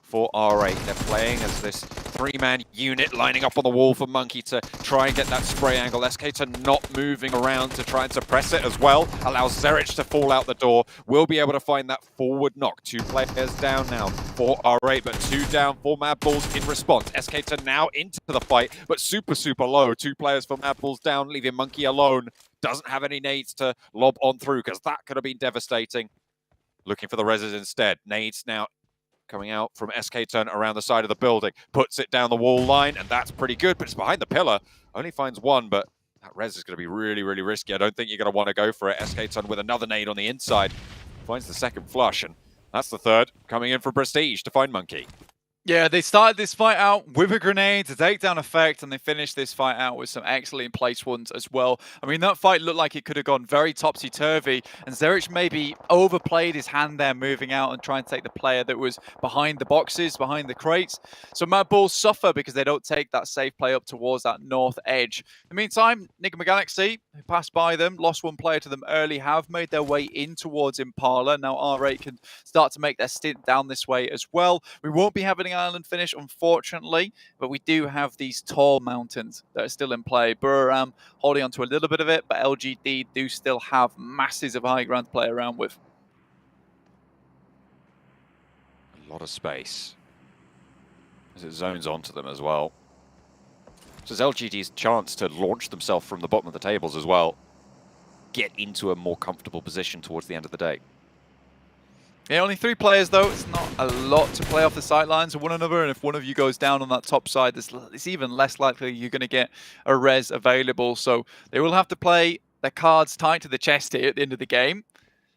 for R8. They're playing as this 3-man unit lining up on the wall for Monkey to try and get that spray angle. SK not moving around to try and suppress it as well. Allows Zerich to fall out the door. Will be able to find that forward knock. 2 players down now for R8, but 2 down for Mad Balls in response. SK now into the fight, but super low. 2 players for Mad Balls down, leaving Monkey alone. Doesn't have any nades to lob on through because that could have been devastating. Looking for the reses instead. Nades now coming out from SK Turn around the side of the building. Puts it down the wall line, and that's pretty good, but it's behind the pillar. Only finds 1, but that res is going to be really risky. I don't think you're going to want to go for it. SK Turn with another nade on the inside. Finds the second flush, and that's the third. Coming in for Prestige to find Monkey. Yeah, they started this fight out with a grenade to take down effect, and they finished this fight out with some excellent place ones as well. I mean, that fight looked like it could have gone very topsy-turvy, and Zerich maybe overplayed his hand there, moving out and trying to take the player that was behind the boxes, behind the crates. So Mad Balls suffer because they don't take that safe play up towards that north edge. In the meantime, Nigma Galaxy, who passed by them, lost 1 player to them early, have made their way in towards Impala. Now R8 can start to make their stint down this way as well. We won't be having island finish, unfortunately, but we do have these tall mountains that are still in play. Buriram holding on to a little bit of it, but LGD do still have masses of high ground to play around with. A lot of space as it zones onto them as well. So it's LGD's chance to launch themselves from the bottom of the tables as well. Get into a more comfortable position towards the end of the day. Yeah, only 3 players though. It's not a lot to play off the sidelines of one another, and if one of you goes down on that top side, it's even less likely you're going to get a res available. So they will have to play their cards tight to the chest here at the end of the game.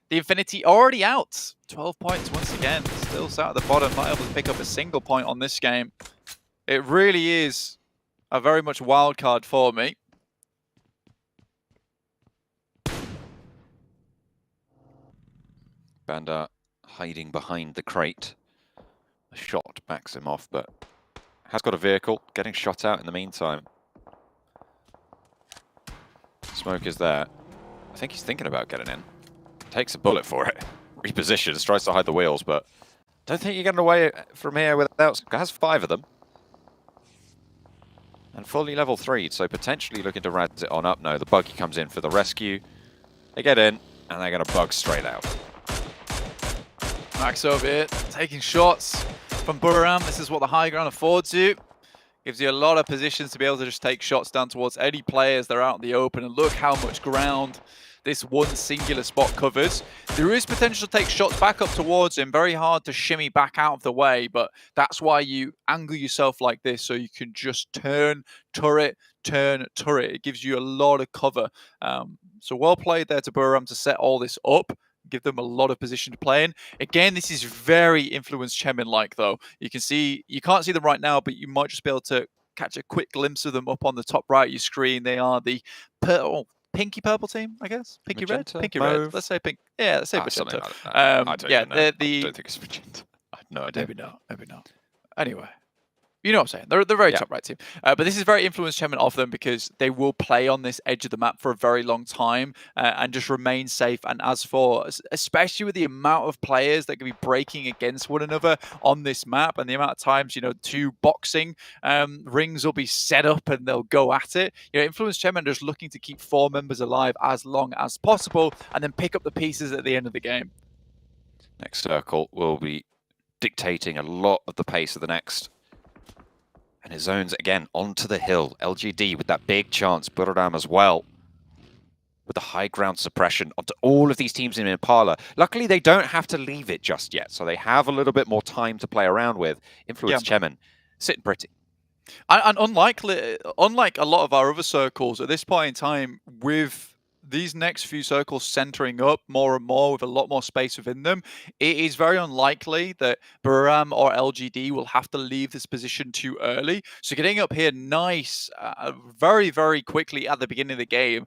The Infinity already out. 12 points once again. Still sat at the bottom, not able to pick up a single point on this game. It really is a very much wild card for me. Bandar hiding behind the crate. A shot backs him off, but has got a vehicle, getting shot out in the meantime. Smoke is there. I think he's thinking about getting in. Takes a bullet for it. Repositions, tries to hide the wheels, but don't think you're getting away from here without... Has 5 of them. And fully level 3, so potentially looking to raz it on up. No, the buggy comes in for the rescue. They get in, and they're going to bug straight out. Max over here, taking shots from Buriram. This is what the high ground affords you. Gives you a lot of positions to be able to just take shots down towards any players that are out in the open. And look how much ground this one singular spot covers. There is potential to take shots back up towards him. Very hard to shimmy back out of the way, but that's why you angle yourself like this, so you can just turn, turret. It gives you a lot of cover. So well played there to Buriram to set all this up. Give them a lot of position to play in. Again, this is very influenced Chemin-like, though. You can't see them right now, but you might just be able to catch a quick glimpse of them up on the top right of your screen. They are the pinky purple team, I guess. Pinky Magenta, red, pinky mauve. red. Let's say pink. Yeah, let's say magenta. I don't Yeah, even know. the. I don't think it's magenta. I have no idea. Maybe not. Anyway. You know what I'm saying? They're very top right team. But this is very influenced Chemin of them because they will play on this edge of the map for a very long time and just remain safe. And as for, especially with the amount of players that can be breaking against one another on this map and the amount of times, 2 boxing rings will be set up and they'll go at it. Influence Chemin just looking to keep 4 members alive as long as possible and then pick up the pieces at the end of the game. Next circle will be dictating a lot of the pace of the next. And it zones again onto the hill. LGD with that big chance. Buriram as well. With the high ground suppression onto all of these teams in Impala. Luckily, they don't have to leave it just yet. So they have a little bit more time to play around with. Influence Chemin sitting pretty. And unlike a lot of our other circles, at this point in time, with these next few circles centering up more and more with a lot more space within them, it is very unlikely that Buram or LGD will have to leave this position too early. So getting up here nice, very, very quickly at the beginning of the game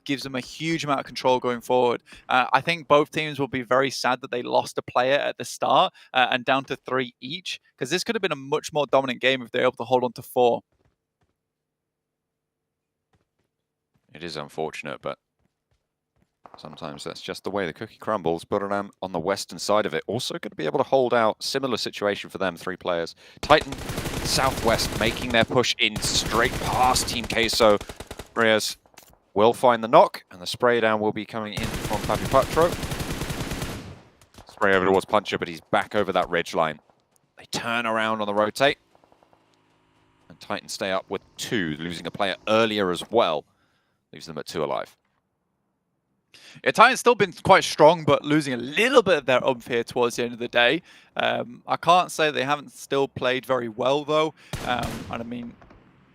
gives them a huge amount of control going forward. I think both teams will be very sad that they lost a player at the start and down to 3 each, because this could have been a much more dominant game if they're able to hold on to 4. It is unfortunate, but sometimes that's just the way the cookie crumbles. Buram on the western side of it also going to be able to hold out. Similar situation for them, 3 players. Titan Southwest making their push in straight past Team Queso. Reyes will find the knock, and the spray down will be coming in from Papi Patro. Spray over towards Puncher, but he's back over that ridge line. They turn around on the rotate. And Titan stay up with 2, losing a player earlier as well. Leaves them at 2 alive. Yeah, Titan's still been quite strong, but losing a little bit of their oomph here towards the end of the day. I can't say they haven't still played very well, though. And I mean,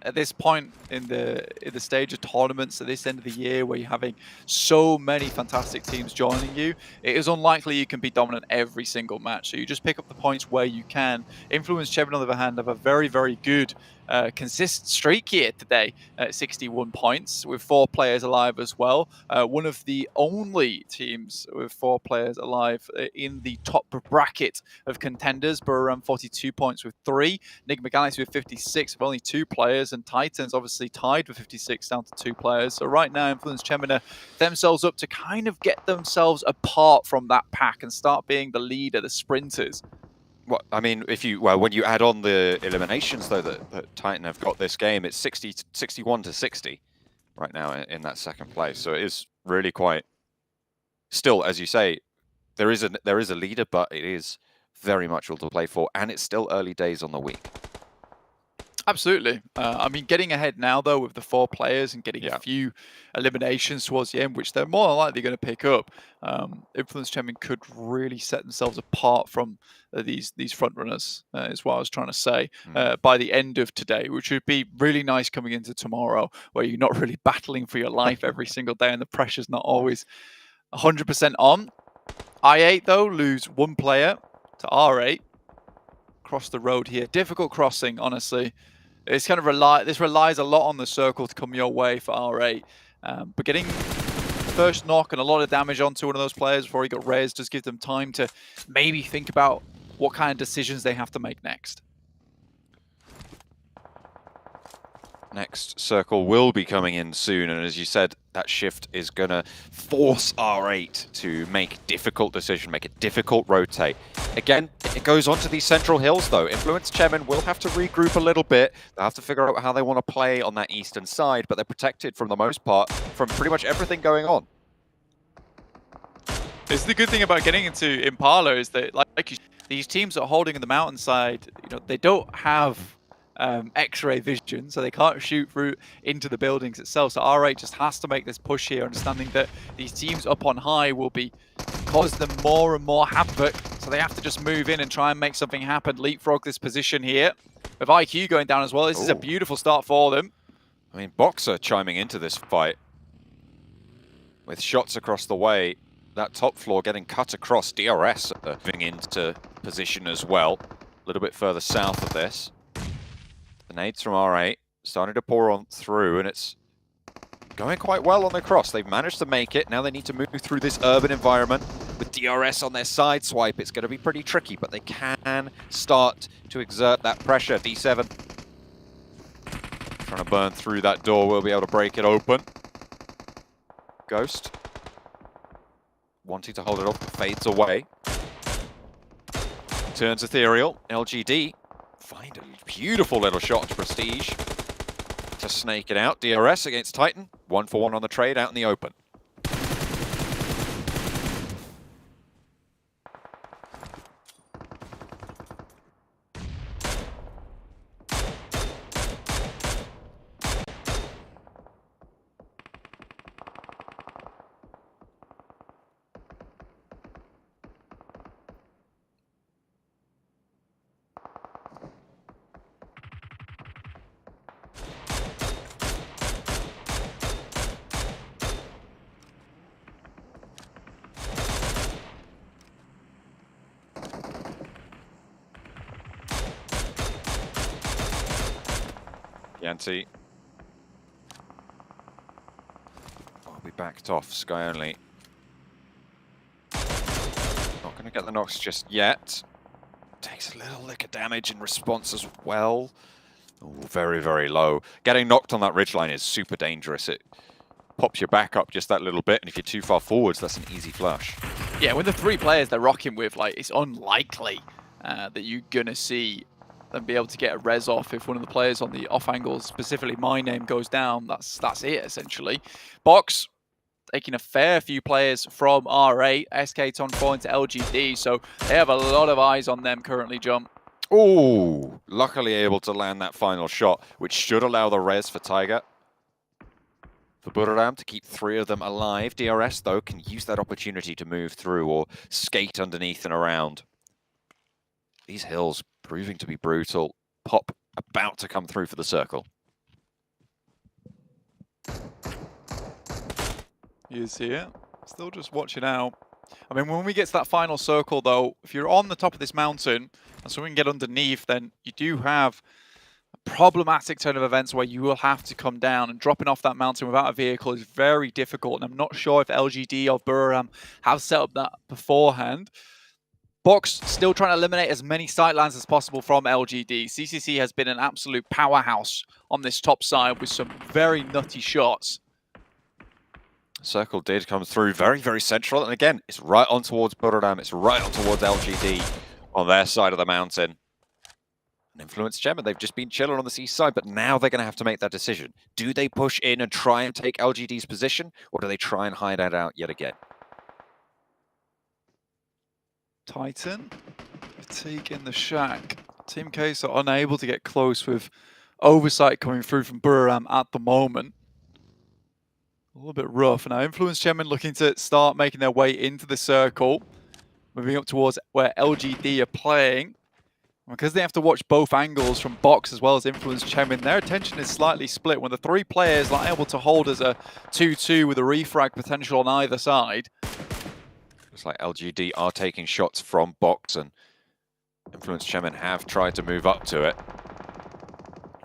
at this point in the stage of tournaments at this end of the year, where you're having so many fantastic teams joining you, it is unlikely you can be dominant every single match. So you just pick up the points where you can. Influence Chevron, on the other hand, have a very, very good consistent streak here today at 61 points with 4 players alive as well. One of the only teams with 4 players alive in the top bracket of contenders. Buram 42 points with 3. Nick McAllis with 56 with only 2 players. And Titans obviously tied with 56 down to 2 players. So right now, Influence Chemina themselves up to kind of get themselves apart from that pack and start being the leader, the sprinters. Well, I mean, when you add on the eliminations, though, that Titan have got this game, it's 61 to 60 right now in that second place. So it is really quite. Still, as you say, there is a leader, but it is very much all to play for, and it's still early days on the week. Absolutely. I mean, getting ahead now, though, with the 4 players and getting a few eliminations towards the end, which they're more than likely going to pick up, Influence Champion could really set themselves apart from these front runners, is what I was trying to say, by the end of today, which would be really nice coming into tomorrow, where you're not really battling for your life every single day and the pressure's not always 100% on. I8, though, lose 1 player to R8. Across the road here. Difficult crossing, honestly. It's kind of this relies a lot on the circle to come your way for R8. But getting first knock and a lot of damage onto one of those players before he got raised does give them time to maybe think about what kind of decisions they have to make next. Next circle will be coming in soon, and as you said, that shift is going to force R8 to make difficult decisions, make a difficult rotate. Again, it goes on to these central hills, though. Influence Chemin will have to regroup a little bit. They'll have to figure out how they want to play on that eastern side, but they're protected from the most part from pretty much everything going on. This is the good thing about getting into Impala is that, these teams that are holding in the mountainside, they don't have X-ray vision, so they can't shoot through into the buildings itself. So R8 just has to make this push here, understanding that these teams up on high will be cause them more and more havoc. So they have to just move in and try and make something happen, leapfrog this position here. With IQ going down as well, this is a beautiful start for them. I mean, Boxer chiming into this fight with shots across the way. That top floor getting cut across. DRS moving into position as well. A little bit further south of this. The nades from R8 starting to pour on through, and it's going quite well on the cross. They've managed to make it. Now they need to move through this urban environment. With DRS on their side swipe, it's going to be pretty tricky, but they can start to exert that pressure. D7 trying to burn through that door. We'll be able to break it open. Ghost wanting to hold it off, but fades away. Turns ethereal. LGD find a beautiful little shot to Prestige to snake it out. DRS against Titan. 1-for-1 on the trade out in the open. Yanti. I'll be backed off, Sky only. Not going to get the knocks just yet. Takes a little lick of damage in response as well. Ooh, very, very low. Getting knocked on that ridgeline is super dangerous. It pops your back up just that little bit, and if you're too far forwards, that's an easy flush. Yeah, with the 3 players they're rocking with, like, it's unlikely that you're gonna see them be able to get a res off if one of the players on the off angle, specifically my name, goes down. That's it essentially. Box taking a fair few players from R8, SK on 4 into LGD, so they have a lot of eyes on them currently, Jump. Ooh, luckily able to land that final shot, which should allow the res for Tiger. For Buriram to keep 3 of them alive. DRS, though, can use that opportunity to move through or skate underneath and around. These hills proving to be brutal. Pop about to come through for the circle. He is here. Still just watching out. I mean, when we get to that final circle, though, if you're on the top of this mountain and someone can get underneath, then you do have a problematic turn of events where you will have to come down, and dropping off that mountain without a vehicle is very difficult. And I'm not sure if LGD or Buriram have set up that beforehand. Box still trying to eliminate as many sightlines as possible from LGD. CCC has been an absolute powerhouse on this top side with some very nutty shots. Circle did come through very, very central. And again, it's right on towards Buriram. It's right on towards LGD on their side of the mountain. An Influence Gem, and they've just been chilling on the east side, but now they're going to have to make that decision. Do they push in and try and take LGD's position, or do they try and hide it out yet again? Titan taking the shack. Team Case are unable to get close with oversight coming through from Buriram at the moment. A little bit rough. Now Influence Chairman looking to start making their way into the circle. Moving up towards where LGD are playing. Because they have to watch both angles from Box as well as Influence Chairman, their attention is slightly split. When the 3 players are able to hold as a 2-2 with a refrag potential on either side. Looks like LGD are taking shots from Box, and Influence Chairman have tried to move up to it.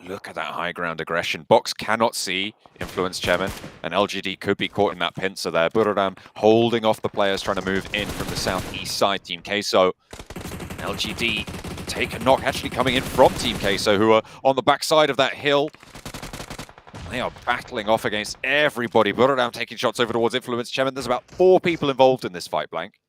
Look at that high ground aggression. Box cannot see Influence Chairman, and LGD could be caught in that pincer there. Buriram holding off the players trying to move in from the southeast side. Team Queso, LGD take a knock actually coming in from Team Queso, who are on the backside of that hill. They are battling off against everybody. Buriram taking shots over towards Influence Chairman. There's about 4 people involved in this fight, Blank.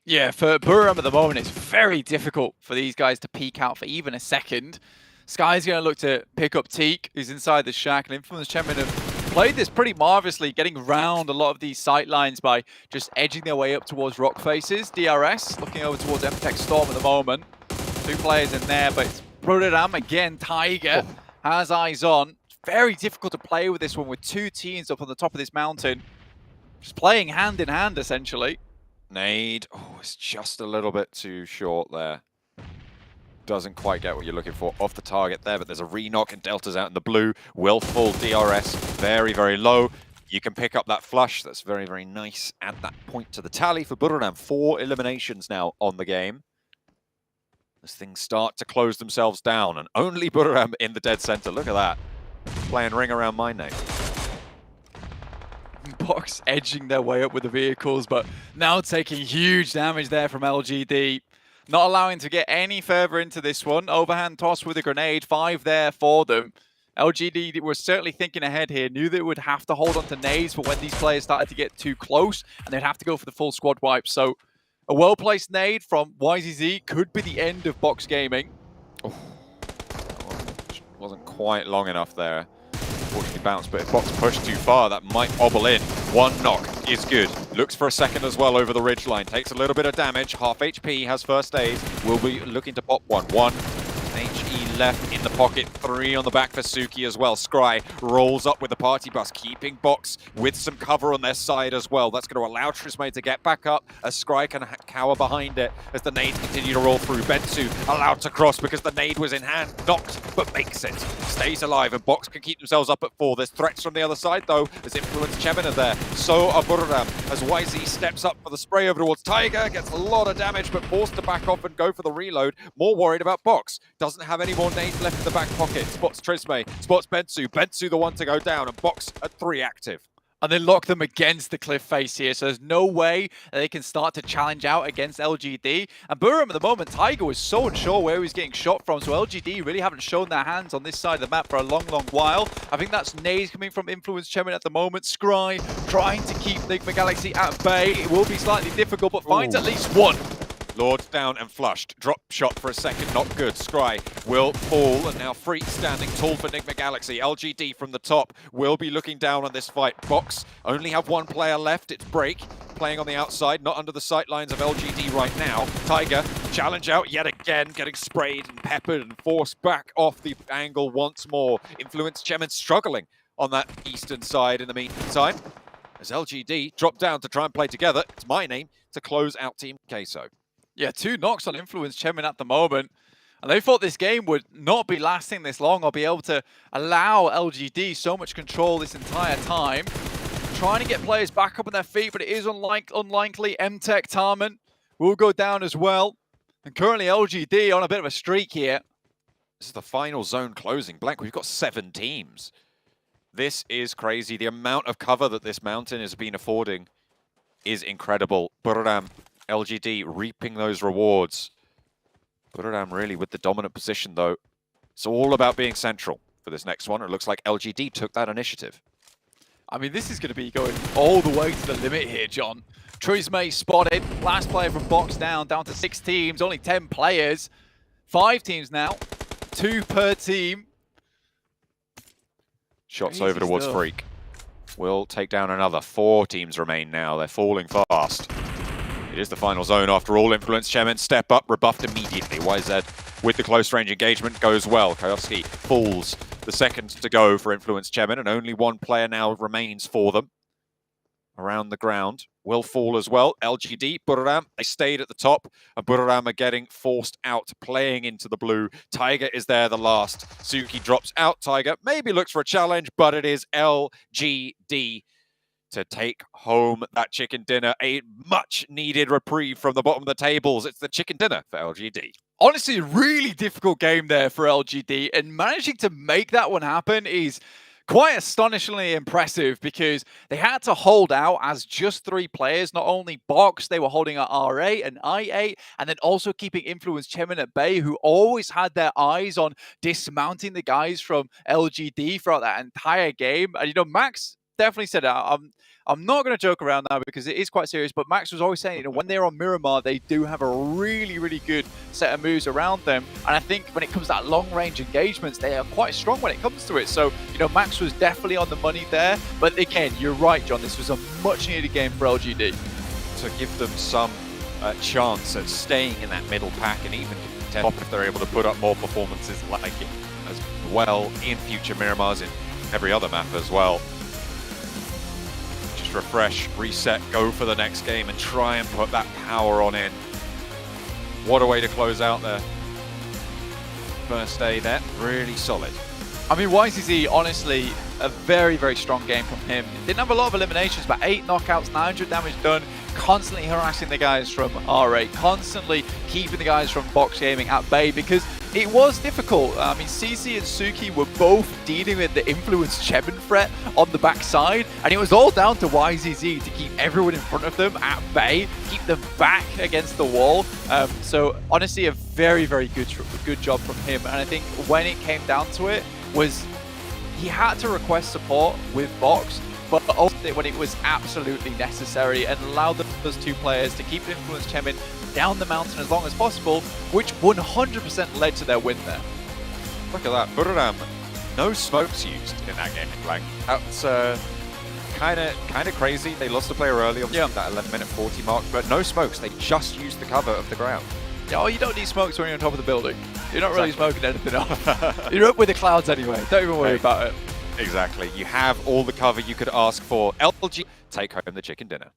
Yeah, for Buriram at the moment, it's very difficult for these guys to peek out for even a second. Sky's going to look to pick up Teak, who's inside the shack, and Influence Chairman have played this pretty marvelously, getting around a lot of these sight lines by just edging their way up towards rock faces. DRS looking over towards Emptech Storm at the moment. 2 players in there, but it's Buriram again. Tiger has eyes on. Very difficult to play with this one with 2 teams up on the top of this mountain. Just playing hand in hand, essentially. Nade, oh, it's just a little bit too short there. Doesn't quite get what you're looking for off the target there, but there's a re-knock and Delta's out in the blue. Willful DRS, very, very low. You can pick up that flush. That's very, very nice. Add that point to the tally for Buriram. 4 eliminations now on the game. As things start to close themselves down, and only Buriram in the dead center. Look at that. Playing ring around my name. Box edging their way up with the vehicles, but now taking huge damage there from LGD. Not allowing to get any further into this one. Overhand toss with a grenade. 5 there for them. LGD were certainly thinking ahead here. Knew they would have to hold on to nades for when these players started to get too close, and they'd have to go for the full squad wipe. So a well-placed nade from YZZ could be the end of Box Gaming. Oh, wasn't quite long enough there. Unfortunately bounced, but if Box pushed too far, that might bobble in. 1 knock is good. Looks for a second as well over the ridgeline. Takes a little bit of damage. Half HP, has first aid. Will be looking to pop 1. 1 HE left in the pocket. 3 on the back for Suki as well. Scry rolls up with the party bus, keeping Box with some cover on their side as well. That's going to allow Trismay to get back up as Scry can cower behind it as the nades continue to roll through. Bensu allowed to cross because the nade was in hand. Knocked, but makes it. Stays alive, and Box can keep themselves up at 4. There's threats from the other side, though, as Influence Chemin are there. So are Buriram, as YZ steps up for the spray over towards Tiger. Gets a lot of damage, but forced to back off and go for the reload. More worried about Box. Doesn't have have any more nades left in the back pocket. Spots Trisme, spots Bensu. Bensu the one to go down, and Box at 3 active. And they lock them against the cliff face here, so there's no way that they can start to challenge out against LGD. And Burham at the moment, Tiger was so unsure where he was getting shot from, so LGD really haven't shown their hands on this side of the map for a long, long while. I think that's nades coming from Influence Chemin at the moment. Scry trying to keep Enigma Galaxy at bay. It will be slightly difficult, but finds at least one. Lord down and flushed. Drop shot for a second, not good. Scry will fall, and now free standing tall for Enigma Galaxy. LGD from the top will be looking down on this fight. Box only have one player left. It's Break playing on the outside, not under the sight lines of LGD right now. Tiger, challenge out yet again, getting sprayed and peppered and forced back off the angle once more. Influence Chemin struggling on that eastern side in the meantime, as LGD drop down to try and play together. It's my name to close out Team Queso. Yeah, 2 knocks on Influence Chemin at the moment. And they thought this game would not be lasting this long or be able to allow LGD so much control this entire time. Trying to get players back up on their feet, but it is unlikely. MTech Tarman will go down as well. And currently LGD on a bit of a streak here. This is the final zone closing. Blank, we've got 7 teams. This is crazy. The amount of cover that this mountain has been affording is incredible. Buradam, LGD reaping those rewards. Buradam really with the dominant position though. It's all about being central for this next one. It looks like LGD took that initiative. I mean, this is going to be going all the way to the limit here, John. Trisme spotted. Last player from Box down to 6 teams. Only 10 players. 5 teams now. 2 per team. Shots Crazy over towards stuff. Freak. Will take down another. 4 teams remain now. They're falling fast. It is the final zone after all. Influence Chemin step up, rebuffed immediately. YZ with the close range engagement goes well. Kayovsky falls. The second to go for Influence Chemin, and only 1 player now remains for them. Around the ground will fall as well. LGD, Buradam, they stayed at the top, and Buradam are getting forced out, playing into the blue. Tiger is there, the last. Suki drops out. Tiger maybe looks for a challenge, but it is LGD to take home that chicken dinner. A much needed reprieve from the bottom of the tables. It's the chicken dinner for LGD. Honestly, a really difficult game there for LGD, and managing to make that one happen is quite astonishingly impressive, because they had to hold out as just 3 players. Not only Box, they were holding at R8 and I8, and then also keeping Influence Chemin at bay, who always had their eyes on dismounting the guys from LGD throughout that entire game. And, you know, Max definitely said I'm not going to joke around now because it is quite serious, but Max was always saying, you know, when they're on Miramar, they do have a really, really good set of moves around them. And I think when it comes to that long-range engagements, they are quite strong when it comes to it. So, you know, Max was definitely on the money there. But again, you're right, John. This was a much-needed game for LGD. To give them some chance at staying in that middle pack and even top if they're able to put up more performances like it as well in future Miramars, in every other map as well. Refresh, reset, go for the next game and try and put that power on in. What a way to close out the first day there. Really solid. I mean, YZZ, honestly, a very, very strong game from him. Didn't have a lot of eliminations, but 8 knockouts, 900 damage done, constantly harassing the guys from R8, constantly keeping the guys from Box Gaming at bay, because it was difficult. I mean, CC and Suki were both dealing with the Influence Chemin threat on the backside, and it was all down to YZZ to keep everyone in front of them at bay, keep them back against the wall. So honestly, a very, very good job from him. And I think when it came down to it, was he had to request support with Box, but also when it was absolutely necessary, and allowed those 2 players to keep Influence Chemin down the mountain as long as possible, which 100% led to their win there. Look at that. Buradam, no smokes used in that game. Like, that's kind of crazy. They lost a player early, obviously, that 11-minute 40 mark, but no smokes. They just used the cover of the ground. Oh, you don't need smokes when you're on top of the building. You're not really smoking anything up. You're up with the clouds anyway. Don't even worry about it. Exactly. You have all the cover you could ask for. LG take home the chicken dinner.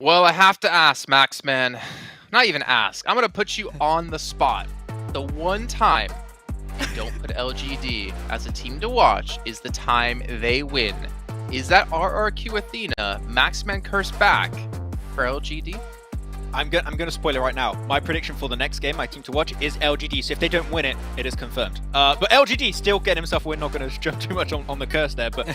Well, I have to ask, Max, man. Not even ask. I'm going to put you on the spot. The one time you don't put LGD as a team to watch is the time they win. Is that RRQ Athena Maxman curse back for LGD? I'm going to spoil it right now. My prediction for the next game, my team to watch, is LGD. So if they don't win it, it is confirmed. But LGD still getting himself a win. Not going to jump too much on the curse there, but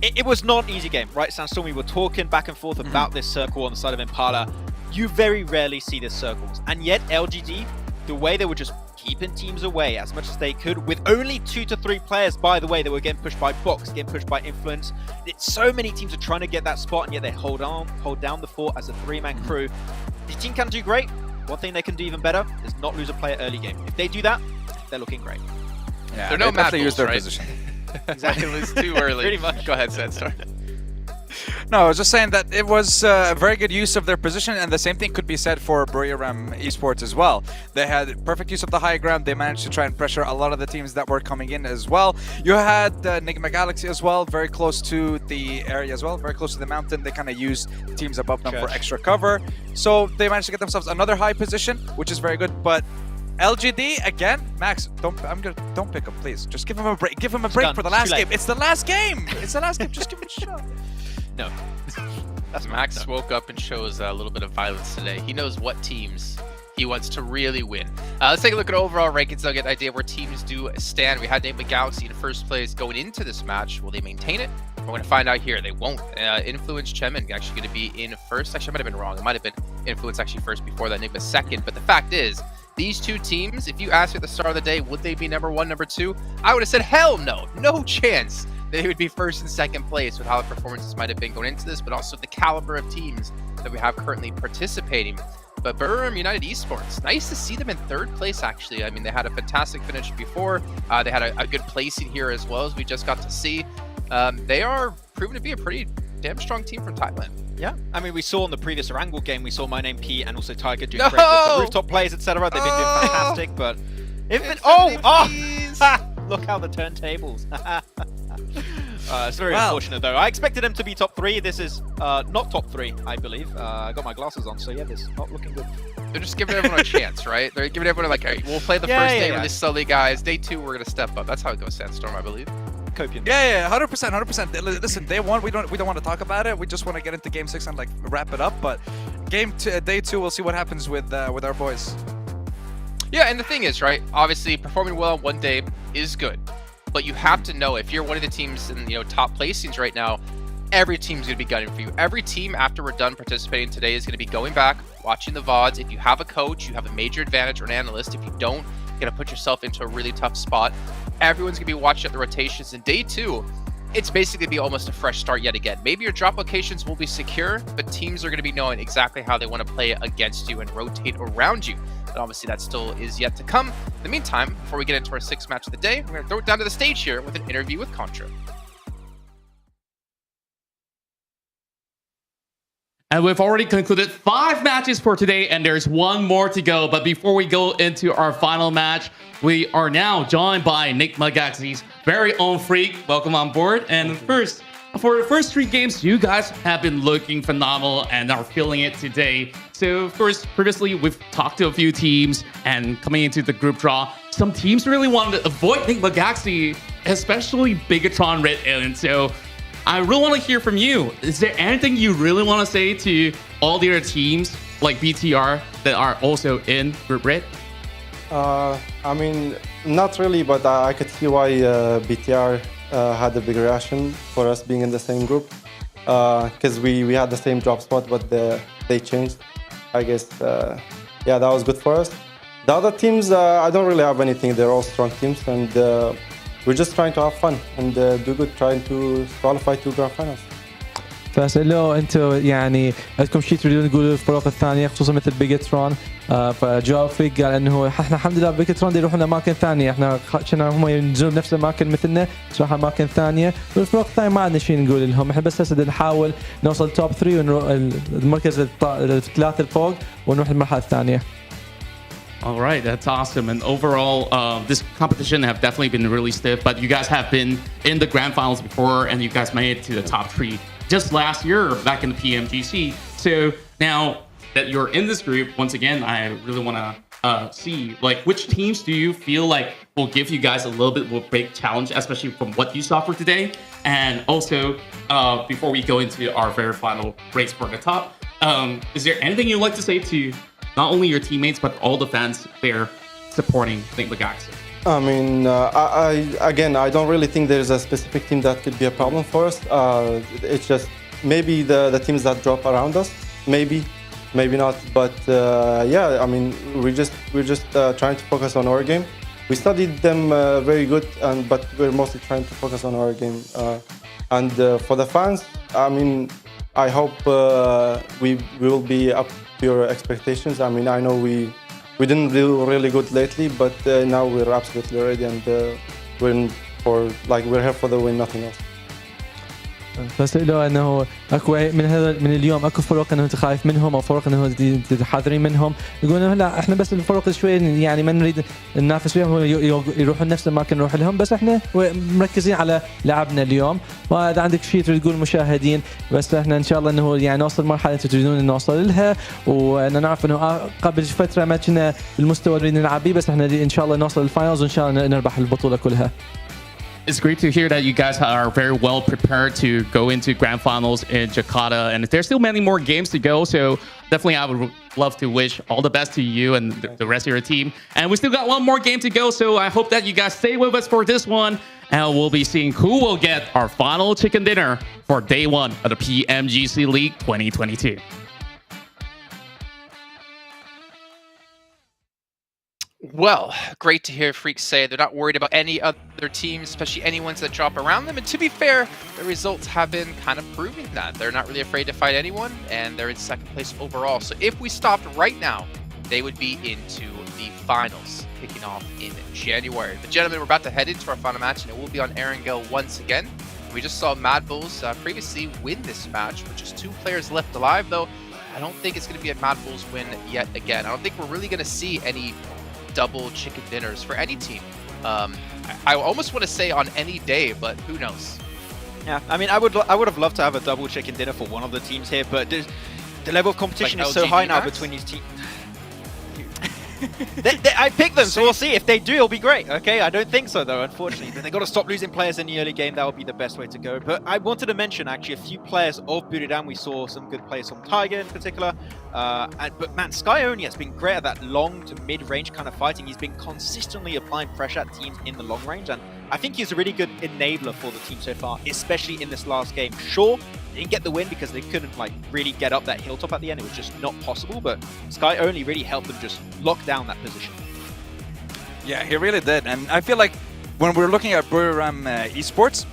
it was not an easy game, right, Sandstorm? We were talking back and forth about this circle on the side of Impala. You very rarely see this circles, and yet LGD, the way they were just keeping teams away as much as they could, with only 2 to 3 players, by the way, they were getting pushed by Box, getting pushed by Influence. So many teams are trying to get that spot, and yet they hold down the fort as a 3-man crew. The team can do great. One thing they can do even better is not lose a player early game. If they do that, they're looking great. Yeah, they're no they definitely Mad use their Bulls, right? position. Exactly, it's too early. Pretty much. Go ahead, Sandstorm. No, I was just saying that it was a very good use of their position, and the same thing could be said for Buriram Esports as well. They had perfect use of the high ground. They managed to try and pressure a lot of the teams that were coming in as well. You had Nigma Galaxy as well, very close to the area as well, very close to the mountain. They kind of used teams above them for extra cover. So they managed to get themselves another high position, which is very good. But LGD again, Max, don't pick him, please. Just give him a break. Give him a break for the last game. It's the last game. It's the last game. Just give him a shot. No. That's Max woke up and shows a little bit of violence today. He knows what teams he wants to really win. Let's take a look at overall rankings. I'll get an idea where teams do stand. We had Nigma Galaxy in first place going into this match. Will they maintain it? We're going to find out here. They won't. Influence Chemin actually going to be in first. Actually, I might have been wrong. It might have been Influence actually first before that, Nigma second. But the fact is, these two teams, if you asked me at the start of the day, would they be number 1, number 2? I would have said, hell no. No chance. They would be first and second place with how the performances might have been going into this, but also the caliber of teams that we have currently participating. But Buriram United Esports, nice to see them in third place, actually. I mean, they had a fantastic finish before. They had a good placing here as well, as we just got to see. They are proven to be a pretty damn strong team from Thailand. Yeah, I mean, we saw in the previous Erangel game, we saw My Name P and also Tiger doing great with the rooftop plays, etc. They've been doing fantastic, but look how the turntables. It's very unfortunate though. I expected them to be top 3. This is not top 3, I believe. I got my glasses on, so yeah, this is not looking good. They're just giving everyone a chance, right? They're giving everyone like, hey, we'll play the first day really slowly, guys. Day 2, we're gonna step up. That's how it goes, Sandstorm, I believe. Copian. Yeah, 100%. Listen, day 1, we don't want to talk about it. We just want to get into game 6 and like wrap it up. But day 2, we'll see what happens with our boys. Yeah, and the thing is, right? Obviously, performing well on one day is good, but you have to know if you're one of the teams in top placings right now, every team's gonna be gunning for you. Every team after we're done participating today is gonna be going back, watching the VODs. If you have a coach, you have a major advantage or an analyst. If you don't, you're gonna put yourself into a really tough spot. Everyone's gonna be watching at the rotations. In day 2, it's basically be almost a fresh start yet again. Maybe your drop locations will be secure, but teams are gonna be knowing exactly how they want to play against you and rotate around you. But obviously that still is yet to come. In the meantime, before we get into our 6th match of the day, we're going to throw it down to the stage here with an interview with Contra. And we've already concluded 5 matches for today, and there's 1 more to go. But before we go into our final match, we are now joined by Nigma Galaxy's very own Freak. Welcome on board. And first, for the first 3 games, you guys have been looking phenomenal and are feeling it today. So first, previously, we've talked to a few teams, and coming into the group draw, some teams really wanted to avoid Nigma Galaxy, especially Bigatron Red Alien. So I really want to hear from you. Is there anything you really want to say to all the other teams, like BTR, that are also in Group Red? I mean, not really, but I could see why BTR had a big reaction for us being in the same group, because we had the same drop spot, but they changed. I guess, yeah, that was good for us. The other teams, I don't really have anything. They're all strong teams, and we're just trying to have fun and do good, trying to qualify to Grand Finals. فاسأله انتم يعني عندكم شيء تريدون تقولوا الفرق الثانيه خصوصا مثل بيجاترون؟ فجواب فريق قال انه احنا الحمد لله بيجاترون يروحون اماكن ثانيه، احنا كنا هم ينزلون بنفس الاماكن مثلنا نروح اماكن ثانيه، والفرق الثانيه ما عندنا شيء نقول لهم، احنا بس هسه نحاول نوصل توب 3 ونروح المركز الثلاثه الفوق ونروح المرحله الثانيه. All right, that's awesome. And overall, this competition have definitely been really stiff, but you guys have been in the grand finals before, and you guys made it to the top 3 just last year back in the PMGC. So Now that you're in this group, once again, I really want to see like which teams do you feel like will give you guys a little bit of a big challenge, especially from what you saw for today. And also, before we go into our very final race for the top, is there anything you'd like to say to not only your teammates but all the fans there supporting Think Legaxi? I mean, I don't really think there's a specific team that could be a problem for us. It's just maybe the teams that drop around us, maybe not. But yeah, I mean, we're just trying to focus on our game. We studied them very good, but we're mostly trying to focus on our game. And for the fans, I mean, I hope we will be up to your expectations. I mean, I know we didn't do really good lately, but now we're absolutely ready, and we're here for the win, nothing else. بس له انه اكو من اليوم اكو فرق انه انت خايف منهم او فرق انه تحذرين منهم، يقولون هلا احنا بس الفرق شوي يعني ما نريد ننافس وياهم يروحون نفس المكان نروح لهم، بس احنا مركزين على لعبنا اليوم. واذا عندك شيء تريد تقول المشاهدين، بس احنا ان شاء الله انه يعني نوصل مرحله انتم تريدون نوصل لها، وانا نعرف انه قبل فتره ما كنا بالمستوى اللي نلعب به، بس احنا ان شاء الله نوصل للفاينلز وان شاء الله نربح البطوله كلها. It's great to hear that you guys are very well prepared to go into grand finals in Jakarta, and there's still many more games to go. So definitely, I would love to wish all the best to you and the rest of your team. And we still got one more game to go, so I hope that you guys stay with us for this one, and we'll be seeing who will get our final chicken dinner for day one of the PMGC League 2022. Well, great to hear Freaks say they're not worried about any other teams, especially any ones that drop around them. And to be fair, the results have been kind of proving that. They're not really afraid to fight anyone, and they're in second place overall. So if we stopped right now, they would be into the finals, kicking off in January. But gentlemen, we're about to head into our final match, and it will be on Erangel once again. We just saw Mad Bulls previously win this match with just 2 players left alive, though. I don't think it's going to be a Mad Bulls win yet again. I don't think we're really going to see any double chicken dinners for any team. I almost want to say on any day, but who knows? Yeah, I mean, I would have loved to have a double chicken dinner for one of the teams here, but the level of competition like is so high now between these teams. I picked them, so we'll see. If they do, it'll be great. Okay, I don't think so though, unfortunately. They got to stop losing players in the early game. That would be the best way to go. But I wanted to mention actually a few players of Buriram. We saw some good players from Tiger in particular. But man, Skyoni has been great at that long to mid-range kind of fighting. He's been consistently applying pressure at teams in the long range, and I think he's a really good enabler for the team so far, especially in this last game. Sure, they didn't get the win because they couldn't like really get up that hilltop at the end. It was just not possible, but Skyoni really helped them just lock down that position. Yeah, he really did. And I feel like when we were looking at Buriram esports,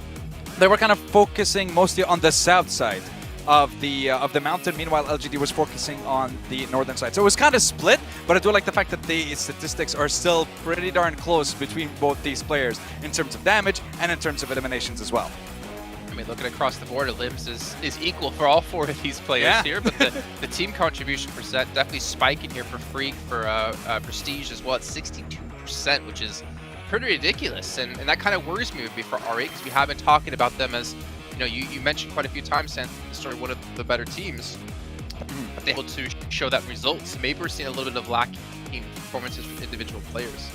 they were kind of focusing mostly on the south side of the mountain. Meanwhile, LGD was focusing on the northern side. So it was kind of split, but I do like the fact that the statistics are still pretty darn close between both these players in terms of damage and in terms of eliminations as well. I mean, looking across the board, Limbs is equal for all 4 of these players here, but the team contribution percent definitely spiking here for Freak, for Prestige as well at 62%, which is pretty ridiculous. And that kind of worries me would be for R8, because we have been talking about them as, you know, you mentioned quite a few times, Sam, sort of one of the better teams, but they're able to show that results. Maybe we're seeing a little bit of lacking performances from individual players.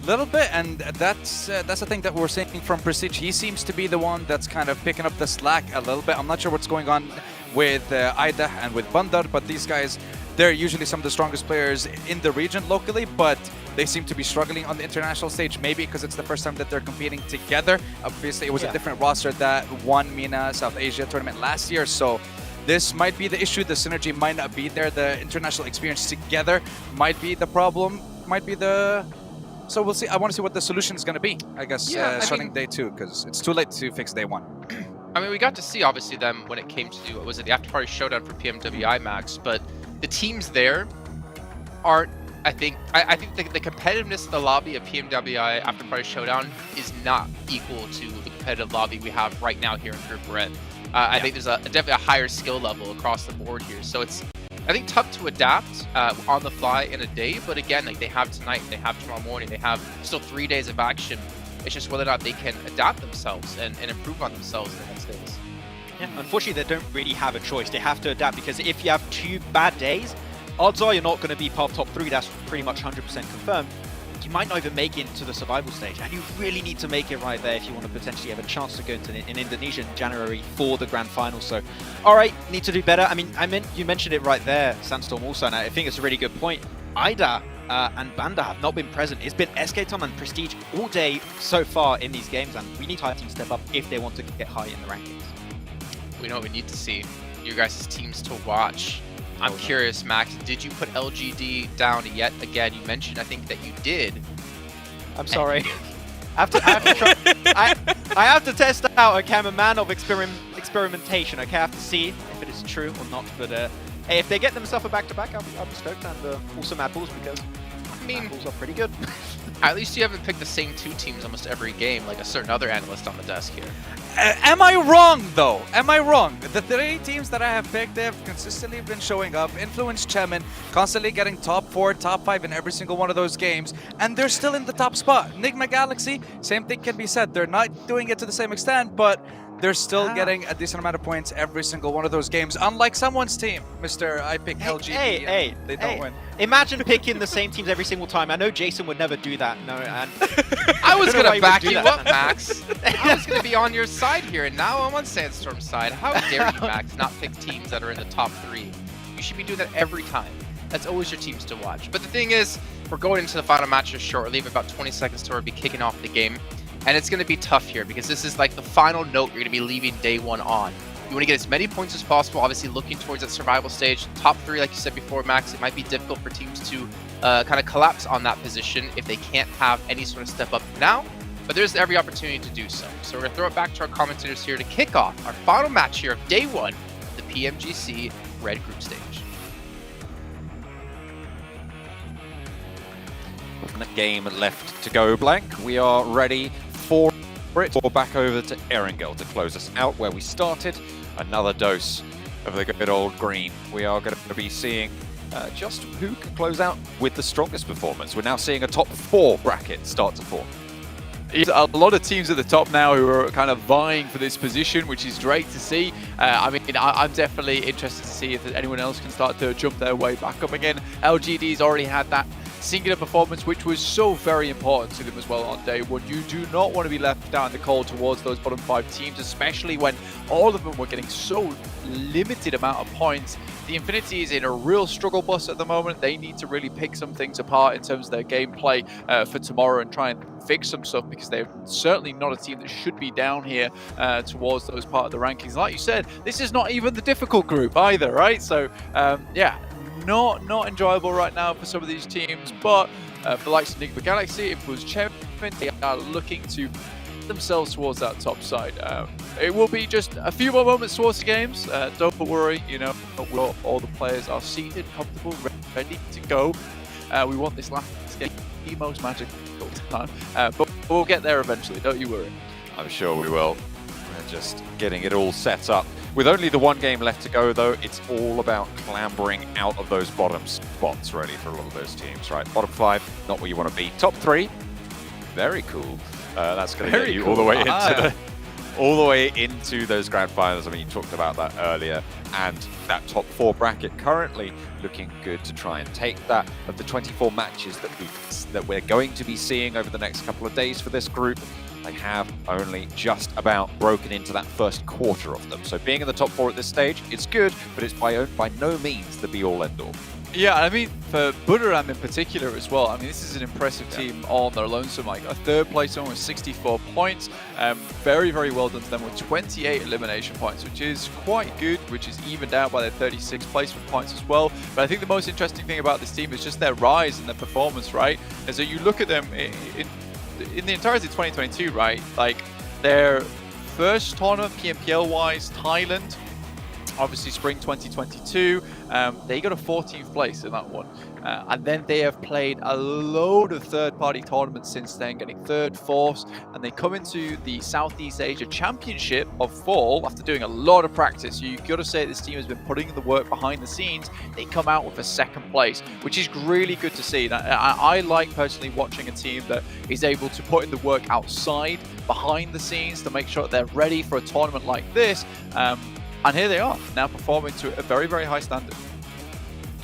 Little bit, and that's the thing that we're seeing from Prestige. He seems to be the one that's kind of picking up the slack a little bit. I'm not sure what's going on with Aida and with Bandar, but these guys, they're usually some of the strongest players in the region locally, but they seem to be struggling on the international stage, maybe because it's the first time that they're competing together. Obviously, it was a different roster that won MENA South Asia tournament last year, so this might be the issue. The synergy might not be there. The international experience together might be the problem, might be the... So we'll see. I want to see what the solution is going to be, I guess, starting day 2, because it's too late to fix day 1. I mean, we got to see, obviously, them when it came to, was it the After Party Showdown for PMWI Max, but the teams there aren't, I think the competitiveness of the lobby of PMWI After Party Showdown is not equal to the competitive lobby we have right now here in Group Red. I think there's definitely a higher skill level across the board here, so it's, I think, tough to adapt on the fly in a day, but again, like, they have tonight, they have tomorrow morning, they have still 3 days of action. It's just whether or not they can adapt themselves and improve on themselves in the next days. Yeah, unfortunately, they don't really have a choice. They have to adapt because if you have 2 bad days, odds are you're not going to be part of top 3. That's pretty much 100% confirmed. You might not even make it into the survival stage, and you really need to make it right there if you want to potentially have a chance to go into in Indonesia in January for the grand final. So, all right, need to do better. I mean, you mentioned it right there, Sandstorm also, and I think it's a really good point. Ida and Banda have not been present. It's been SK-Tom and Prestige all day so far in these games, and we need high teams step up if they want to get high in the rankings. We know what we need to see. You guys' teams to watch. I'm curious, Max, did you put LGD down yet again? You mentioned, I think, that you did. I'm sorry. I have to test out. Okay, I'm a man of experimentation. Okay, I have to see if it is true or not. But hey, if they get themselves a back-to-back, I'll be stoked. And also Mad Bulls, because Mad Bulls are pretty good. At least you haven't picked the same 2 teams almost every game, like a certain other analyst on the desk here. Am I wrong, though? Am I wrong? The 3 teams that I have picked, they have consistently been showing up, influenced Chemin, constantly getting top 4, top 5 in every single one of those games, and they're still in the top spot. Nigma Galaxy, same thing can be said. They're not doing it to the same extent, but they're still getting a decent amount of points every single one of those games, unlike someone's team, Mr. I pick LGD. Hey, they don't win. Imagine picking the same teams every single time. I know Jason would never do that. No, and I was going to back you up, Max. I was going to be on your side here, and now I'm on Sandstorm's side. How dare you, Max, not pick teams that are in the top 3? You should be doing that every time. That's always your teams to watch. But the thing is, we're going into the final matches shortly. We have about 20 seconds to be kicking off the game. And it's going to be tough here because this is like the final note you're going to be leaving day 1 on. You want to get as many points as possible, obviously looking towards that survival stage. Top 3, like you said before, Max, it might be difficult for teams to kind of collapse on that position if they can't have any sort of step up now. But there's every opportunity to do so. So we're going to throw it back to our commentators here to kick off our final match here of day 1, the PMGC Red Group Stage. Game left to go, Blank. We are ready for it. Or back over to Erangel to close us out where we started. Another dose of the good old green. We are going to be seeing just who can close out with the strongest performance. We're now seeing a top 4 bracket start to form. A lot of teams at the top now who are kind of vying for this position, which is great to see. I mean, I'm definitely interested to see if anyone else can start to jump their way back up again. LGD's already had that singular performance, which was so very important to them as well on day 1. You do not want to be left out in the cold towards those bottom 5 teams, especially when all of them were getting so limited amount of points. The Infinity is in a real struggle bus at the moment. They need to really pick some things apart in terms of their gameplay for tomorrow and try and fix some stuff, because they're certainly not a team that should be down here towards those part of the rankings. Like you said, this is not even the difficult group either, right? So yeah, not enjoyable right now for some of these teams, but for the likes of Nigma Galaxy, if it was Chemin, they are looking to themselves towards that top side. It will be just a few more moments towards the games. Don't worry, you know, all the players are seated, comfortable, ready to go. We want this last game the most magical time, but we'll get there eventually, don't you worry. I'm sure we will. We're just getting it all set up. With only the 1 game left to go, though, it's all about clambering out of those bottom spots, really, for a lot of those teams, right? Bottom 5, not where you want to be. Top 3, very cool. That's going to get you all the way into all the way into those grand finals. I mean, you talked about that earlier, and that top 4 bracket currently looking good to try and take that. Of the 24 matches that we're going to be seeing over the next couple of days for this group, they have only just about broken into that first quarter of them. So being in the top 4 at this stage, it's good, but it's by no means the be-all, end-all. Yeah, I mean, for Buderam in particular as well, I mean, this is an impressive team on their lonesome. Like a 3rd place on with 64 points. Very, very well done to them with 28 elimination points, which is quite good, which is evened out by their 36th place with points as well. But I think the most interesting thing about this team is just their rise and their performance, right? And so you look at them in the entirety of 2022, right? Like their first tournament, PMPL-wise, Thailand, obviously spring 2022, they got a 14th place in that one. And then they have played a load of third-party tournaments since then, getting third, fourth, and they come into the Southeast Asia Championship of fall after doing a lot of practice. You've got to say this team has been putting in the work behind the scenes. They come out with a second place, which is really good to see. I like personally watching a team that is able to put in the work outside, behind the scenes, to make sure that they're ready for a tournament like this. And here they are, now performing to a very, very high standard.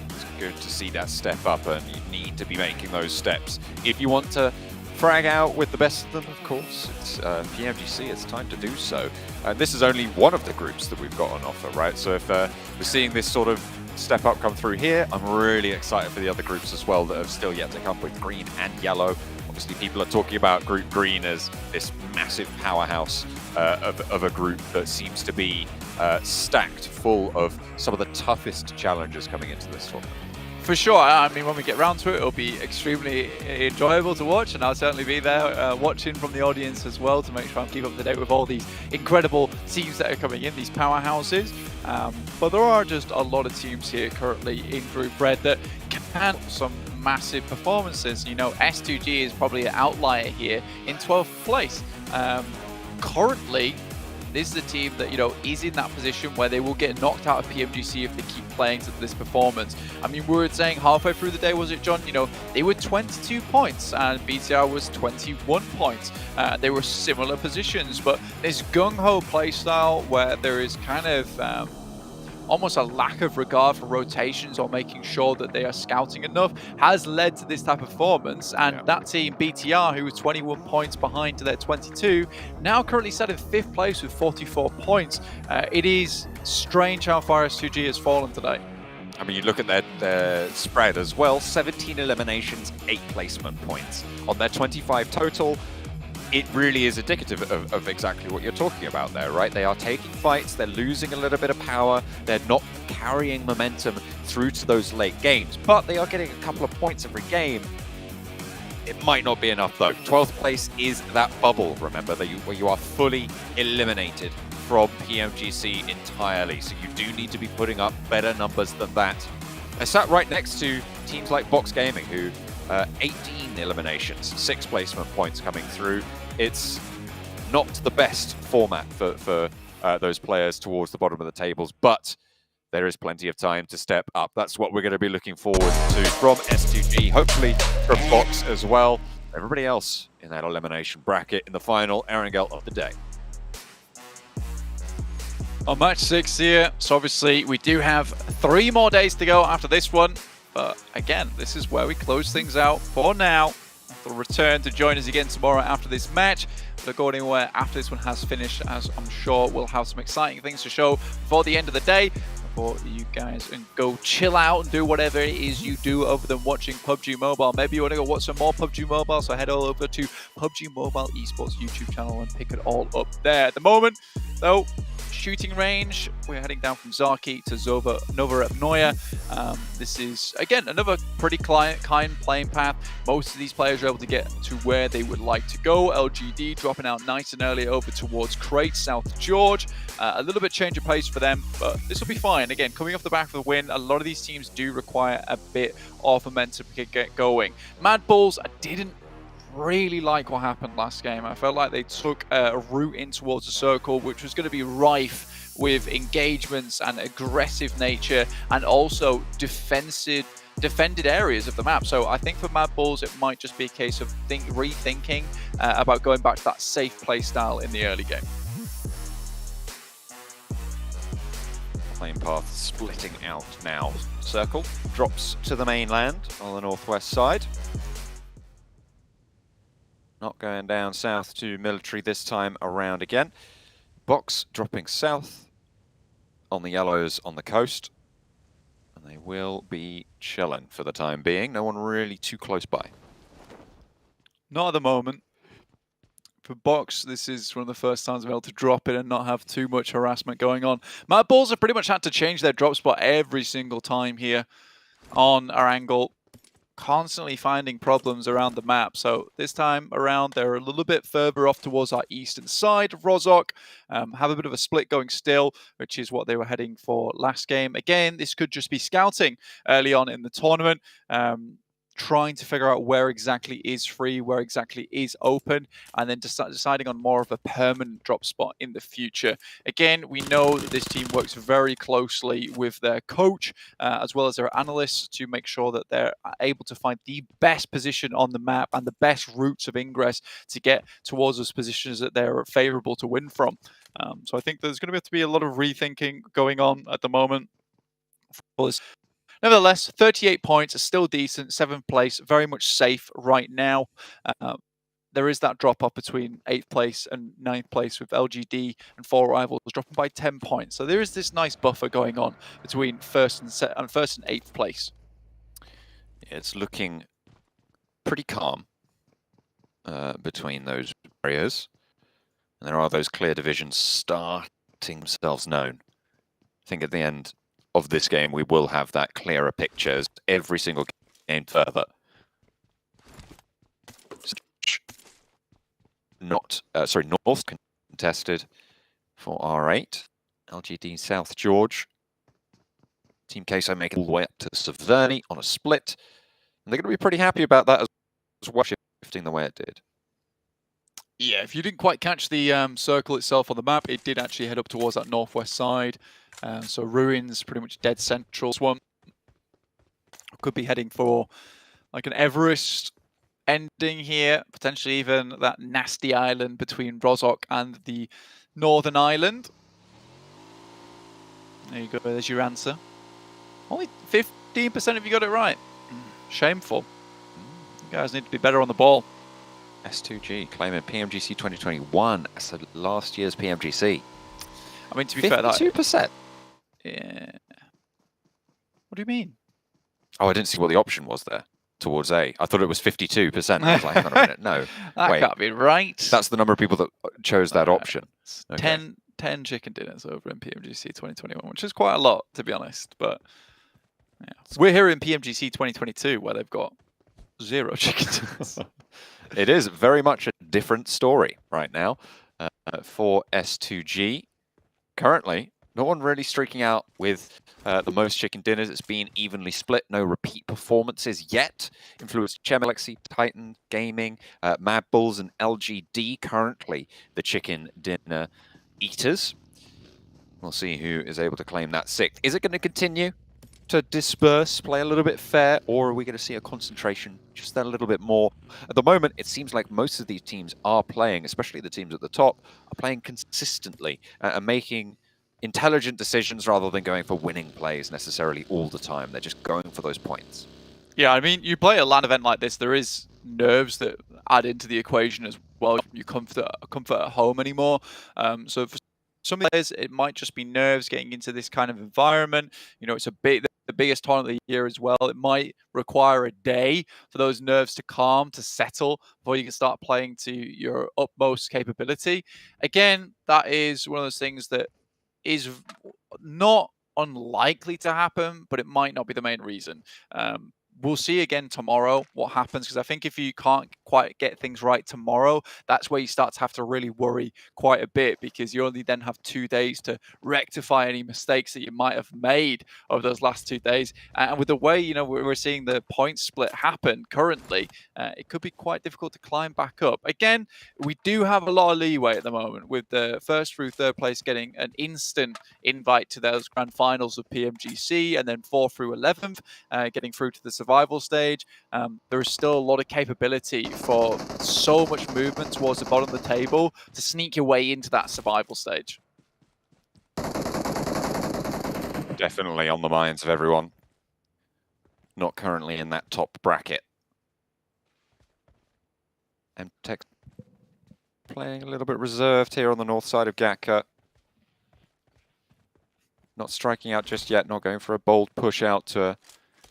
It's good to see that step up, and you need to be making those steps. If you want to frag out with the best of them, of course, it's PMGC, it's time to do so. And this is only one of the groups that we've got on offer, right? So if we're seeing this sort of step up come through here, I'm really excited for the other groups as well that have still yet to come, with green and yellow. Obviously, people are talking about Group Green as this massive powerhouse of a group that seems to be stacked full of some of the toughest challenges coming into this tournament. For sure. I mean, when we get round to it, it'll be extremely enjoyable to watch, and I'll certainly be there watching from the audience as well to make sure I keep up to date with all these incredible teams that are coming in, these powerhouses. But there are just a lot of teams here currently in Group Red that can some massive performances. You know, S2G is probably an outlier here in 12th place. Currently, this is a team that, you know, is in that position where they will get knocked out of PMGC if they keep playing to this performance. I mean, we were saying halfway through the day, was it, John? You know, they were 22 points and BTR was 21 points. They were similar positions, but this gung-ho playstyle where there is kind of almost a lack of regard for rotations or making sure that they are scouting enough has led to this type of performance. And that team, BTR, who was 21 points behind to their 22, now currently set in 5th place with 44 points. It is strange how far S2G has fallen today. I mean, you look at their spread as well, 17 eliminations, 8 placement points. On their 25 total, it really is indicative of exactly what you're talking about there, right? They are taking fights, they're losing a little bit of power, they're not carrying momentum through to those late games, but they are getting a couple of points every game. It might not be enough though. 12th place is that bubble, remember, where you are fully eliminated from PMGC entirely, so you do need to be putting up better numbers than that. I sat right next to teams like Box Gaming, who 18 eliminations, 6 placement points coming through. It's not the best format for those players towards the bottom of the tables, but there is plenty of time to step up. That's what we're going to be looking forward to from S2G, hopefully from Box as well. Everybody else in that elimination bracket in the final Erangel of the day. On match 6 here, so obviously we do have 3 more days to go after this one. But again, this is where we close things out for now. They'll return to join us again tomorrow after this match. But according to where after this one has finished, as I'm sure we'll have some exciting things to show before the end of the day, before you guys can go chill out and do whatever it is you do other than watching PUBG Mobile. Maybe you want to go watch some more PUBG Mobile, so head all over to PUBG Mobile Esports YouTube channel and pick it all up there. At the moment, though, shooting range, we're heading down from Zaki to Nova Noya. This is, again, another pretty kind playing path. Most of these players are able to get to where they would like to go. LGD dropping out nice and early over towards Crate, South George. A little bit change of pace for them, but this will be fine. Again, coming off the back of the win, a lot of these teams do require a bit of momentum to get going. Mad Bulls, I didn't really like what happened last game. I felt like they took a route in towards the circle, which was going to be rife with engagements and aggressive nature, and also defended areas of the map. So I think for Mad Bulls, it might just be a case of rethinking about going back to that safe play style in the early game. Playing path splitting out now. Circle drops to the mainland on the northwest side. Not going down south to military this time around again. Box dropping south on the yellows on the coast. And they will be chilling for the time being. No one really too close by. Not at the moment. For Box, this is one of the first times I'm able to drop it and not have too much harassment going on. Mad Bulls have pretty much had to change their drop spot every single time here on Erangel. constantly finding problems around the map. So this time around, they're a little bit further off towards our eastern side of Rozhok, have a bit of a split going still, which is what they were heading for last game. Again, this could just be scouting early on in the tournament. Trying to figure out where exactly is free, where exactly is open, and then to start deciding on more of a permanent drop spot in the future. Again, we know that this team works very closely with their coach as well as their analysts to make sure that they're able to find the best position on the map and the best routes of ingress to get towards those positions that they're favorable to win from. So I think there's going to have to be a lot of rethinking going on at the moment for this. Nevertheless, 38 points are still decent, 7th place, very much safe right now. There is that drop off between 8th place and 9th place with LGD and 4 rivals dropping by 10 points. So there is this nice buffer going on between first and 8th place. Yeah, it's looking pretty calm between those areas. And there are those clear divisions starting themselves known. I think at the end of this game, we will have that clearer picture as every single game further. North contested for R8. LGD South George. Team Queso making all the way up to Severny on a split. And they're going to be pretty happy about that as well, shifting the way it did. Yeah, if you didn't quite catch the circle itself on the map, it did actually head up towards that northwest side. So Ruins pretty much dead central. This one could be heading for like an Everest ending here, potentially even that nasty island between Rozhok and the northern island. There you go, there's your answer. Only 15% of you got it right. Shameful. You guys need to be better on the ball. S2G claiming PMGC 2021 as last year's PMGC. I mean, to be fair, that 52%. Yeah. What do you mean? Oh, I didn't see what the option was there towards A. I thought it was 52%. I was like, hang on a minute, no. That Wait, can't be right. that's the number of people that chose that option. Okay. 10 chicken dinners over in PMGC 2021, which is quite a lot, to be honest. But yeah. We're here in PMGC 2022, where they've got 0 chicken dinners. It is very much a different story right now for S2G. Currently, no one really streaking out with the most chicken dinners. It's been evenly split. No repeat performances yet. Influenced Galaxy, Titan Gaming, Mad Bulls, and LGD currently the chicken dinner eaters. We'll see who is able to claim that 6th. Is it going to continue to disperse, play a little bit fair, or are we going to see a concentration just a little bit more? At the moment, it seems like most of these teams are playing, especially the teams at the top, are playing consistently and making intelligent decisions rather than going for winning plays necessarily all the time. They're just going for those points. Yeah, I mean, you play a LAN event like this, there is nerves that add into the equation as well. You comfort at home anymore. So for some players, it might just be nerves getting into this kind of environment. You know, it's the biggest tournament of the year as well. It might require a day for those nerves to calm, to settle, before you can start playing to your utmost capability. Again, that is one of those things that is not unlikely to happen, but it might not be the main reason. We'll see again tomorrow what happens, because I think if you can't quite get things right tomorrow, that's where you start to have to really worry quite a bit, because you only then have 2 days to rectify any mistakes that you might have made over those last 2 days. And with the way, you know, we're seeing the point split happen currently, it could be quite difficult to climb back up. Again, we do have a lot of leeway at the moment, with the 1st through 3rd place getting an instant invite to those grand finals of PMGC, and then 4th through 11th getting through to the survival stage. There is still a lot of capability for so much movement towards the bottom of the table to sneak your way into that survival stage. Definitely on the minds of everyone. Not currently in that top bracket. MTech playing a little bit reserved here on the north side of Gatka. Not striking out just yet, not going for a bold push out to a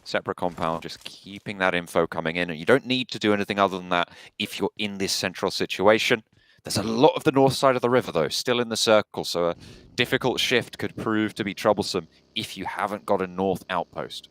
separate compound, just keeping that info coming in. And you don't need to do anything other than that if you're in this central situation. There's a lot of the north side of the river, though, still in the circle, so a difficult shift could prove to be troublesome if you haven't got a north outpost.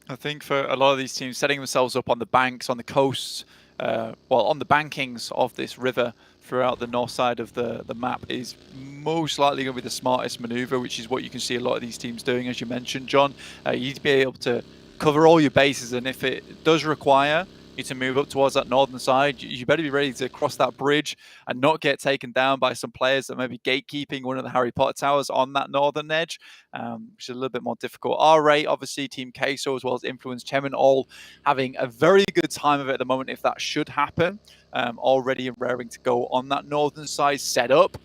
I think for a lot of these teams, setting themselves up on the banks, on the coasts, on the bankings of this river throughout the north side of the map is most likely going to be the smartest maneuver, which is what you can see a lot of these teams doing, as you mentioned, John. You need to be able to cover all your bases, and if it does require you to move up towards that northern side, you better be ready to cross that bridge and not get taken down by some players that may be gatekeeping one of the Harry Potter towers on that northern edge, which is a little bit more difficult. R8, obviously, Team Queso, as well as Influence Chemin, all having a very good time of it at the moment if that should happen. Already raring to go on that northern side setup.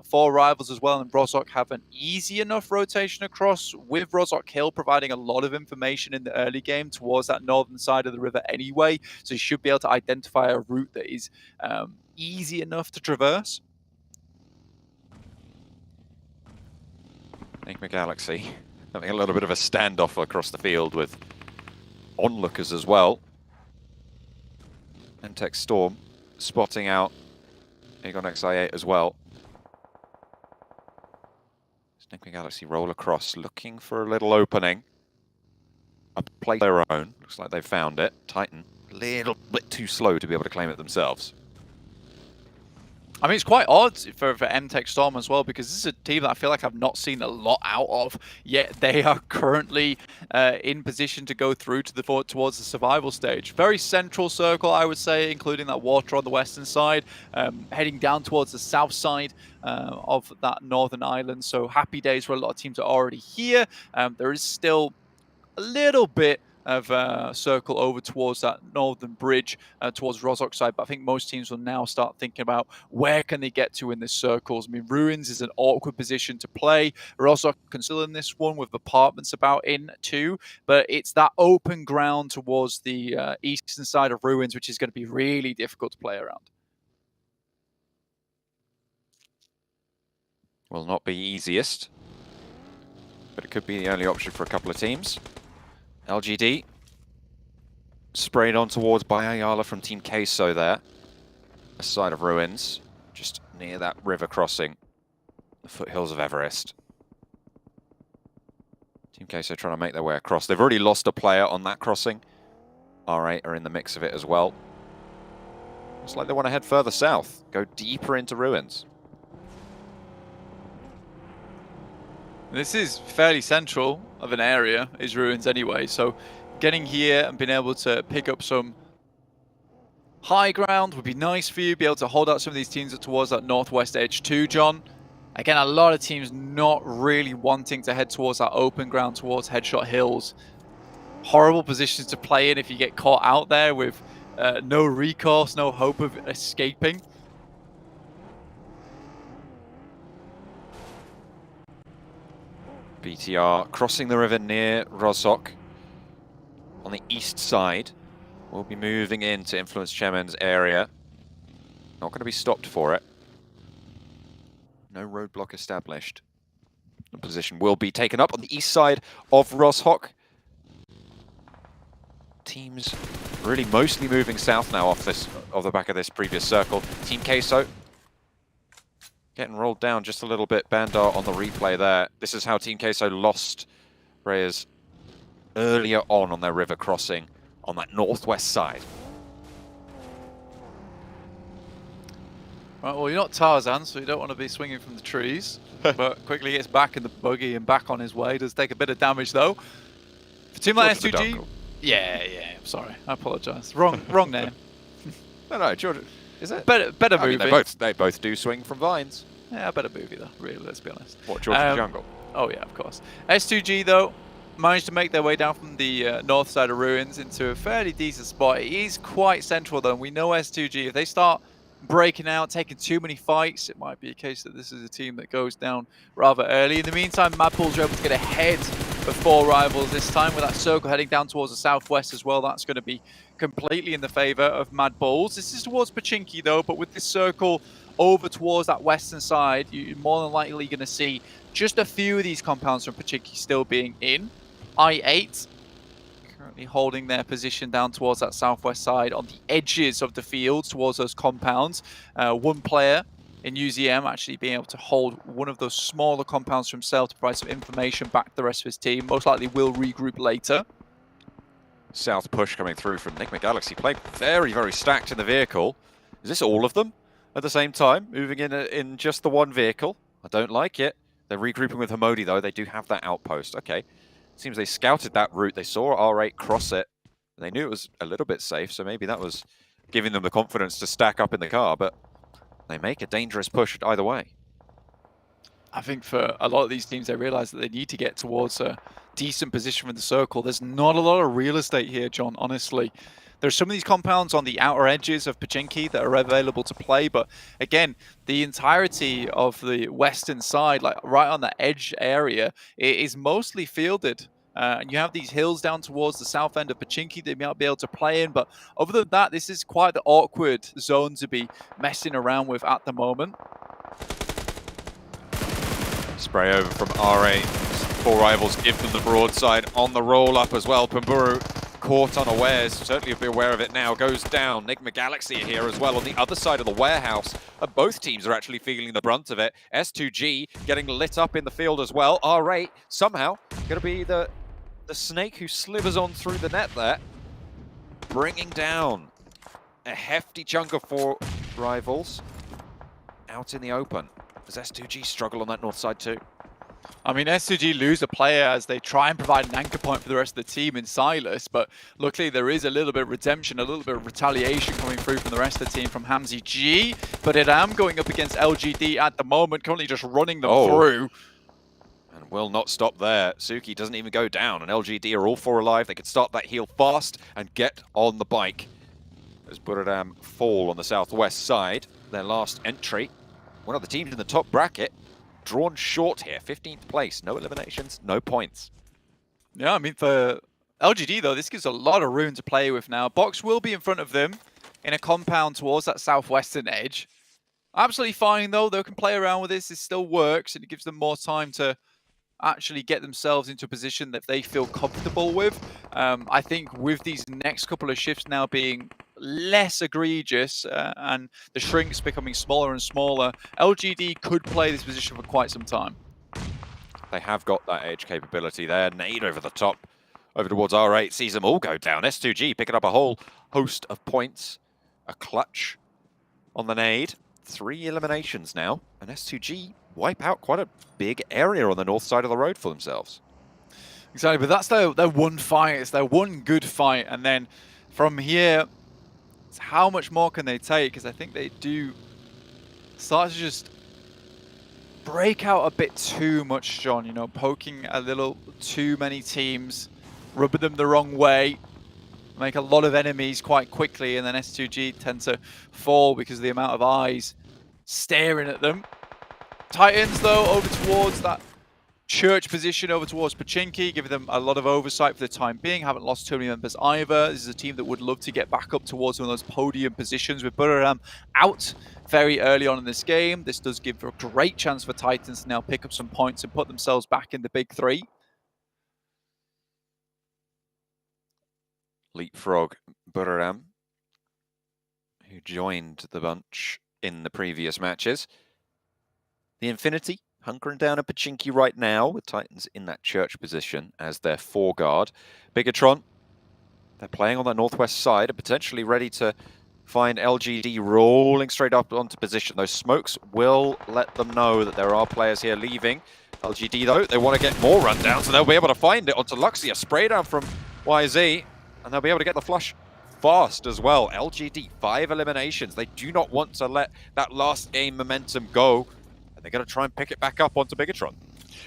4 rivals as well, and Rozhok have an easy enough rotation across, with Rozhok Hill providing a lot of information in the early game towards that northern side of the river anyway, so you should be able to identify a route that is easy enough to traverse. Enigma Galaxy having a little bit of a standoff across the field with onlookers as well. Entex Storm spotting out Aegon XI8 as well. Enigma Galaxy roll across, looking for a little opening. A play their own. Looks like they've found it. Titan, a little bit too slow to be able to claim it themselves. I mean, it's quite odd for MTech Storm as well, because this is a team that I feel like I've not seen a lot out of, yet they are currently in position to go through to towards the survival stage. Very central circle, I would say, including that water on the western side, heading down towards the south side of that northern island. So happy days where a lot of teams are already here. There is still a little bit of circle over towards that northern bridge towards Rozhok side, but I think most teams will now start thinking about where can they get to in this circles. I mean, Ruins is an awkward position to play. Rozhok can still in this one with apartments about in too, but it's that open ground towards the eastern side of Ruins, which is going to be really difficult to play around. Will not be easiest, but it could be the only option for a couple of teams. LGD sprayed on towards by Ayala from Team Queso there. A side of Ruins, just near that river crossing, the foothills of Everest. Team Queso trying to make their way across. They've already lost a player on that crossing. R8 are in the mix of it as well. Looks like they want to head further south, go deeper into Ruins. This is fairly central of an area, is Ruins anyway, so getting here and being able to pick up some high ground would be nice for you, be able to hold out some of these teams up towards that northwest edge too, John. Again, a lot of teams not really wanting to head towards that open ground towards Headshot Hills. Horrible positions to play in if you get caught out there with no recourse, no hope of escaping. BTR crossing the river near Rozhok on the east side. We'll be moving into Influence Chemin's area. Not going to be stopped for it. No roadblock established. The position will be taken up on the east side of Rozhok. Teams really mostly moving south now off the back of this previous circle. Team Queso getting rolled down just a little bit. Bandar on the replay there. This is how Team Queso lost Reyes earlier on their river crossing on that northwest side. Right, well, you're not Tarzan, so you don't want to be swinging from the trees. But quickly gets back in the buggy and back on his way. Does take a bit of damage, though. For Team like S2G... Yeah, sorry. I apologise. Wrong name. No, George... Is it? Better movie. Mean, they both do swing from vines. Yeah, better movie though, really, let's be honest. What, George of the Jungle? Oh yeah, of course. S2G though, managed to make their way down from the north side of Ruins into a fairly decent spot. It is quite central though, and we know S2G, if they start breaking out, taking too many fights, it might be a case that this is a team that goes down rather early. In the meantime, Mad Bulls are able to get ahead of 4 rivals this time with that circle heading down towards the southwest as well. That's going to be completely in the favor of Mad Bulls. This is towards Pachinki though, but with this circle over towards that western side, you're more than likely going to see just a few of these compounds from Pachinki still being in. I8 currently holding their position down towards that southwest side on the edges of the field towards those compounds. One player in UZM actually being able to hold one of those smaller compounds for himself to provide some information back to the rest of his team. Most likely will regroup later. south push coming through from Enigma Galaxy. Playing very, very stacked in the vehicle. Is this all of them at the same time? Moving in just the one vehicle? I don't like it. They're regrouping with Hamodi, though. They do have that outpost. Okay. Seems they scouted that route. They saw R8 cross it. They knew it was a little bit safe, so maybe that was giving them the confidence to stack up in the car, but they make a dangerous push either way. I think for a lot of these teams, they realize that they need to get towards a decent position in the circle. There's not a lot of real estate here, John, honestly. There's some of these compounds on the outer edges of Pachinki that are available to play, but again, the entirety of the western side, like right on the edge area, it is mostly fielded. And you have these hills down towards the south end of Pachinki that you might be able to play in, but other than that, this is quite the awkward zone to be messing around with at the moment. Spray over from R8. Four rivals give them the broadside on the roll-up as well. Pamburu caught unawares, certainly be aware of it now, goes down. Enigma Galaxy here as well on the other side of the warehouse. Both teams are actually feeling the brunt of it. S2G getting lit up in the field as well. R8 somehow going to be the snake who slivers on through the net there, bringing down a hefty chunk of four rivals out in the open. Does S2G struggle on that north side too? I mean, S2G lose a player as they try and provide an anchor point for the rest of the team in Silas, but luckily there is a little bit of redemption, a little bit of retaliation coming through from the rest of the team from Hamzy G, but Iram going up against LGD at the moment, currently just running them through. And will not stop there. Suki doesn't even go down, and LGD are all four alive. They could start that heal fast and get on the bike. As Buradam fall on the southwest side, their last entry. One of the teams in the top bracket, drawn short here, 15th place, no eliminations, no points. Yeah, I mean, for LGD, though, this gives a lot of room to play with now. Box will be in front of them in a compound towards that southwestern edge. Absolutely fine, though. They can play around with this. It still works, and it gives them more time to actually get themselves into a position that they feel comfortable with. I think with these next couple of shifts now being less egregious and the shrinks becoming smaller and smaller, LGD could play this position for quite some time. They have got that edge capability there. Nade over the top, over towards R8, sees them all go down. S2G picking up a whole host of points. A clutch on the nade. 3 eliminations now, and S2G wipe out quite a big area on the north side of the road for themselves. Exactly, but that's their one fight. It's their one good fight, and then from here, it's how much more can they take? Because I think they do start to just break out a bit too much, John. You know, poking a little too many teams, rubbing them the wrong way, make a lot of enemies quite quickly, and then S2G tend to fall because of the amount of eyes staring at them. Titans, though, over towards that church position, over towards Pachinki, giving them a lot of oversight for the time being. Haven't lost too many members either. This is a team that would love to get back up towards one of those podium positions with Buriram out very early on in this game. This does give a great chance for Titans to now pick up some points and put themselves back in the big three. Leapfrog Buriram, who joined the bunch in the previous matches. The Infinity hunkering down a Pachinki right now, with Titans in that church position as their foreguard. Bigatron, they're playing on the northwest side and potentially ready to find LGD rolling straight up onto position. Those smokes will let them know that there are players here leaving. LGD, though, they want to get more rundown, so they'll be able to find it onto Luxia. Spray down from YZ, and they'll be able to get the flush fast as well. LGD, 5 eliminations. They do not want to let that last game momentum go. They're going to try and pick it back up onto Bigatron.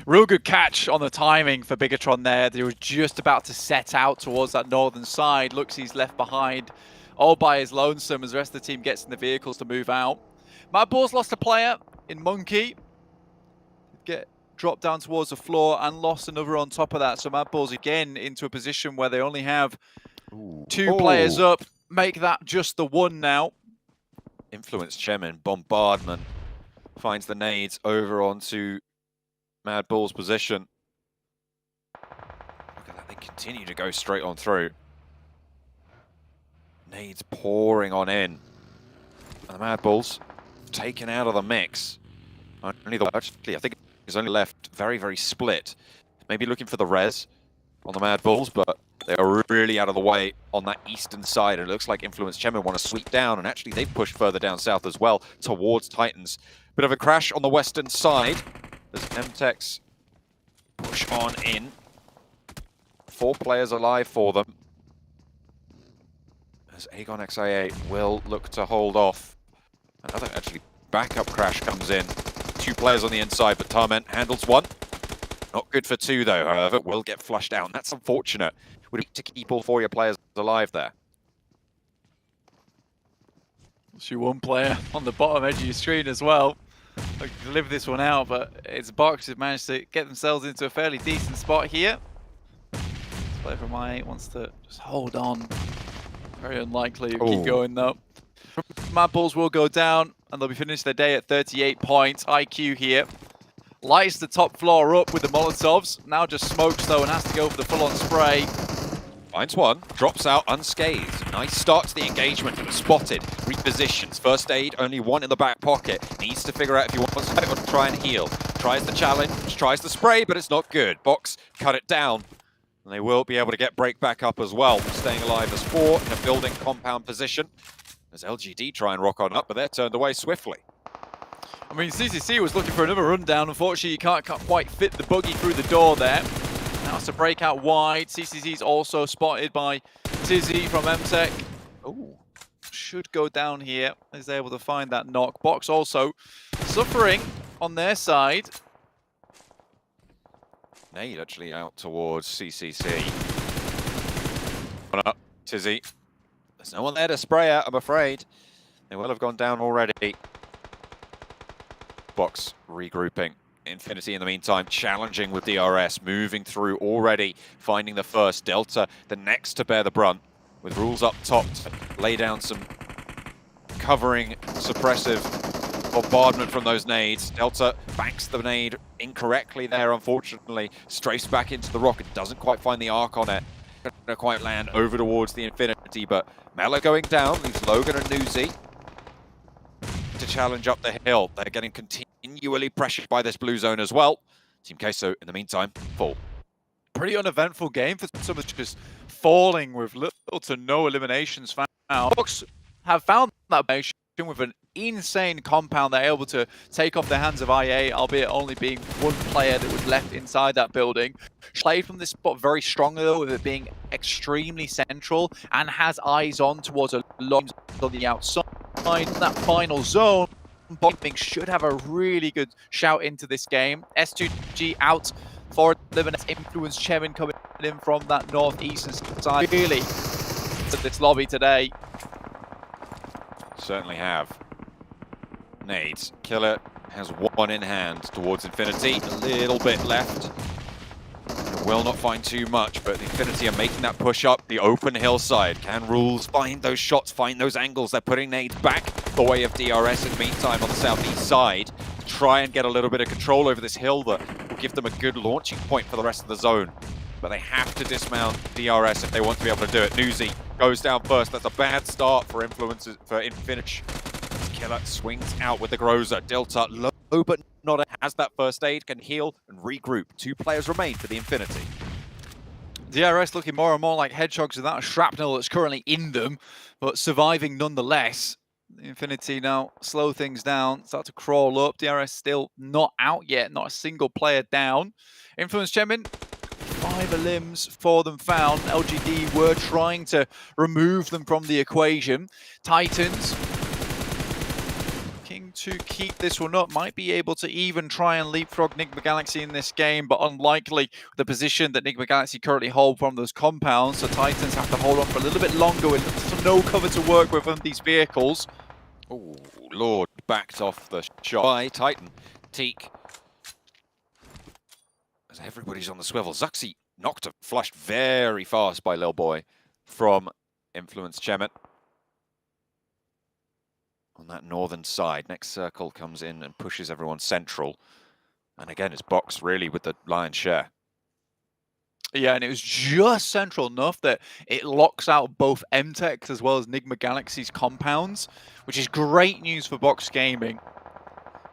Real good catch on the timing for Bigatron there. They were just about to set out towards that northern side. Looks he's left behind all by his lonesome as the rest of the team gets in the vehicles to move out. Mad Balls lost a player in Monkey. Get dropped down towards the floor and lost another on top of that. So Mad Balls again into a position where they only have 2 players up. Make that just the one now. Influence Chemin, bombardment. Finds the nades over onto Mad Bull's position. Look at that, they continue to go straight on through. Nades pouring on in. And the Mad Bulls taken out of the mix. Only the, actually, I think it's only left very, very split. Maybe looking for the res. on the Mad Bulls, but they are really out of the way on that eastern side. It looks like Influence Chairman want to sweep down, and actually they've pushed further down south as well towards Titans. Bit of a crash on the western side as MTech's push on in. 4 players alive for them. As Aegon XIA will look to hold off. Another actually backup crash comes in. 2 players on the inside, but Tarment handles 1. Not good for 2 though, however, will get flushed out. That's unfortunate. Would have to keep all 4 of your players alive there. See 1 player on the bottom edge of your screen as well. I can live this one out, but it's Box who've managed to get themselves into a fairly decent spot here. This player from I8 wants to just hold on. Very unlikely to keep going though. Mad Bulls will go down and they'll be finished their day at 38 points. IQ here lights the top floor up with the Molotovs. Now just smokes though and has to go for the full-on spray. Finds 1, drops out unscathed. Nice start to the engagement, but spotted, repositions. First aid, only 1 in the back pocket. Needs to figure out if he wants to fight or try and heal. Tries the challenge, tries the spray, but it's not good. Box cut it down. And they will be able to get break back up as well. Staying alive as 4 in a building compound position. As LGD try and rock on up, but they're turned away swiftly. I mean, CCC was looking for another rundown. Unfortunately, you can't quite fit the buggy through the door there. Now it's a break out wide. CCC's also spotted by Tizzy from MTech. Oh, should go down here. Is able to find that knock. Box also suffering on their side. Nade actually out towards CCC. One up, Tizzy. There's no one there to spray at, I'm afraid. They will have gone down already. Box regrouping. Infinity in the meantime challenging with DRS, moving through already, finding the first. Delta the next to bear the brunt, with rules up top to lay down some covering suppressive bombardment from those nades. Delta banks the nade incorrectly there, unfortunately. Strafes back into the rocket, doesn't quite find the arc on it. Don't quite land over towards the Infinity, but Mela going down, leaves Logan and Nuzi to challenge up the hill. They're getting continually pressured by this blue zone as well. Team Queso, in the meantime, full. Pretty uneventful game for some of just falling with little to no eliminations found. Bucks have found that elimination with an insane compound. They're able to take off the hands of IA, albeit only being 1 player that was left inside that building. Played from this spot very strongly though, with it being extremely central and has eyes on towards a lot on the outside. That final zone, Bombing should have a really good shout into this game. S2G out for eliminate. Influence Chevin coming in from that northeastern side. Really to this lobby today. Certainly have. Nades. Killer has 1 in hand towards Infinity. A little bit left. Will not find too much, but Infinity are making that push up the open hillside. Can Rules find those shots, find those angles? They're putting nades back the way of DRS in the meantime on the southeast side to try and get a little bit of control over this hill that will give them a good launching point for the rest of the zone. But they have to dismount DRS if they want to be able to do it. Nuzi goes down first. That's a bad start for Infinity. Killer swings out with the Groza. Delta low but not has that first aid, can heal and regroup. 2 players remain for the Infinity. DRS looking more and more like hedgehogs without a shrapnel that's currently in them, but surviving nonetheless. The Infinity now slow things down, start to crawl up. DRS still not out yet, not a single player down. Influence Chemin, 5 limbs for them found. LGD were trying to remove them from the equation. Titans looking to keep this one up, might be able to even try and leapfrog Nigma Galaxy in this game, but unlikely the position that Nigma Galaxy currently hold from those compounds. So Titans have to hold on for a little bit longer with no cover to work with on these vehicles. Oh, Lord, backed off the shot by Titan. Teak. As everybody's on the swivel. Zuxi knocked a flushed very fast by Lil Boy from Influence Chemet. On that northern side, next circle comes in and pushes everyone central. And again, it's Box really with the lion's share. Yeah, and it was just central enough that it locks out both MTech's as well as Nigma Galaxy's compounds, which is great news for Box Gaming.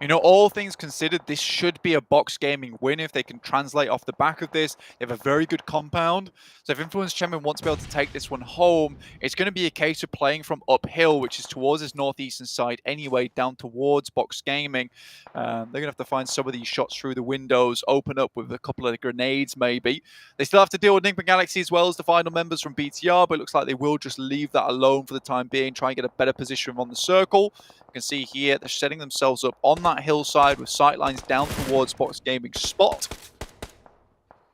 You know, all things considered, this should be a Box Gaming win if they can translate off the back of this. They have a very good compound. So if Influence Champion wants to be able to take this one home, it's going to be a case of playing from uphill, which is towards this northeastern side anyway, down towards Box Gaming. They're going to have to find some of these shots through the windows, open up with a couple of grenades maybe. They still have to deal with Enigma Galaxy as well as the final members from BTR, but it looks like they will just leave that alone for the time being, try and get a better position on the circle. You can see here they're setting themselves up on that hillside with sightlines down towards Box Gaming's spot.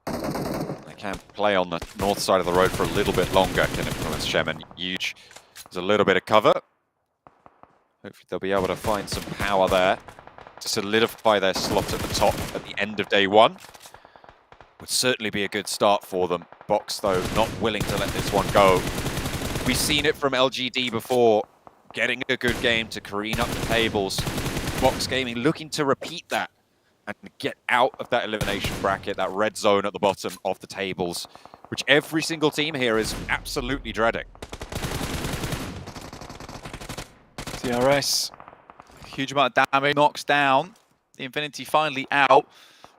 They can play on the north side of the road for a little bit longer, can Influence Chemin. Huge. There's a little bit of cover. Hopefully they'll be able to find some power there to solidify their slot at the top at the end of day one. Would certainly be a good start for them. Box, though, not willing to let this one go. We've seen it from LGD before, getting a good game to careen up the tables. Box Gaming looking to repeat that and get out of that elimination bracket, that red zone at the bottom of the tables, which every single team here is absolutely dreading. TRS, huge amount of damage, knocks down. The Infinity finally out.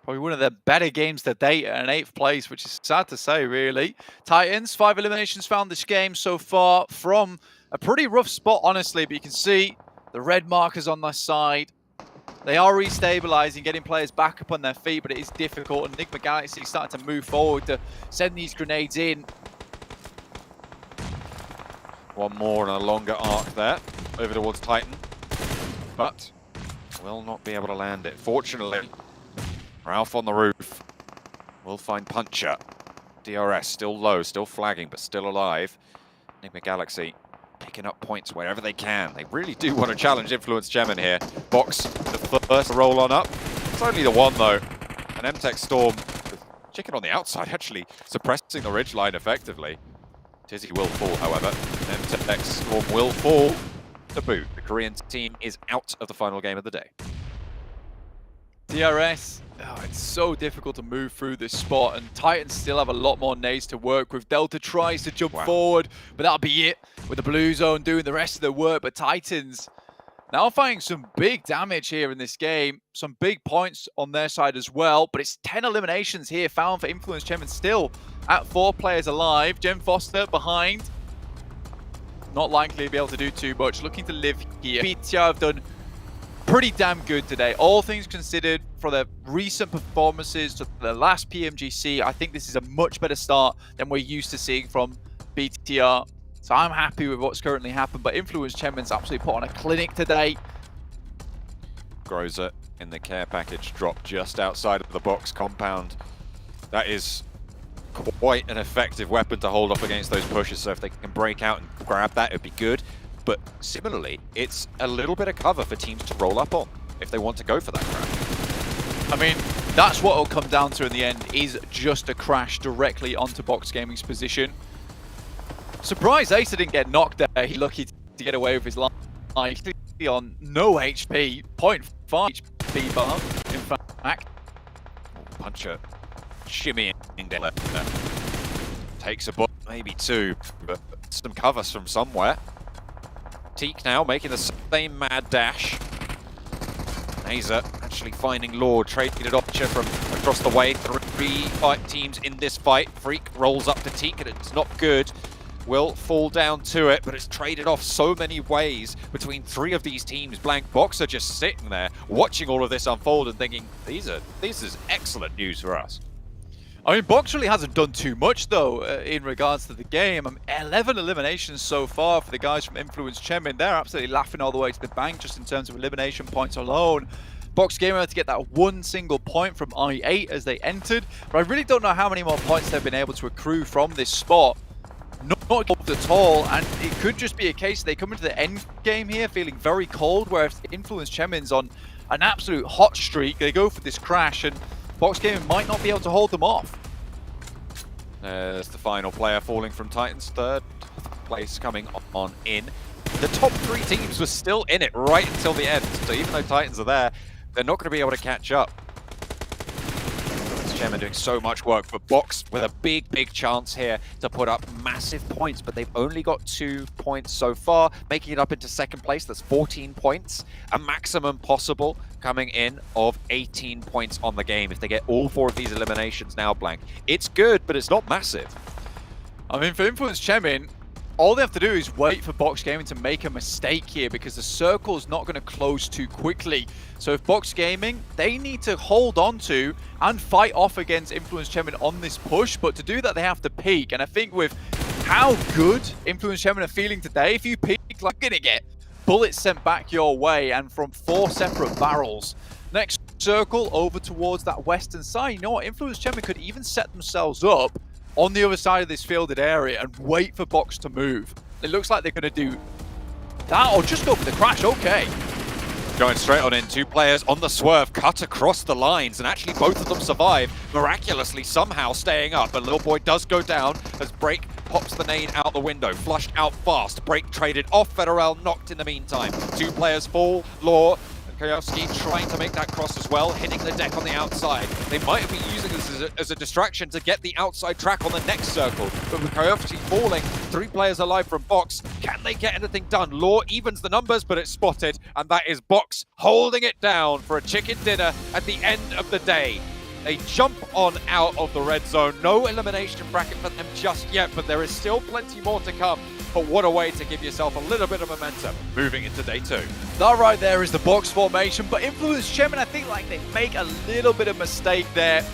Probably one of their better games to date at an 8th place, which is sad to say, really. Titans, 5 eliminations found this game so far from a pretty rough spot, honestly, but you can see the red markers on their side. They are restabilizing, getting players back up on their feet, but it is difficult. And Enigma Galaxy starting to move forward to send these grenades in. One more and a longer arc there, over towards Titan, but will not be able to land it. Fortunately, Ralph on the roof will find Puncher. DRS still low, still flagging, but still alive. Enigma Galaxy picking up points wherever they can. They really do want to challenge Influence Chemin here. Box, the first roll on up. It's only the one, though. An MTech Storm, chicken on the outside, actually suppressing the ridgeline effectively. Tizzy will fall, however. MTech Storm will fall to boot. The Korean team is out of the final game of the day. DRS, it's so difficult to move through this spot, and Titans still have a lot more nades to work with. Delta tries to jump forward, but that'll be it, with the blue zone doing the rest of the work. But Titans now finding some big damage here in this game, some big points on their side as well, but it's 10 eliminations here found for Influence Chemin, still at 4 players alive. Jem Foster behind, not likely to be able to do too much, looking to live here. BTR have done pretty damn good today, all things considered. For their recent performances to the last PMGC, I think this is a much better start than we're used to seeing from BTR. So I'm happy with what's currently happened, but Influence Chemin's absolutely put on a clinic today. Groza in the care package drop just outside of the box compound. That is quite an effective weapon to hold up against those pushes, so if they can break out and grab that, it'd be good. But similarly, it's a little bit of cover for teams to roll up on if they want to go for that grab. I mean, that's what it'll come down to in the end, is just a crash directly onto Box Gaming's position. Surprised Acer didn't get knocked there. He's lucky to get away with his life. On no HP, 0.5 HP bar, in fact. Puncher shimmying down there. Takes a bullet, maybe 2, but some covers from somewhere. Teak now making the same mad dash. Azer actually finding Lord, trading it option from across the way. 3 teams in this fight. Freak rolls up to Teak and it's not good. Will fall down to it, but it's traded off so many ways between 3 of these teams. Blank Box are just sitting there watching all of this unfold and thinking, this is excellent news for us. I mean, Box really hasn't done too much, though, in regards to the game. 11 eliminations so far for the guys from Influence Chemin. They're absolutely laughing all the way to the bank just in terms of elimination points alone. Box Gamer had to get that 1 single point from I8 as they entered, but I really don't know how many more points they've been able to accrue from this spot. Not at all, and it could just be a case they come into the end game here feeling very cold, whereas Influence Chemin's on an absolute hot streak. They go for this crash, and Box Gaming might not be able to hold them off. There's the final player falling from Titans, 3rd place coming on in. The top 3 teams were still in it right until the end, so even though Titans are there, they're not going to be able to catch up. Chairman doing so much work, but Box with a big chance here to put up massive points, but they've only got 2 points so far, making it up into second place. That's 14 points, a maximum possible coming in of 18 points on the game if they get all 4 of these eliminations now, Blank. It's good, but it's not massive. I mean, for Influence Chemin, all they have to do is wait for Box Gaming to make a mistake here because the circle is not going to close too quickly. So if Box Gaming, they need to hold on to and fight off against Influence Chemin on this push, but to do that, they have to peak. And I think with how good Influence Chemin are feeling today, if you peak, like, you're going to get bullets sent back your way and from 4 separate barrels. Next circle over towards that western side. You know what? Influence Chemin could even set themselves up on the other side of this fielded area and wait for Box to move. It looks like they're going to do that or just go for the crash. Okay. Going straight on in, 2 players on the swerve, cut across the lines, and actually both of them survive, miraculously somehow staying up. But Little Boy does go down as Break pops the nade out the window, flushed out fast. Break traded off, Federal knocked in the meantime. 2 players fall, Law and Koyovsky trying to make that cross as well, hitting the deck on the outside. They might be using this as a distraction to get the outside track on the next circle, but with Koyovsky falling, 3 players alive from Box. Can they get anything done? Law evens the numbers, but it's spotted, and that is Box holding it down for a chicken dinner at the end of the day. They jump on out of the red zone. No elimination bracket for them just yet, but there is still plenty more to come. But what a way to give yourself a little bit of momentum moving into day 2. That right there is the Box formation, but Influence Chemin, I think like they make a little bit of mistake there.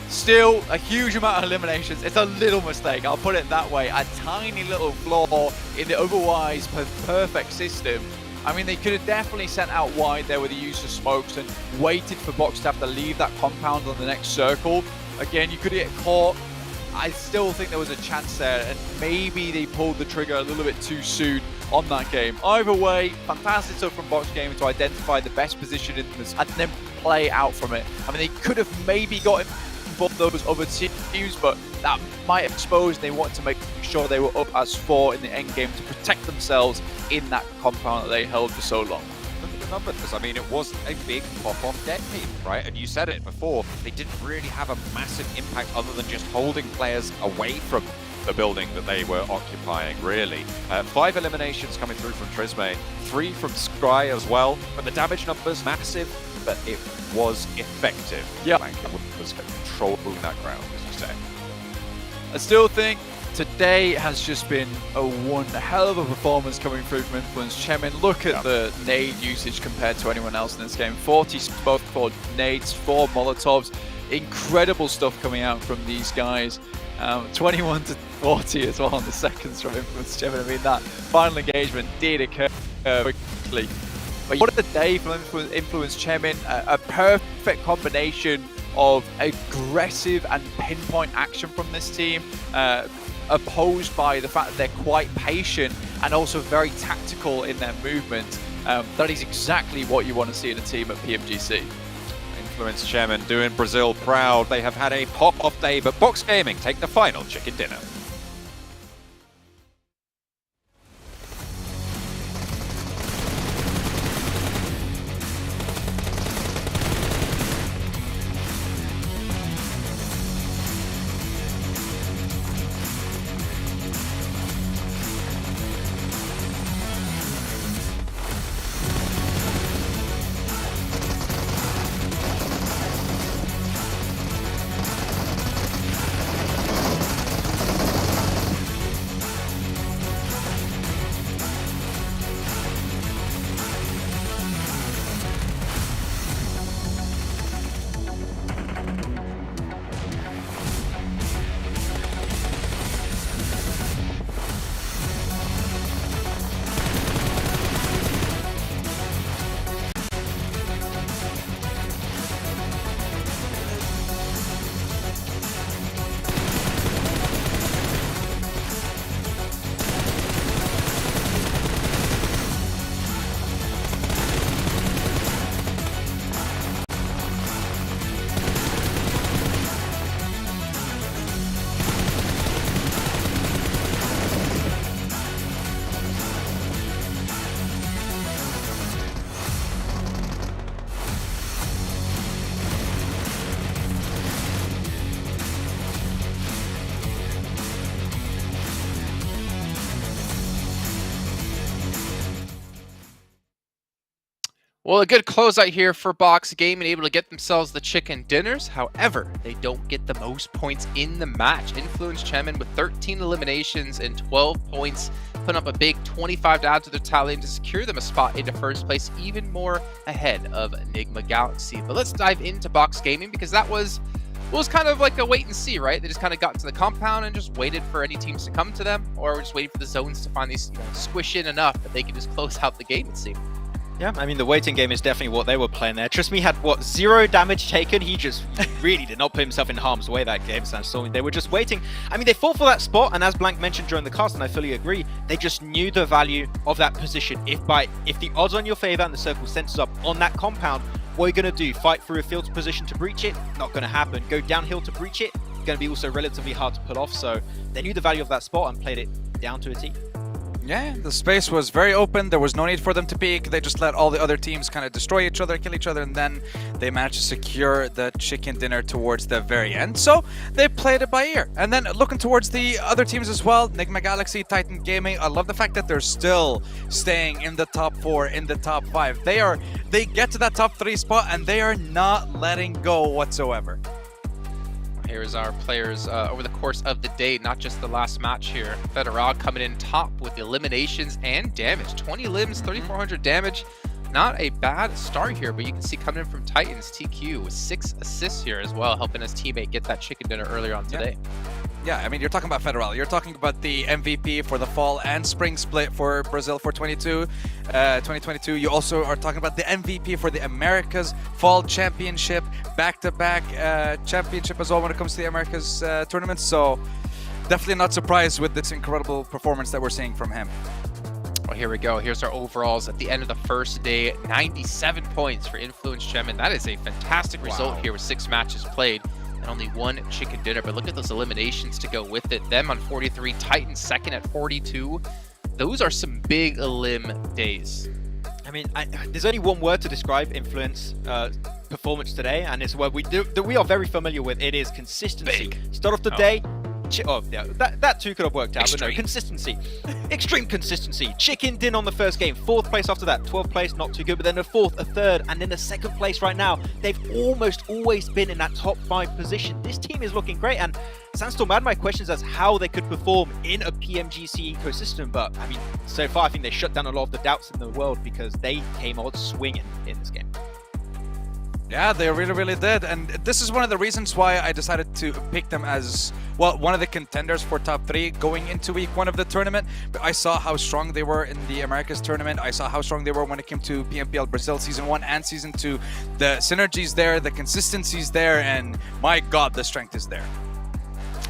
Still, a huge amount of eliminations. It's a little mistake, I'll put it that way. A tiny little flaw in the otherwise perfect system. I mean, they could have definitely sent out wide there with the use of smokes and waited for Box to have to leave that compound on the next circle. Again, you could get caught. I still think there was a chance there, and maybe they pulled the trigger a little bit too soon on that game. Either way, fantastic stuff from Box Gaming to identify the best position in this and then play out from it. I mean, they could have maybe got involved those other teams, but that might have exposed. They wanted to make sure they were up as 4 in the end game to protect themselves in that compound that they held for so long. Look at the numbers. I mean, it was a big pop-off dead team, right? And you said it before, they didn't really have a massive impact other than just holding players away from the building that they were occupying, really. 5 eliminations coming through from Trismay, 3 from Scry as well, but the damage numbers massive, but it was effective. Yeah. It was controlling that ground, as you say. I still think today has just been a one hell of a performance coming through from Influence Chemin. Look at the nade usage compared to anyone else in this game. 40 both for nades, 4 Molotovs. Incredible stuff coming out from these guys. 21 to 40 as well on the seconds from Influence Chemin. I mean, that final engagement did occur quickly. But what a day from Influence Chemin. A perfect combination of aggressive and pinpoint action from this team, opposed by the fact that they're quite patient and also very tactical in their movement. That is exactly what you want to see in a team at PMGC. Influence Chairman doing Brazil proud. They have had a pop-off day, but Box Gaming take the final chicken dinner. Well, a good closeout here for Box Gaming, able to get themselves the chicken dinners. However, they don't get the most points in the match. Influence Chemin with 13 eliminations and 12 points, putting up a big 25 to add to their tally and to secure them a spot into first place, even more ahead of Enigma Galaxy. But let's dive into Box Gaming, because that was kind of like a wait and see, right? They just kind of got to the compound and just waited for any teams to come to them, or just waiting for the zones to finally squish in enough that they can just close out the game, it seemed. Yeah, I mean, the waiting game is definitely what they were playing there. Trust me had, 0 damage taken. He just really did not put himself in harm's way that game, so they were just waiting. I mean, they fought for that spot, and as Blank mentioned during the cast, and I fully agree, they just knew the value of that position. If the odds on your favor and the circle centers up on that compound, what are you going to do? Fight through a field position to breach it? Not going to happen. Go downhill to breach it? Going to be also relatively hard to pull off, so they knew the value of that spot and played it down to a T. Yeah, the space was very open. There was no need for them to peek. They just let all the other teams kind of destroy each other, kill each other, and then they managed to secure the chicken dinner towards the very end. So they played it by ear. And then looking towards the other teams as well, Enigma Galaxy, Titan Gaming, I love the fact that they're still staying in the top 4, in the top 5. They get to that top 3 spot and they are not letting go whatsoever. Here's our players over the course of the day, not just the last match here. Federal coming in top with eliminations and damage. 20 limbs, 3,400 damage. Not a bad start here, but you can see coming in from Titans, TQ with 6 assists here as well, helping his teammate get that chicken dinner earlier on today. Yeah, I mean, you're talking about Federal. You're talking about the MVP for the fall and spring split for Brazil for 2022. You also are talking about the MVP for the Americas Fall Championship, back-to-back championship as well when it comes to the Americas tournament. So definitely not surprised with this incredible performance that we're seeing from him. Well, here we go. Here's our overalls at the end of the first day. 97 points for Influence Chemin. That is a fantastic result here with 6 matches played and only 1 chicken dinner. But look at those eliminations to go with it. Them on 43, Titan second at 42. Those are some big elim days. I mean, there's only one word to describe Influence performance today, and it's a word we are very familiar with. It is consistency. Big. Start off the day. Oh, yeah, that too could have worked out, Extreme. but no, consistency. Extreme consistency. Chicken din on the first game, 4th place after that, 12th place, not too good, but then a 4th, a 3rd, and then a 2nd place right now. They've almost always been in that top 5 position. This team is looking great, and Sandstorm had my questions as how they could perform in a PMGC ecosystem, but I mean, so far I think they shut down a lot of the doubts in the world because they came out swinging in this game. Yeah, they really did. And this is one of the reasons why I decided to pick them as, well, one of the contenders for top 3 going into week 1 of the tournament. But I saw how strong they were in the Americas tournament. I saw how strong they were when it came to PMPL Brazil Season 1 and Season 2. The synergies there, the consistency's there, and my God, the strength is there.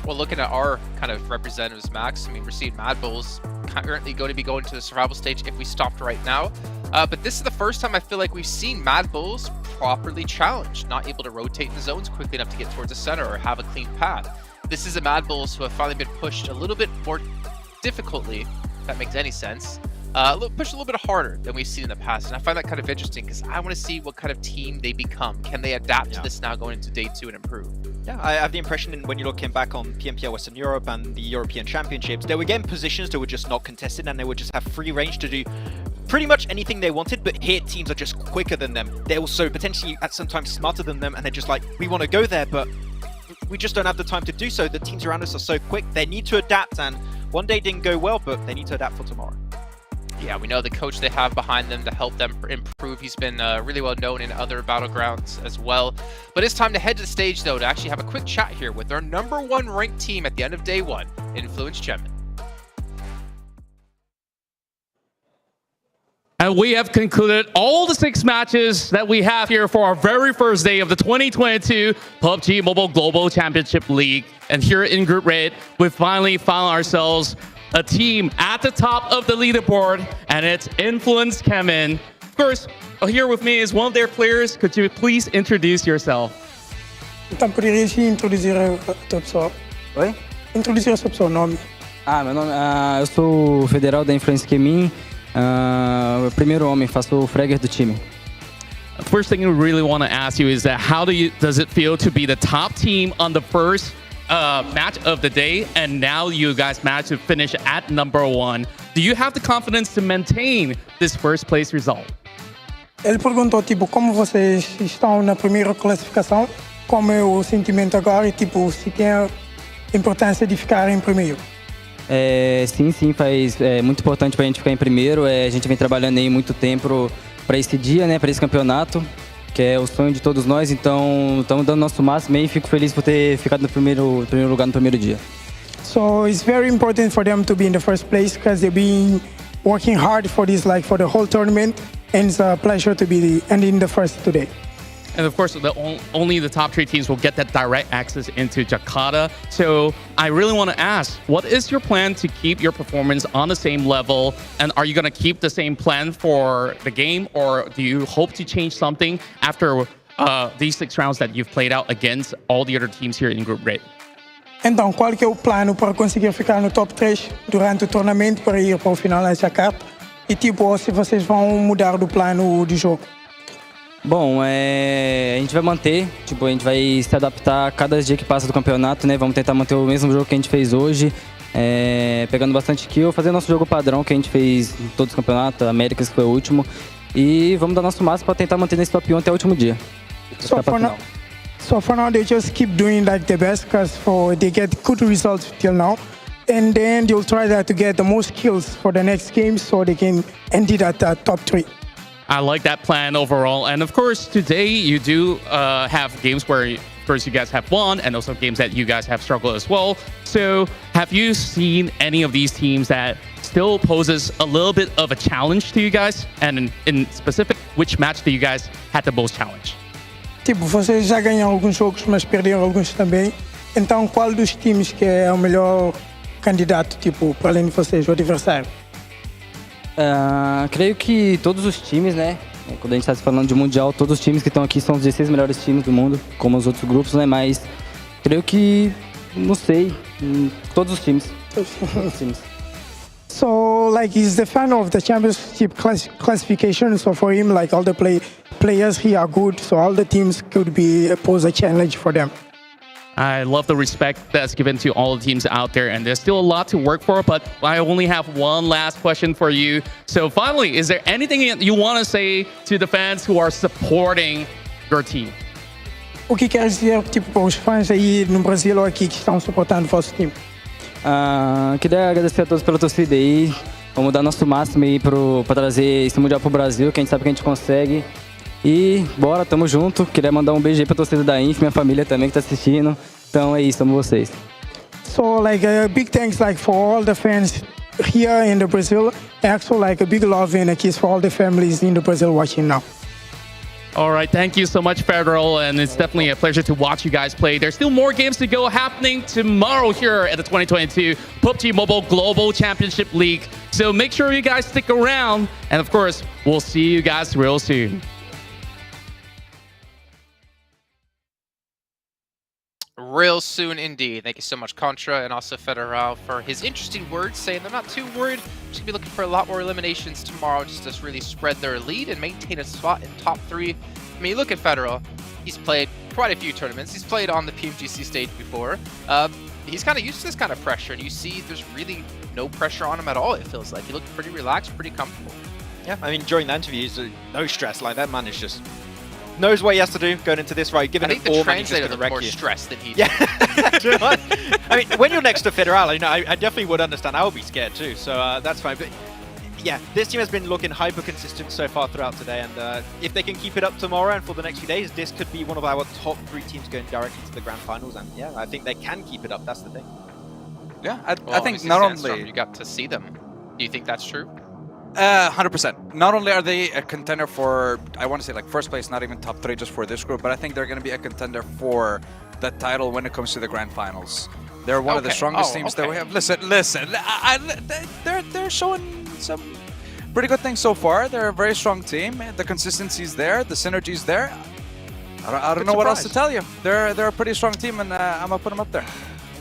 Well, looking at our kind of representatives, Max, I mean, we're seeing Mad Bulls currently going to be going to the survival stage if we stopped right now. But this is the first time I feel like we've seen Mad Bulls properly challenged, not able to rotate in the zones quickly enough to get towards the center or have a clean path. This is a Mad Bulls who have finally been pushed a little bit more difficultly, if that makes any sense. Pushed a little bit harder than we've seen in the past, and I find that kind of interesting because I want to see what kind of team they become. Can they adapt to this now going into day 2 and improve? Yeah, I have the impression when you're looking back on PMPL Western Europe and the European Championships, they were getting positions that were just not contested and they would just have free range to do pretty much anything they wanted, but here teams are just quicker than them. They're also potentially at some times smarter than them, and they're just like, we want to go there, but we just don't have the time to do so. The teams around us are so quick. They need to adapt, and one day didn't go well, but they need to adapt for tomorrow. Yeah, we know the coach they have behind them to help them improve. He's been really well known in other battlegrounds as well. But it's time to head to the stage, though, to actually have a quick chat here with our #1 ranked team at the end of day 1, Influence Chemin. And we have concluded all the 6 matches that we have here for our very first day of the 2022 PUBG Mobile Global Championship League. And here in Group Red, we finally found ourselves a team at the top of the leaderboard, and it's Influence Chemin. Of course, here with me is one of their players. Could you please introduce yourself? Então, poderia se introduzir a tua pessoa? Oi? Introduzir a sua pessoa, o nome. Meu nome, eu sou o federal da Influence Chemin, primeiro homem, faço o fragger do time. First thing we really want to ask you is that how does it feel to be the top team on the first match of the day, and now you guys managed to finish at #1. Do you have the confidence to maintain this first place result? Ele perguntou, tipo, como vocês estão na primeira classificação, como é o sentimento agora e, tipo, se tem a importância de ficar em primeiro. Sim, é muito importante para a gente ficar em primeiro. A gente vem trabalhando aí muito tempo para esse dia, né, para esse campeonato, que é o sonho de todos nós. Então, estamos dando nosso máximo e fico feliz por ter ficado no primeiro lugar no primeiro dia. So it's very important for them to be in the first place because they've been working hard for this, like for the whole tournament, and it's a pleasure to be in the first today. And of course, only the top 3 teams will get that direct access into Jakarta. So I really want to ask, what is your plan to keep your performance on the same level? And are you going to keep the same plan for the game? Or do you hope to change something after these 6 rounds that you've played out against all the other teams here in Group Rate? Então, qual que é o plano para conseguir ficar no top 3 durante o torneio para ir para o final em Jakarta? E tipo, se vocês vão mudar do plano de jogo? Bom, a gente vai manter, a gente vai se adaptar a cada dia que passa do campeonato, né? Vamos tentar manter o mesmo jogo que a gente fez hoje, pegando bastante kill, fazer nosso jogo padrão que a gente fez em todos os campeonatos, Américas que foi o último, e vamos dar nosso máximo para tentar manter nesse top 1 até o último dia. So for now, they just keep doing like the best because they get good results till now, and then they'll try to get the most kills for the next game so they can end it at the top 3. I like that plan overall. And of course, today you do have games where, of course, you guys have won and also games that you guys have struggled as well. So have you seen any of these teams that still poses a little bit of a challenge to you guys? And in specific, which match do you guys had the most challenge? Tipo, vocês já ganharam alguns jogos, mas perderam alguns também. Então, qual dos times que é o melhor candidato, tipo, para além de vocês, o adversário? Creio que todos os times, né? Quando a gente está falando de mundial, todos os times que estão aqui são os 16 melhores times do mundo, como os outros grupos, né? Mas creio que, não sei, todos os times. So, like, he's the fan of the championship classification. So for him, like, all the players here are good. So all the teams could pose a challenge for them. I love the respect that's given to all the teams out there, and there's still a lot to work for, but I only have one last question for you. So finally, is there anything you want to say to the fans who are supporting your team? O que quer dizer, tipo, para os fãs aí no Brasil ou aqui que estão suportando o vosso time? Queria agradecer a todos pela torcida aí. Vamos dar nosso máximo aí para trazer esse mundial pro Brasil, que a gente sabe que a gente consegue. E bora, tamo junto. Queria mandar um beijo aí pra torcida da Inf, minha família também que tá assistindo. Então é isso, amo vocês. So like a big thanks like for all the fans here in the Brazil. Also like a big love and a kiss for all the families in the Brazil watching now. All right, thank you so much, Federal, and it's definitely a pleasure to watch you guys play. There's still more games to go happening tomorrow here at the 2022 PUBG Mobile Global Championship League. So make sure you guys stick around, and of course, we'll see you guys real soon. Real soon indeed. Thank you so much, Contra, and also Federal for his interesting words, saying they're not too worried. Just gonna be looking for a lot more eliminations tomorrow just to really spread their lead and maintain a spot in top 3. I mean, you look at Federal, he's played quite a few tournaments. He's played on the PMGC stage before. He's kind of used to this kind of pressure, and you see there's really no pressure on him at all, it feels like. He looked pretty relaxed, pretty comfortable. Yeah, I mean, during the interview, he's no stress. Like, that man is just knows what he has to do going into this, right? Given I think the translator looked more stressed than he did. Yeah. I mean, when you're next to Federal, you know, I definitely would understand. I would be scared too, so that's fine. But yeah, this team has been looking hyper consistent so far throughout today, and if they can keep it up tomorrow and for the next few days, this could be one of our top 3 teams going directly to the grand finals. And yeah, I think they can keep it up. That's the thing. Yeah, Well, I think obviously, not Sandstorm, only you got to see them. Do you think that's true? 100%. Not only are they a contender for, I want to say like first place, not even top 3 just for this group, but I think they're going to be a contender for the title when it comes to the grand finals. They're one of the strongest teams that we have. Listen, they're showing some pretty good things so far. They're a very strong team. The consistency's there, the synergy's there. I don't know what else to tell you. They're a pretty strong team, and I'm gonna put them up there.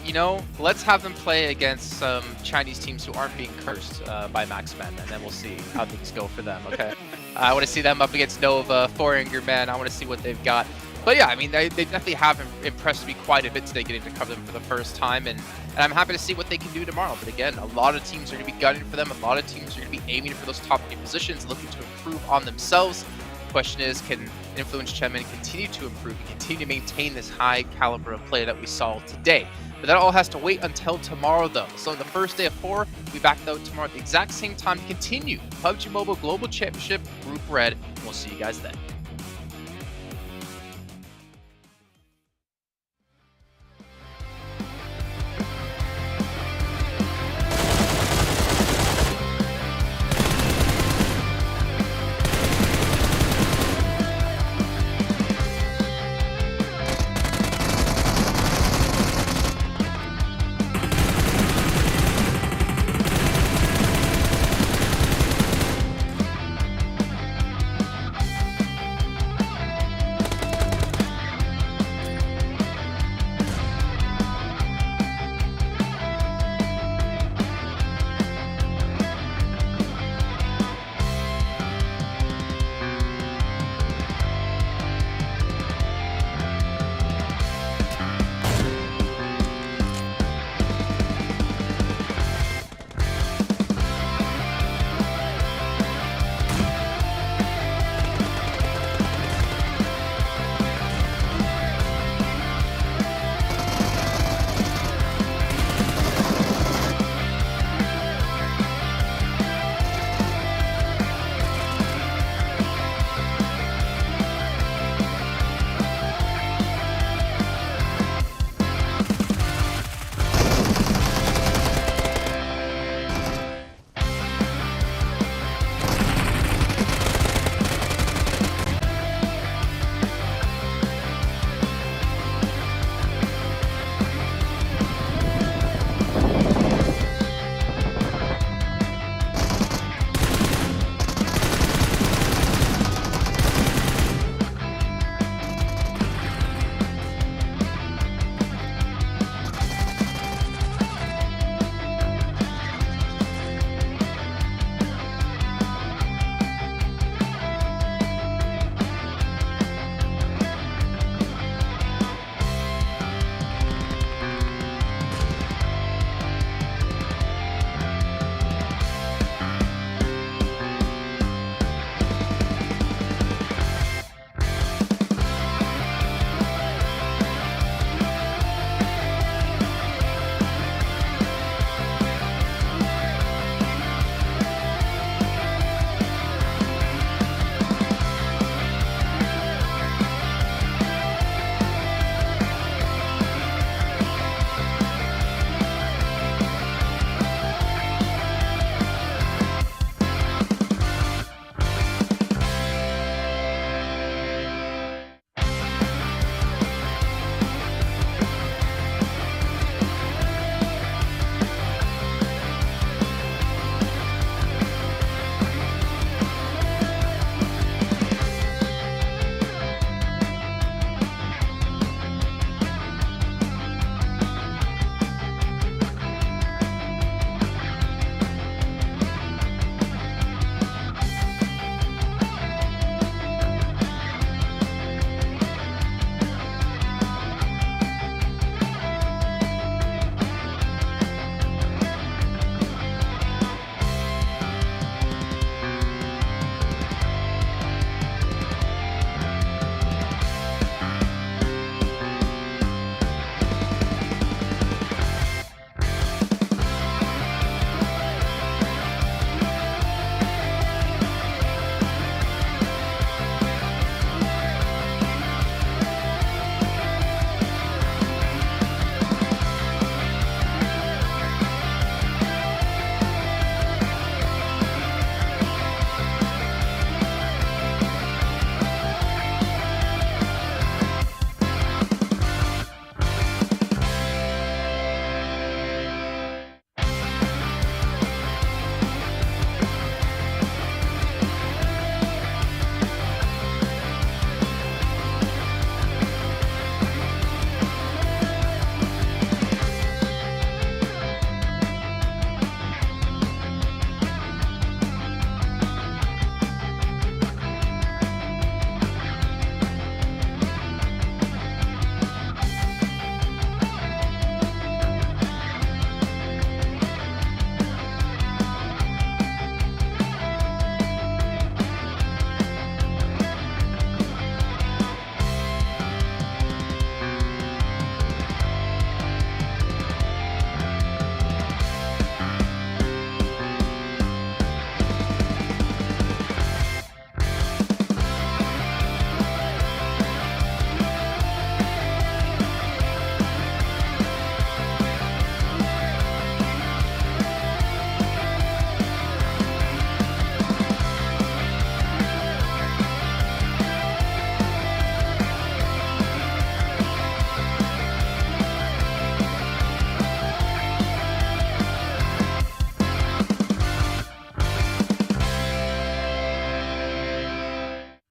You know, let's have them play against some Chinese teams who aren't being cursed by Maxmen, and then we'll see how things go for them, okay? I want to see them up against Nova, Foreigner Man. I want to see what they've got. But yeah, I mean, they definitely have impressed me quite a bit today getting to cover them for the first time, and I'm happy to see what they can do tomorrow. But again, a lot of teams are going to be gunning for them. A lot of teams are going to be aiming for those top 3 positions, looking to improve on themselves. Question is, can Influence Chemin continue to improve and continue to maintain this high caliber of play that we saw today? But that all has to wait until tomorrow, though. So on the first day of 4, we'll be back, though, tomorrow at the exact same time to continue PUBG Mobile Global Championship Group Red. We'll see you guys then.